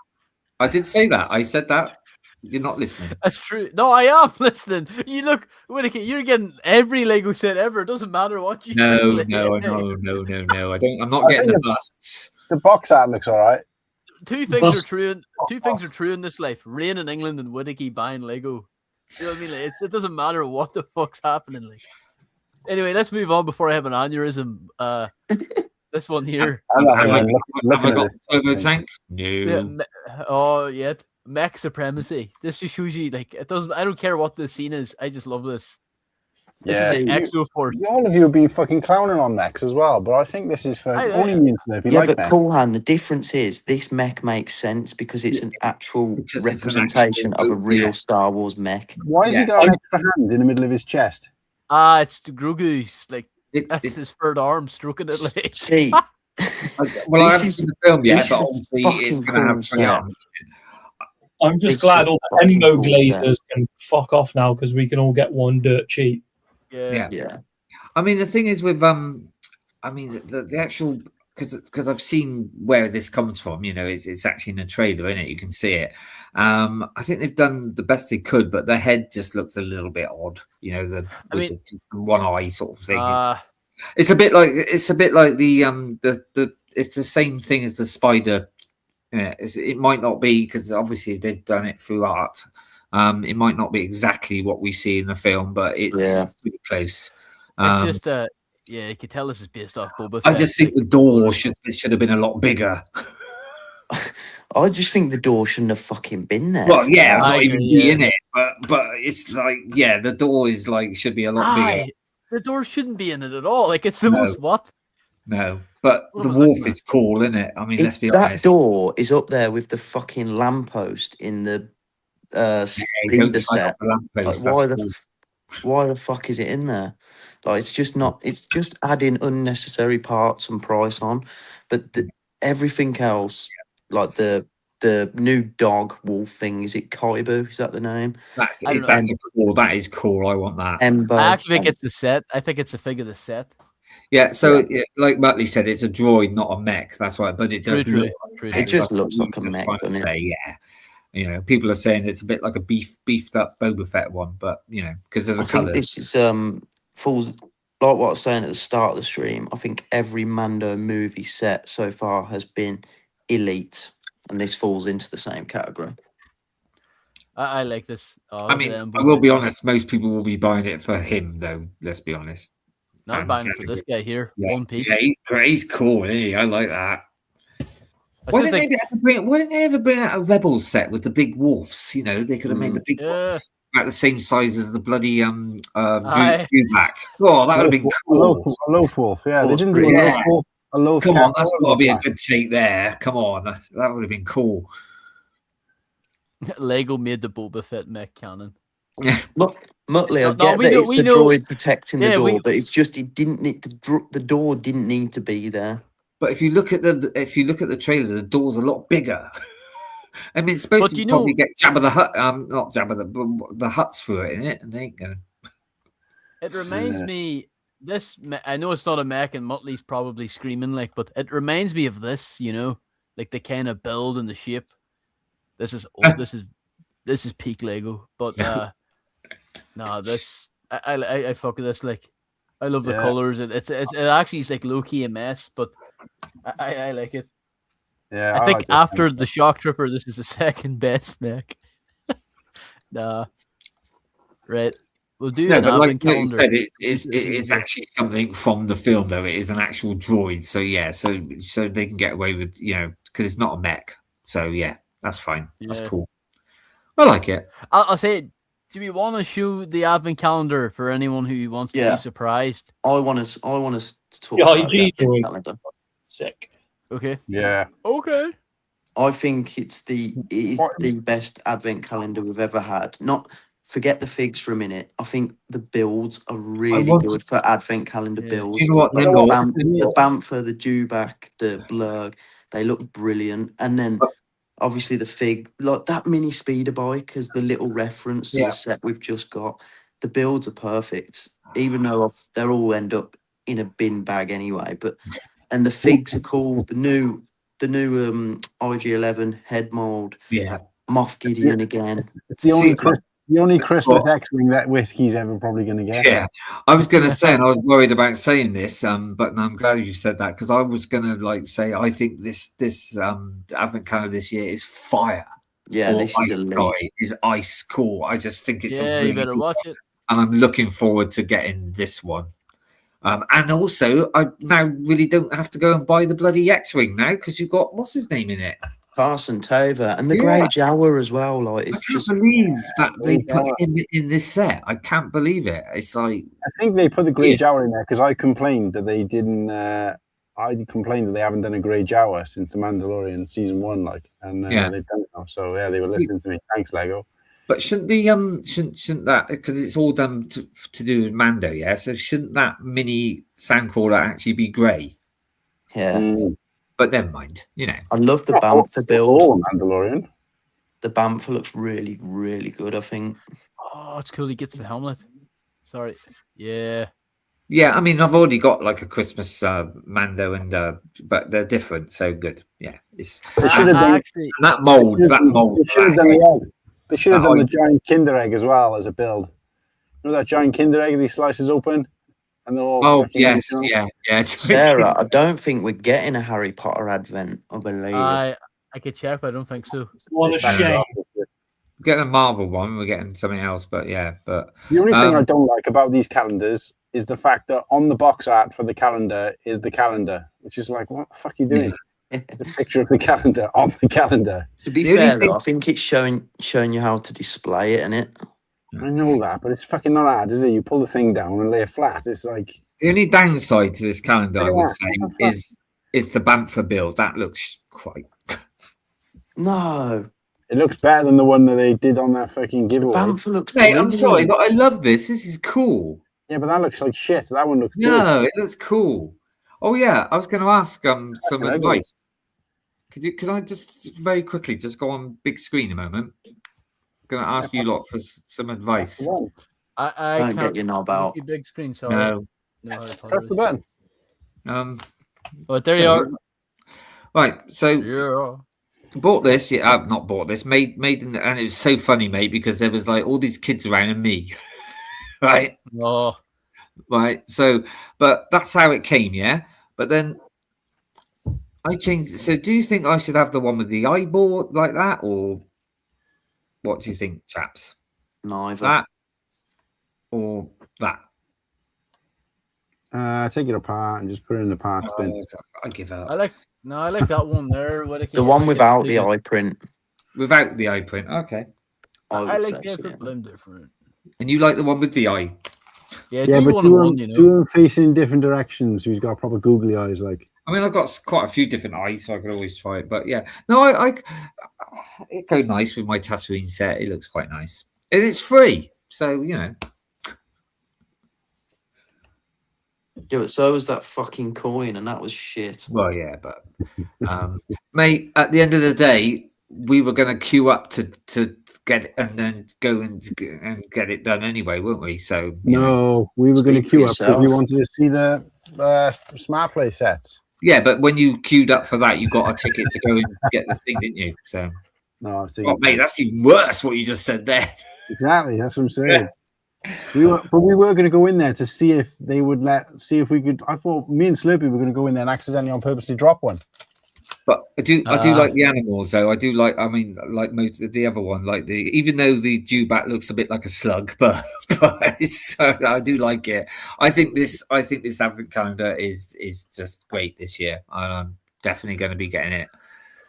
I did say that. I said that. You're not listening. That's true. No, I am listening. You look, Whittakee, you're getting every Lego set ever. It doesn't matter what you. No. I don't. I'm not getting the busts. The box art looks all right. Two things are true. Two things are true in this life: rain in England and Whittakee buying Lego. You know what I mean? Like, it doesn't matter what the fuck's happening. Like, anyway, let's move on before I have an aneurysm. This one here. Have I got the turbo tank? No. Yeah. Mech supremacy. This just shows you like it doesn't. I don't care what the scene is. I just love this. This is an Exoforce. All of you have been fucking clowning on mechs as well, but I think this is for only me and Slurpy. Yeah, but Cool Hand, the difference is this mech makes sense because it's an actual representation of a real Star Wars mech. Why has he got an extra hand in the middle of his chest? It's the Grogu's. Like that's his third arm stroking it. Like. See, well, I haven't seen the film yet, but obviously it's going to have three arms. I'm just glad all the Embo glazers can fuck off now because we can all get one dirt cheap. Yeah. I mean, the thing is with the actual because I've seen where this comes from. You know, it's actually in a trailer, isn't it? You can see it. I think they've done the best they could, but the head just looks a little bit odd. You know, the one eye sort of thing. It's a bit like the it's the same thing as the spider. Yeah, it might not be because obviously they've done it through art. It might not be exactly what we see in the film, but it's pretty close. It's just you could tell this is based off Boba Fett. I just think the door should have been a lot bigger. I just think the door shouldn't have fucking been there. Well, yeah, not even be in it, but it's like the door is like should be a lot bigger. The door shouldn't be in it at all. Like it's the most what? No, but the wharf is cool, isn't it? I mean, let's be honest. That door is up there with the fucking lamppost in the speeder set. Like, why the fuck is it in there? Like, it's just not. It's just adding unnecessary parts and price on. But everything else, like the new dog wolf thing, is it Kaibu? Is that the name? That's cool. That is cool. I want that. I actually think it's the set. I think it's a figure of the set. Yeah, so like Muttley said, it's a droid, not a mech. That's right, but it does look. It just looks like a mech, doesn't it? Yeah, you know, people are saying it's a bit like a beefed up Boba Fett one, but you know, because of the colours. This is falls like what I was saying at the start of the stream. I think every Mando movie set so far has been elite, and this falls into the same category. I like this. I mean, I will be honest. Most people will be buying it for him, though. Let's be honest. Not buying it for this guy here. One piece. Yeah, he's cool. Isn't he? I like that. Why didn't they ever bring out a Rebels set with the big wolves? You know, they could have made the big wolves about the same size as the bloody Dewback. Oh, that would have been cool. A loaf wolf, yeah. They didn't do a loaf. Come on, that's got to be a good take there. Come on, that would have been cool. Lego made the Boba Fett mech canon. Yeah, Muttley, I get that it's a droid protecting the door, but it's just it didn't need the door didn't need to be there. But if you look at the trailer, the door's a lot bigger. I mean, it's supposed to probably get Jabba the Hutt, not Jabba the Hutt's through it, innit? And they ain't going. It reminds me this. I know it's not a mech, and Muttley's probably screaming like, but it reminds me of this. You know, like the kind of build and the shape. This is this is peak Lego, but. No, this I fuck with this. Like, I love the colors. It actually is like low key a mess, but I like it. Yeah, I think after the Shock Trooper, this is the second best mech. Nah, right. We'll do an like you said, it is actually something from the film, though. It is an actual droid, so yeah, so they can get away with because it's not a mech. So yeah, that's fine. That's cool. I like it. I'll say, do we want to show the advent calendar for anyone who wants to be surprised? I want to talk Yeah, about the IG advent calendar. Sick. Okay. Yeah. Okay. I think it is the best advent calendar we've ever had. Not forget the figs for a minute. I think the builds are really good for advent calendar builds. You know what, The Bamfer, the Dewback, the Blurg, they look brilliant. And then obviously the fig, like that mini speeder bike as the little reference to the set we've just got. The builds are perfect, even though they'll all end up in a bin bag anyway. And the figs are cool. The new IG11 head mold. Yeah. Moff Gideon again. It's the only Christmas X-Wing that Whittakee's ever probably going to get. Yeah, I was going to say, and I was worried about saying this, but I'm glad you said that, because I was going to say I think this advent calendar this year is fire. Yeah, this is ice cool. I just think it's a really you better watch it. And I'm looking forward to getting this one. And also, I now really don't have to go and buy the bloody X-Wing now, because you've got, what's his name in it? Carson Tova, and the Grey Jawa as well. Like, I can't believe that they put him in this set. I can't believe it. It's like, I think they put the Grey Jawa in there because I complained that they didn't. I complained that they haven't done a Grey Jawa since The Mandalorian season 1, and they've done it now. So they were listening to me. Thanks, Lego. But shouldn't the shouldn't that, because it's all done to do with Mando, yeah? So shouldn't that mini sandcrawler actually be grey? Yeah. But never mind, I love the Bamfer build. Mandalorian. The Bamfer looks really, really good, I think. Oh, it's cool. He gets the helmet. Sorry. Yeah. Yeah, I mean, I've already got like a Christmas Mando, but they're different, so good. Yeah, it's that mold. They should have done the giant Kinder Egg as well as a build. You know that giant Kinder Egg that he slices open? And they're all yeah. Sarah, I don't think we're getting a Harry Potter advent, I believe. I could check, but I don't think so. What a shame. We're getting a Marvel one, we're getting something else, but the only thing I don't like about these calendars is the fact that on the box art for the calendar is the calendar, which is like, what the fuck are you doing? The picture of the calendar on the calendar. To be fair, though, I think it's showing you how to display it, innit? I know that, but it's fucking not hard, is it? You pull the thing down and lay it flat. It's like, the only downside to this calendar, I would say, is the Bamfer build. That looks quite. No, it looks better than the one that they did on that fucking giveaway. Bamfer looks. Hey, I'm sorry, but I love this. This is cool. Yeah, but that looks like shit. That one looks. No, it looks cool. Oh yeah, I was going to ask some advice. Could I just very quickly just go on big screen a moment? Going to ask you lot for some advice. I can't get your knob out. Your big screen, sorry. No. Press the button. But there you are. Right, so bought this. Yeah, I've not bought this. Made, and it was so funny, mate, because there was like all these kids around and me. Right. Oh. Right. So, but that's how it came, yeah. But then I changed. So, do you think I should have the one with the eyeball like that, or what do you think, chaps? Neither. That or that? Take it apart and just put it in the parts bin. I give up. I like that one there. The one without the eye print. Without the eye print. Okay. I like them different. And you like the one with the eye? Yeah, but do them facing different directions. Who's got proper googly eyes? Like, I mean, I've got quite a few different eyes, so I could always try it. But yeah, no, it goes nice with my Tatooine set. It looks quite nice, and it's free, so Yeah, but so was that fucking coin, and that was shit. Well, yeah, but mate, at the end of the day, we were going to queue up to get it and then go and get it done anyway, weren't we? So we were going to queue up because we wanted to see the Smart Play sets. Yeah, but when you queued up for that, you got a ticket to go and get the thing, didn't you? So no, I was thinking, mate, that's even worse. What you just said there. Exactly, that's what I'm saying. We were going to go in there to see if they would see if we could. I thought me and Slurpy were going to go in there and accidentally on purposely drop one. But I do like the animals though. I do like. I mean, like most of the other one, like even though the dewback looks a bit like a slug, but I do like it. I think this advent calendar is just great this year, and I'm definitely going to be getting it.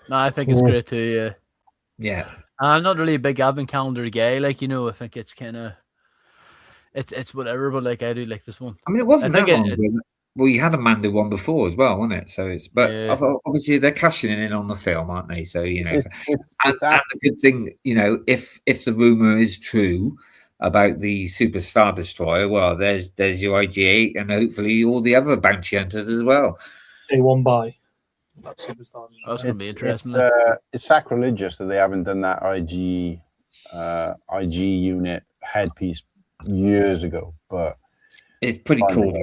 No, I think it's great too. Yeah. I'm not really a big advent calendar guy. Like, I think it's kind of it's whatever. But like, I do like this one. I mean, it wasn't I that think long ago. Well, you had a Mando one before as well, wasn't it? So obviously they're cashing in on the film, aren't they? So and the good thing, if the rumor is true about the Super Star Destroyer, well, there's your IG-8 and hopefully all the other bounty hunters as well. Day one buy. That's gonna be interesting. It's sacrilegious that they haven't done that IG unit headpiece years ago, but it's pretty cool.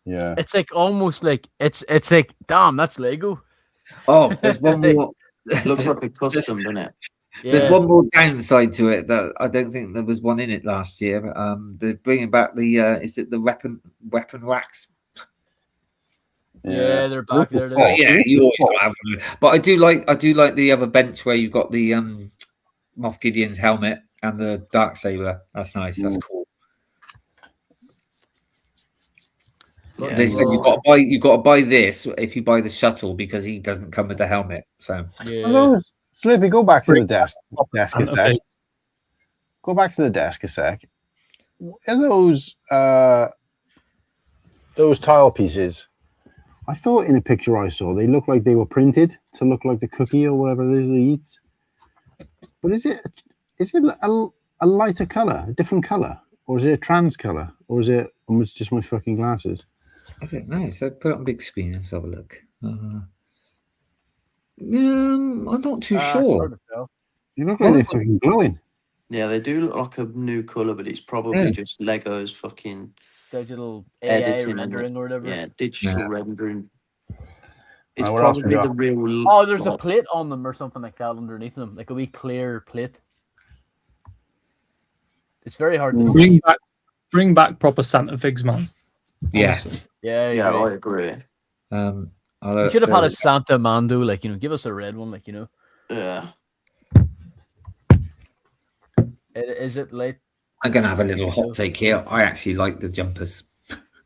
Yeah, it's like almost like it's like, damn, that's Lego. Oh, there's one more. Looks like a custom, doesn't it? Yeah. There's one more downside to it that I don't think there was one in it last year. They're bringing back the is it the weapon racks? Yeah, they're back there. Oh, yeah, you always got to have one. But I do like the other bench where you've got the Moff Gideon's helmet and the Darksaber. That's nice. That's cool. Yeah. They said you got to buy this if you buy the shuttle because he doesn't come with the helmet. So Slurpy, go back to the desk a sec. Go back to the desk a sec. In those tile pieces, I thought in a picture I saw they look like they were printed to look like the cookie or whatever it is he eats. But is it a lighter color, a different color, or is it a trans color, or is it just my fucking glasses? I don't know. So put it on big screen. Let's have a look. I'm not too sure. You look like they're fucking glowing. Yeah, they do look like a new color, but it's probably just Lego's fucking digital editing rendering or whatever. Yeah, digital rendering. It's what else probably we the got? real. Oh, there's a plate on them or something like that underneath them, like a wee clear plate. It's very hard to see. Bring back proper Santa figs, man. Yeah. Yeah, I agree. You should have had a Santa Mando, like, give us a red one, like, Yeah. Is it late? I'm gonna have a little hot take here. I actually like the jumpers.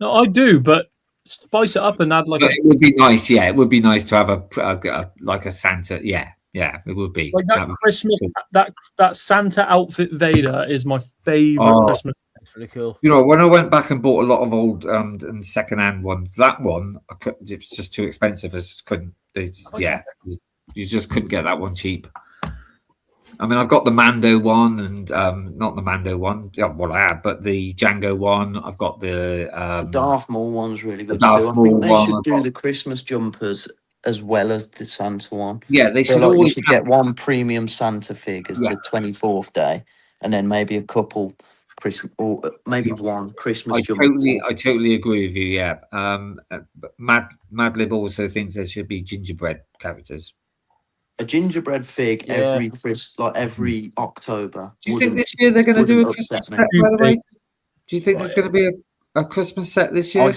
No, I do, but spice it up and add like. It would be nice, yeah. It would be nice to have a Santa, yeah. It would be like that Christmas. That Santa outfit Vader is my favorite Christmas. It's really cool. When I went back and bought a lot of old and second-hand ones, that one it was just too expensive. I just couldn't. You just couldn't get that one cheap. I mean, I've got the Mando one and not the Mando one. Yeah, well, I have, but the Django one. I've got the Darth Maul one's really good. Darth I think they Maul should do the Christmas jumpers as well as the Santa one. Yeah, they should always get one premium Santa fig as the 24th day, and then maybe a couple Christmas, or maybe one Christmas jumper. I totally agree with you. Yeah, Madlib also thinks there should be gingerbread characters. A gingerbread fig every October. Do you think this year they're going to do a Christmas set? By the way, do you think there's going to be a Christmas set this year?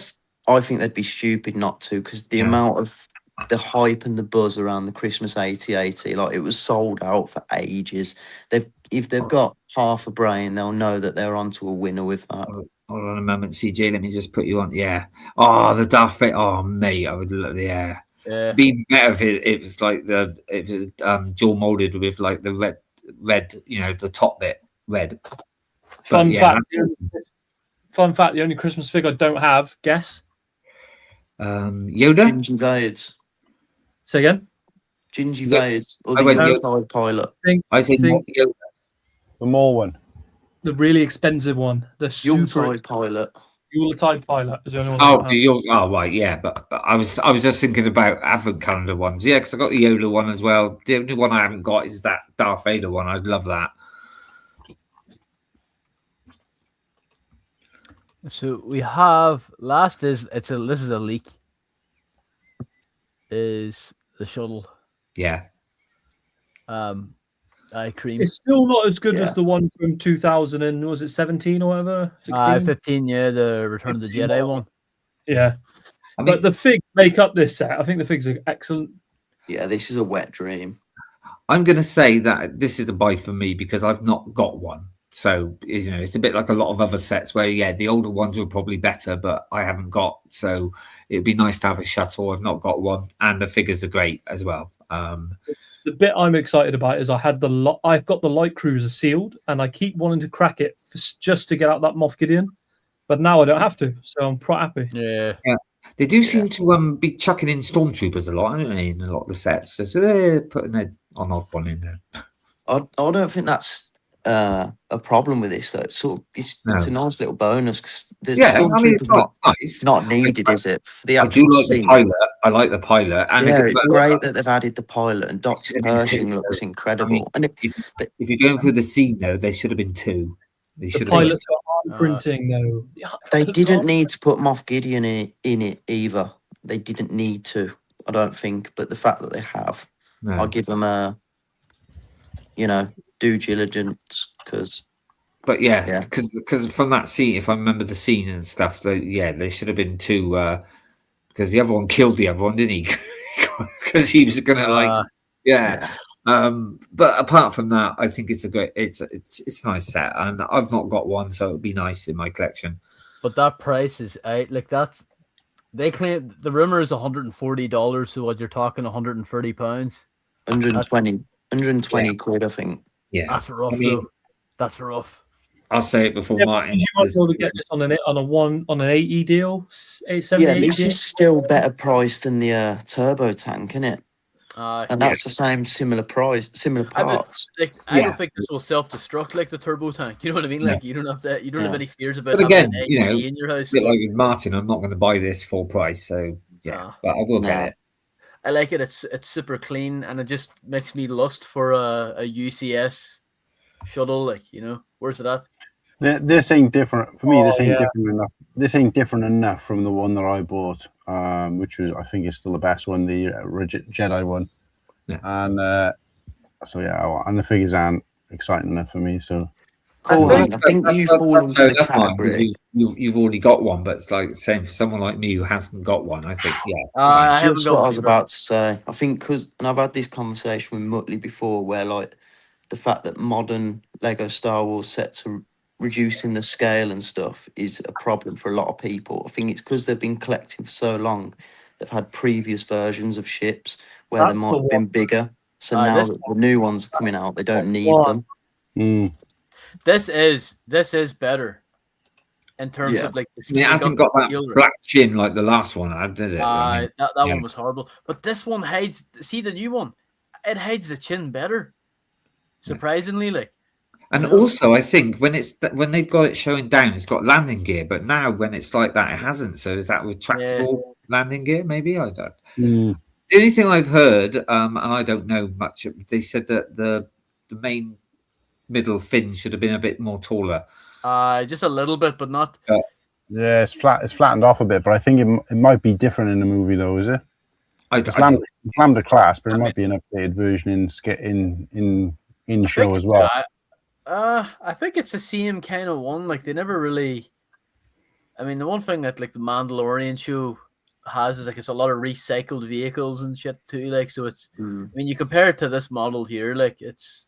I think they'd be stupid not to, because the amount of the hype and the buzz around the Christmas 8080, like, it was sold out for ages. If they've got half a brain, they'll know that they're onto a winner with that. Hold on a moment, CJ. Let me just put you on. Yeah. Oh, the Darth Vader. Oh, mate, I would love. Yeah. It'd be better if it was like dual molded with like the red, the top bit red. Fun fact. The only Christmas fig I don't have. Guess. Yoda. Gingy Vades. Say again. Gingy Vades or the outside pilot. I think Yoda. The Maul one. The really expensive one. The Yuletide pilot. Yuletide pilot is the only one. Right, yeah. But I was just thinking about advent calendar ones. Yeah, because I got the Yoda one as well. The only one I haven't got is that Darth Vader one. I'd love that. So we have this is a leak. Is the shuttle? Yeah. Cream. It's still not as good as the one from 2000 and was it 17 or whatever? 15. Yeah, the Return of the Jedi one. Yeah, but the figs make up this set. I think the figs are excellent. Yeah, this is a wet dream. I'm going to say that this is a buy for me because I've not got one. So, it's a bit like a lot of other sets where, the older ones were probably better, but I haven't got. So it'd be nice to have a shuttle. I've not got one. And the figures are great as well. The bit I'm excited about is I've got the light cruiser sealed, and I keep wanting to crack it just to get out that Moff Gideon, but now I don't have to, so I'm quite happy. Yeah. They do seem to be chucking in stormtroopers a lot, don't they, in a lot of the sets. So they're putting an odd one in there. I don't think that's a problem with this though. It's sort of it's a nice little bonus because there's it's not needed, is it? For the I actual do like scene. the pilot. I like the pilot, and it's great that they've added the pilot, and Dr. Pershing looks incredible. I mean, if you're going through the scene though, there should have been 2. They should The have been pilots are printing though. They didn't need to put Moff Gideon in it either. They didn't need to, I don't think. But the fact that they have, I'll give them a, due diligence because. But because from that scene, if I remember the scene and stuff, there should have been 2. Because the other one killed the other one, didn't he? Because he was gonna but apart from that, I think it's a nice set, and I've not got one, so it'd be nice in my collection. But that price is out. Like they claim the rumor is $140. So what you're talking, £130, 120 quid, I think. Yeah, that's rough. Though. That's rough. I'll say it before Martin. You might be able to get this on an 80 deal, 70. Yeah, this is still better priced than the turbo tank, isn't it? And that's the similar price, similar parts. I don't think this will self-destruct like the turbo tank. You know what I mean? Like you don't have any fears about. But again, in your house. A bit like with Martin, I'm not going to buy this full price, so but I will get it. I like it. It's super clean, and it just makes me lust for a UCS shuttle. Like where's it at? This ain't different for me. This ain't different enough. This ain't different enough from the one that I bought, which was I think is still the best one, the Jedi one. Yeah. And and the figures aren't exciting enough for me. So cool. I think you fall into the category. You've already got one, but it's like the same for someone like me who hasn't got one. I think just what I was about to say. I think and I've had this conversation with Muttley before, where like the fact that modern Lego Star Wars sets are reducing the scale and stuff is a problem for a lot of people. I think it's because they've been collecting for so long. They've had previous versions of ships where they might have been bigger. So now that the new ones are coming out, they don't need them. This is better in terms of like. I haven't got that black chin like the last one. I did it. That one was horrible, but this one hides. See the new one, it hides the chin better. Surprisingly, like. And also, I think when they've got it showing down, it's got landing gear. But now, when it's like that, it hasn't. So is that retractable landing gear? Maybe I don't. The only thing I've heard, and I don't know much, they said that the main middle fin should have been a bit more taller. Just a little bit, but not. Yeah, it's flattened off a bit, but I think it might be different in the movie, though, is it? It's Lambda class, but it might be an updated version in show as well. I think it's the same kind of one. Like they never really. I mean, the one thing that like the Mandalorian show has is like it's a lot of recycled vehicles and shit too. Like so, it's. I mean, you compare it to this model here, like it's.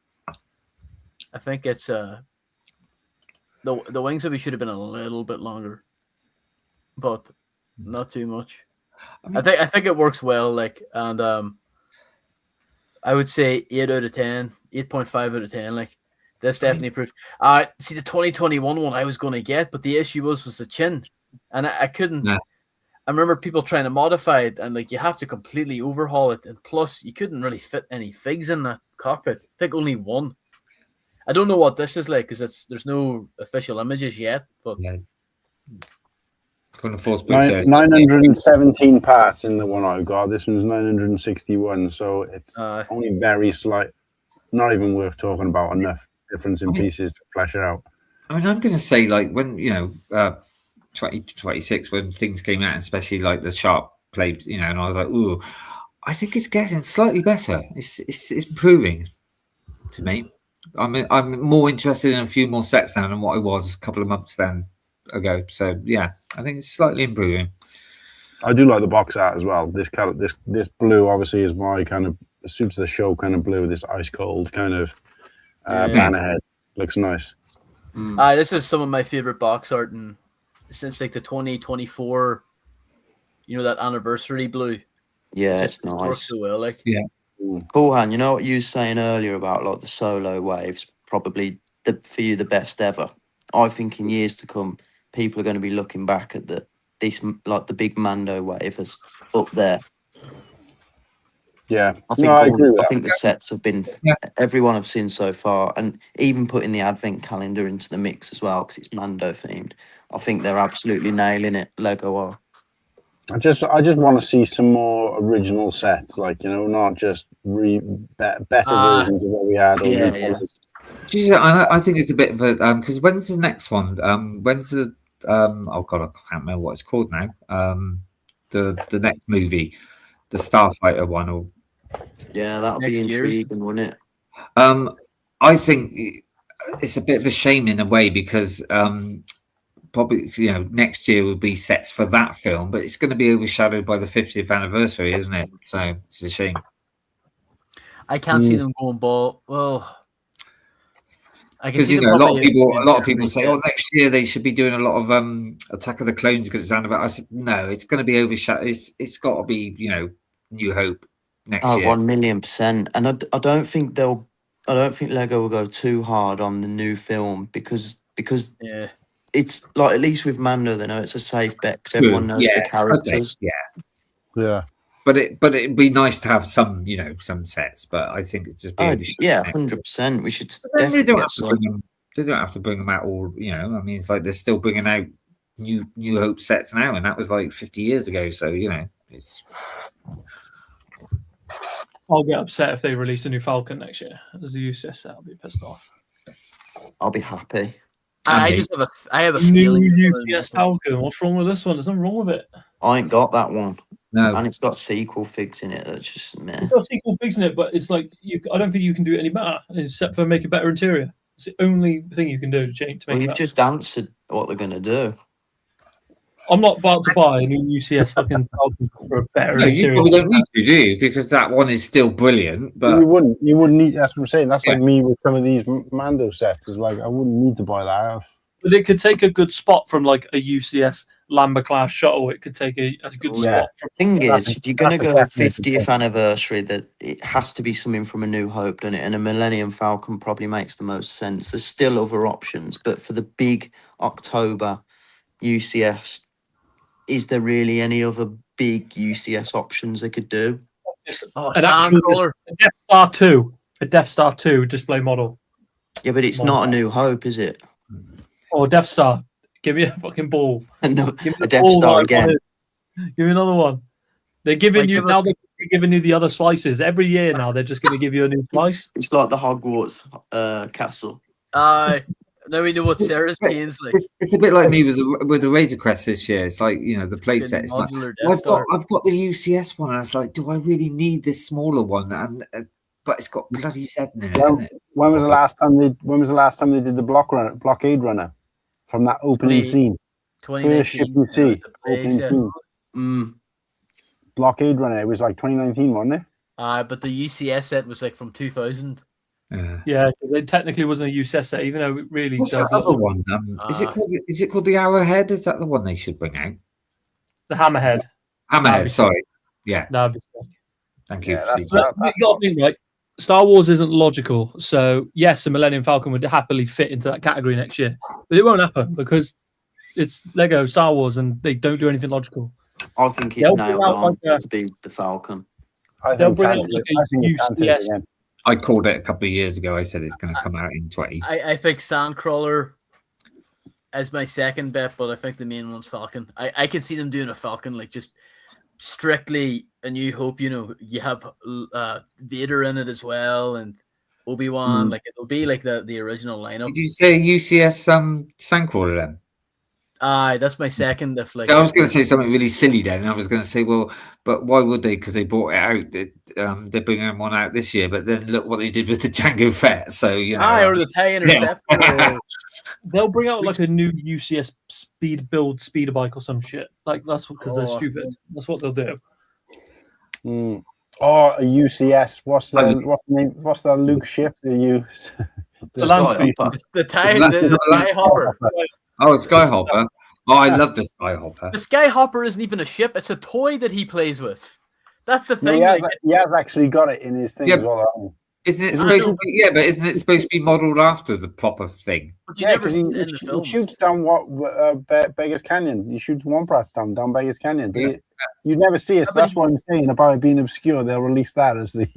I think it's the wings maybe should have been a little bit longer, but not too much. I think it works well. Like and I would say 8 out of 10, 8.5 out of 10. Like. That's definitely proof. See the 2021 one I was going to get, but the issue was the chin, and I couldn't. Yeah. I remember people trying to modify it, and like you have to completely overhaul it, and plus you couldn't really fit any figs in that cockpit. I think only one. I don't know what this is like because there's no official images yet, but. 917 parts in the one I got. This one's 961, so it's only very slight. Not even worth talking about enough. Difference in pieces to flesh it out. I mean, I'm going to say, like, when 2026, when things came out, especially like the Sharp played, and I was like, ooh, I think it's getting slightly better. It's improving to me. I'm more interested in a few more sets now than what I was a couple of months ago. So yeah, I think it's slightly improving. I do like the box art as well. This color, this blue, obviously, is my kind of suits the show kind of blue. This ice cold kind of. Banner head looks nice. This is some of my favorite box art since like the 2024, that anniversary blue. Yeah, it's nice. Works so well, like Cool, Han. You know what you were saying earlier about like the solo waves, probably for you the best ever. I think in years to come, people are going to be looking back at the big Mando wave as up there. Yeah, I agree with I that. think the sets have been everyone I've seen so far, and even putting the advent calendar into the mix as well because it's Mando themed. I think they're absolutely nailing it. Lego are. I just want to see some more original sets, like not just better versions of what we had. I think it's a bit of a because when's the next one? When's the oh god, I can't remember what it's called now. The next movie, the Starfighter one, or that'll be intriguing, wouldn't it? I think it's a bit of a shame in a way because probably next year will be sets for that film, but it's going to be overshadowed by the 50th anniversary, isn't it? So it's a shame. I can't see them going ball. Well, because a lot of people say, "Oh, next year they should be doing a lot of Attack of the Clones because it's anniversary." I said, "No, it's going to be overshadowed. It's got to be New Hope next year." 1,000,000%. And I don't think Lego will go too hard on the new film because it's like, at least with Mando, they know it's a safe bet because everyone knows the characters. Okay. Yeah. But it'd be nice to have some sets. But I think it's just 100%. We should definitely get some. They don't have to bring them out all. I mean, it's like they're still bringing out New Hope sets now, and that was like 50 years ago. So it's. I'll get upset if they release a new Falcon next year as a UCS set. I'll be pissed off. I'll be happy. I have a feeling. UCS Falcon. What's wrong with this one? There's nothing wrong with it. I ain't got that one. No, and it's got sequel figs in it. That's just meh. It's got sequel figs in it, but it's like I don't think you can do it any better except for make a better interior. It's the only thing you can do to make. Well, you've just answered what they're going to do. I'm not about to buy a new UCS fucking Falcon for a better interior. You probably don't need to, do you? Because that one is still brilliant. But you wouldn't need. That's what I'm saying. That's like me with some of these Mando sets. Is like I wouldn't need to buy that. But it could take a good spot from like a UCS Lambert class shuttle. It could take a good spot. The thing is, if you're going to go 50th anniversary, that it has to be something from A New Hope, doesn't it? And a Millennium Falcon probably makes the most sense. There's still other options, but for the big October UCS, is there really any other big UCS options they could do? An actual Death Star 2 display model. Yeah, but it's not A New Hope, is it? Or Death Star. Give me a fucking ball. No, a Death Star again. Give me another one. They're giving you now. They're giving you the other slices every year. Now they're just going to give you a new slice. It's like the Hogwarts castle. Now we know what Sarah's pains like. It's a bit like me with the Razor Crest this year. It's like the play set. It's like I've got the UCS one, and I was like, do I really need this smaller one? And but it's got bloody Z in it. Isn't it? When was the last time they did the blockade runner from that opening scene? First ship you see, opening scene. Blockade runner. It was like 2019, wasn't it? But the UCS set was like from 2000. Yeah, it technically wasn't a UCS set, even though it really. What's that other one? Is it called the Arrowhead? Is that the one they should bring out? The Hammerhead. Hammerhead. Sorry. Yeah. No, thank you. You got to think, right? Star Wars isn't logical, so yes, a Millennium Falcon would happily fit into that category next year, but it won't happen because it's Lego Star Wars and they don't do anything logical. I think it's nailed on to be the Falcon. They'll bring out like a UCS. I called it a couple of years ago. I said it's going to come out in 20. I think Sandcrawler as my second bet, but I think the main one's Falcon. I can see them doing a Falcon, like just strictly A New Hope. You have Vader in it as well, and Obi-Wan. Like it'll be like the original lineup. Did you say UCS Sandcrawler then? That's my second. If like I was going to say something really silly then, and I was going to say, well, but why would they? Because they brought it out. They're bringing one out this year, but then look what they did with the Jango Fett. So or the TIE Interceptor. They'll bring out like a new UCS speeder bike or some shit. Like that's because they're stupid. That's what they'll do. Or a UCS. What's the name? What's that Luke ship they use? The TIE Hopper. Oh, a Skyhopper. Oh, I love the Skyhopper. The Skyhopper isn't even a ship; it's a toy that he plays with. That's the No, thing. he has actually got it in his thing as well. Isn't it supposed to be? Yeah, but isn't it supposed to be modelled after the proper thing? But you never see it in the he films. shoots down Beggar's Canyon. He shoots one brass down Beggar's Canyon, but you never see it. So that's what I'm saying about it being obscure. They'll release that as the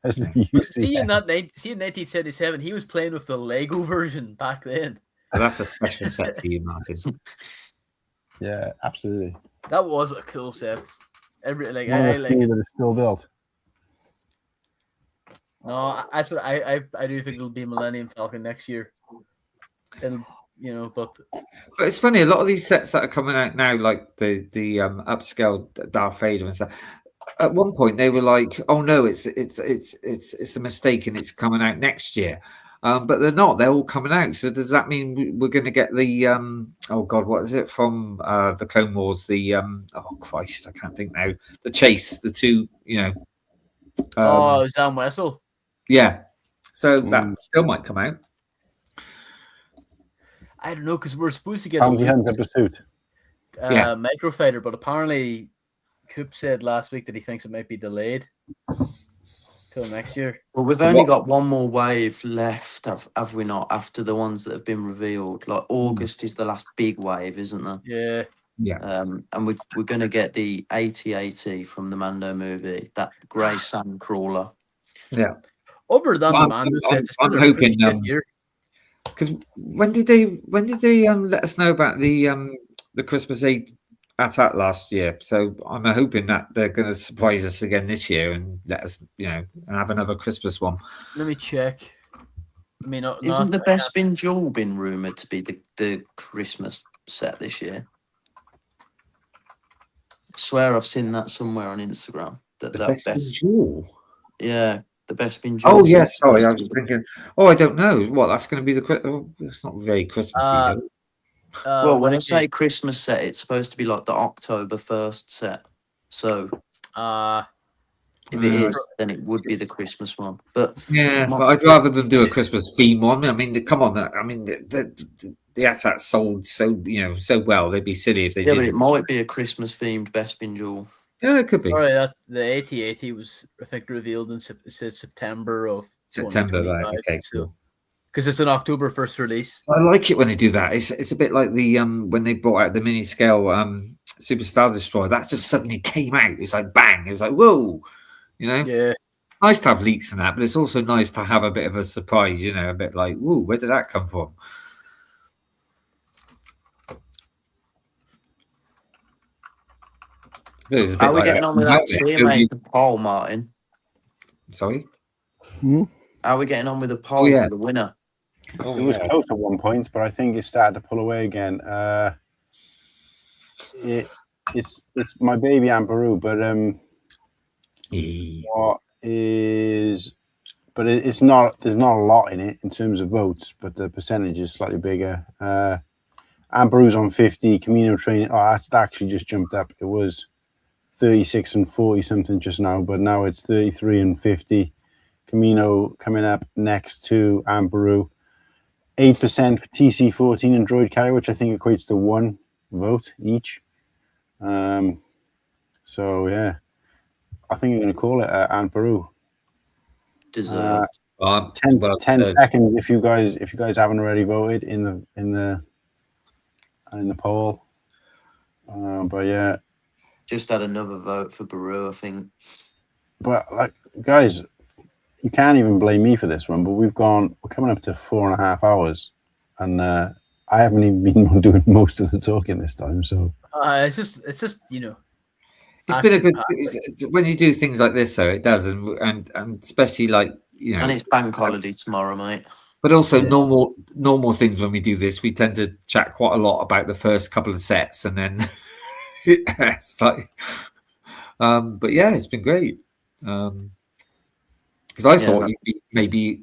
UCS. See in 1977, he was playing with the Lego version back then. Oh, that's a special set for you, Martin. Yeah, absolutely. That was a cool set. I like that is still built. No, that's what I do think it'll be Millennium Falcon next year. It'll, but it's funny. A lot of these sets that are coming out now, like the upscale Darth Vader and stuff. At one point, they were like, "Oh no, it's a mistake, and it's coming out next year." But they're not. They're all coming out. So does that mean we're going to get the oh god, what is it from the Clone Wars? The oh Christ, I can't think now. The Chase, the two, Zam Wessel. Yeah, so that still might come out. I don't know because we're supposed to get Bounty Hunter Pursuit. Microfighter, but apparently Coop said last week that he thinks it might be delayed till next year. Well, we've only got one more wave left, have we not? After the ones that have been revealed, like August is the last big wave, isn't there? Yeah. Yeah. And we're going to get the 8080 from the Mando movie, that grey sand crawler. Yeah. Other than the Mando sets, I'm hoping because when did they let us know about the Christmas Eve attack last year? So I'm hoping that they're going to surprise us again this year and let us, and have another Christmas one. Let me check. I mean, isn't the Bespin Jewel been rumored to be the Christmas set this year? I swear I've seen that somewhere on Instagram. That Bespin Jewel. Yeah. The Bespin Jewel. Oh yes, sorry, I was thinking. Oh, I don't know. What that's going to be it's not very Christmassy. Well, when I say Christmas set, it's supposed to be like the October 1st set. So, if it is, then it would be the Christmas one. But yeah, but I'd rather them do a Christmas theme one. I mean, come on. I mean, the attack sold so so well. They'd be silly if they didn't. But it might be a Christmas themed Bespin Jewel. Yeah, it could be. All right, the 8080 was, I think, revealed in September of September, right? Okay, cool. Because it's an October 1st release. I like it when they do that. It's a bit like the when they brought out the mini scale Super Star Destroyer. That just suddenly came out. It's like bang. It was like whoa, Yeah. Nice to have leaks and that, but it's also nice to have a bit of a surprise. A bit like whoa, where did that come from? How are we getting on with that CMA poll, Martin? Sorry? How are we getting on with the poll for the winner? It was close at 1 point, but I think it started to pull away again. It's my baby Amperu, but it's not. There's not a lot in it in terms of votes, but the percentage is slightly bigger. Amperu's on 50. Camino Training. Oh, that actually just jumped up. It was 36 and 40 something just now, but now it's 33 and 50. Camino coming up next to Amperu. 8% for TC14 and Droid Carrier, which I think equates to 1 vote each. So yeah, I think I'm going to call it Amperu. Deserved. 10 seconds if you guys haven't already voted in the poll. But yeah, just had another vote for Baru, I think. But like, guys, you can't even blame me for this one. But we're coming up to 4.5 hours, and I haven't even been doing most of the talking this time. So it's just it's been a good when you do things like this, though. It does, and especially like and it's bank holiday tomorrow, mate. But also normal things when we do this, we tend to chat quite a lot about the first couple of sets, and then it's like, but yeah, it's been great. Because I thought you'd maybe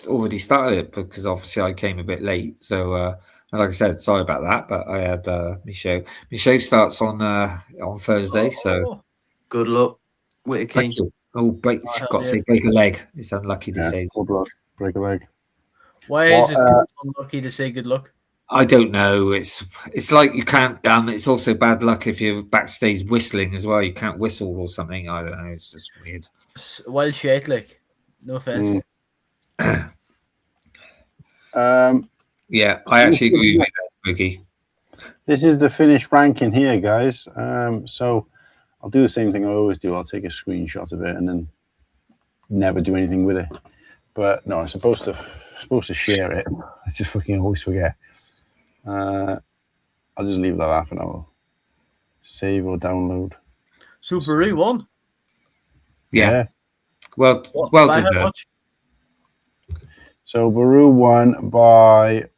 already started it, because obviously I came a bit late. So, and like I said, sorry about that, but I had my show. My show starts on Thursday, so good luck, Whittakee. Thank you. Oh, got to say break a leg. It's unlucky to say. Break a leg. Why is it unlucky to say good luck? I don't know. It's like you can't. It's also bad luck if you're backstage whistling as well. You can't whistle or something. I don't know. It's just weird. Wild shit, like. No offense. Yeah, I actually agree with that, Spooky. This is the finished ranking here, guys. So I'll do the same thing I always do. I'll take a screenshot of it and then never do anything with it. But no, I'm supposed to share it. I just fucking always forget. I'll just leave that half an hour. Save or download. So Baru won. Yeah. Well By how deserved. much? So Baru won by.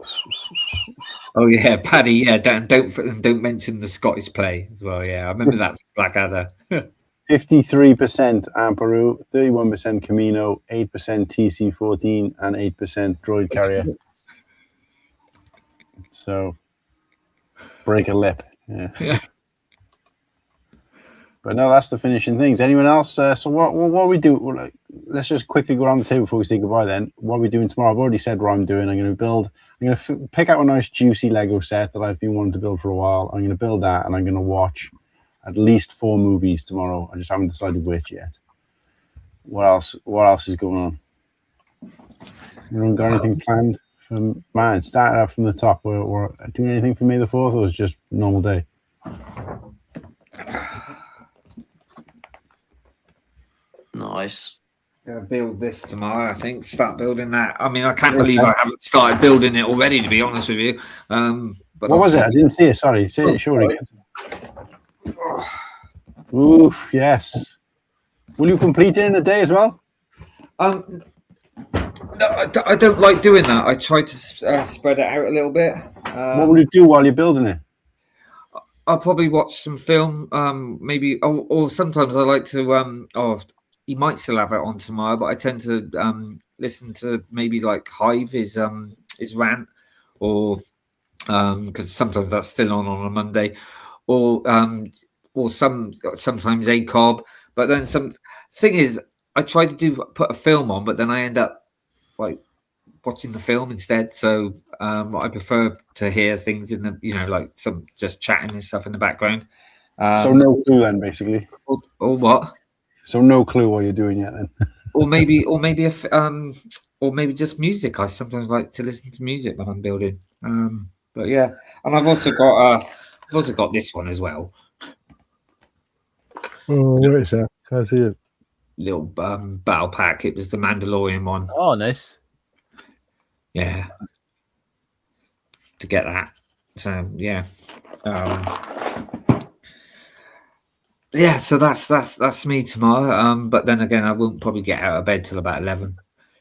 Oh yeah, Paddy. Yeah, don't mention the Scottish play as well. Yeah, I remember that Blackadder. 53% Amparu, 31% Camino, 8% TC14, and 8% Droid Carrier. So, break a lip. Yeah. But no, that's the finishing things. Anyone else? So what we do? Well, let's just quickly go around the table before we say goodbye. Then, what are we doing tomorrow? I've already said what I'm doing. I'm going to pick out a nice juicy Lego set that I've been wanting to build for a while. I'm going to build that, and I'm going to watch at least 4 movies tomorrow. I just haven't decided which yet. What else is going on? Anyone got anything planned? From man, starting out from the top. We're doing anything for May the 4th, or is it just normal day? Nice. Gonna build this tomorrow. I think start building that. I mean, I can't believe I haven't started building it already. To be honest with you, but what was it? I didn't see it. Sorry, say it short again. Ooh, yes. Will you complete it in a day as well? No, I don't like doing that. I try to spread it out a little bit. What will you do while you're building it? I'll probably watch some film, maybe, or sometimes I like to. You might still have it on tomorrow, but I tend to listen to maybe like Hive his rant, or because sometimes that's still on a Monday, or sometimes ACOB. But then some thing is, I try to put a film on, but then I end up like watching the film instead. So I prefer to hear things in the like some just chatting and stuff in the background. So no clue then, basically. Or what? So no clue what you're doing yet then. or maybe just music. I sometimes like to listen to music when I'm building. But yeah, and I've also got this one as well. Oh, what is that? Can't see it. Little battle pack. It was the Mandalorian one. Oh, nice. Yeah. To get that. So yeah. Yeah, so that's me tomorrow. But then again, I won't probably get out of bed till about 11.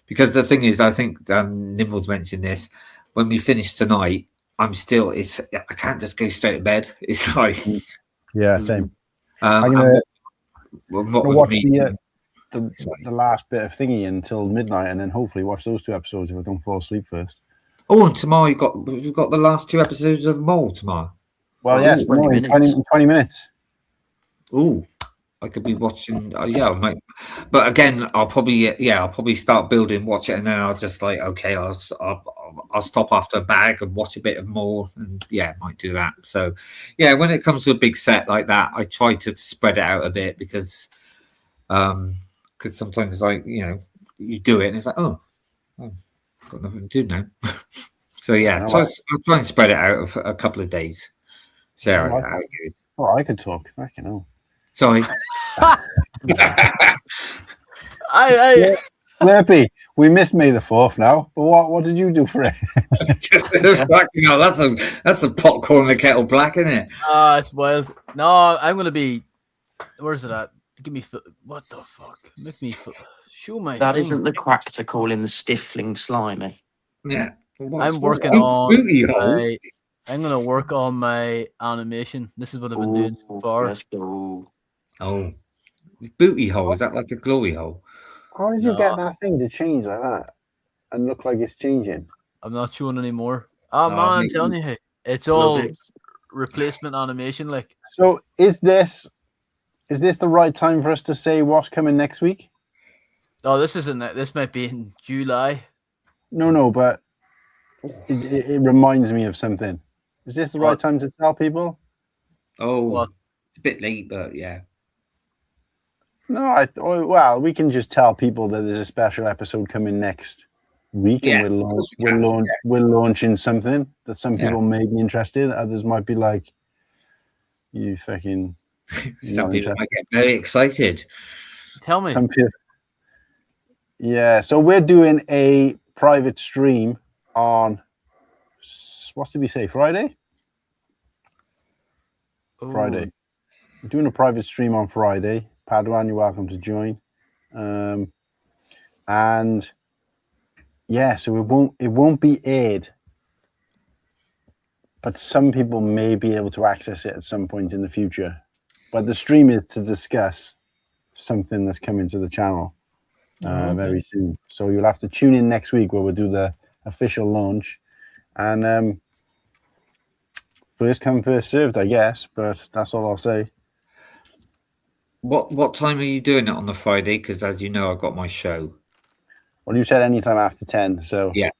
Because the thing is, I think Nimble's mentioned this. When we finish tonight, I can't just go straight to bed. It's like yeah, same. I'm gonna watch the the last bit of thingy until midnight, and then hopefully watch those 2 episodes if I don't fall asleep first. Oh, and tomorrow we've got the last 2 episodes of Mole tomorrow. Well, yes, 20 minutes. Oh, I could be watching. Yeah, mate. But again, I'll probably start building, watch it, and then I'll just like, okay, I'll stop after a bag and watch a bit of more, and yeah, might do that. So, yeah, when it comes to a big set like that, I try to spread it out a bit because sometimes like you do it and it's like, oh, got nothing to do now. So yeah, I'll try and spread it out for a couple of days. So how it goes. Oh, I could talk. I can know. Sorry. Slurpy, we missed May the 4th now, but what did you do for it? That's the popcorn in the kettle black, isn't it? It's wild. No, I'm gonna be. Where's it at? Give me. What the fuck? Make me. Show my. That isn't the crack to call in the stifling slimy. Yeah. I'm working on. I'm gonna work on my animation. This is what I've been doing so far. Let's go. Oh, booty hole. Is that like a glory hole? How did you get that thing to change like that and look like it's changing? I'm not showing anymore. Oh man, I'm telling you, it's all replacement animation. Like, so is this the right time for us to say what's coming next week? Oh, this isn't. This might be in July. No, but it reminds me of something. Is this the right time to tell people? Oh, it's a bit late, but yeah. No, well, we can just tell people that there's a special episode coming next week, Yeah, and of course we can, we're launching something that some people may be interested. Others might be like, "You fucking." Some people might get very excited. Tell me. Yeah, so we're doing a private stream on what did we say? Friday. Ooh. Friday. We're doing a private stream on Friday. Padawan, you're welcome to join. And yeah, so it won't be aired, but some people may be able to access it at some point in the future. But the stream is to discuss something that's coming to the channel very soon. So you'll have to tune in next week where we'll do the official launch. And first come, first served, I guess. But that's all I'll say. What time are you doing it on the Friday? Because as you know, I've got my show. Well, you said anytime after 10. So yeah.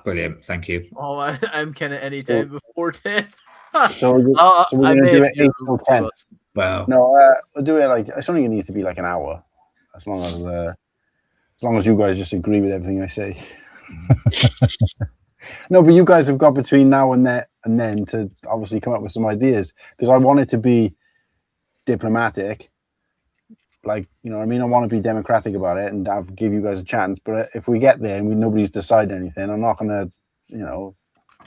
Brilliant. Thank you. Oh, I'm kind of anytime before 10. So we're going to do it 8 till 10. Well, no, we'll do it like it's only going to need to be like an hour, as long as you guys just agree with everything I say. No, but you guys have got between now and then to obviously come up with some ideas, because I want it to be diplomatic. Like, you know what I mean? I want to be democratic about it and give you guys a chance. But if we get there and nobody's decided anything, I'm not going to,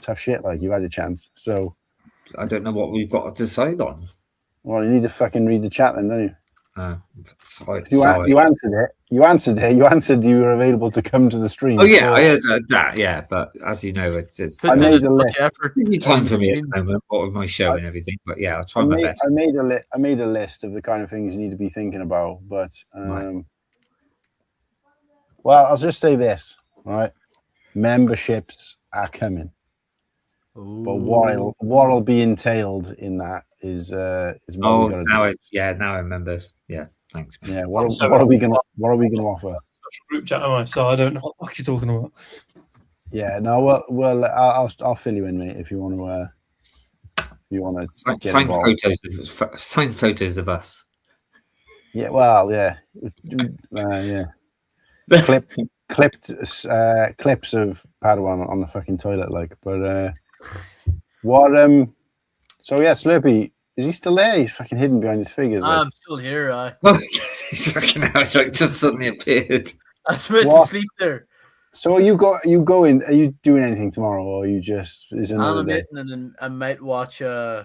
tough shit. Like, you've had a chance. So I don't know what we've got to decide on. Well, you need to fucking read the chat then, don't you? Sorry. You answered it. You answered you were available to come to the stream. Oh, yeah, I heard that, yeah. But as you know, it's I made a list. Busy time for me at the moment, with my show and everything. But yeah, I'll try my best. I made a list of the kind of things you need to be thinking about. But, well, I'll just say this, right? Memberships are coming. Ooh. But what'll be entailed in that is what we now I remember. Yeah, thanks. Man. Yeah, what are we gonna offer? Group chat, am I? So I don't know what you're talking about. Yeah, no, well, I'll fill you in, mate, if you want to. Sign photos of us. Yeah, well, yeah, yeah. Clips of Padawan on the fucking toilet, like, but so yeah, Slurpy, is he still there? He's fucking hidden behind his figures. I'm still here. He's fucking out. It's like just suddenly appeared. I was meant to sleep there. So are you doing anything tomorrow, or are you just and I might watch I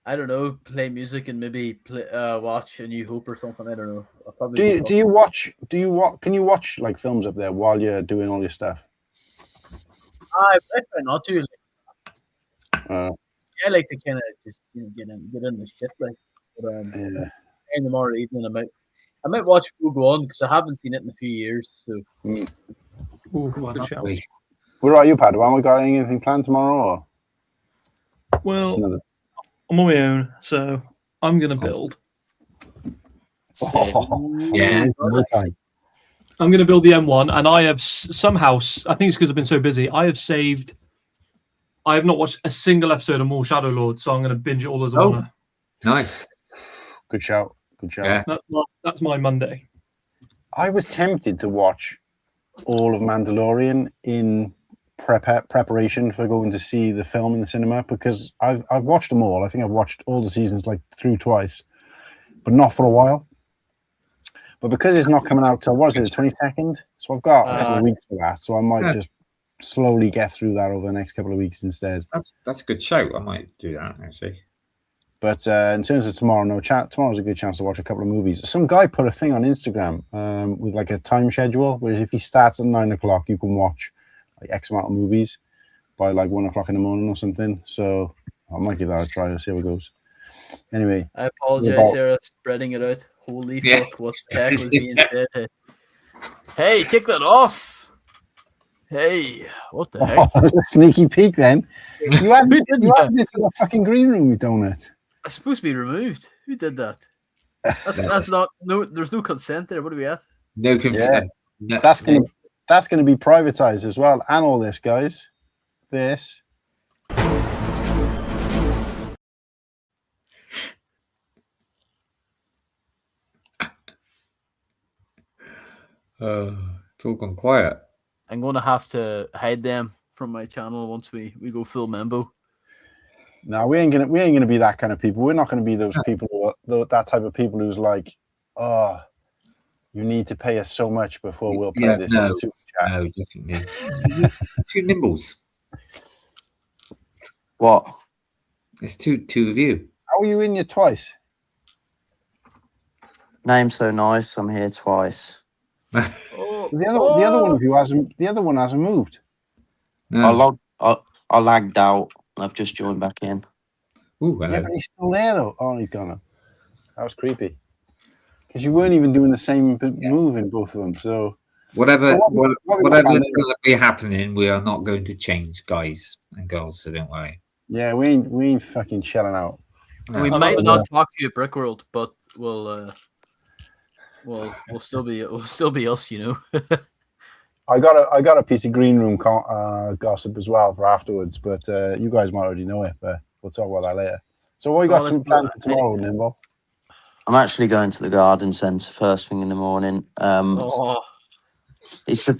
don't know, play music and maybe watch A New Hope or something. I don't know. Can you watch like films up there while you're doing all your stuff? I try not to. I like to kind of just get in the shit, like. But, in tomorrow evening, I might watch Rogue One because I haven't seen it in a few years. So. Where are you, Padawan? We got anything planned tomorrow? Or? Well, I'm on my own, so I'm gonna build. Yeah. I'm going to build the M1, and I have somehow, I think it's because I've been so busy, I have not watched a single episode of More Shadow Lord, so I'm going to binge it all as a one. Nice. Good shout. Yeah. That's my Monday. I was tempted to watch all of Mandalorian in preparation for going to see the film in the cinema, because I've watched them all. I think I've watched all the seasons like through twice, but not for a while. But because it's not coming out till, what is it, the 22nd? So I've got a couple of weeks for that. So I might just slowly get through that over the next couple of weeks instead. That's a good show. I might do that, actually. But in terms of tomorrow, tomorrow's a good chance to watch a couple of movies. Some guy put a thing on Instagram with like a time schedule, where if he starts at 9 o'clock, you can watch like X amount of movies by like 1 o'clock in the morning or something. So I might give that a try and see how it goes. Anyway, I apologize, Sarah, spreading it out. Holy fuck, what the heck was being said? Hey, take that off. Hey, what the heck? That was a sneaky peek then. You added it to the fucking green room, you donut. It's supposed to be removed. Who did that? That's not, there's no consent there. What are we at? No consent. Yeah. That's gonna be privatized as well, and all this, guys. this. It's all gone quiet. I'm gonna have to hide them from my channel once we go full Membo. No, we ain't gonna be that kind of people. We're not gonna be those people that type of people who's like, oh, you need to pay us so much before we'll play this. No, definitely. 2 Nimbles. What? It's two of you. How are you in here twice? Name so nice. I'm here twice. The other one of you hasn't. The other one hasn't moved. No. I lagged out. I've just joined back in. Ooh, Yeah, but he's still there though. Oh, he's gone. That was creepy. Because you weren't even doing the same move in both of them. So whatever's what going to be happening, we are not going to change, guys and girls. So don't worry. Yeah, we ain't fucking shelling out. We might not talk to you at Brickworld, but we'll still be us, you know. I got a piece of green room gossip as well for afterwards, but you guys might already know it. But we'll talk about that later. So what you got to plan for tomorrow, Nimble? I'm actually going to the garden centre first thing in the morning. It's the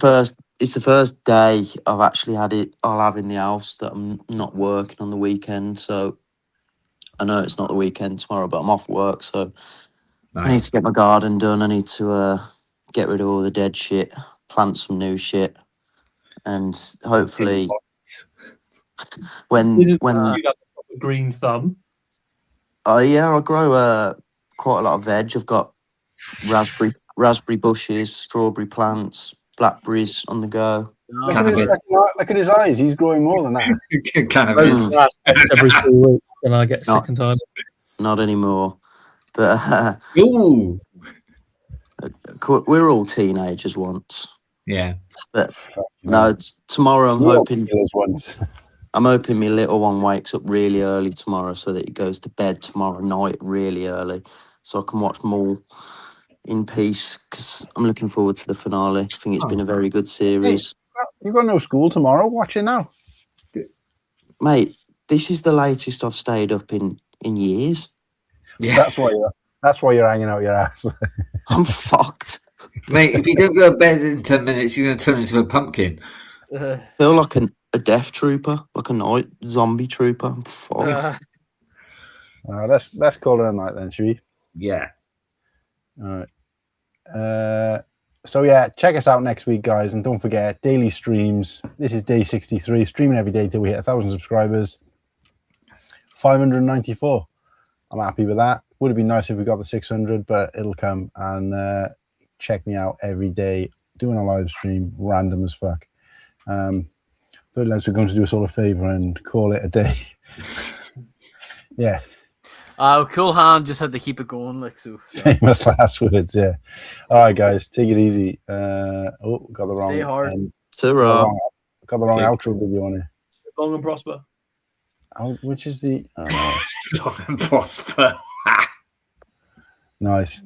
first day I've actually I'll have in the house that I'm not working on the weekend. So I know it's not the weekend tomorrow, but I'm off work, so I need to get my garden done. I need to get rid of all the dead shit, plant some new shit, and hopefully when you have a green thumb. Oh yeah, I grow quite a lot of veg. I've got raspberry bushes, strawberry plants, blackberries on the go. Look at his eyes. He's growing more than that. Cannabis. Every 2 weeks, and I get sick and tired. Not anymore. But Ooh. we're all teenagers once. Yeah. But no, tomorrow I'm hoping my little one wakes up really early tomorrow so that he goes to bed tomorrow night really early so I can watch them all in peace because I'm looking forward to the finale. I think it's been a very good series. Hey, you've got no school tomorrow. Watch it now. Mate, this is the latest I've stayed up in years. Yeah. That's why you're hanging out your ass. I'm fucked. Mate, if you don't go to bed in 10 minutes, you're going to turn into a pumpkin. I feel like a death trooper, like a night zombie trooper. I'm fucked. Let's call it a night then, shall we? Yeah. All right. So yeah, check us out next week, guys, and don't forget daily streams. This is day 63, streaming every day till we hit 1,000 subscribers. 594. I'm happy with that. Would have been nice if we got the 600, but it'll come. And check me out every day doing a live stream, random as fuck. 30 lads, we're going to do us all a favor and call it a day. Yeah. Cool Hand just had to keep it going, like so. Famous last words, yeah. All right, guys, take it easy. Got the wrong. Stay hard. Got the wrong outro video on here. Long and prosper. Which is the? Long and prosper. Nice.